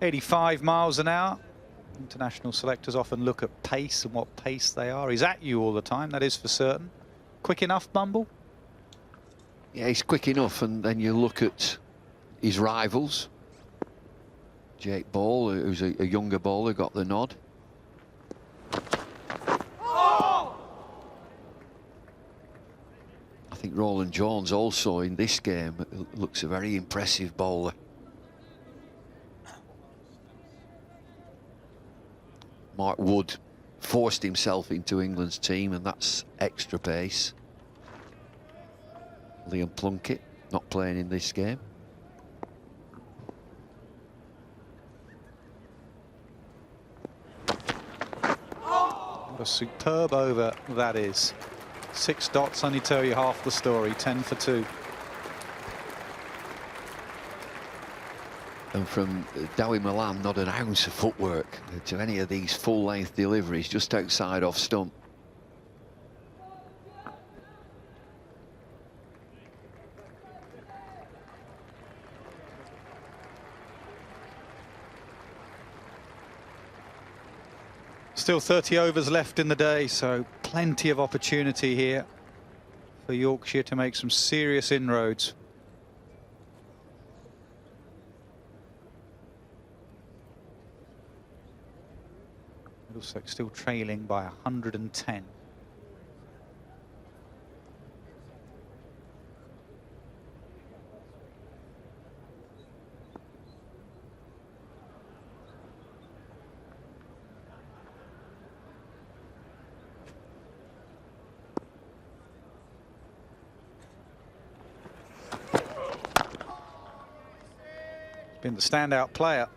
85 miles an hour. International selectors often look at pace and what pace they are. He's at you all the time, that is for certain. Quick enough, Bumble? Yeah, he's quick enough, and then you look at his rivals. Jake Ball, who's a younger bowler, got the nod. I think Roland Jones also in this game looks a very impressive bowler. Mark Wood forced himself into England's team, and that's extra pace. Liam Plunkett not playing in this game. What a superb over that is. 6 dots only tell you half the story. 10 for 2. And from Dowie Milan, not an ounce of footwork to any of these full-length deliveries, just outside off stump. Still 30 overs left in the day, so plenty of opportunity here for Yorkshire to make some serious inroads. Middlesex still trailing by 110. Been the standout player,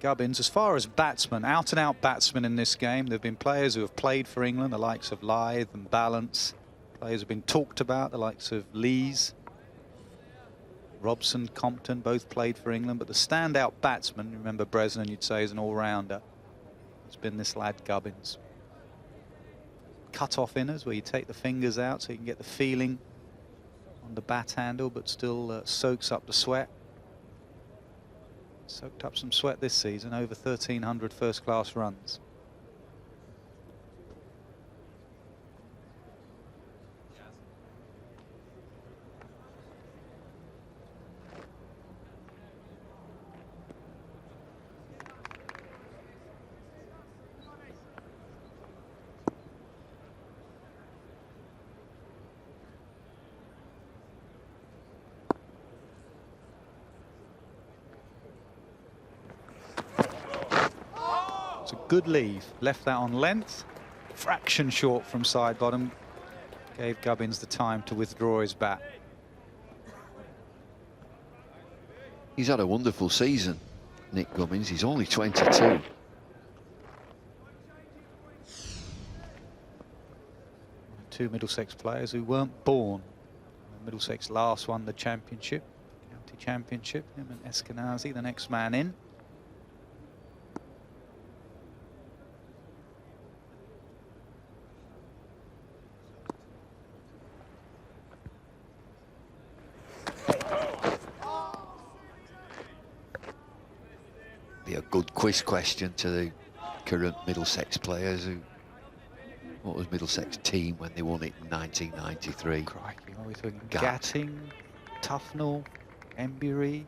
Gubbins. As far as batsmen, out-and-out batsmen in this game, there have been players who have played for England, the likes of Lyth and Balance. Players have been talked about, the likes of Lees, Robson, Compton, both played for England. But the standout batsman, remember Bresnan, you'd say, is an all-rounder. It's been this lad Gubbins. Cut-off inners, where you take the fingers out so you can get the feeling on the bat handle, but still soaks up the sweat. Soaked up some sweat this season, over 1,300 first-class runs. Good leave, left that on length, fraction short from side bottom, gave Gubbins the time to withdraw his bat. He's had a wonderful season, Nick Gubbins. He's only 22. Two Middlesex players who weren't born. Middlesex last won the championship, county championship, him and Eskenazi, the next man in. Be a good quiz question to the current Middlesex players. What was Middlesex team when they won it in 1993? Crikey, what are we thinking? Gatting, Tufnell, Embury,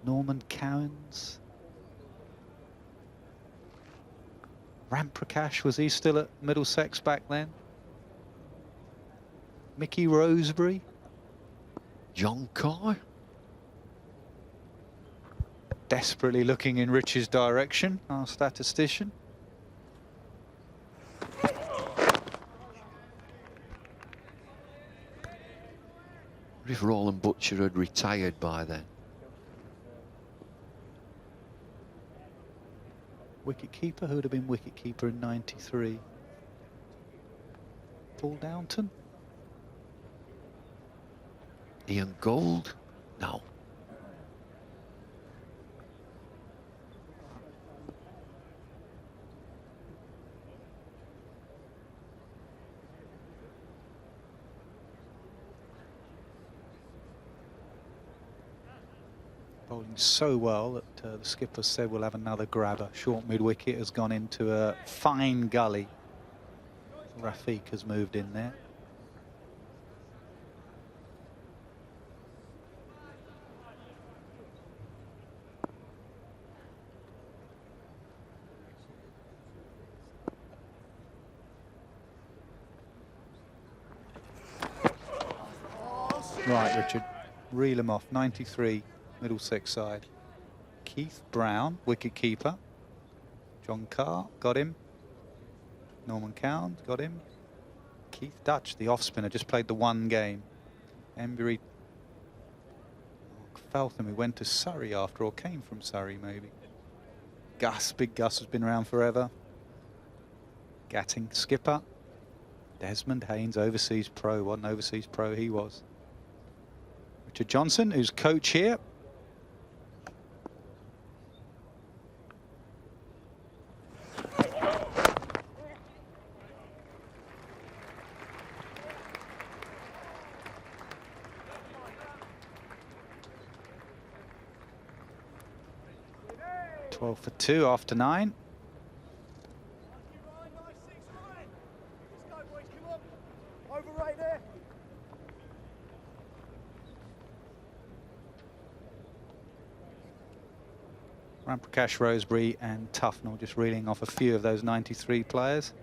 Norman Cowens. Ramprakash, was he still at Middlesex back then? Mickey Rosebery. John Carr. Desperately looking in Rich's direction, our statistician. If Roland Butcher had retired by then. Wicket-keeper, who would have been wicket-keeper in '93? Paul Downton? Ian Gold? No. Bowling so well that the skipper said we'll have another grabber. Short mid-wicket has gone into a fine gully. Rafiq has moved in there. Right, Richard, reel him off. 93, Middlesex side. Keith Brown, wicket keeper. John Carr, got him. Norman Cowan, got him. Keith Dutch, the off-spinner, just played the one game. Embury Feltham, who went to Surrey after all, came from Surrey maybe. Gus, Big Gus has been around forever. Gatting, skipper. Desmond Haynes, overseas pro. What an overseas pro he was. Richard Johnson, who's coach here. Twelve for 2 after 9. Ramprakash, Rosebery and Tufnell just reeling off a few of those 93 players.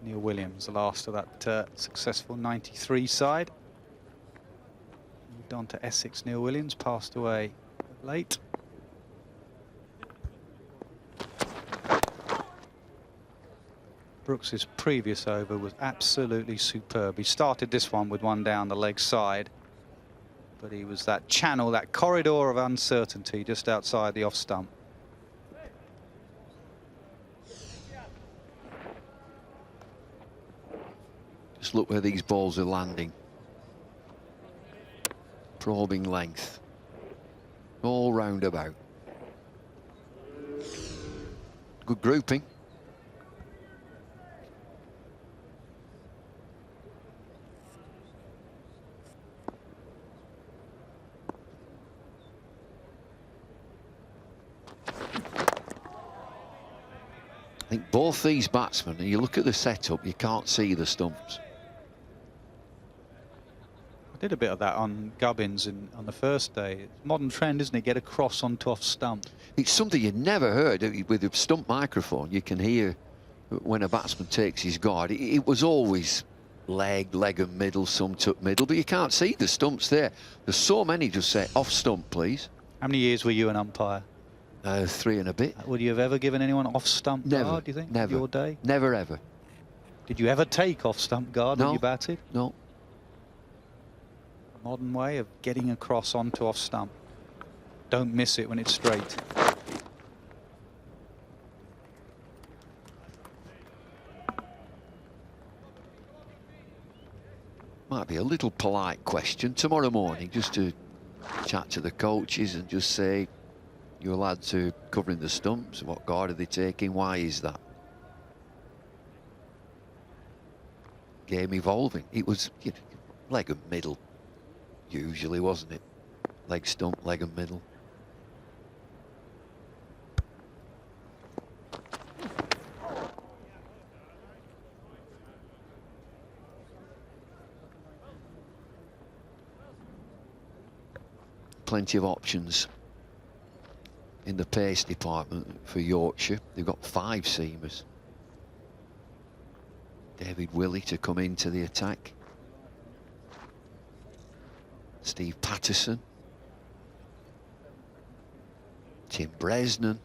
Neil Williams, the last of that successful 93 side. Moved on to Essex. Neil Williams passed away late. Brooks's previous over was absolutely superb. He started this one with one down the leg side, but he was that channel, that corridor of uncertainty just outside the off stump. Just look where these balls are landing. Probing length. All round about. Good grouping. I think both these batsmen, and you look at the setup, you can't see the stumps. Did a bit of that on Gubbins on the first day. It's a modern trend, isn't it? Get a cross onto off stump. It's something you never heard with a stump microphone. You can hear when a batsman takes his guard. It was always leg and middle, some took middle, but you can't see the stumps there. There's so many just say off stump, please. How many years were you an umpire? 3 and a bit. Would you have ever given anyone off stump guard, do you think? Never. Your day? Never ever. Did you ever take off stump guard when you batted? No. Modern way of getting across onto off stump. Don't miss it when it's straight. Might be a little polite question tomorrow morning, just to chat to the coaches and just say, your lads are covering the stumps, what guard are they taking, why is that? Game evolving. It was, you know, leg and middle. Usually, wasn't it? Leg stump, leg and middle. Plenty of options in the pace department for Yorkshire. They've got 5 seamers. David Willey to come into the attack. Steve Patterson, Tim Bresnan,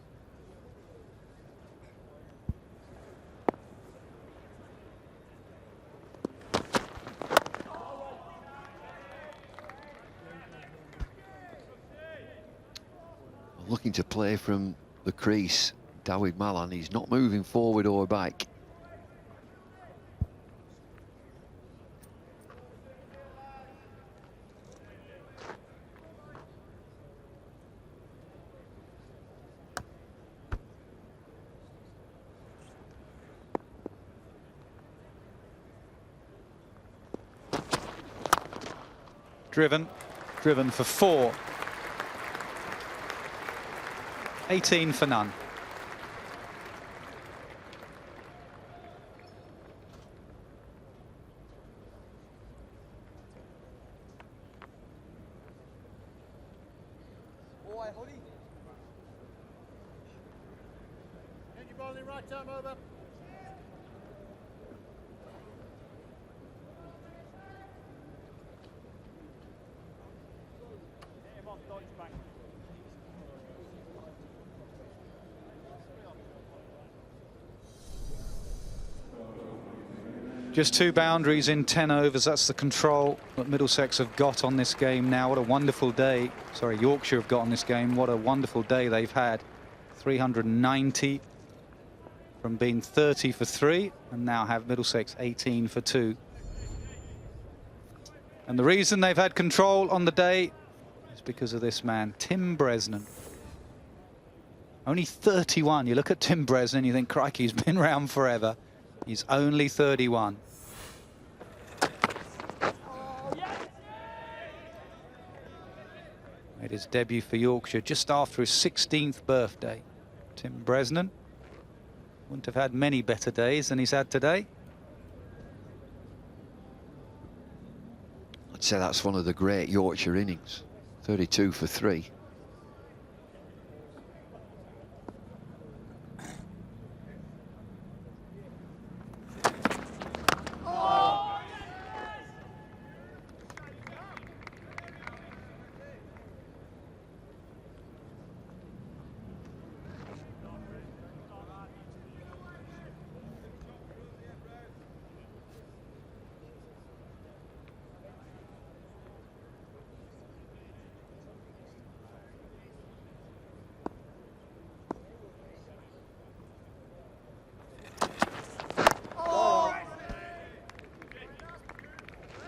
looking to play from the crease. Dawid Malan, he's not moving forward or back. driven for 4. 18 for none. Right arm over. Just 2 boundaries in 10 overs. That's the control that Middlesex have got on this game now. What a wonderful day. Sorry, Yorkshire have got on this game. What a wonderful day they've had. 390 from being 30 for 3, and now have Middlesex 18 for 2. And the reason they've had control on the day is because of this man, Tim Bresnan. Only 31. You look at Tim Bresnan, you think, crikey, he's been around forever. He's only 31. Made his debut for Yorkshire just after his 16th birthday. Tim Bresnan wouldn't have had many better days than he's had today. I'd say that's one of the great Yorkshire innings. 32 for 3.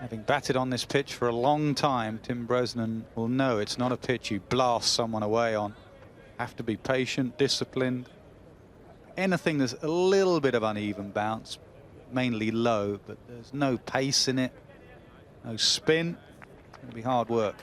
Having batted on this pitch for a long time, Tim Bresnan will know it's not a pitch you blast someone away on. Have to be patient, disciplined. Anything that's a little bit of uneven bounce, mainly low, but there's no pace in it, no spin. It's going to be hard work.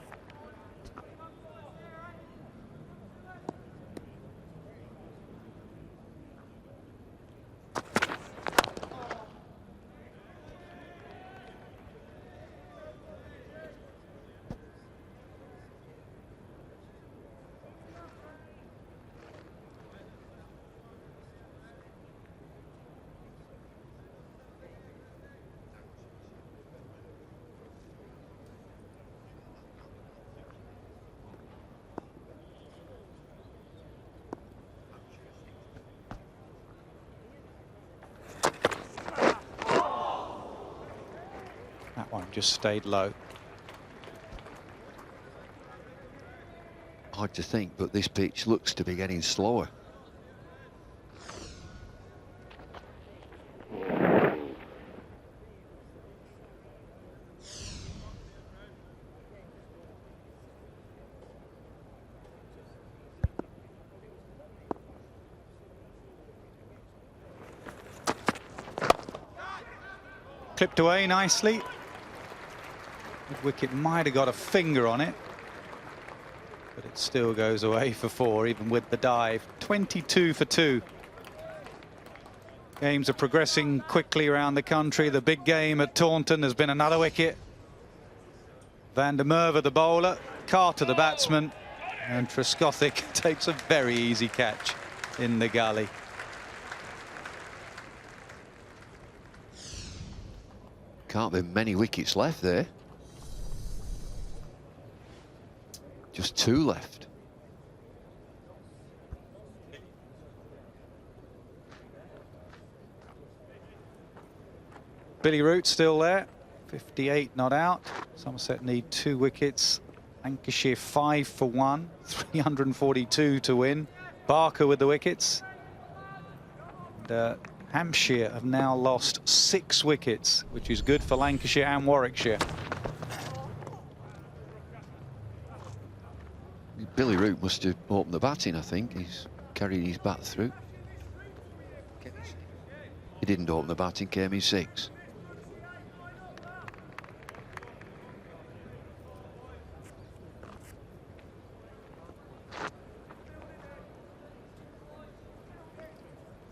That one just stayed low. Hard to think, but this pitch looks to be getting slower. Clipped away nicely. The wicket might have got a finger on it, but it still goes away for 4, even with the dive. 22 for 2. Games are progressing quickly around the country. The big game at Taunton has been another wicket. Van der Merwe, the bowler, Carter, the batsman, and Trescothick takes a very easy catch in the gully. Can't be many wickets left there. Just 2 left. Billy Root still there. 58 not out. Somerset need 2 wickets. Lancashire 5 for 1. 342 to win. Barker with the wickets. And, Hampshire have now lost 6 wickets, which is good for Lancashire and Warwickshire. Billy Root must have opened the batting, I think. He's carried his bat through. He didn't open the batting, came in 6.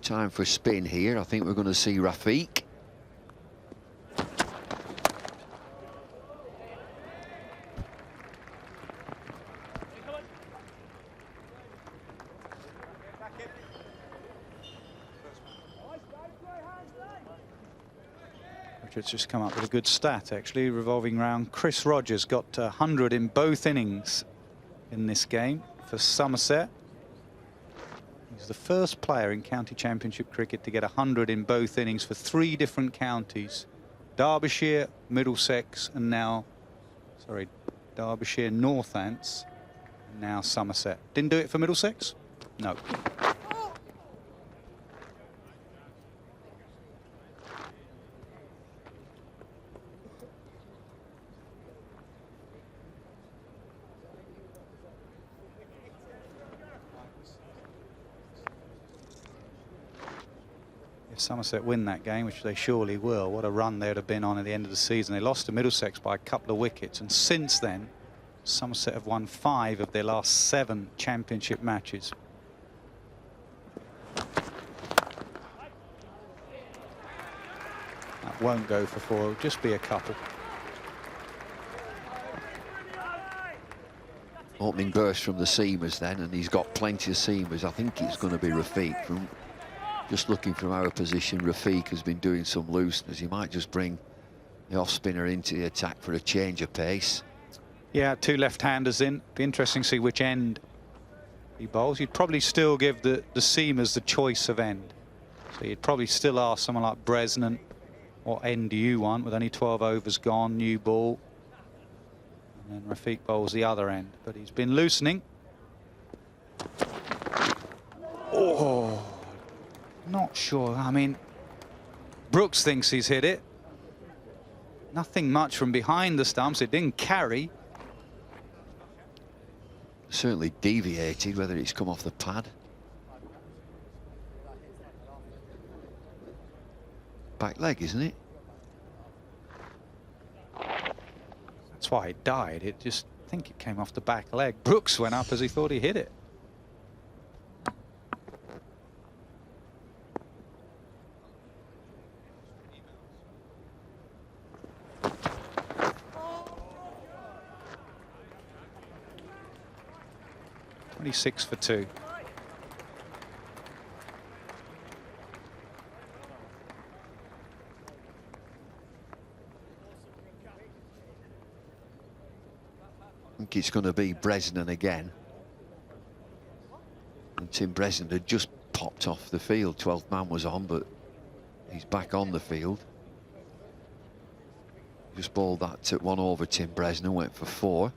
Time for a spin here. I think we're going to see Rafiq. Richard's just come up with a good stat, actually, revolving round. Chris Rogers got 100 in both innings in this game for Somerset. He's the first player in county championship cricket to get 100 in both innings for 3 different counties. Derbyshire, Middlesex, and now, sorry, Derbyshire, Northants, and now Somerset. Didn't do it for Middlesex? No. If Somerset win that game, which they surely will, what a run they would have been on at the end of the season. They lost to Middlesex by a couple of wickets, and since then Somerset have won 5 of their last 7 championship matches. That won't go for 4, it'll just be a couple. Opening burst from the seamers then, and he's got plenty of seamers. I think it's going to be Rafiq. From just looking from our position, Rafiq has been doing some looseness. He might just bring the off spinner into the attack for a change of pace. Yeah, 2 left-handers in. Be interesting to see which end he bowls. You'd probably still give the seamers the choice of end. So you'd probably still ask someone like Bresnan, what end do you want, with only 12 overs gone, new ball. And then Rafiq bowls the other end, but he's been loosening. Oh, not sure. I mean, Brooks thinks he's hit it. Nothing much from behind the stumps. It didn't carry. Certainly deviated, whether it's come off the pad. Back leg, isn't it? That's why it died. It just, I think it came off the back leg. Brooks went up as he thought he hit it. .26 for 2. I think it's going to be Bresnan again. And Tim Bresnan had just popped off the field. 12th man was on, but he's back on the field. Just bowled that to 1 over. Tim Bresnan went for 4.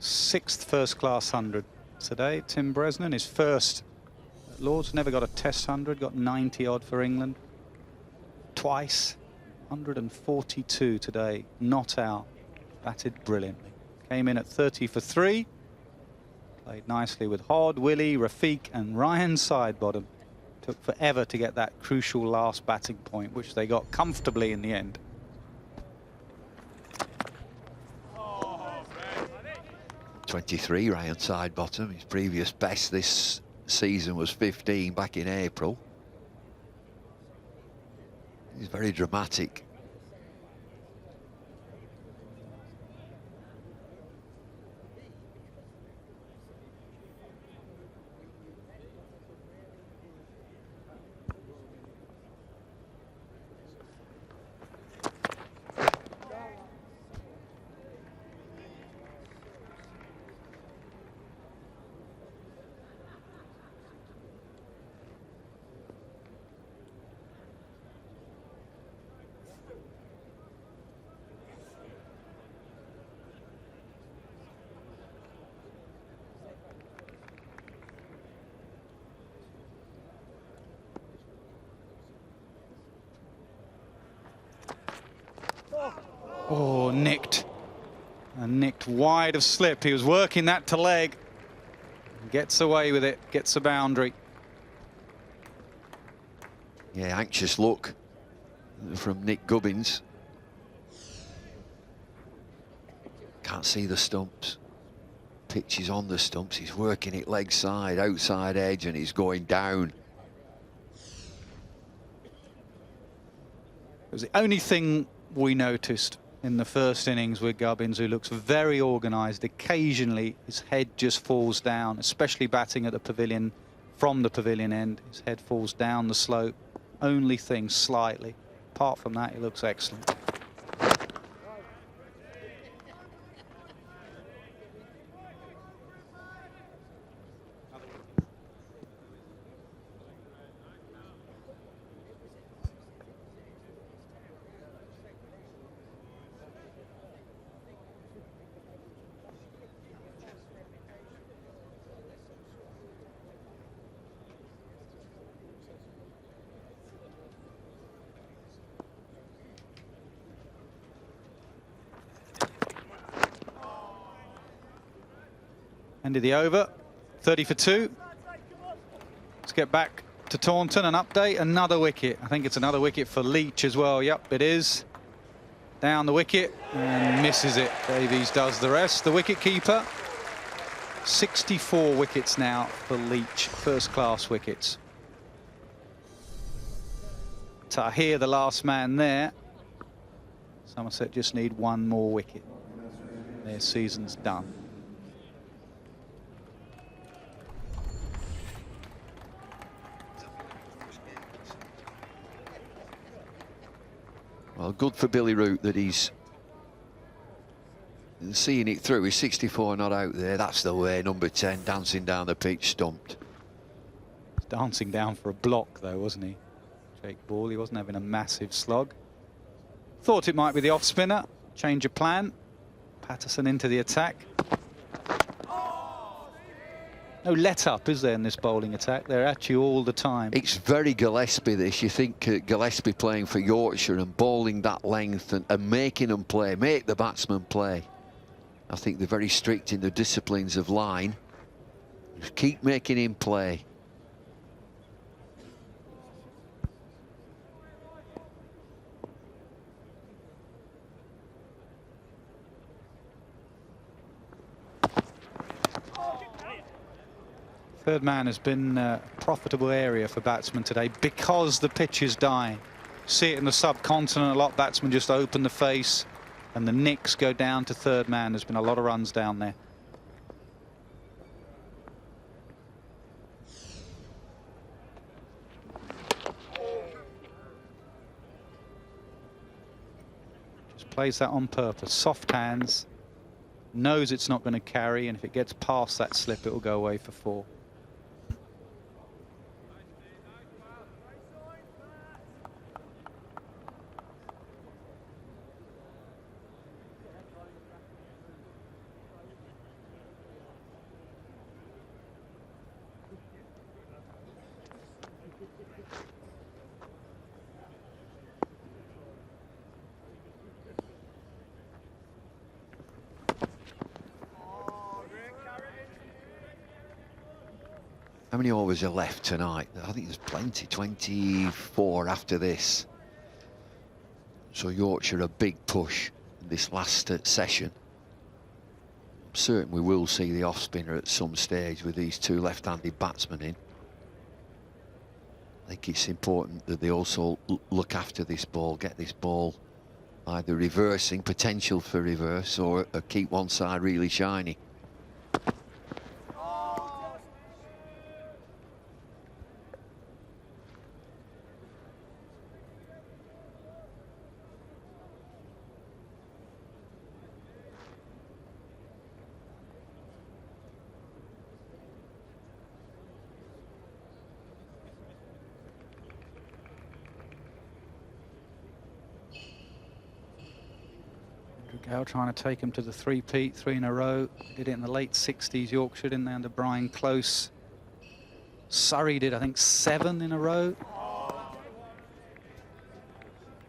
Sixth first-class 100 today. Tim Bresnan, his first at Lord's. Never got a Test 100. Got 90 odd for England twice. 142 today. Not out. Batted brilliantly. Came in at 30 for 3. Played nicely with Hod, Willie, Rafiq, and Ryan Sidebottom. Took forever to get that crucial last batting point, which they got comfortably in the end. 23, Ryan Sidebottom. His previous best this season was 15 back in April. He's very dramatic. Oh, nicked. And nicked wide of slip. He was working that to leg. Gets away with it, gets a boundary. Yeah, anxious look from Nick Gubbins. Can't see the stumps. Pitch is on the stumps. He's working it leg side, outside edge, and he's going down. It was the only thing we noticed in the first innings with Gubbins, who looks very organised. Occasionally his head just falls down, especially batting at the pavilion, from the pavilion end. His head falls down the slope. Only thing, slightly. Apart from that, he looks excellent. End of the over, 30 for 2. Let's get back to Taunton, an update, another wicket. I think it's another wicket for Leach as well. Yep, it is. Down the wicket and misses it. Davies does the rest. The wicket keeper. 64 wickets now for Leach, first-class wickets. Tahir, the last man there. Somerset just need one more wicket. Their season's done. Well, good for Billy Root that he's seeing it through. He's 64 not out there. That's the way. Number 10 dancing down the pitch, stumped. Dancing down for a block, though, wasn't he? Jake Ball, he wasn't having a massive slog. Thought it might be the off spinner. Change of plan. Patterson into the attack. No let up, is there, in this bowling attack? They're at you all the time. It's very Gillespie, this. You think Gillespie playing for Yorkshire and bowling that length and making them play, make the batsman play. I think they're very strict in the disciplines of line. Just keep making him play. Third man has been a profitable area for batsmen today because the pitch is dying. See it in the subcontinent a lot. Batsmen just open the face and the nicks go down to third man. There's been a lot of runs down there. Just plays that on purpose. Soft hands. Knows it's not going to carry, and if it gets past that slip, it will go away for 4. How many overs are left tonight? I think there's plenty, 24 after this. So Yorkshire a big push in this last session. I'm certain we will see the off-spinner at some stage with these two left-handed batsmen in. I think it's important that they also look after this ball, get this ball either reversing, potential for reverse, or keep one side really shiny. Gale trying to take him to the three-peat, 3 in a row. Did it in the late 60s, Yorkshire, didn't they, under Brian Close. Surrey did, I think, 7 in a row.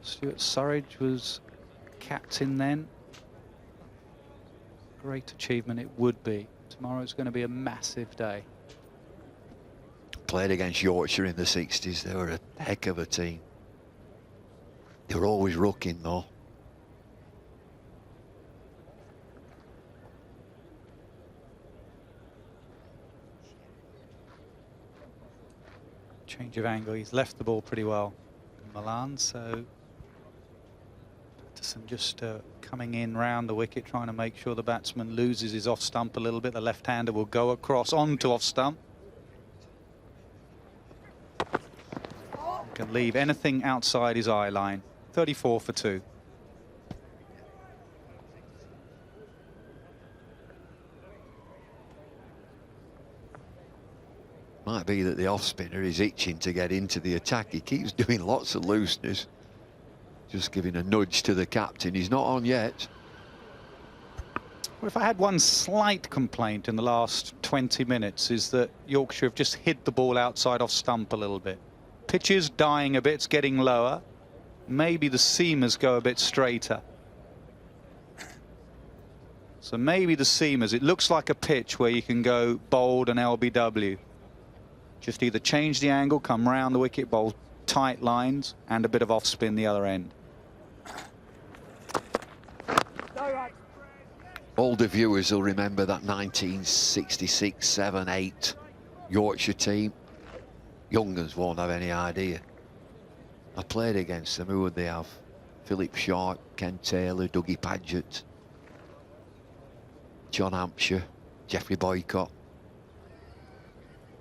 Stuart Surridge was captain then. Great achievement it would be. Tomorrow's going to be a massive day. Played against Yorkshire in the 60s. They were a heck of a team. They were always rooking though. Change of angle. He's left the ball pretty well, Milan. So Patterson just coming in round the wicket, trying to make sure the batsman loses his off stump a little bit. The left-hander will go across onto off stump. Can leave anything outside his eye line. 34 for 2. Might be that the off spinner is itching to get into the attack. He keeps doing lots of looseness. Just giving a nudge to the captain. He's not on yet. Well, if I had one slight complaint in the last 20 minutes is that Yorkshire have just hid the ball outside off stump a little bit. Pitch is dying a bit, it's getting lower. Maybe the seamers go a bit straighter. So maybe the seamers, it looks like a pitch where you can go bold and LBW. Just either change the angle, come round the wicket, bowl tight lines, and a bit of off spin the other end. Older viewers will remember that 1966, 7, 8 Yorkshire team. Youngers won't have any idea. I played against them. Who would they have? Philip Sharp, Ken Taylor, Dougie Paget, John Hampshire, Geoffrey Boycott,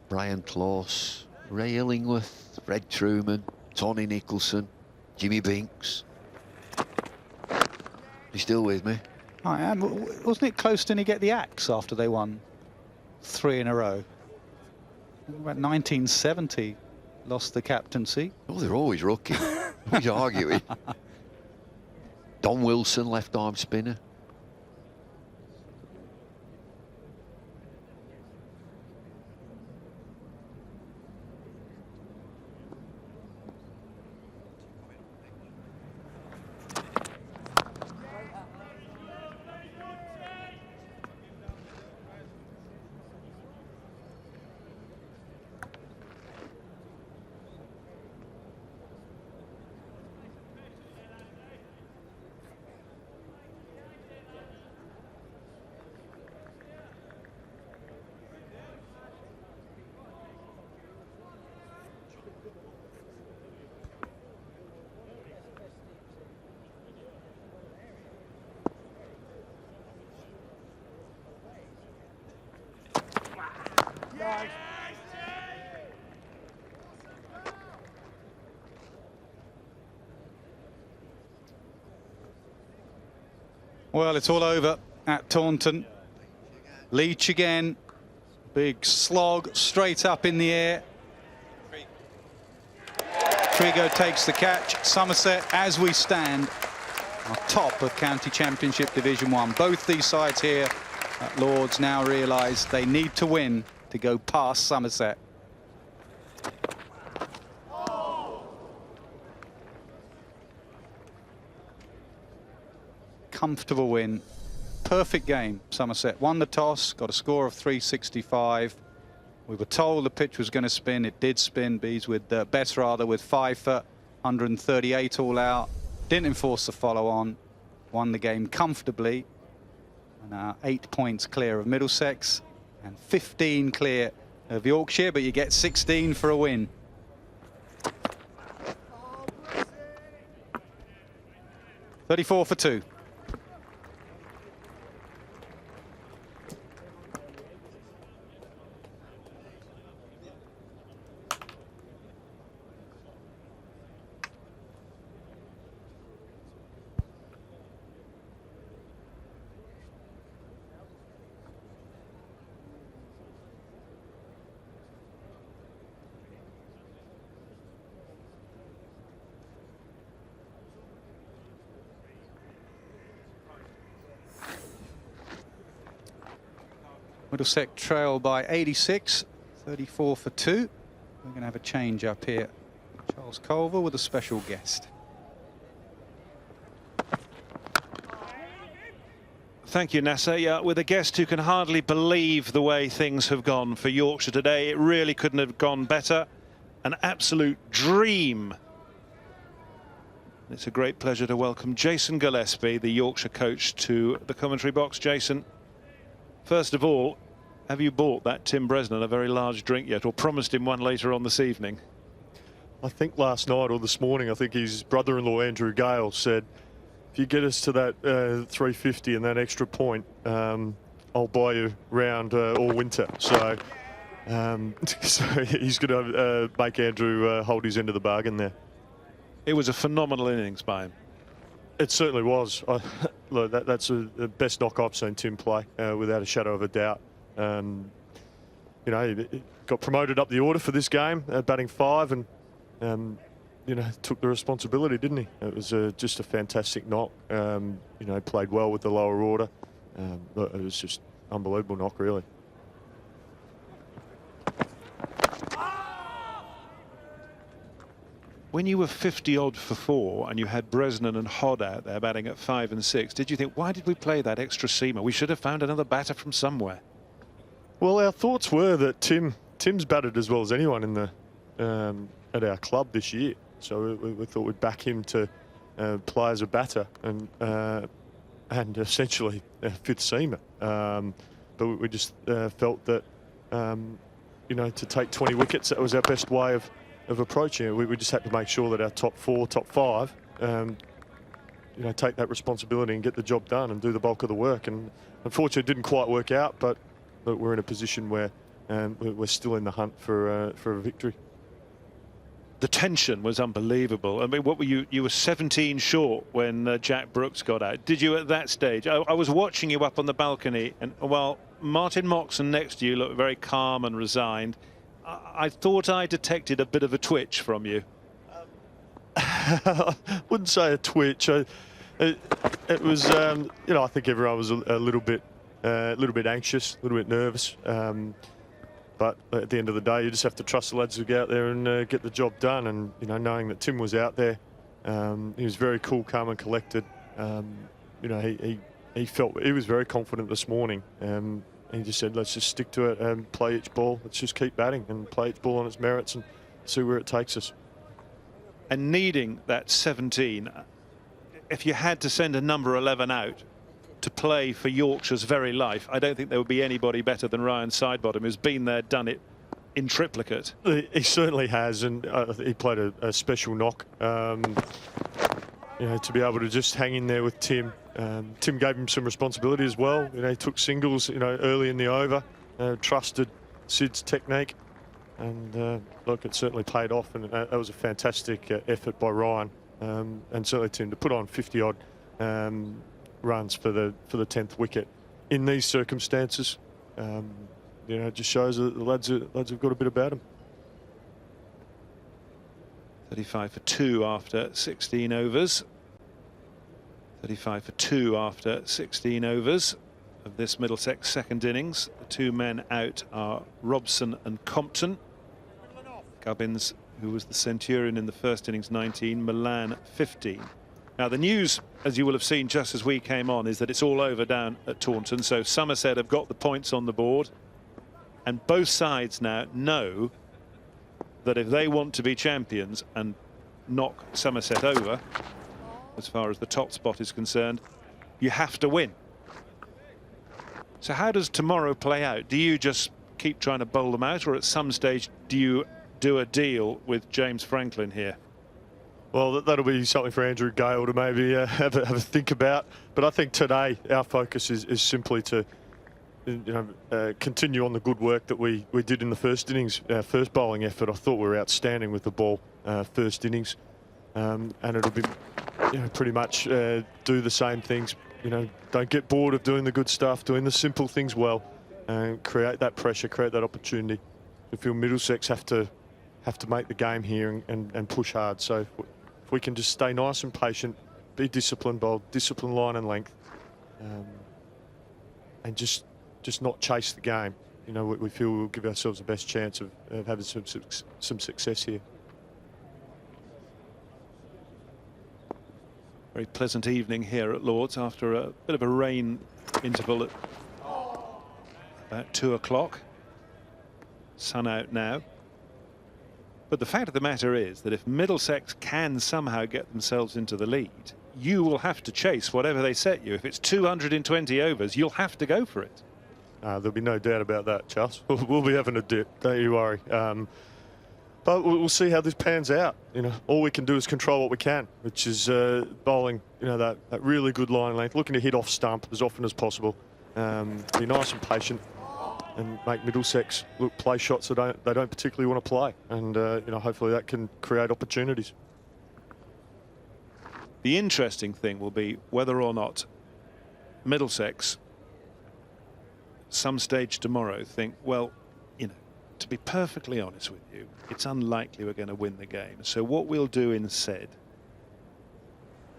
Brian Close, Ray Illingworth, Fred Truman, Tony Nicholson, Jimmy Binks. You still with me? I am. Wasn't it close? Didn't he get the axe after they won 3 in a row? About 1970, lost the captaincy. Oh, they're always rookie. Always arguing. Don Wilson, left arm spinner. Well, it's all over at Taunton. Leach again. Big slog straight up in the air. Trigo takes the catch. Somerset, as we stand, on top of County Championship Division 1. Both these sides here at Lords now realise they need to win to go past Somerset. Comfortable win. Perfect game. Somerset won the toss, got a score of 365. We were told the pitch was going to spin. It did spin. Bees with Best rather with 5 for 138 all out. Didn't enforce the follow on. Won the game comfortably. And now 8 points clear of Middlesex and 15 clear of Yorkshire, but you get 16 for a win. $34 for 2. Middlesex trail by 86, 34 for 2. We're going to have a change up here. Charles Culver with a special guest. Thank you, Nasser. Yeah, with a guest who can hardly believe the way things have gone for Yorkshire today. It really couldn't have gone better. An absolute dream. It's a great pleasure to welcome Jason Gillespie, the Yorkshire coach, to the commentary box. Jason, first of all, have you bought that Tim Bresnan a very large drink yet, or promised him one later on this evening? I think last night or this morning, I think his brother-in-law Andrew Gale said, if you get us to that 350 and that extra point, I'll buy you round all winter. So, so he's going to make Andrew hold his end of the bargain there. It was a phenomenal innings by him. It certainly was. Look, that's the best knock I've seen Tim play, without a shadow of a doubt. You know, he got promoted up the order for this game, batting 5, and you know, took the responsibility, didn't he? It was just a fantastic knock. You know, played well with the lower order. It was just unbelievable knock, really. When you were 50-odd for 4 and you had Bresnan and Hod out there batting at 5 and 6, did you think, why did we play that extra seamer? We should have found another batter from somewhere. Well, our thoughts were that Tim's batted as well as anyone in the at our club this year, so we thought we'd back him to play as a batter and essentially a fifth seamer. But we just felt that you know, to take 20 wickets, that was our best way of approaching it. We just had to make sure that our top 4, top 5, you know, take that responsibility and get the job done and do the bulk of the work. And unfortunately, it didn't quite work out, but we're in a position where we're still in the hunt for a victory. The tension was unbelievable. I mean, what were you? You were 17 short when Jack Brooks got out. Did you at that stage? I was watching you up on the balcony, and while Martin Moxon next to you looked very calm and resigned, I thought I detected a bit of a twitch from you. Wouldn't say a twitch. It was, you know, I think everyone was a little bit anxious, a little bit nervous. But at the end of the day, you just have to trust the lads to go out there and get the job done. And you know, knowing that Tim was out there, he was very cool, calm, and collected. You know, he felt he was very confident this morning. He just said, let's just stick to it and play each ball. Let's just keep batting and play each ball on its merits and see where it takes us. And needing that 17, if you had to send a number 11 out to play for Yorkshire's very life, I don't think there would be anybody better than Ryan Sidebottom, who's been there, done it in triplicate. He certainly has, and he played a special knock. You know, to be able to just hang in there with Tim. Tim gave him some responsibility as well. You know, he took singles, you know, early in the over, trusted Sid's technique, and look, it certainly paid off, and that was a fantastic effort by Ryan, and certainly Tim to put on 50-odd runs for the 10th wicket in these circumstances. You know, it just shows that the lads have got a bit about them. 35 for 2 after 16 overs. 35 for 2 after 16 overs of this Middlesex second innings. The 2 men out are Robson and Compton. Gubbins, who was the Centurion in the first innings, 19, Milan 15. Now the news, as you will have seen just as we came on, is that it's all over down at Taunton. So Somerset have got the points on the board, and both sides now know that if they want to be champions and knock Somerset over, as far as the top spot is concerned, you have to win. So how does tomorrow play out? Do you just keep trying to bowl them out, or at some stage do you do a deal with James Franklin here? Well, that'll be something for Andrew Gale to maybe have a think about. But I think today our focus is simply to, you know, continue on the good work that we did in the first innings. Our first bowling effort, I thought we were outstanding with the ball first innings, and it'll be, you know, pretty much do the same things. You know, don't get bored of doing the good stuff, doing the simple things well, and create that pressure, create that opportunity. I feel Middlesex have to make the game here and push hard. So if we can just stay nice and patient, be disciplined, bowl disciplined line and length, and just not chase the game, you know, we feel we'll give ourselves the best chance of having some success here. Very pleasant evening here at Lord's after a bit of a rain interval at about 2 o'clock. Sun out now. But the fact of the matter is that if Middlesex can somehow get themselves into the lead, you will have to chase whatever they set you. If it's 220 overs, you'll have to go for it. There'll be no doubt about that, Charles. We'll be having a dip, don't you worry. But we'll see how this pans out. All we can do is control what we can, which is bowling, that really good line length, looking to hit off stump as often as possible. Be nice and patient, and make Middlesex play shots that they don't particularly want to play, and hopefully that can create opportunities. The interesting thing will be whether or not Middlesex, some stage tomorrow, think, well, to be perfectly honest with you, it's unlikely we're going to win the game. So what we'll do instead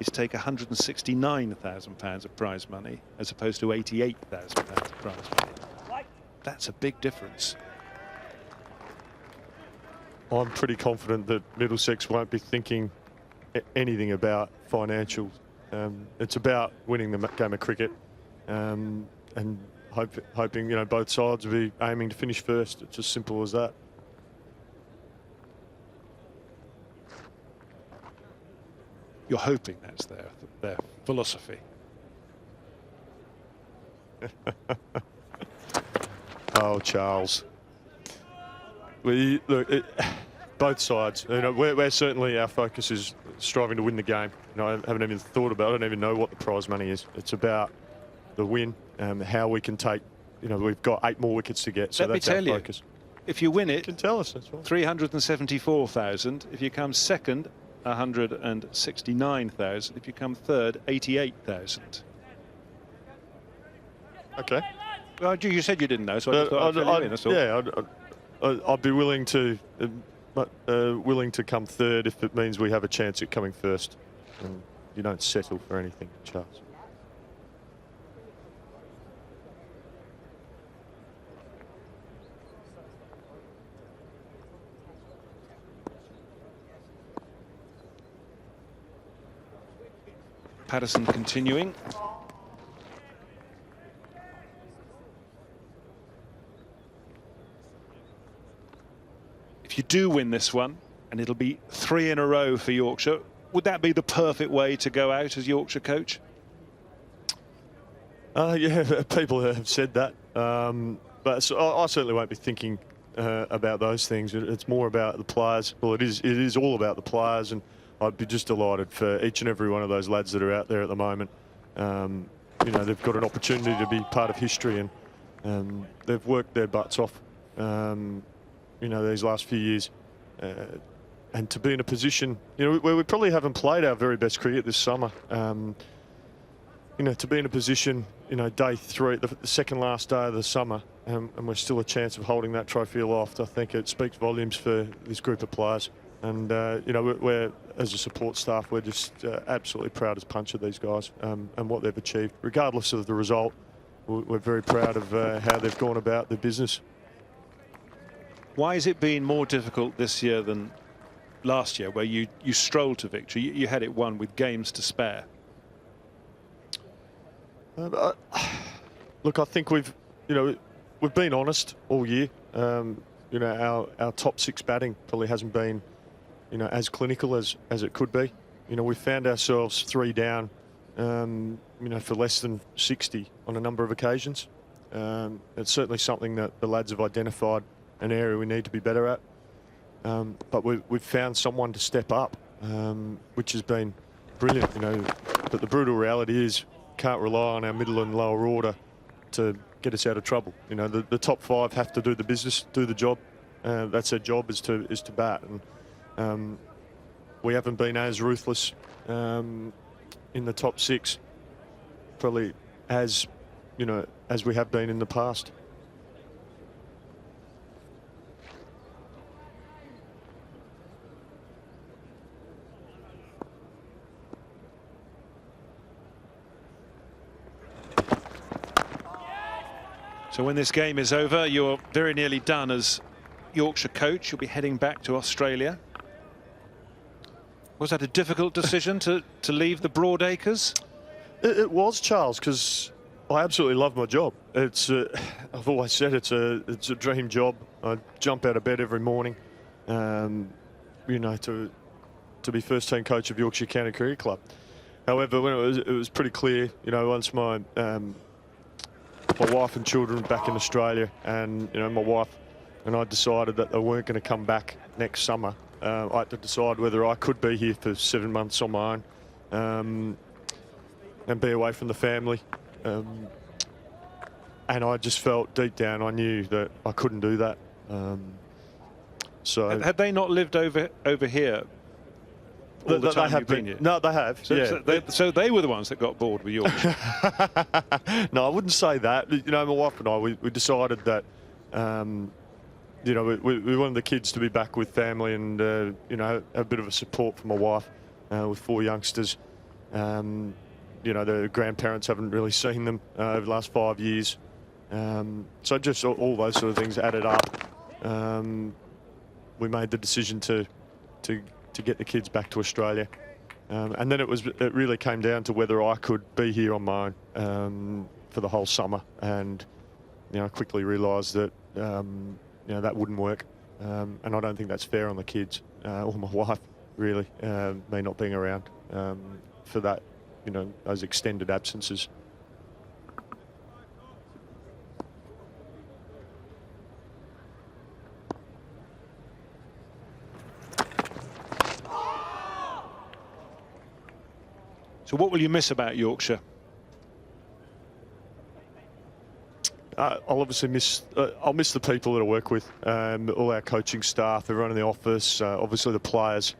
is take £169,000 of prize money as opposed to £88,000 of prize money. That's a big difference. I'm pretty confident that Middlesex won't be thinking anything about financials. It's about winning the game of cricket, and hoping both sides will be aiming to finish first. It's as simple as that. You're hoping that's their philosophy. Oh, Charles. Both sides. We're certainly, our focus is striving to win the game. I haven't even thought about it. I don't even know what the prize money is. It's about the win, how we can take. We've got 8 more wickets to get, so that's our focus. If you win it, you can tell us. That's right. 374,000. If you come second, 169,000. If you come third, 88,000. Okay. Well, you said you didn't know, so I just thought I'd fill you in, that's all. Yeah, I'd be willing to come third if it means we have a chance at coming first, and you don't settle for anything, Charles. Patterson continuing. If you do win this one, and it'll be 3 in a row for Yorkshire, would that be the perfect way to go out as Yorkshire coach? Yeah, people have said that, but I certainly won't be thinking about those things. It's more about the players. Well, it is all about the players, and I'd be just delighted for each and every one of those lads that are out there at the moment. They've got an opportunity to be part of history, and they've worked their butts off, these last few years. And to be in a position, where we probably haven't played our very best cricket this summer. To be in a position, day 3, the second last day of the summer, and we're still a chance of holding that trophy aloft. I think it speaks volumes for this group of players. And, we're as a support staff, we're just absolutely proud as punch of these guys and what they've achieved. Regardless of the result, we're very proud of how they've gone about their business. Why has it been more difficult this year than last year, where you strolled to victory? You had it won with games to spare. Look, I think we've been honest all year. Our top 6 batting probably hasn't been, as clinical as it could be. We found ourselves 3 down, for less than 60 on a number of occasions. It's certainly something that the lads have identified, an area we need to be better at. But we've found someone to step up, which has been brilliant. But the brutal reality is, can't rely on our middle and lower order to get us out of trouble. The top 5 have to do the business, do the job. That's their job, is to bat. And we haven't been as ruthless in the top 6, probably as we have been in the past. So when this game is over, you're very nearly done as Yorkshire coach. You'll be heading back to Australia. Was that a difficult decision to leave the Broadacres? It was, Charles, because I absolutely love my job. It's I've always said it's a dream job. I jump out of bed every morning, you know, to be first team coach of Yorkshire County Cricket Club. However, when it was pretty clear, you know, once my wife and children were back in Australia, and you know, my wife and I decided that they weren't going to come back next summer. I had to decide whether I could be here for 7 months on my own and be away from the family. And I just felt deep down, I knew that I couldn't do that. So had they not lived over here all the time you've been here? No, they have. So they were the ones that got bored with Yorkshire. No, I wouldn't say that. You know, my wife and I, we decided that, you know, we wanted the kids to be back with family and, you know, have a bit of a support from my wife with 4 youngsters. You know, the grandparents haven't really seen them over the last 5 years. So just all those sort of things added up. We made the decision to get the kids back to Australia. And then it really came down to whether I could be here on my own for the whole summer. And, you know, I quickly realised that, you know, that wouldn't work. And I don't think that's fair on the kids or my wife, really, me not being around for that, you know, those extended absences. So what will you miss about Yorkshire? I'll obviously miss. I'll miss the people that I work with, all our coaching staff, everyone in the office, obviously the players.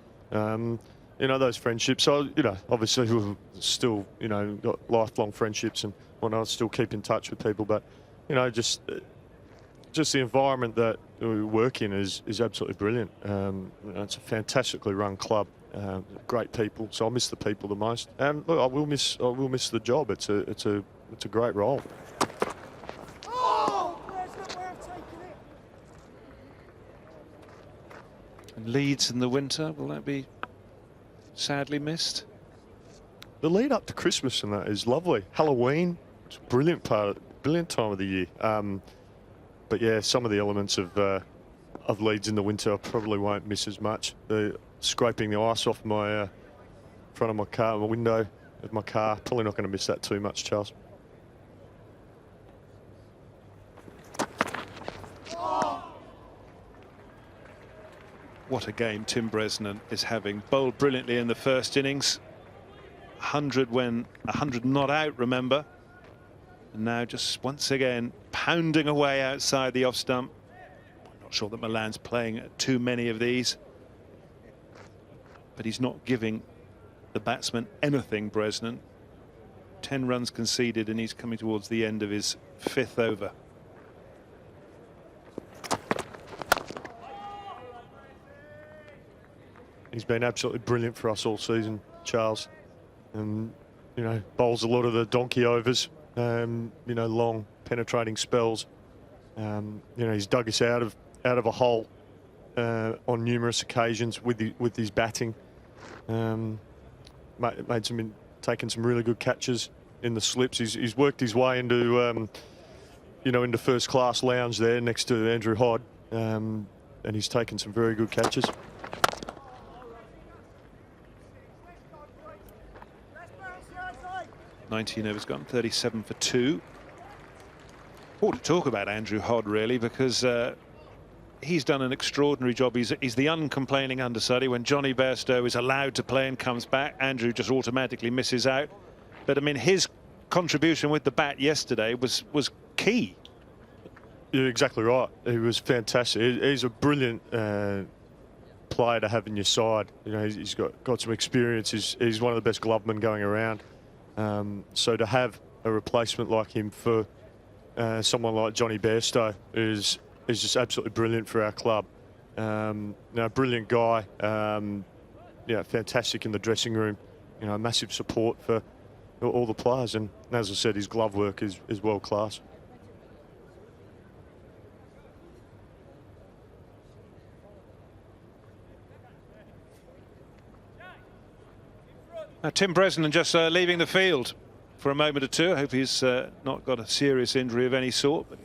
You know, those friendships. So, you know, obviously we've still, you know, got lifelong friendships and whatnot. Still keep in touch with people, but you know, just the environment that we work in is absolutely brilliant. You know, it's a fantastically run club. Great people, so I'll miss the people the most. And look, I will miss the job. It's a great role. And Leeds in the winter, will that be sadly missed? The lead up to Christmas and that is lovely. Halloween, it's a brilliant time of the year. But yeah, some of the elements of Leeds in the winter I probably won't miss as much. The scraping the ice off my front of my car, my window of my car. Probably not going to miss that too much, Charles. What a game Tim Bresnan is having. Bowled brilliantly in the first innings. 100 when 100 not out, remember. And now just once again pounding away outside the off stump. I'm not sure that Milan's playing too many of these. But he's not giving the batsman anything, Bresnan. 10 runs conceded and he's coming towards the end of his 5th over. He's been absolutely brilliant for us all season, Charles. And, you know, bowls a lot of the donkey overs, you know, long penetrating spells. You know, he's dug us out of a hole on numerous occasions with his batting. Taken some really good catches in the slips. He's worked his way into, you know, into first class lounge there next to Andrew Hodd, and he's taken some very good catches. 19 overs gone, 37 for 2. More to talk about Andrew Hodd, really, because he's done an extraordinary job. He's the uncomplaining understudy. When Johnny Bairstow is allowed to play and comes back, Andrew just automatically misses out. But I mean, his contribution with the bat yesterday was key. You're exactly right. He was fantastic. He's a brilliant player to have in your side. You know, he's got some experience. He's one of the best glovemen going around. So to have a replacement like him for someone like Johnny Bairstow is just absolutely brilliant for our club. Now, brilliant guy. Yeah, fantastic in the dressing room. You know, massive support for all the players. And as I said, his glove work is world class. Now, Tim Bresnan just leaving the field for a moment or two. I hope he's not got a serious injury of any sort. But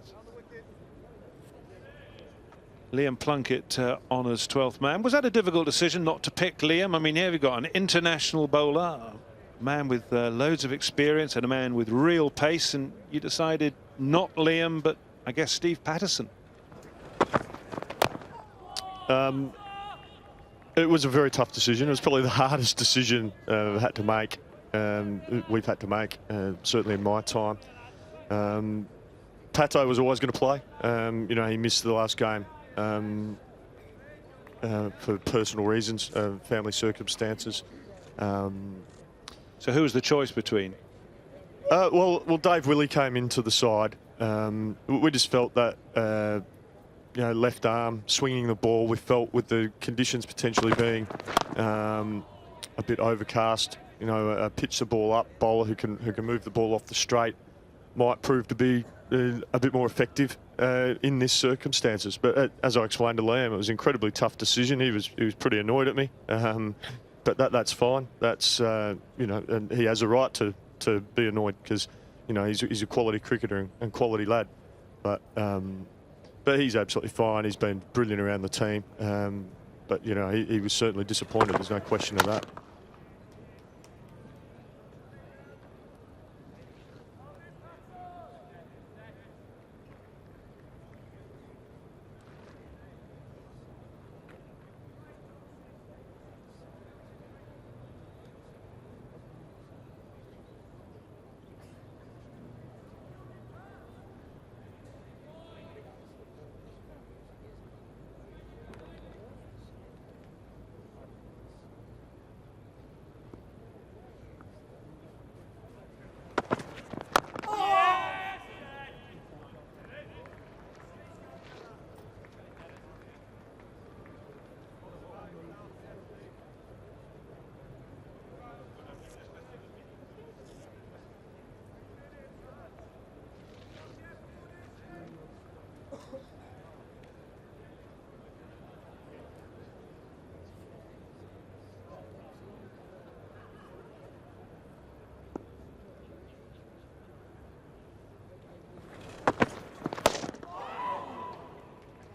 Liam Plunkett honours 12th man. Was that a difficult decision not to pick Liam? I mean, here we've got an international bowler, a man with loads of experience and a man with real pace, and you decided not Liam, but I guess Steve Patterson. It was a very tough decision. It was probably the hardest decision we've had to make. Certainly in my time. Pato was always going to play. You know, he missed the last game for personal reasons, family circumstances. So who was the choice between? Well, Dave Willey came into the side. We just felt that you know, left arm swinging the ball. We felt with the conditions potentially being a bit overcast, you know, pitch the ball up, bowler who can move the ball off the straight might prove to be a bit more effective in this circumstances. But as I explained to Liam, it was an incredibly tough decision. He was pretty annoyed at me, but that's fine. That's you know, and he has a right to be annoyed because, you know, he's a quality cricketer and quality lad. But he's absolutely fine. He's been brilliant around the team. But you know, he was certainly disappointed. There's no question of that.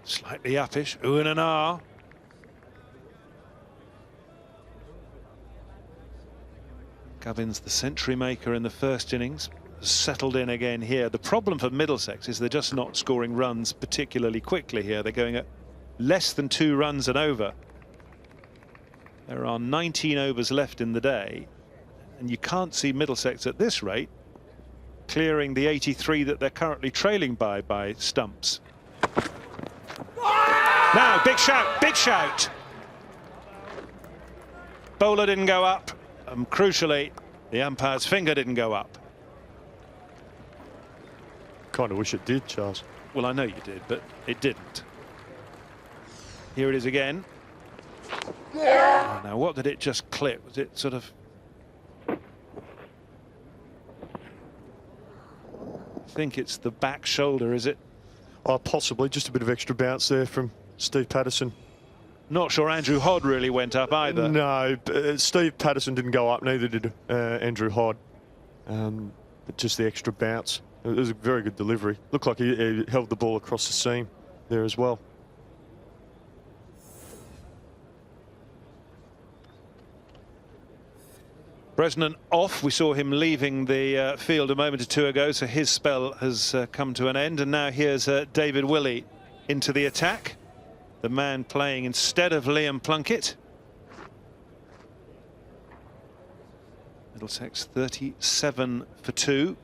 Slightly uppish, ooh and an ah. Gubbins, the century maker in the first innings, has settled in again here. The problem for Middlesex is they're just not scoring runs particularly quickly here. They're going at less than 2 runs an over. There are 19 overs left in the day, and you can't see Middlesex at this rate clearing the 83 that they're currently trailing by stumps. Now, big shout, big shout. Bowler didn't go up. Crucially, the umpire's finger didn't go up. Kind of wish it did, Charles. Well, I know you did, but it didn't. Here it is again. Oh, now, what did it just clip? Was it sort of... I think it's the back shoulder, is it? Oh, possibly. Just a bit of extra bounce there from Steve Patterson. Not sure Andrew Hodd really went up either. No, Steve Patterson didn't go up, neither did Andrew Hodd. But just the extra bounce. It was a very good delivery. Looked like he held the ball across the seam there as well. Bresnan off. We saw him leaving the field a moment or two ago, so his spell has come to an end. And now here's David Willey into the attack. The man playing instead of Liam Plunkett. Middlesex 37 for 2.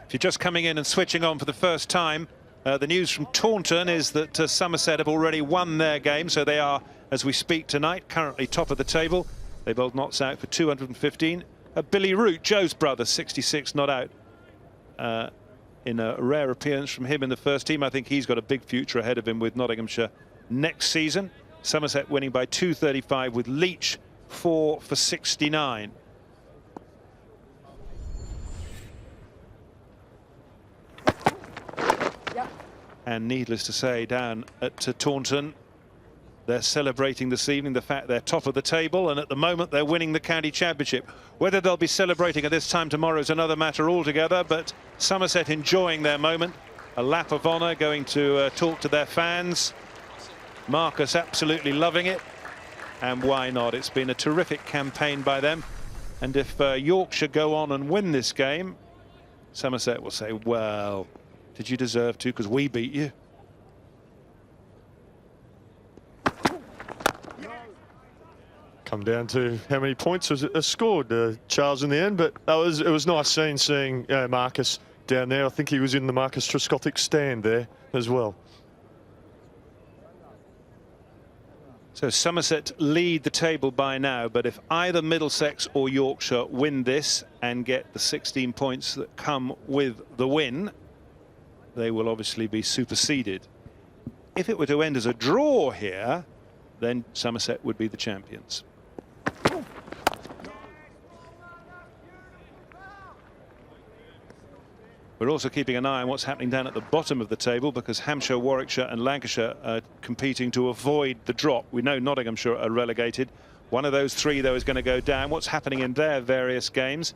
If you're just coming in and switching on for the first time, the news from Taunton is that Somerset have already won their game, so they are, as we speak tonight, currently top of the table. They bowled Notts out for 215. Billy Root, Joe's brother, 66 not out. In a rare appearance from him in the first team. I think he's got a big future ahead of him with Nottinghamshire next season. Somerset winning by 235 with Leach 4 for 69. And needless to say, down at Taunton, they're celebrating this evening the fact they're top of the table, and at the moment they're winning the county championship. Whether they'll be celebrating at this time tomorrow is another matter altogether, but Somerset enjoying their moment. A lap of honour, going to talk to their fans. Marcus absolutely loving it, and why not? It's been a terrific campaign by them, and if Yorkshire go on and win this game, Somerset will say, well, did you deserve to, because we beat you? Come down to how many points was scored, Charles, in the end, but it was nice seeing Marcus down there. I think he was in the Marcus Trescothick stand there as well. So Somerset lead the table by now, but if either Middlesex or Yorkshire win this and get the 16 points that come with the win, they will obviously be superseded. If it were to end as a draw here, then Somerset would be the champions. We're also keeping an eye on what's happening down at the bottom of the table, because Hampshire, Warwickshire and Lancashire are competing to avoid the drop. We know Nottinghamshire are relegated. One of those three, though, is going to go down. What's happening in their various games?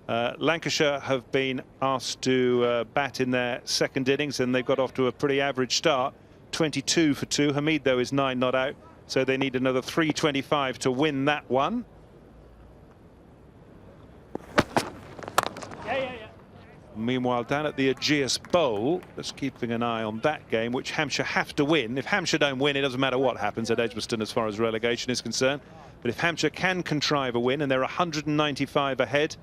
Lancashire have been asked to bat in their second innings, and they've got off to a pretty average start. 22 for 2. Hamid, though, is 9 not out, so they need another 325 to win that one. Meanwhile, down at the Aegeus Bowl, just keeping an eye on that game, which Hampshire have to win. If Hampshire don't win, it doesn't matter what happens at Edgbaston as far as relegation is concerned. But if Hampshire can contrive a win, and they're 195 ahead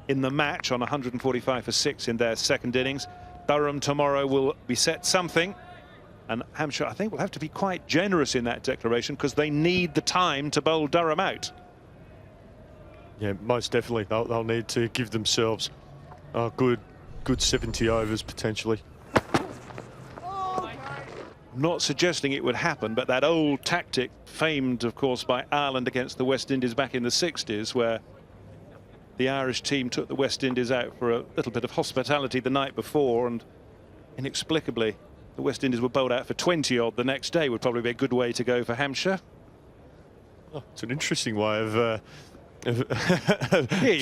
in the match on 145 for 6 in their second innings, Durham tomorrow will be set something. And Hampshire, I think, will have to be quite generous in that declaration, because they need the time to bowl Durham out. Yeah, most definitely. They'll need to give themselves good 70 overs potentially. Not suggesting it would happen, but that old tactic, famed of course by Ireland against the West Indies back in the 60s, where the Irish team took the West Indies out for a little bit of hospitality the night before, and inexplicably the West Indies were bowled out for 20 odd the next day, would probably be a good way to go for Hampshire. Oh, it's an interesting way of Here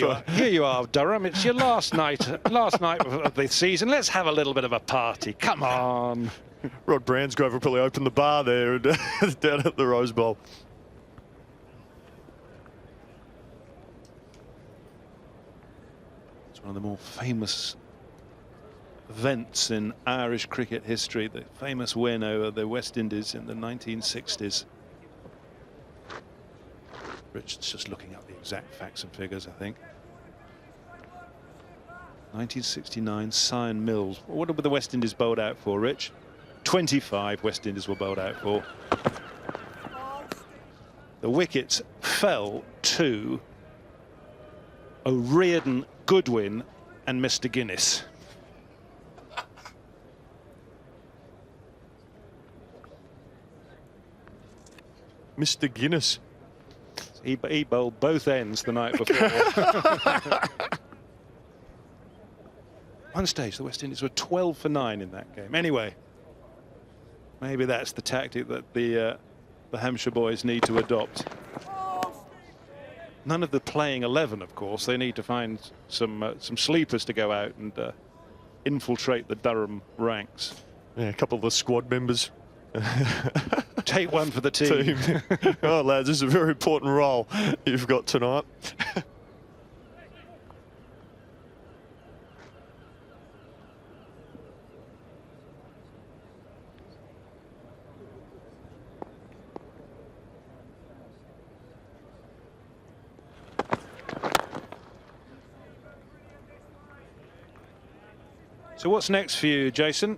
you are, Durham. It's your last night of the season. Let's have a little bit of a party. Come on. Rod Bransgrove will probably open the bar there down at the Rose Bowl. It's one of the more famous events in Irish cricket history, the famous win over the West Indies in the 1960s. Richard's just looking up the exact facts and figures, I think. 1969, Sion Mills. What were the West Indies bowled out for, Rich? 25 West Indies were bowled out for. The wickets fell to O'Riordan, Goodwin and Mr. Guinness. Mr. Guinness. He bowled both ends the night before. One stage, the West Indies were 12 for 9 in that game. Anyway, maybe that's the tactic that the Hampshire boys need to adopt. None of the playing 11, of course. They need to find some sleepers to go out and infiltrate the Durham ranks. Yeah, a couple of the squad members. Take one for the team. Oh, lads, this is a very important role you've got tonight. So what's next for you, Jason?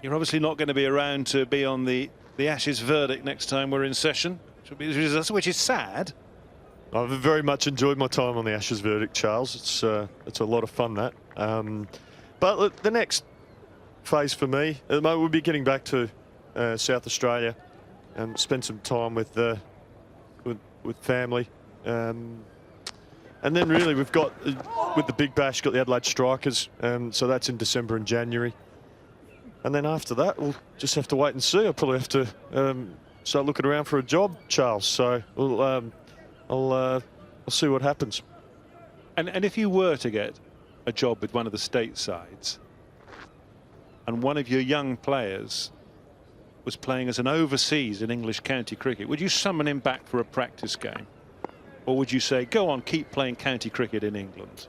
You're obviously not going to be around to be on the Ashes verdict next time we're in session, which is sad. I've very much enjoyed my time on the Ashes verdict, Charles. It's a lot of fun, that. But look, the next phase for me at the moment, we'll be getting back to South Australia and spend some time with family. And then really we've got, with the Big Bash, got the Adelaide Strikers. So that's in December and January. And then after that, we'll just have to wait and see. I'll probably have to start looking around for a job, Charles. So I'll see what happens. And if you were to get a job with one of the state sides, and one of your young players was playing as an overseas in English county cricket, would you summon him back for a practice game? Or would you say, go on, keep playing county cricket in England?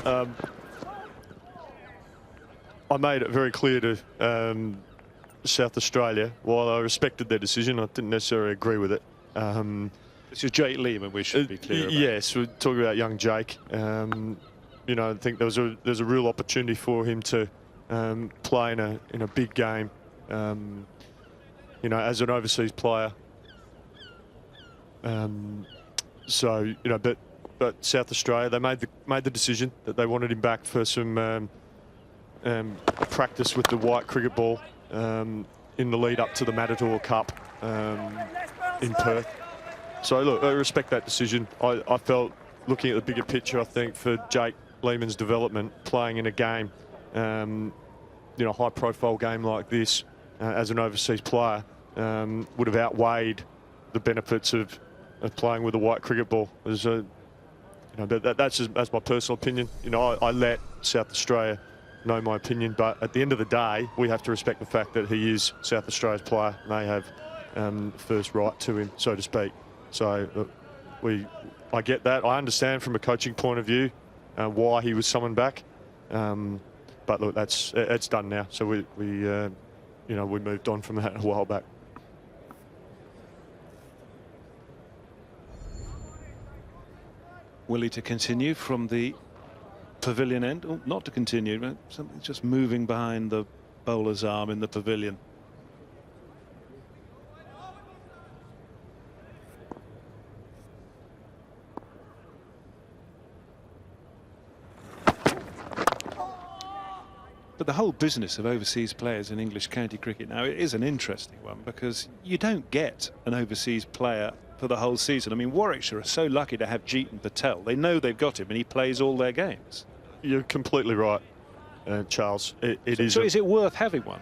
I made it very clear to South Australia, while I respected their decision, I didn't necessarily agree with it. This is Jake Lehman, we should be clear about. Yes, we're talking about young Jake. You know, I think there's a real opportunity for him to play in a big game. You know, as an overseas player. So you know, but South Australia, they made the decision that they wanted him back for some practice with the white cricket ball in the lead up to the Matador Cup in Perth. So look, I respect that decision. I felt, looking at the bigger picture, I think for Jake Lehman's development, playing in a game, you know, high-profile game like this as an overseas player would have outweighed the benefits of playing with a white cricket ball. As a, you know, that's my personal opinion. You know, I let South Australia know my opinion, but at the end of the day, we have to respect the fact that he is South Australia's player, and they have first right to him, so to speak. So I get that. I understand from a coaching point of view why he was summoned back, but look, it's done now. So we you know, we moved on from that a while back. Willie to continue from the pavilion end. Oh, not to continue, but something just moving behind the bowler's arm in the pavilion. But the whole business of overseas players in English county cricket now, it is an interesting one, because you don't get an overseas player for the whole season. I mean, Warwickshire are so lucky to have Jeetan Patel. They know they've got him and he plays all their games. You're completely right, Charles. So is it worth having one?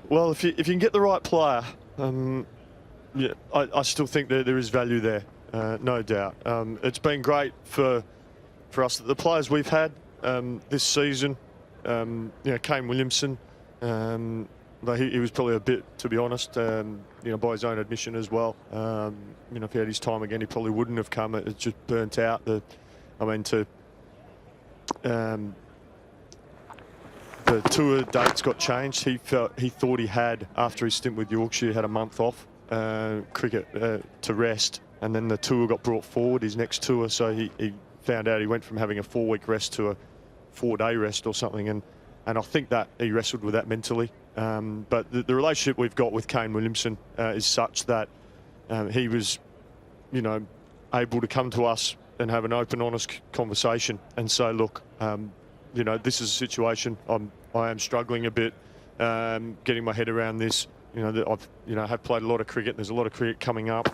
Well, if you can get the right player, yeah, I still think that there is value there, no doubt. It's been great for us, the players we've had this season. You know, Kane Williamson, he was probably a bit, to be honest, you know, by his own admission as well. You know, if he had his time again, he probably wouldn't have come. It just burnt out. The tour dates got changed. He thought he had, after his stint with Yorkshire, had a month off cricket to rest, and then the tour got brought forward, his next tour. So he found out he went from having a 4-week rest to a 4-day rest or something, and I think that he wrestled with that mentally. But the relationship we've got with Kane Williamson is such that he was, you know, able to come to us and have an open, honest conversation and say, look, you know, this is a situation I am struggling a bit, getting my head around this. You know, that I have played a lot of cricket. There's a lot of cricket coming up.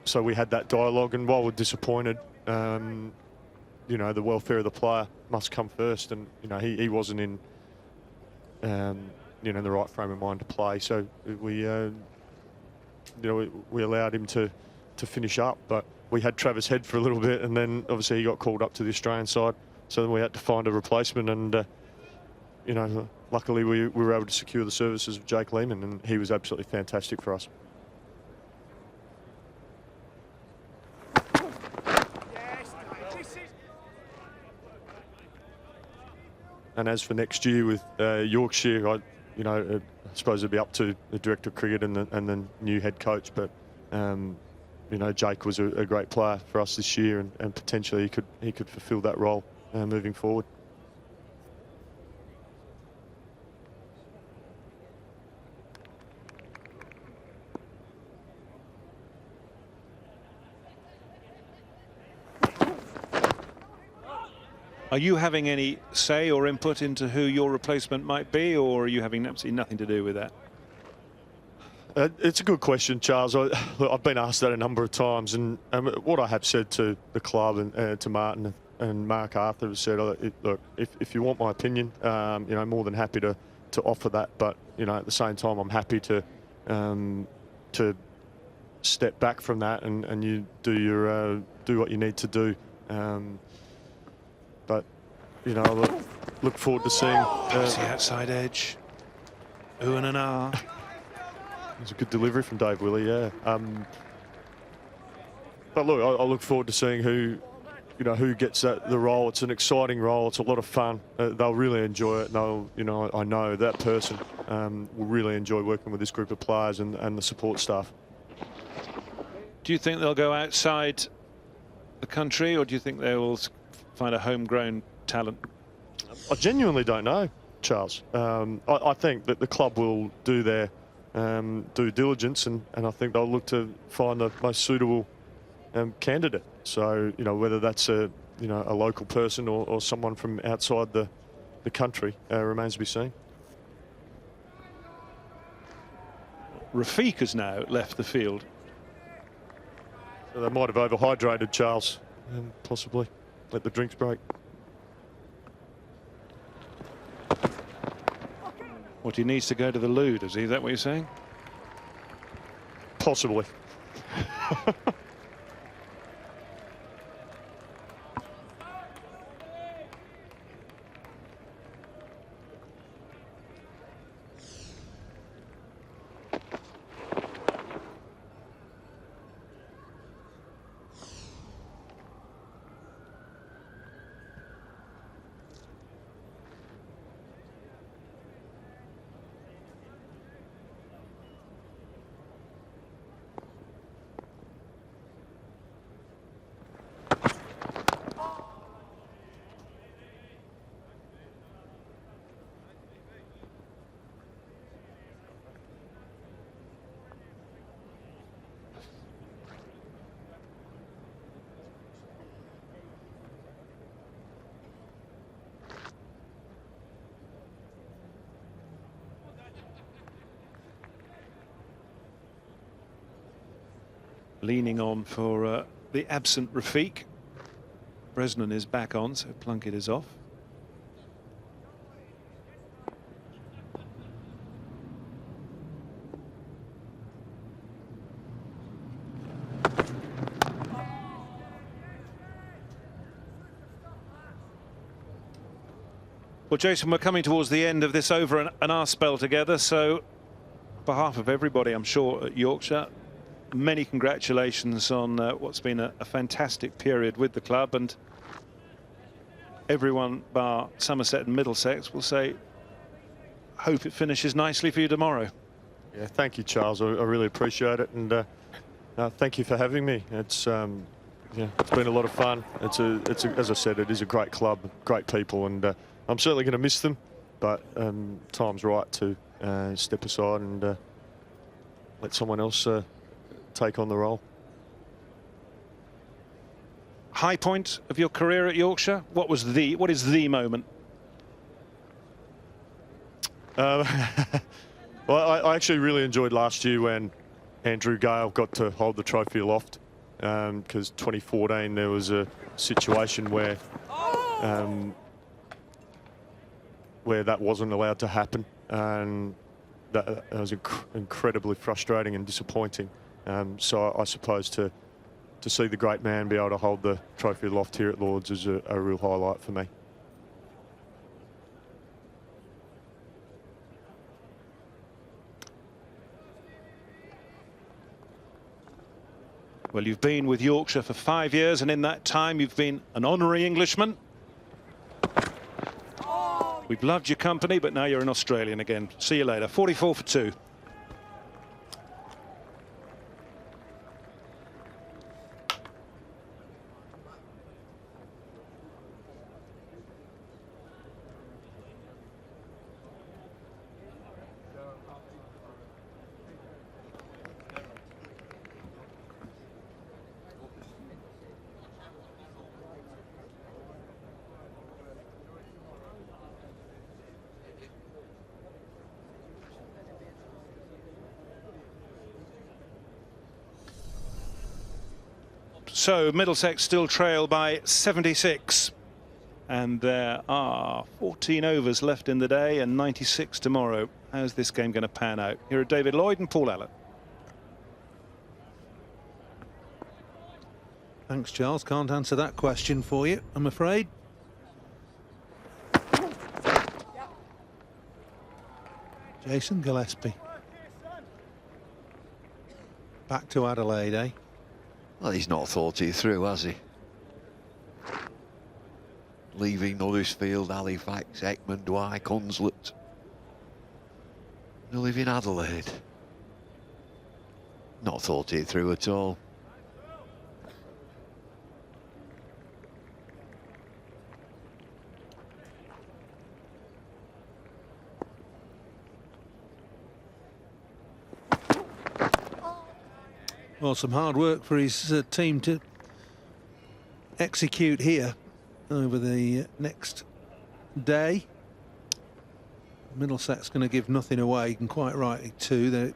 So we had that dialogue, and while we're disappointed, you know, the welfare of the player must come first, and you know, he wasn't in, you know, the right frame of mind to play. So we, you know, we allowed him to finish up, but we had Travis Head for a little bit, and then obviously he got called up to the Australian side, so then we had to find a replacement, and you know, luckily we were able to secure the services of Jake Lehman, and he was absolutely fantastic for us. And as for next year with Yorkshire, you know, I suppose it'd be up to the director of cricket and the new head coach. But you know, Jake was a great player for us this year, and potentially he could fulfil that role moving forward. Are you having any say or input into who your replacement might be, or are you having absolutely nothing to do with that? It's a good question, Charles. I've been asked that a number of times, and what I have said to the club and to Martin and Mark Arthur have said, look, if you want my opinion, you know, more than happy to offer that. But you know, at the same time, I'm happy to step back from that and you do what you need to do. But you know, I look forward to seeing. That's the outside edge. Ooh and an ah. It was a good delivery from Dave Willey, yeah. But look, I look forward to seeing who gets the role. It's an exciting role. It's a lot of fun. They'll really enjoy it. And they'll, you know, I know that person will really enjoy working with this group of players and the support staff. Do you think they'll go outside the country, or do you think they will find a homegrown talent? I genuinely don't know, Charles. I think that the club will do their due diligence, and I think they'll look to find the most suitable candidate. So, you know, whether that's a local person or someone from outside the country remains to be seen. Rafiq has now left the field. So they might have overhydrated, Charles, possibly. Let the drinks break. What, he needs to go to the loo, does he? Is that what you're saying? Possibly. Leaning on for the absent Rafiq. Bresnan is back on, so Plunkett is off. Well, Jason, we're coming towards the end of this over an hour spell together, so on behalf of everybody, I'm sure, at Yorkshire, many congratulations on what's been a fantastic period with the club, and everyone bar Somerset and Middlesex will say, hope it finishes nicely for you tomorrow. Yeah, thank you, Charles. I really appreciate it, and thank you for having me. It's yeah, it's been a lot of fun. It's as I said, it is a great club, great people, and I'm certainly going to miss them. But time's right to step aside and let someone else take on the role. High point of your career at Yorkshire? What is the moment? Well, I actually really enjoyed last year when Andrew Gale got to hold the trophy aloft, because 2014 there was a situation where that wasn't allowed to happen, and that was incredibly frustrating and disappointing. So I suppose to see the great man be able to hold the trophy aloft here at Lord's is a real highlight for me. Well, you've been with Yorkshire for 5 years, and in that time you've been an honorary Englishman. We've loved your company, but now you're an Australian again. See you later. 44 for 2. So Middlesex still trail by 76. And there are 14 overs left in the day and 96 tomorrow. How's this game going to pan out? Here are David Lloyd and Paul Allen. Thanks, Charles. Can't answer that question for you, I'm afraid. Jason Gillespie. Back to Adelaide, eh? Well, he's not thought it through, has he? Leaving Huddersfield, Halifax, Ekman, Dwight, Hunslet. They live in Adelaide. Not thought it through at all. Well, some hard work for his team to execute here over the next day. Middlesex going to give nothing away, and quite rightly too. They're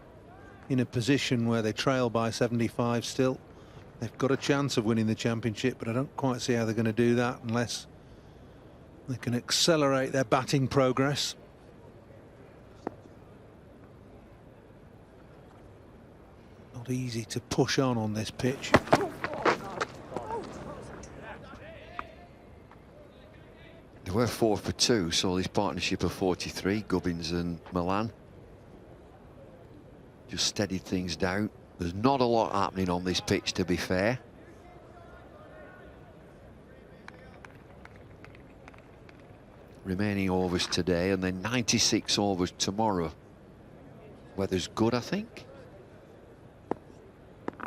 in a position where they trail by 75 still. They've got a chance of winning the championship, but I don't quite see how they're going to do that unless they can accelerate their batting progress. Not easy to push on this pitch. They were 4 for 2, so this partnership of 43, Gubbins and Milan. Just steadied things down. There's not a lot happening on this pitch, to be fair. Remaining overs today, and then 96 overs tomorrow. Weather's good, I think.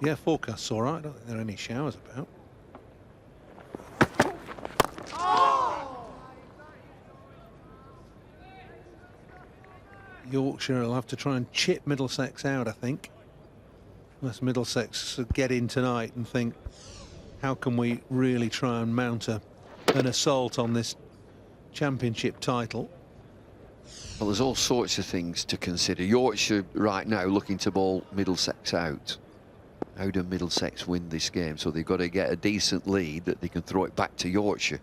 Yeah, forecast's all right. I don't think there are any showers about. Yorkshire will have to try and chip Middlesex out, I think. Unless Middlesex get in tonight and think, how can we really try and mount an assault on this championship title? Well, there's all sorts of things to consider. Yorkshire right now looking to bowl Middlesex out. How do Middlesex win this game? So they've got to get a decent lead that they can throw it back to Yorkshire.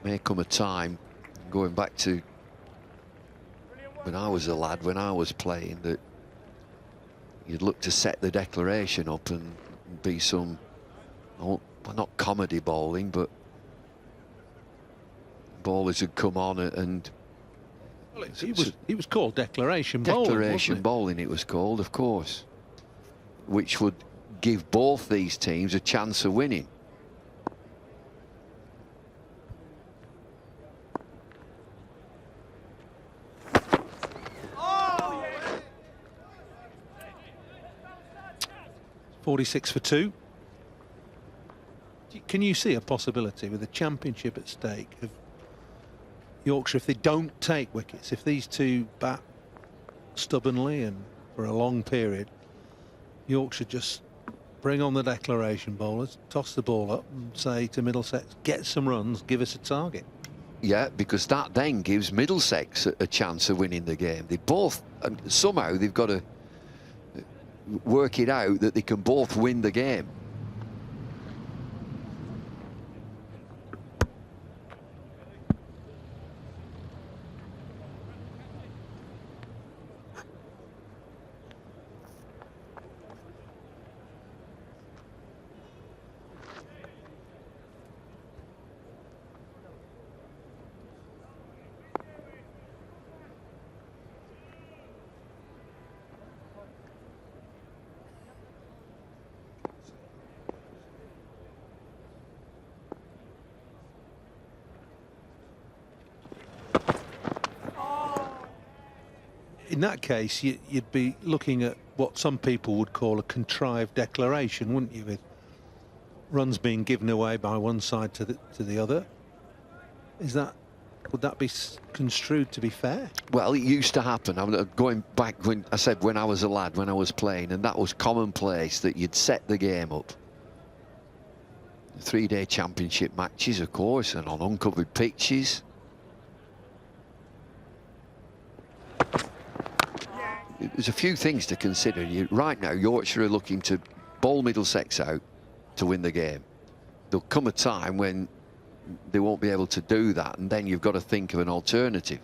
May come a time, going back to when I was a lad, when I was playing, that you'd look to set the declaration up and be some, well, not comedy bowling, but bowlers would come on and well, it was called declaration bowling. Declaration bowling, it was called, of course, which would give both these teams a chance of winning. Oh! 46 for 2. Can you see a possibility with the championship at stake of Yorkshire, if they don't take wickets, if these two bat stubbornly and for a long period, Yorkshire just bring on the declaration bowlers, toss the ball up and say to Middlesex, get some runs, give us a target? Yeah, because that then gives Middlesex a chance of winning the game. They both, and somehow they've got to work it out that they can both win the game. In that case, you'd be looking at what some people would call a contrived declaration, wouldn't you, with runs being given away by one side to the other? Would that be construed to be fair? Well, it used to happen. I'm going back when I said when I was a lad, when I was playing, and that was commonplace that you'd set the game up. 3-day championship matches, of course, and on uncovered pitches. there's a few things to consider. Right now, Yorkshire are looking to bowl Middlesex out to win the game. There'll come a time when they won't be able to do that, and then you've got to think of an alternative.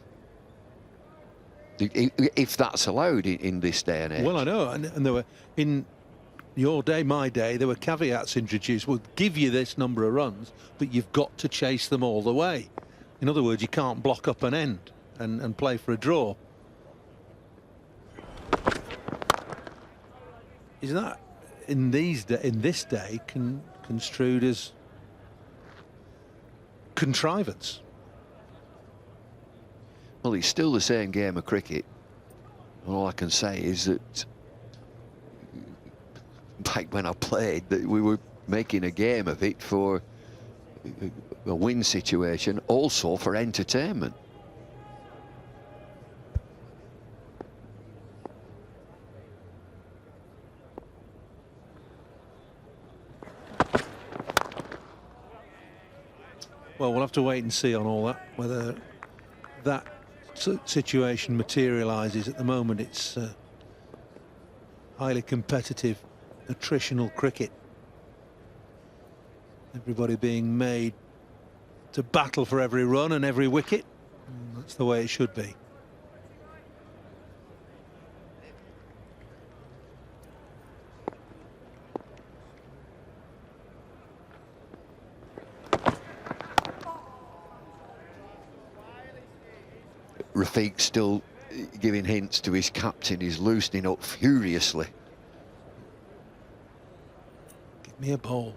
If that's allowed in this day and age. Well, I know, and there were, in your day, my day, there were caveats introduced. We'll give you this number of runs, but you've got to chase them all the way. In other words, you can't block up an end and play for a draw. Is that in this day construed as contrivance? Well, it's still the same game of cricket. All I can say is that back when I played, that we were making a game of it for a win situation, also for entertainment. Well, we'll have to wait and see on all that, whether that situation materialises. At the moment, it's highly competitive, attritional cricket. Everybody being made to battle for every run and every wicket. That's the way it should be. Rafiq still giving hints to his captain. He's loosening up furiously. Give me a bowl.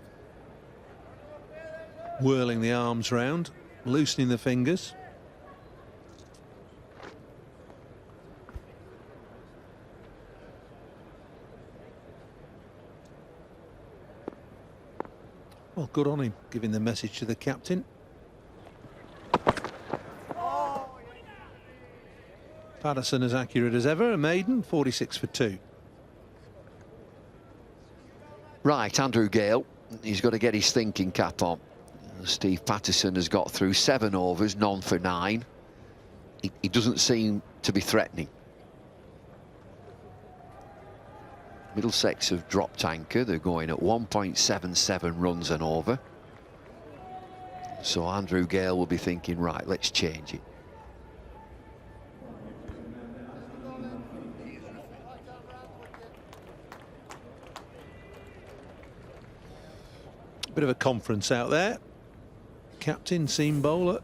Whirling the arms round, loosening the fingers. Well, good on him, giving the message to the captain. Patterson as accurate as ever, a maiden, 46 for 2. Right, Andrew Gale, he's got to get his thinking cap on. Steve Patterson has got through 7 overs, none for 9. He doesn't seem to be threatening. Middlesex have dropped anchor. They're going at 1.77 runs an over. So Andrew Gale will be thinking, right, let's change it. Bit of a conference out there. Captain, seam bowler,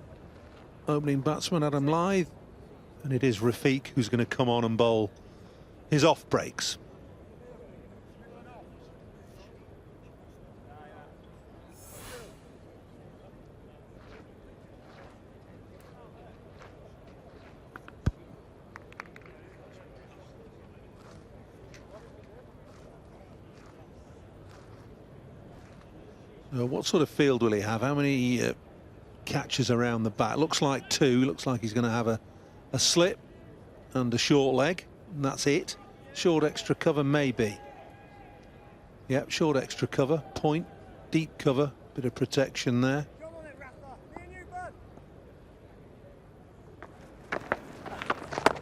opening batsman Adam Lyth, and it is Rafiq who's going to come on and bowl his off breaks. What sort of field will he have? How many catches around the bat? Looks like 2. Looks like he's going to have a slip and a short leg, and that's it. Short extra cover, maybe. Yep, short extra cover, point, deep cover, bit of protection there.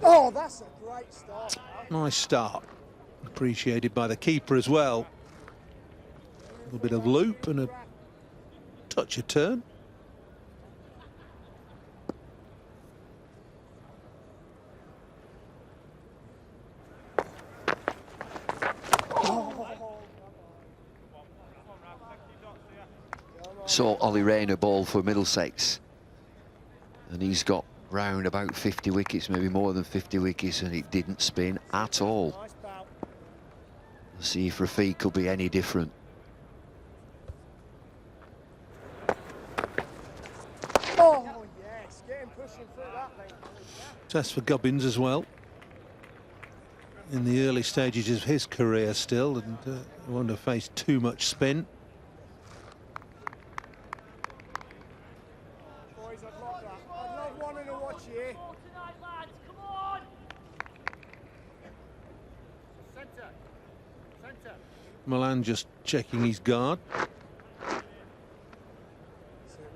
Oh, that's a great start. Nice start. Appreciated by the keeper as well. A little bit of loop and a touch of turn. So Ollie Rayner ball for Middlesex, and he's got round about 50 wickets, maybe more than 50 wickets, and it didn't spin at all. Let's see if Rafiq will be any different. Oh, yes, get him pushing through that lane. Test for Gubbins as well. In the early stages of his career still, and I won't have faced too much spin. Boys, I'd love that. I'd love one and a watch here. Tonight, lads, come on! Centre. Centre. Milan just checking his guard.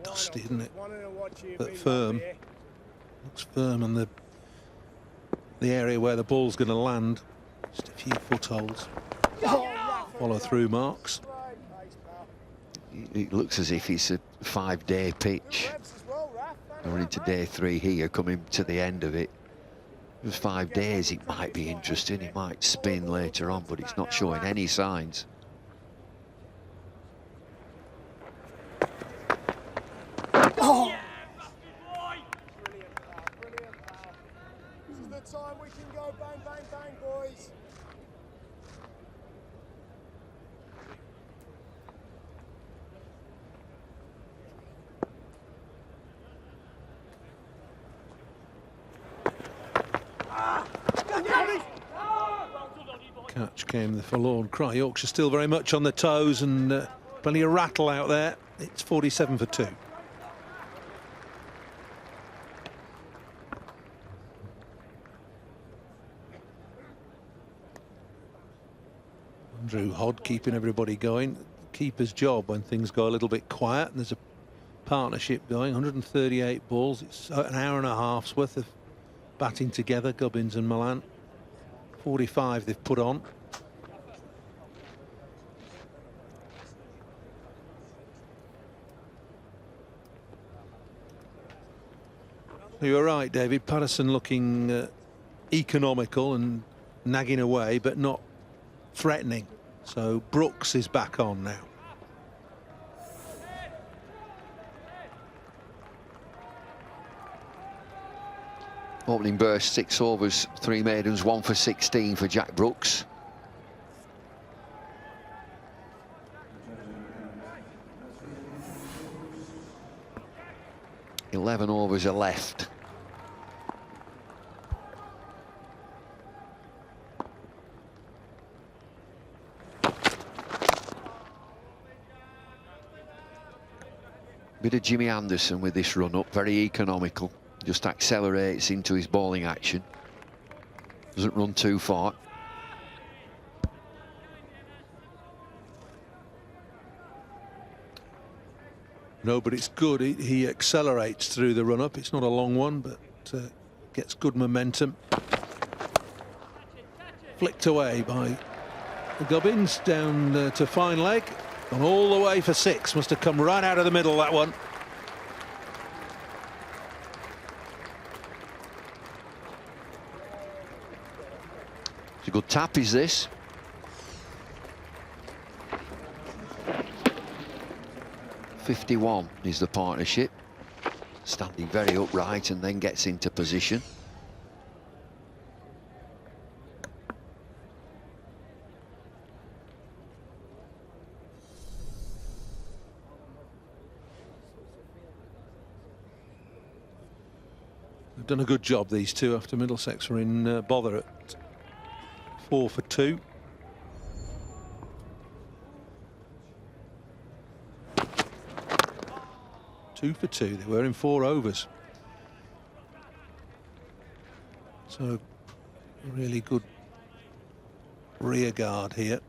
Dusty, isn't it? One and a watch here. But be firm. lovely here. Looks firm, and the the area where the ball's going to land. Just a few footholds. Follow through marks. It looks as if it's a 5-day pitch. We're into day 3 here, coming to the end of it. If it was 5 days, it might be interesting. It might spin later on, but it's not showing any signs. Oh. This is the time we can go bang, bang, bang, boys. Catch came the forlorn cry. Yorkshire still very much on the toes and plenty of rattle out there. It's 47 for 2. Andrew Hodd keeping everybody going. Keeper's job when things go a little bit quiet and there's a partnership going. 138 balls. It's an hour and a half's worth of batting together, Gubbins and Milan. 45 they've put on. You were right, David. Patterson looking economical and nagging away, but not threatening. So Brooks is back on now. Opening burst, 6 overs, 3 maidens, 1 for 16 for Jack Brooks. Eleven overs are left. Bit of Jimmy Anderson with this run up, very economical. Just accelerates into his bowling action. Doesn't run too far. No, but it's good. He accelerates through the run-up. It's not a long one, but gets good momentum. Flicked away by Gubbins down to fine leg. And all the way for 6. Must have come right out of the middle, that one. It's a good tap, is this? .51 is the partnership. Standing very upright and then gets into position. They've done a good job, these two, after Middlesex were in bother at 4 for 2. Two for 2. They were in 4 overs. So really good rear guard here.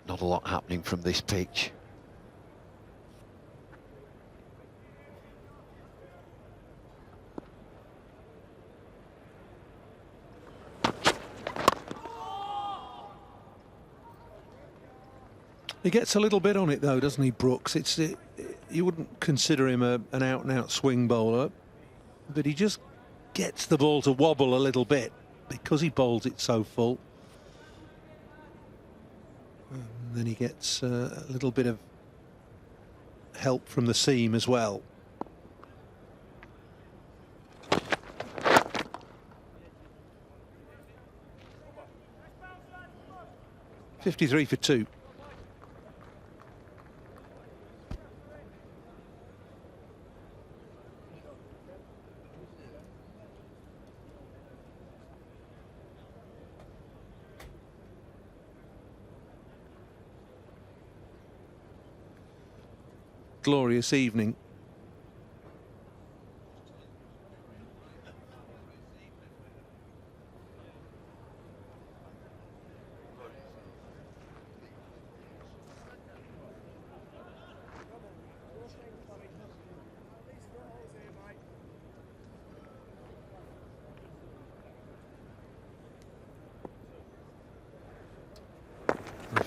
Not a lot happening from this pitch. He gets a little bit on it though, doesn't he, Brooks? You wouldn't consider him an out-and-out swing bowler, but he just gets the ball to wobble a little bit because he bowls it so full. And then he gets a little bit of help from the seam as well. .53 for 2. glorious evening.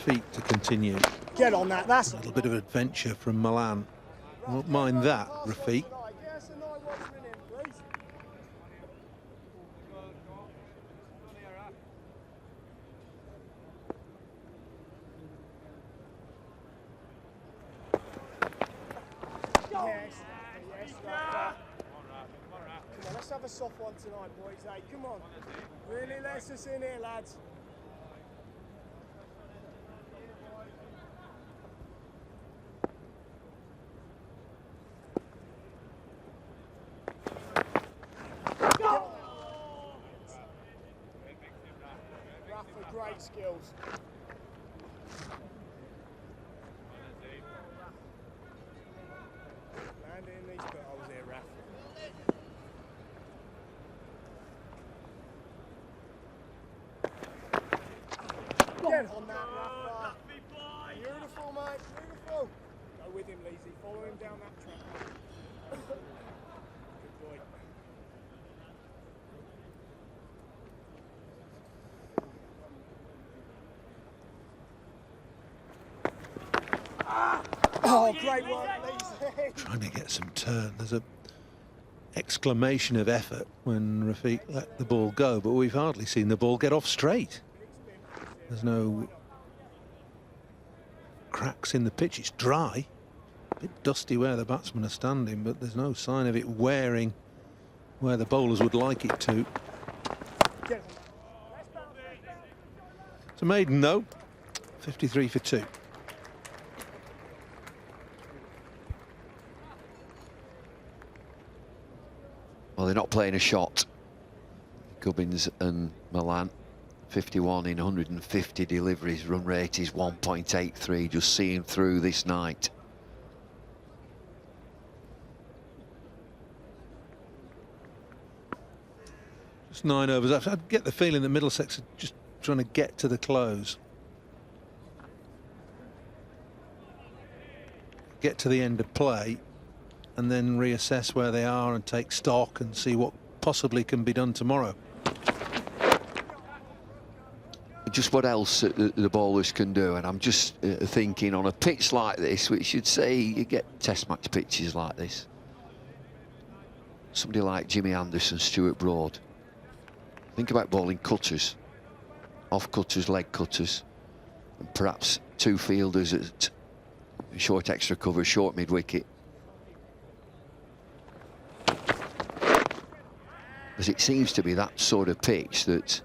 Feet to continue. Get on that, that's A little bit of adventure from Milan. Won't mind that, Rafiq. Yes, a 9 watchman in, please. Yes, yes, like that. Come on, let's have a soft one tonight, boys. Hey, come on. Really lets us in here, lads. Rafa, great skills. Landing these buttholes here, Rafa. Get on that, Rafa. Beautiful, mate, beautiful. Go with him, Leesy. Follow him down that track. Good boy. Oh, great work, Leesy. Trying to get some turn. There's a exclamation of effort when Rafiq let the ball go, but we've hardly seen the ball get off straight. There's no cracks in the pitch. It's dry. A bit dusty where the batsmen are standing, but there's no sign of it wearing where the bowlers would like it to. It's a maiden, though. 53 for 2. Well, they're not playing a shot. Gubbins and Milan, 51 in 150 deliveries. Run rate is 1.83. Just seeing through this night. Just 9 overs. I get the feeling that Middlesex are just trying to get to the close. Get to the end of play and then reassess where they are and take stock and see what possibly can be done tomorrow. Just what else the bowlers can do, and I'm just thinking on a pitch like this, which you'd say you get test match pitches like this, somebody like Jimmy Anderson, Stuart Broad, think about bowling cutters, off cutters, leg cutters, and perhaps 2 fielders at short extra cover, short mid wicket. As it seems to be that sort of pitch that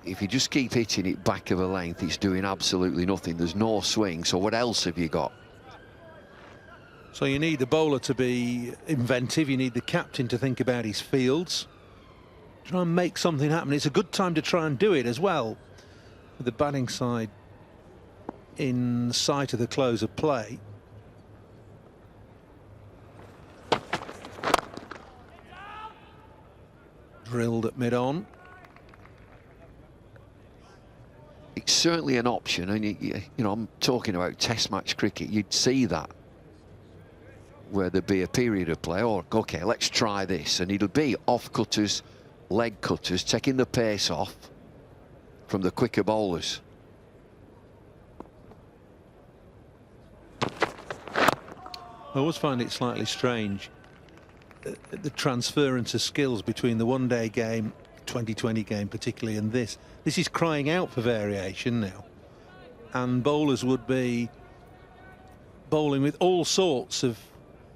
if you just keep hitting it back of a length, it's doing absolutely nothing. There's no swing. So what else have you got? So you need the bowler to be inventive. You need the captain to think about his fields. Try and make something happen. It's a good time to try and do it as well. With the batting side in sight of the close of play. Drilled at mid-on. It's certainly an option, and you know, I'm talking about test match cricket. You'd see that where there'd be a period of play. Oh, okay, let's try this, and it'll be off cutters, leg cutters, taking the pace off from the quicker bowlers. I always find it slightly strange, the transference of skills between the one-day game, 2020 game particularly, and this. This is crying out for variation now. And bowlers would be bowling with all sorts of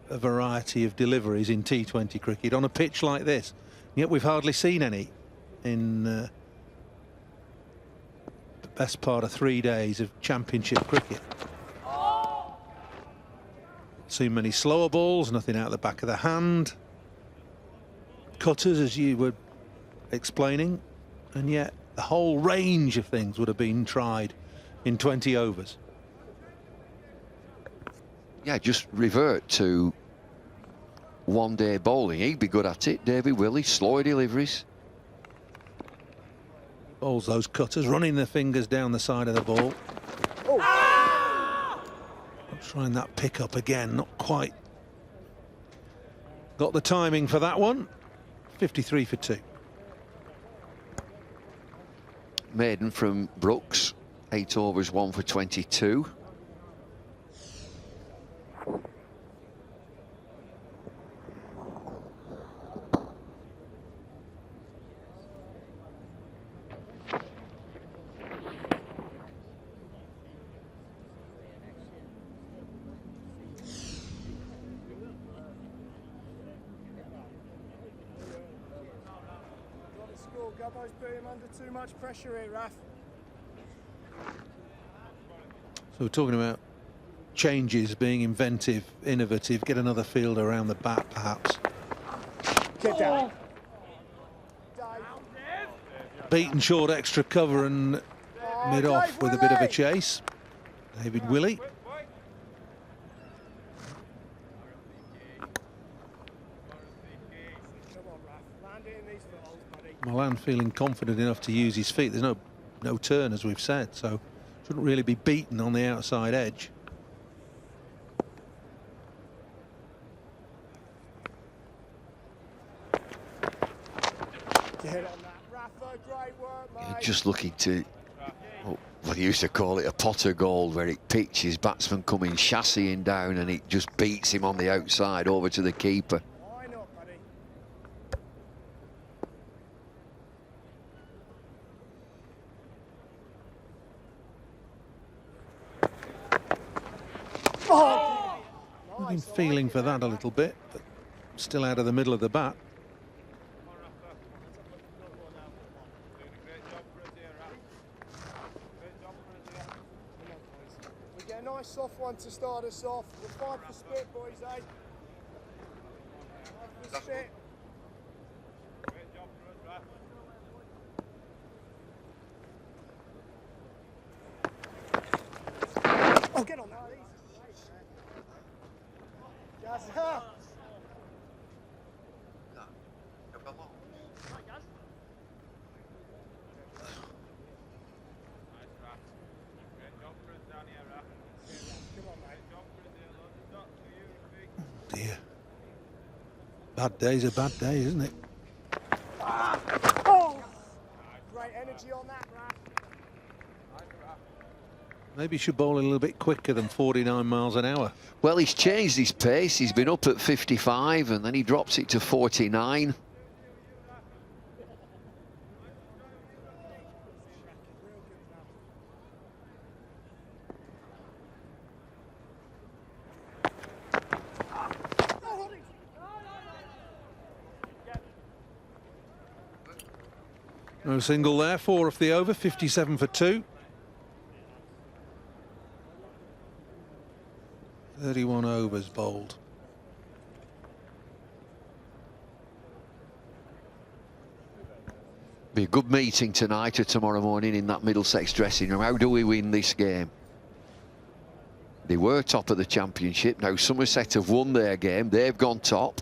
a variety of deliveries in T20 cricket on a pitch like this. Yet we've hardly seen any in the best part of 3 days of championship cricket. Seen many slower balls, nothing out the back of the hand. Cutters, as you were explaining, and yet the whole range of things would have been tried in 20 overs. yeah, just revert to one-day bowling. He'd be good at it. David Willey, slower deliveries. Bowls those cutters, running their fingers down the side of the ball. Trying that pick up again, not quite got the timing for that one. 53 for 2. Maiden from Brooks, 8 overs, 1 for 22. Gubbo's put him under too much pressure here, Raf. So we're talking about changes, being inventive, innovative, get another field around the bat perhaps. Get down. Beaten short extra cover and mid off with a bit of a chase. David Willey. Milan feeling confident enough to use his feet. There's no turn, as we've said, so shouldn't really be beaten on the outside edge. Get on that, Rafa, great work, mate. Just looking to, what they used to call it, a pot of gold, where it pitches, batsman coming chassieing down and it just beats him on the outside over to the keeper. Why not, buddy? Oh! I've been feeling for that a little bit, but still out of the middle of the bat. We get a nice soft one to start us off. We're 5 for spit, boys, eh? 5 for spit. Oh, get on that. Jazza. Dear. Bad day's a bad day, isn't it? Oh! Great energy on that, Raf. Maybe he should bowl a little bit quicker than 49 miles an hour. Well, he's changed his pace. He's been up at 55 and then he drops it to 49. No single there, 4 off the over, 57 for 2. 31 overs bowled. Be a good meeting tonight or tomorrow morning in that Middlesex dressing room. How do we win this game? They were top of the championship. Now Somerset have won their game. They've gone top.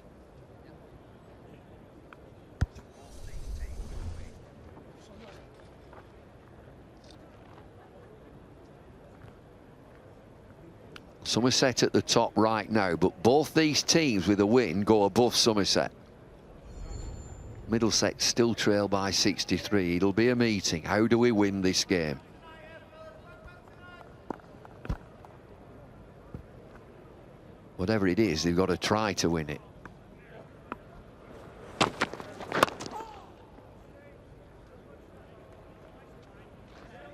Somerset at the top right now, but both these teams with a win go above Somerset. Middlesex still trail by 63. It'll be a meeting. How do we win this game? Whatever it is, they've got to try to win it.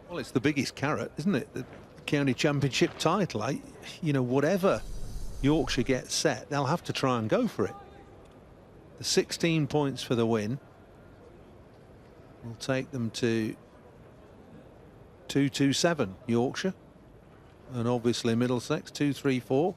Well, it's the biggest carrot, isn't it? The county championship title. You know, whatever Yorkshire gets set, they'll have to try and go for it. The 16 points for the win will take them to 227 Yorkshire, and obviously Middlesex 234.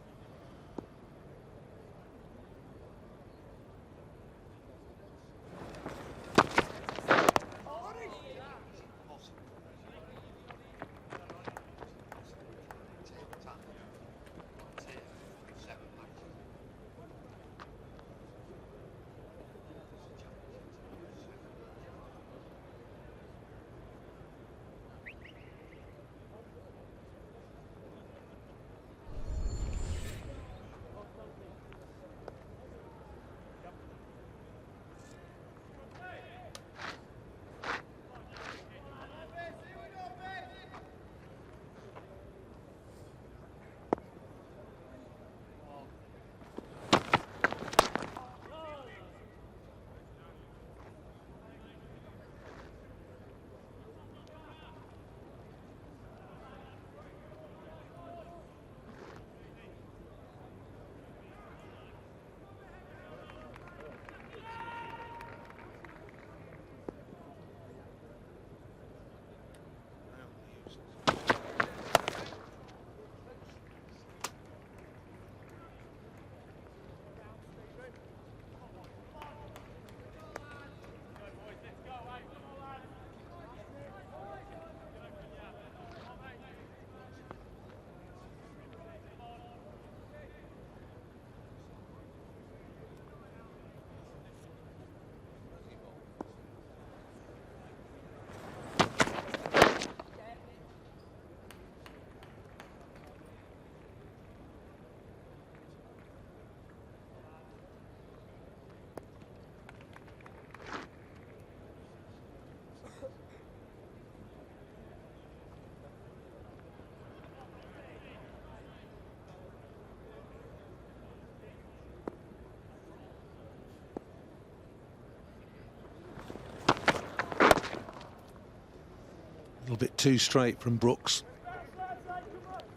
little bit too straight from Brooks.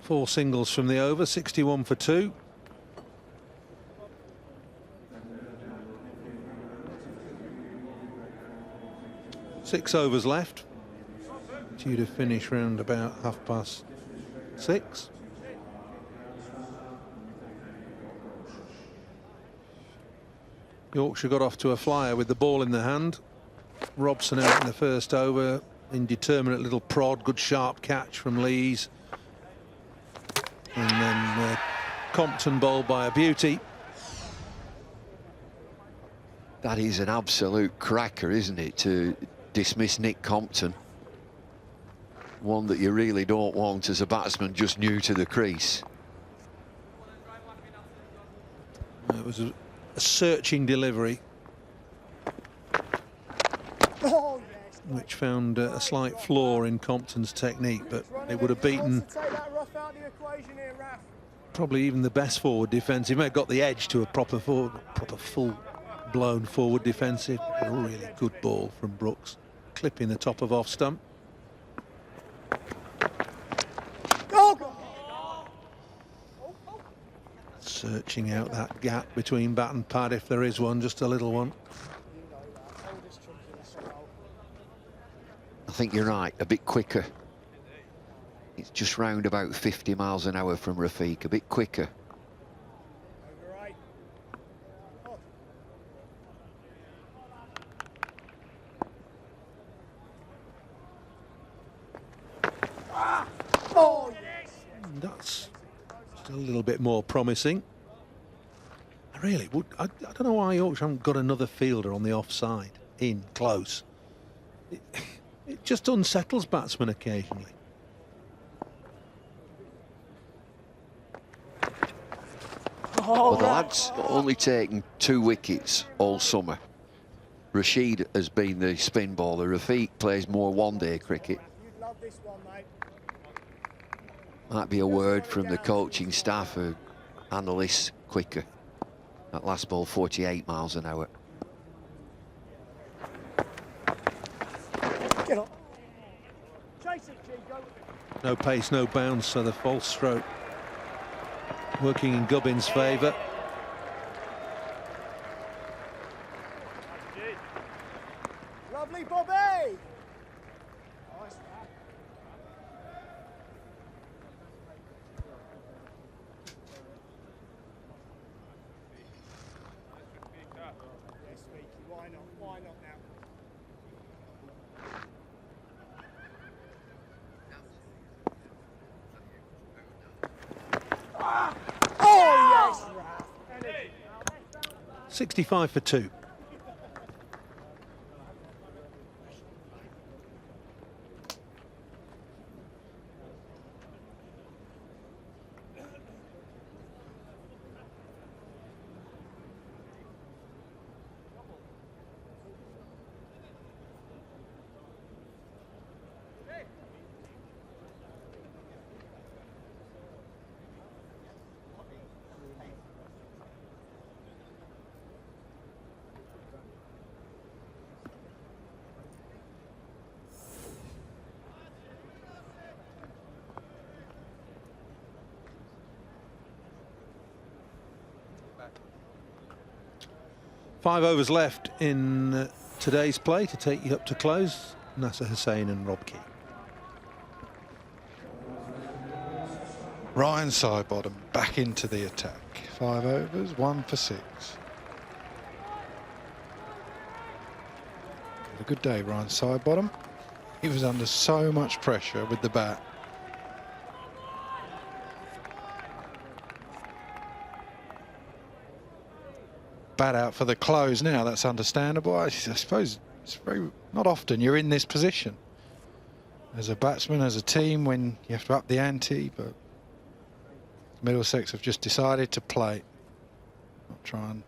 4 singles from the over, 61 for 2. Six overs left. Due to finish round about 6:30. Yorkshire got off to a flyer with the ball in the hand. Robson out in the first over. Indeterminate little prod, good sharp catch from Lees. And then Compton bowled by a beauty. That is an absolute cracker, isn't it, to dismiss Nick Compton. One that you really don't want as a batsman just new to the crease. It was a searching delivery, Oh, yes. which found a slight flaw in Compton's technique, but it would have beaten Take that rough out of the equation here, Raf. probably even the best forward defensive. He may have got the edge to a proper full-blown forward defensive. A really good ball from Brooks, clipping the top of off stump. Oh, God. Searching out that gap between bat and pad, if there is one, just a little one. I think you're right, a bit quicker. It's just round about 50 miles an hour from Rafiq, a bit quicker. Oh, yes. That's just a little bit more promising. I really would. I don't know why Yorkshire haven't got another fielder on the offside, in close. It just unsettles batsmen occasionally. Well, the lad's only taken 2 wickets all summer. Rashid has been the spin bowler. Rafiq plays more one-day cricket. You'd love this one, mate. Might be a word from the coaching staff or analysts quicker. That last ball, 48 miles an hour. Get on. Chase it, G, go. No pace, no bounce, so the false stroke working in Gubbins' favour. Lovely, Bobby. Nice, man. Yes, Speaky, why not? Why not now? Oh, yes, Raf. 65 for 2. Five overs left in today's play to take you up to close. Nasser Hussain and Rob Key. Ryan Sidebottom back into the attack. 5 overs, 1 for 6. Had a good day, Ryan Sidebottom. He was under so much pressure with the bat. Bat out for the close now, that's understandable. I suppose it's not often you're in this position as a batsman, as a team, when you have to up the ante, but Middlesex have just decided to play. Not try and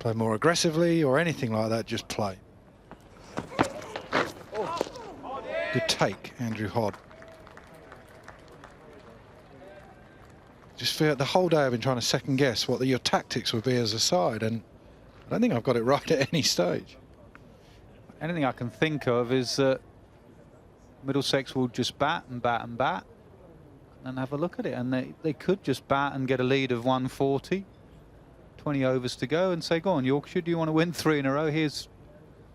play more aggressively or anything like that, just play. Good take, Andrew Hodd. Just feel the whole day I've been trying to second guess what your tactics would be as a side, and I don't think I've got it right at any stage. Anything I can think of is Middlesex will just bat and bat and bat and have a look at it. And they could just bat and get a lead of 140, 20 overs to go, and say, go on, Yorkshire, do you want to win 3 in a row? Here's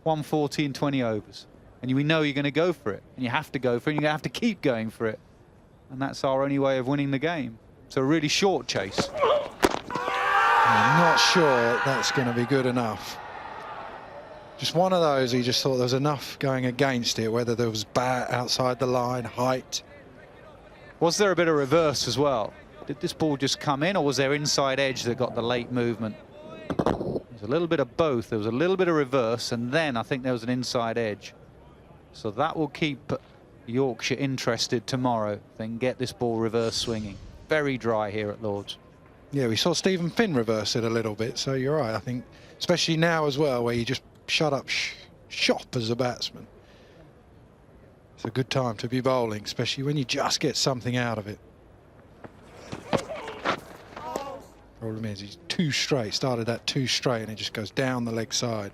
140 in 20 overs. And we know you're going to go for it. And you have to go for it. And you're going to have to keep going for it. And that's our only way of winning the game. So a really short chase. I'm not sure that's going to be good enough. Just one of those, he just thought there was enough going against it, whether there was bat outside the line, height. Was there a bit of reverse as well? Did this ball just come in, or was there inside edge that got the late movement? There's a little bit of both. There was a little bit of reverse, and then I think there was an inside edge. So that will keep Yorkshire interested tomorrow. Then get this ball reverse swinging. Very dry here at Lord's. Yeah, we saw Stephen Finn reverse it a little bit, so you're right. I think, especially now as well, where you just shut up shop as a batsman. It's a good time to be bowling, especially when you just get something out of it. Problem is, he's too straight. Started that too straight, and it just goes down the leg side.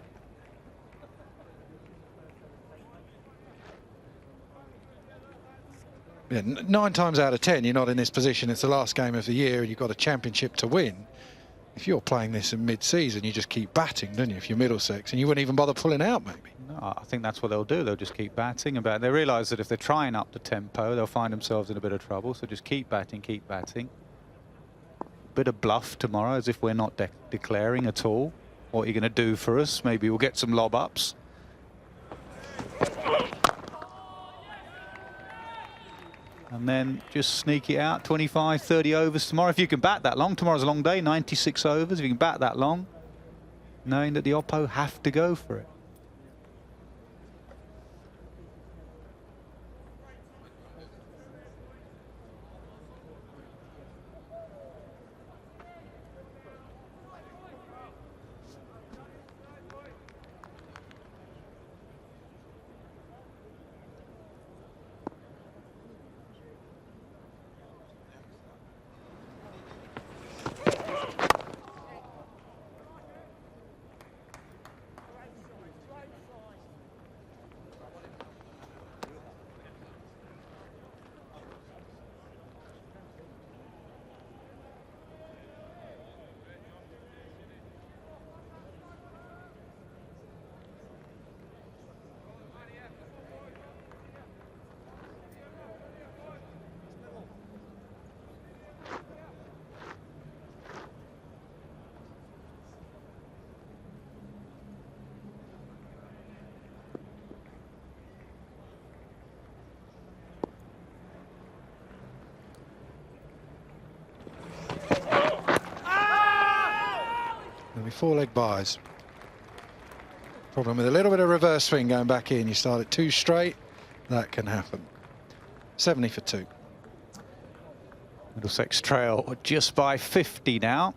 Yeah, 9 times out of 10, you're not in this position. It's the last game of the year, and you've got a championship to win. If you're playing this in mid-season, you just keep batting, don't you? If you're Middlesex, and you wouldn't even bother pulling out, maybe. No, I think that's what they'll do. They'll just keep batting and batting. They realise that if they're trying up the tempo, they'll find themselves in a bit of trouble. So just keep batting, keep batting. Bit of bluff tomorrow, as if we're not declaring at all what you're going to do for us. Maybe we'll get some lob ups. And then just sneak it out, 25, 30 overs tomorrow. If you can bat that long, tomorrow's a long day, 96 overs. If you can bat that long, knowing that the Oppo have to go for it. There'll be 4-leg buys. Problem with a little bit of reverse swing going back in. You start it too straight, that can happen. 70 for 2. Middlesex trail just by 50 now.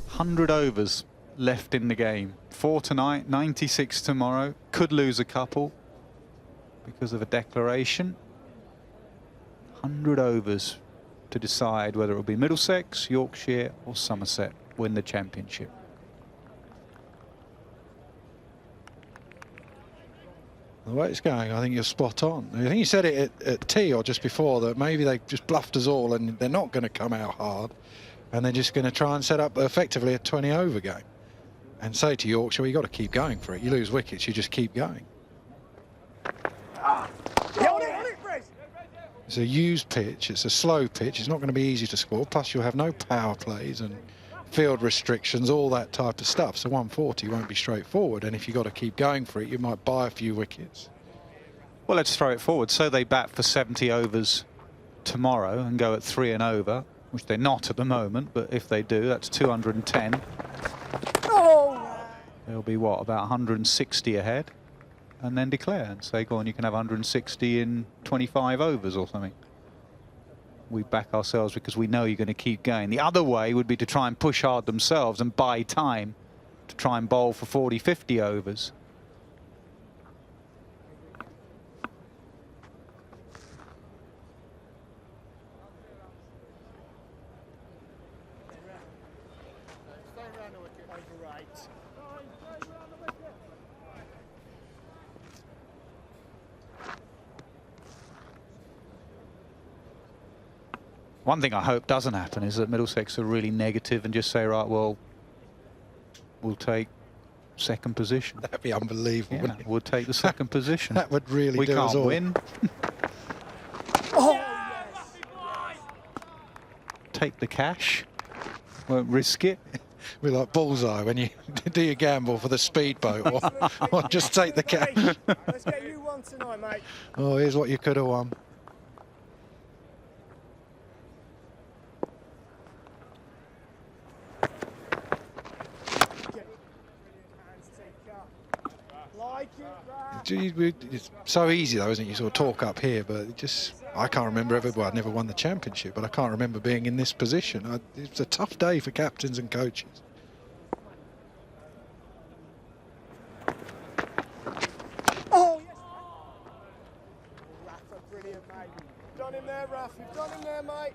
$100 overs left in the game. 4 tonight, 96 tomorrow. Could lose a couple because of a declaration. 100 overs to decide whether it will be Middlesex, Yorkshire or Somerset win the championship. The way it's going, I think you're spot on. I think you said it at tea or just before, that maybe they just bluffed us all and they're not going to come out hard, and they're just going to try and set up effectively a 20 over game and say to Yorkshire, well, you've got to keep going for it. You lose wickets, you just keep going. It's a used pitch, it's a slow pitch, it's not going to be easy to score, plus you'll have no power plays and field restrictions, all that type of stuff. So 140 won't be straightforward, and if you've got to keep going for it, you might buy a few wickets. Well, let's throw it forward. So they bat for 70 overs tomorrow and go at 3 and over, which they're not at the moment, but if they do, that's 210. They'll be, what, about 160 ahead, and then declare and say, go on, you can have 160 in 25 overs or something. We back ourselves because we know you're going to keep going. The other way would be to try and push hard themselves and buy time to try and bowl for 40, 50 overs. Over 8. One thing I hope doesn't happen is that Middlesex are really negative and just say, right, well, we'll take second position. That'd be unbelievable. Yeah, Wouldn't it? we'll take the second position. That would really We do us can't all. win. Oh, yes. Take the cash. Won't risk it. We're like bullseye when you do your gamble for the speedboat, or just take the cash. Let's get you one tonight, mate. Oh, here's what you could have won. Like it, Raf. It's so easy though, isn't it? You sort of talk up here, but it just, I can't remember ever. Well, I never won the championship, but I can't remember being in this position. It was a tough day for captains and coaches. Oh, yes. Rafa, brilliant, mate. You've done him there, Raf. You've done him there, mate.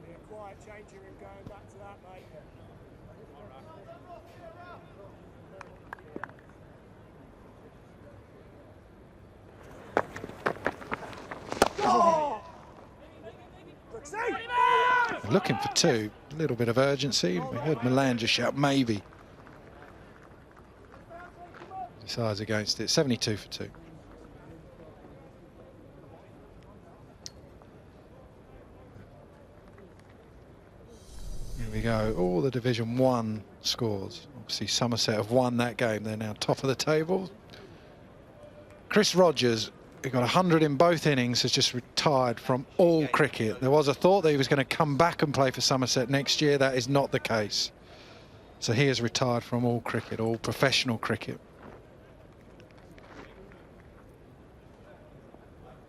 Be a quiet changing room going back to that, mate. Oh! Look, see? Looking for two, a little bit of urgency. We heard Milan just shout maybe. Decides against it, 72 for 2. Here we go, all the Division 1 scores. Obviously Somerset have won that game, they're now top of the table. Chris Rogers, who got 100 in both innings, has just retired from all cricket. There was a thought that he was going to come back and play for Somerset next year. That is not the case. So he has retired from all cricket, all professional cricket.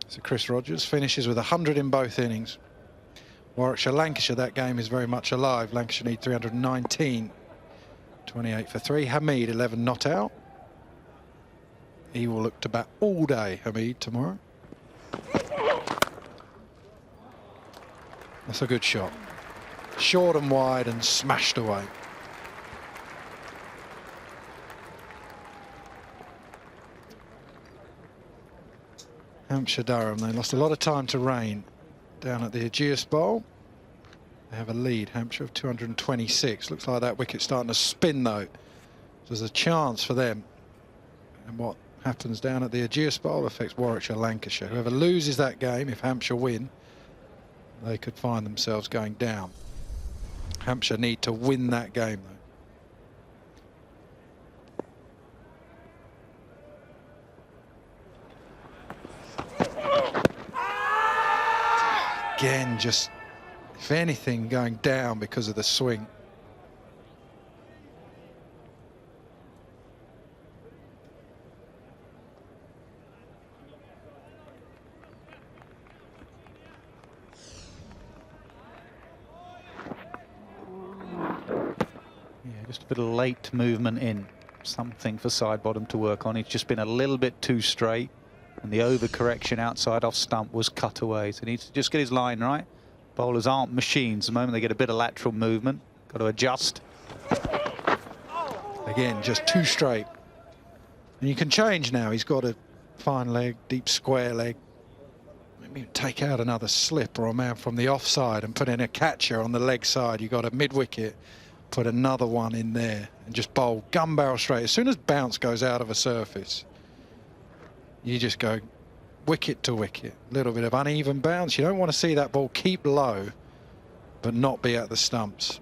So Chris Rogers finishes with 100 in both innings. Warwickshire, Lancashire, that game is very much alive. Lancashire need 319, 28 for 3. Hamid, 11 not out. He will look to bat all day, Hamid, tomorrow. That's a good shot. Short and wide and smashed away. Hampshire Durham, they lost a lot of time to rain down at the Aegeus Bowl. They have a lead, Hampshire, of 226. Looks like that wicket's starting to spin though. There's a chance for them. And what happens down at the Aegeus Bowl affects Warwickshire, Lancashire. Whoever loses that game, if Hampshire win, they could find themselves going down. Hampshire need to win that game though. Again, just, if anything, going down because of the swing. Yeah, just a bit of late movement in. Something for side bottom to work on. It's just been a little bit too straight. And the overcorrection outside off stump was cut away. So he needs to just get his line right. Bowlers aren't machines. The moment they get a bit of lateral movement, got to adjust. Again, just too straight. And you can change now. He's got a fine leg, deep square leg. Maybe take out another slip or a man from the offside and put in a catcher on the leg side. You've got a mid-wicket, put another one in there and just bowl gun barrel straight. As soon as bounce goes out of a surface, you just go wicket to wicket. A little bit of uneven bounce. You don't want to see that ball keep low, but not be at the stumps.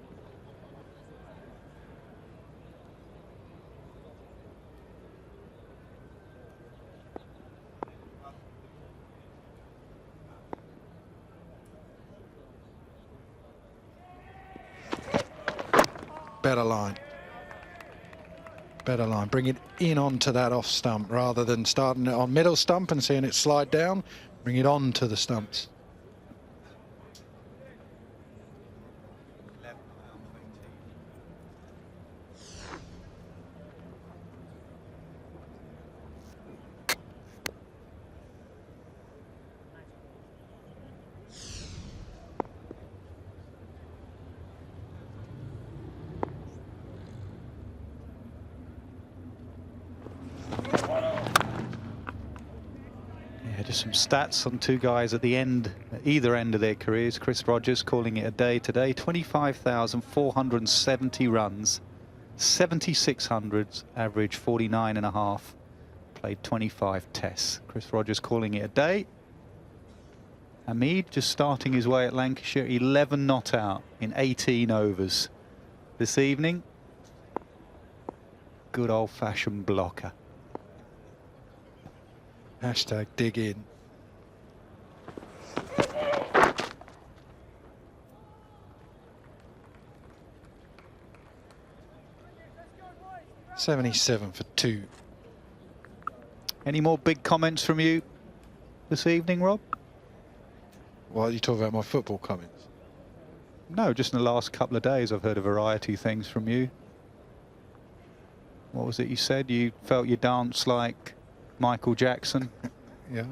Better line. Better line. Bring it in onto that off stump rather than starting it on middle stump and seeing it slide down. Bring it on to the stumps. Just some stats on two guys at the end, at either end of their careers. Chris Rogers calling it a day today. 25,470 runs, 7,600s, average 49.5. Played 25 tests. Chris Rogers calling it a day. Hamid just starting his way at Lancashire, 11 not out in 18 overs this evening. Good old-fashioned blocker. Hashtag dig in. $77 for 2. Any more big comments from you this evening, Rob? Why are you talking about my football comments? No, just in the last couple of days I've heard a variety of things from you. What was it you said? You felt you danced like Michael Jackson. Yeah,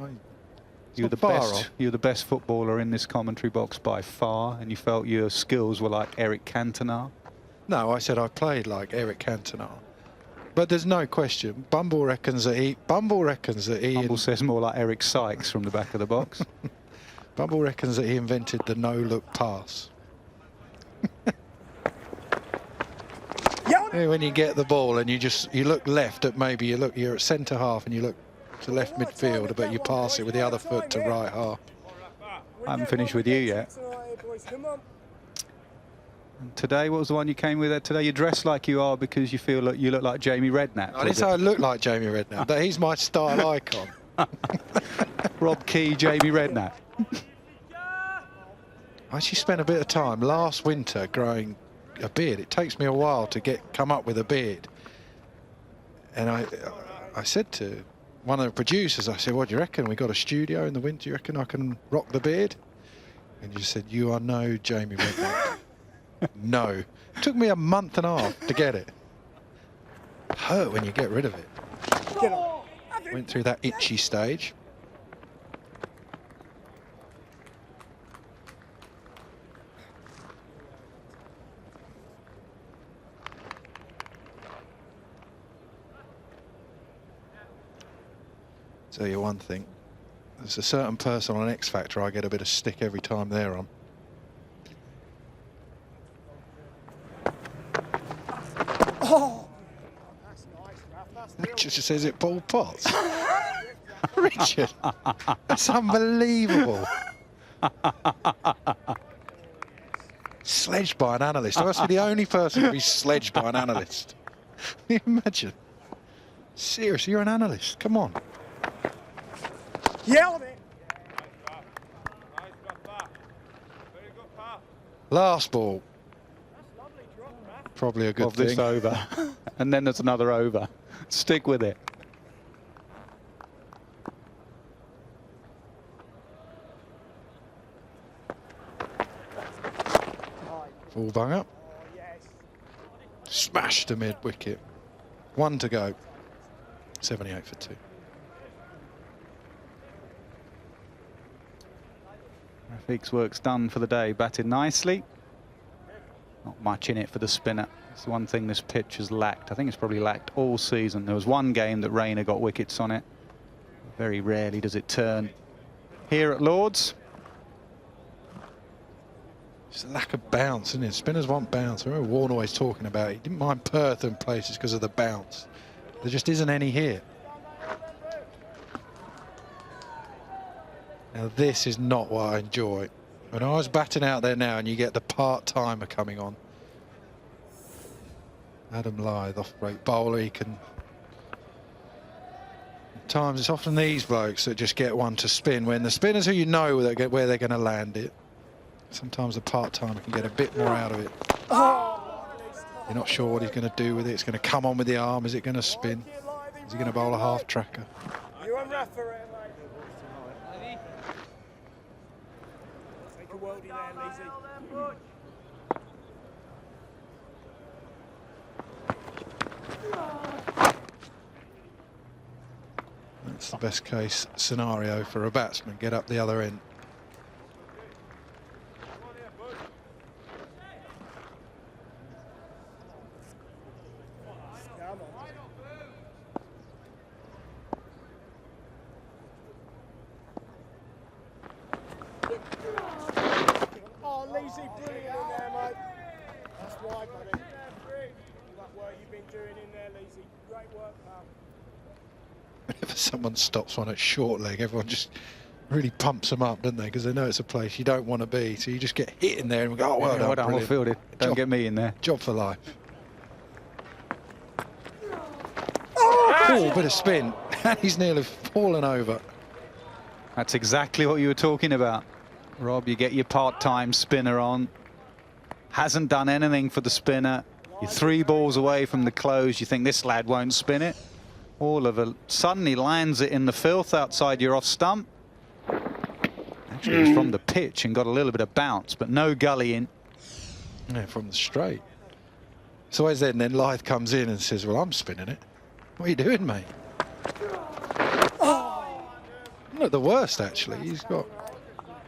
You're the best. You're the best footballer in this commentary box by far, and you felt your skills were like Eric Cantona. No, I said I played like Eric Cantona. But there's no question. Bumble reckons that he. Bumble says more like Eric Sykes from the back of the box. Bumble reckons that he invented the no-look pass. Yeah, when you get the ball and you look left at you're at centre half and you look to left midfield, but you pass it with the other foot to right half. I haven't finished with you yet. And today, what was the one you came with? Today, you dress like you are because you feel like you look like Jamie Redknapp. I didn't say I look like Jamie Redknapp, but he's my style icon. Rob Key, Jamie Redknapp. I actually spent a bit of time last winter growing a beard. It takes me a while to come up with a beard. And I said to one of the producers, I said, what do you reckon? We got a studio in the winter. Do you reckon I can rock the beard? And you said, you are no Jamie Redknapp. No. It took me a month and a half to get it. Hurt when you get rid of it. Went through that itchy stage. Tell you one thing, there's a certain person on X Factor I get a bit of stick every time they're on. Oh! That's nice, Raf. Richard just says it Paul Potts. Richard, that's unbelievable. Sledged by an analyst. I must be the only person to be sledged by an analyst. Can you imagine? Seriously, you're an analyst. Come on. Yell at it. Last ball. Probably a good Of thing. this over. And then there's another over. Stick with it. Full bung up. Smashed to mid wicket. 1 to go. 78 for 2. Rafiq's work's done for the day. Batted nicely. Not much in it for the spinner. It's the one thing this pitch has lacked. I think it's probably lacked all season. There was one game that Rayner got wickets on it. Very rarely does it turn here at Lord's. It's a lack of bounce, isn't it? Spinners want bounce. I remember Warne always talking about it. He didn't mind Perth in places because of the bounce. There just isn't any here. Now this is not what I enjoy. When I was batting out there now and you get the part-timer coming on. Adam Lyth, off-break bowler, he can... At times it's often these blokes that just get one to spin when the spinners who you know where they're going to land it. Sometimes the part-timer can get a bit more out of it. You're not sure what he's going to do with it. It's going to come on with the arm. Is it going to spin? Is he going to bowl a half-tracker? You and Raf for it, mate. Take a worldie there, Lizzie. That's the best case scenario for a batsman. Get up the other end. side, buddy. That work you've been doing in there, Leesy. Great work, pal. Whenever someone stops one at short leg, everyone just really pumps them up, don't they? Because they know it's a place you don't want to be. So you just get hit in there and go, oh, well done, well done, well brilliant. fielded. Don't Job- get me in there. Job for life. Oh, bit of spin. And he's nearly fallen over. That's exactly what you were talking about. Rob, you get your part-time spinner on. Hasn't done anything for the spinner. You're 3 balls away from the close. You think this lad won't spin it. All of a sudden he lands it in the filth outside your off stump. Actually, it was from the pitch and got a little bit of bounce, but no gully in. Yeah, from the straight. It's always then Lyth comes in and says, well, I'm spinning it. What are you doing, mate? Not the worst, actually. He's got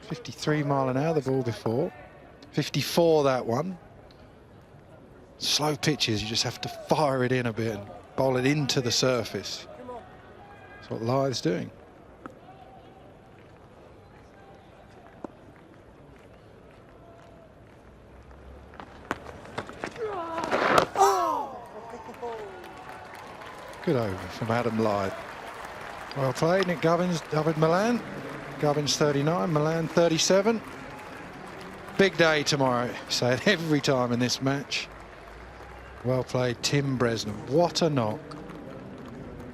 53 mile an hour the ball before. 54 that one. Slow pitches, you just have to fire it in a bit and bowl it into the surface. That's what Lyth's doing. Good over from Adam Lyth. Well played, Nick Gubbins, David Milan. Gubbins 39, Milan 37. Big day tomorrow, say it every time in this match. Well played, Tim Bresnan. What a knock.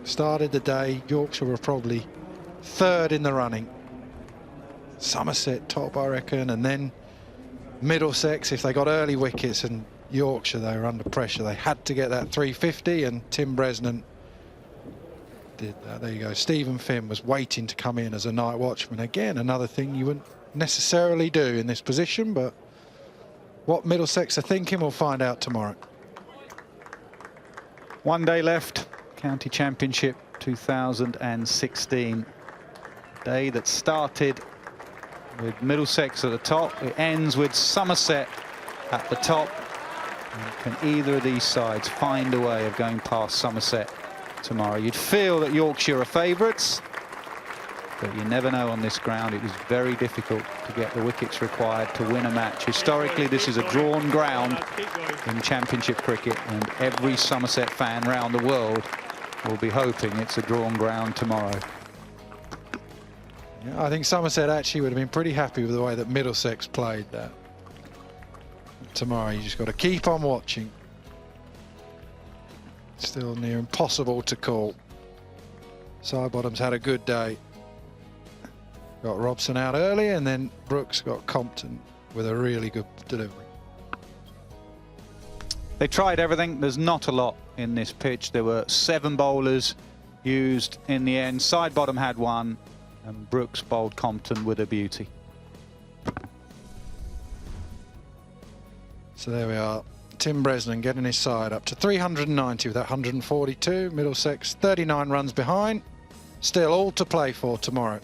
Started the day, Yorkshire were probably 3rd in the running. Somerset top, I reckon, and then Middlesex, if they got early wickets, and Yorkshire, they were under pressure. They had to get that 350, and Tim Bresnan did that. There you go. Stephen Finn was waiting to come in as a night watchman. Again, another thing you wouldn't necessarily do in this position, but what Middlesex are thinking, we'll find out tomorrow. 1 day left, County Championship 2016. Day that started with Middlesex at the top. It ends with Somerset at the top. And can either of these sides find a way of going past Somerset tomorrow? You'd feel that Yorkshire are favourites, but you never know on this ground. It is very difficult to get the wickets required to win a match. Historically, this is a drawn ground in Championship cricket, and every Somerset fan round the world will be hoping it's a drawn ground tomorrow. Yeah, I think Somerset actually would have been pretty happy with the way that Middlesex played that. Tomorrow, you just got to keep on watching. Still near impossible to call. Sidebottom's had a good day. Got Robson out early, and then Brooks got Compton with a really good delivery. They tried everything. There's not a lot in this pitch. There were 7 bowlers used in the end. Sidebottom had 1, and Brooks bowled Compton with a beauty. So there we are. Tim Bresnan getting his side up to 390 with that 142. Middlesex 39 runs behind. Still all to play for tomorrow.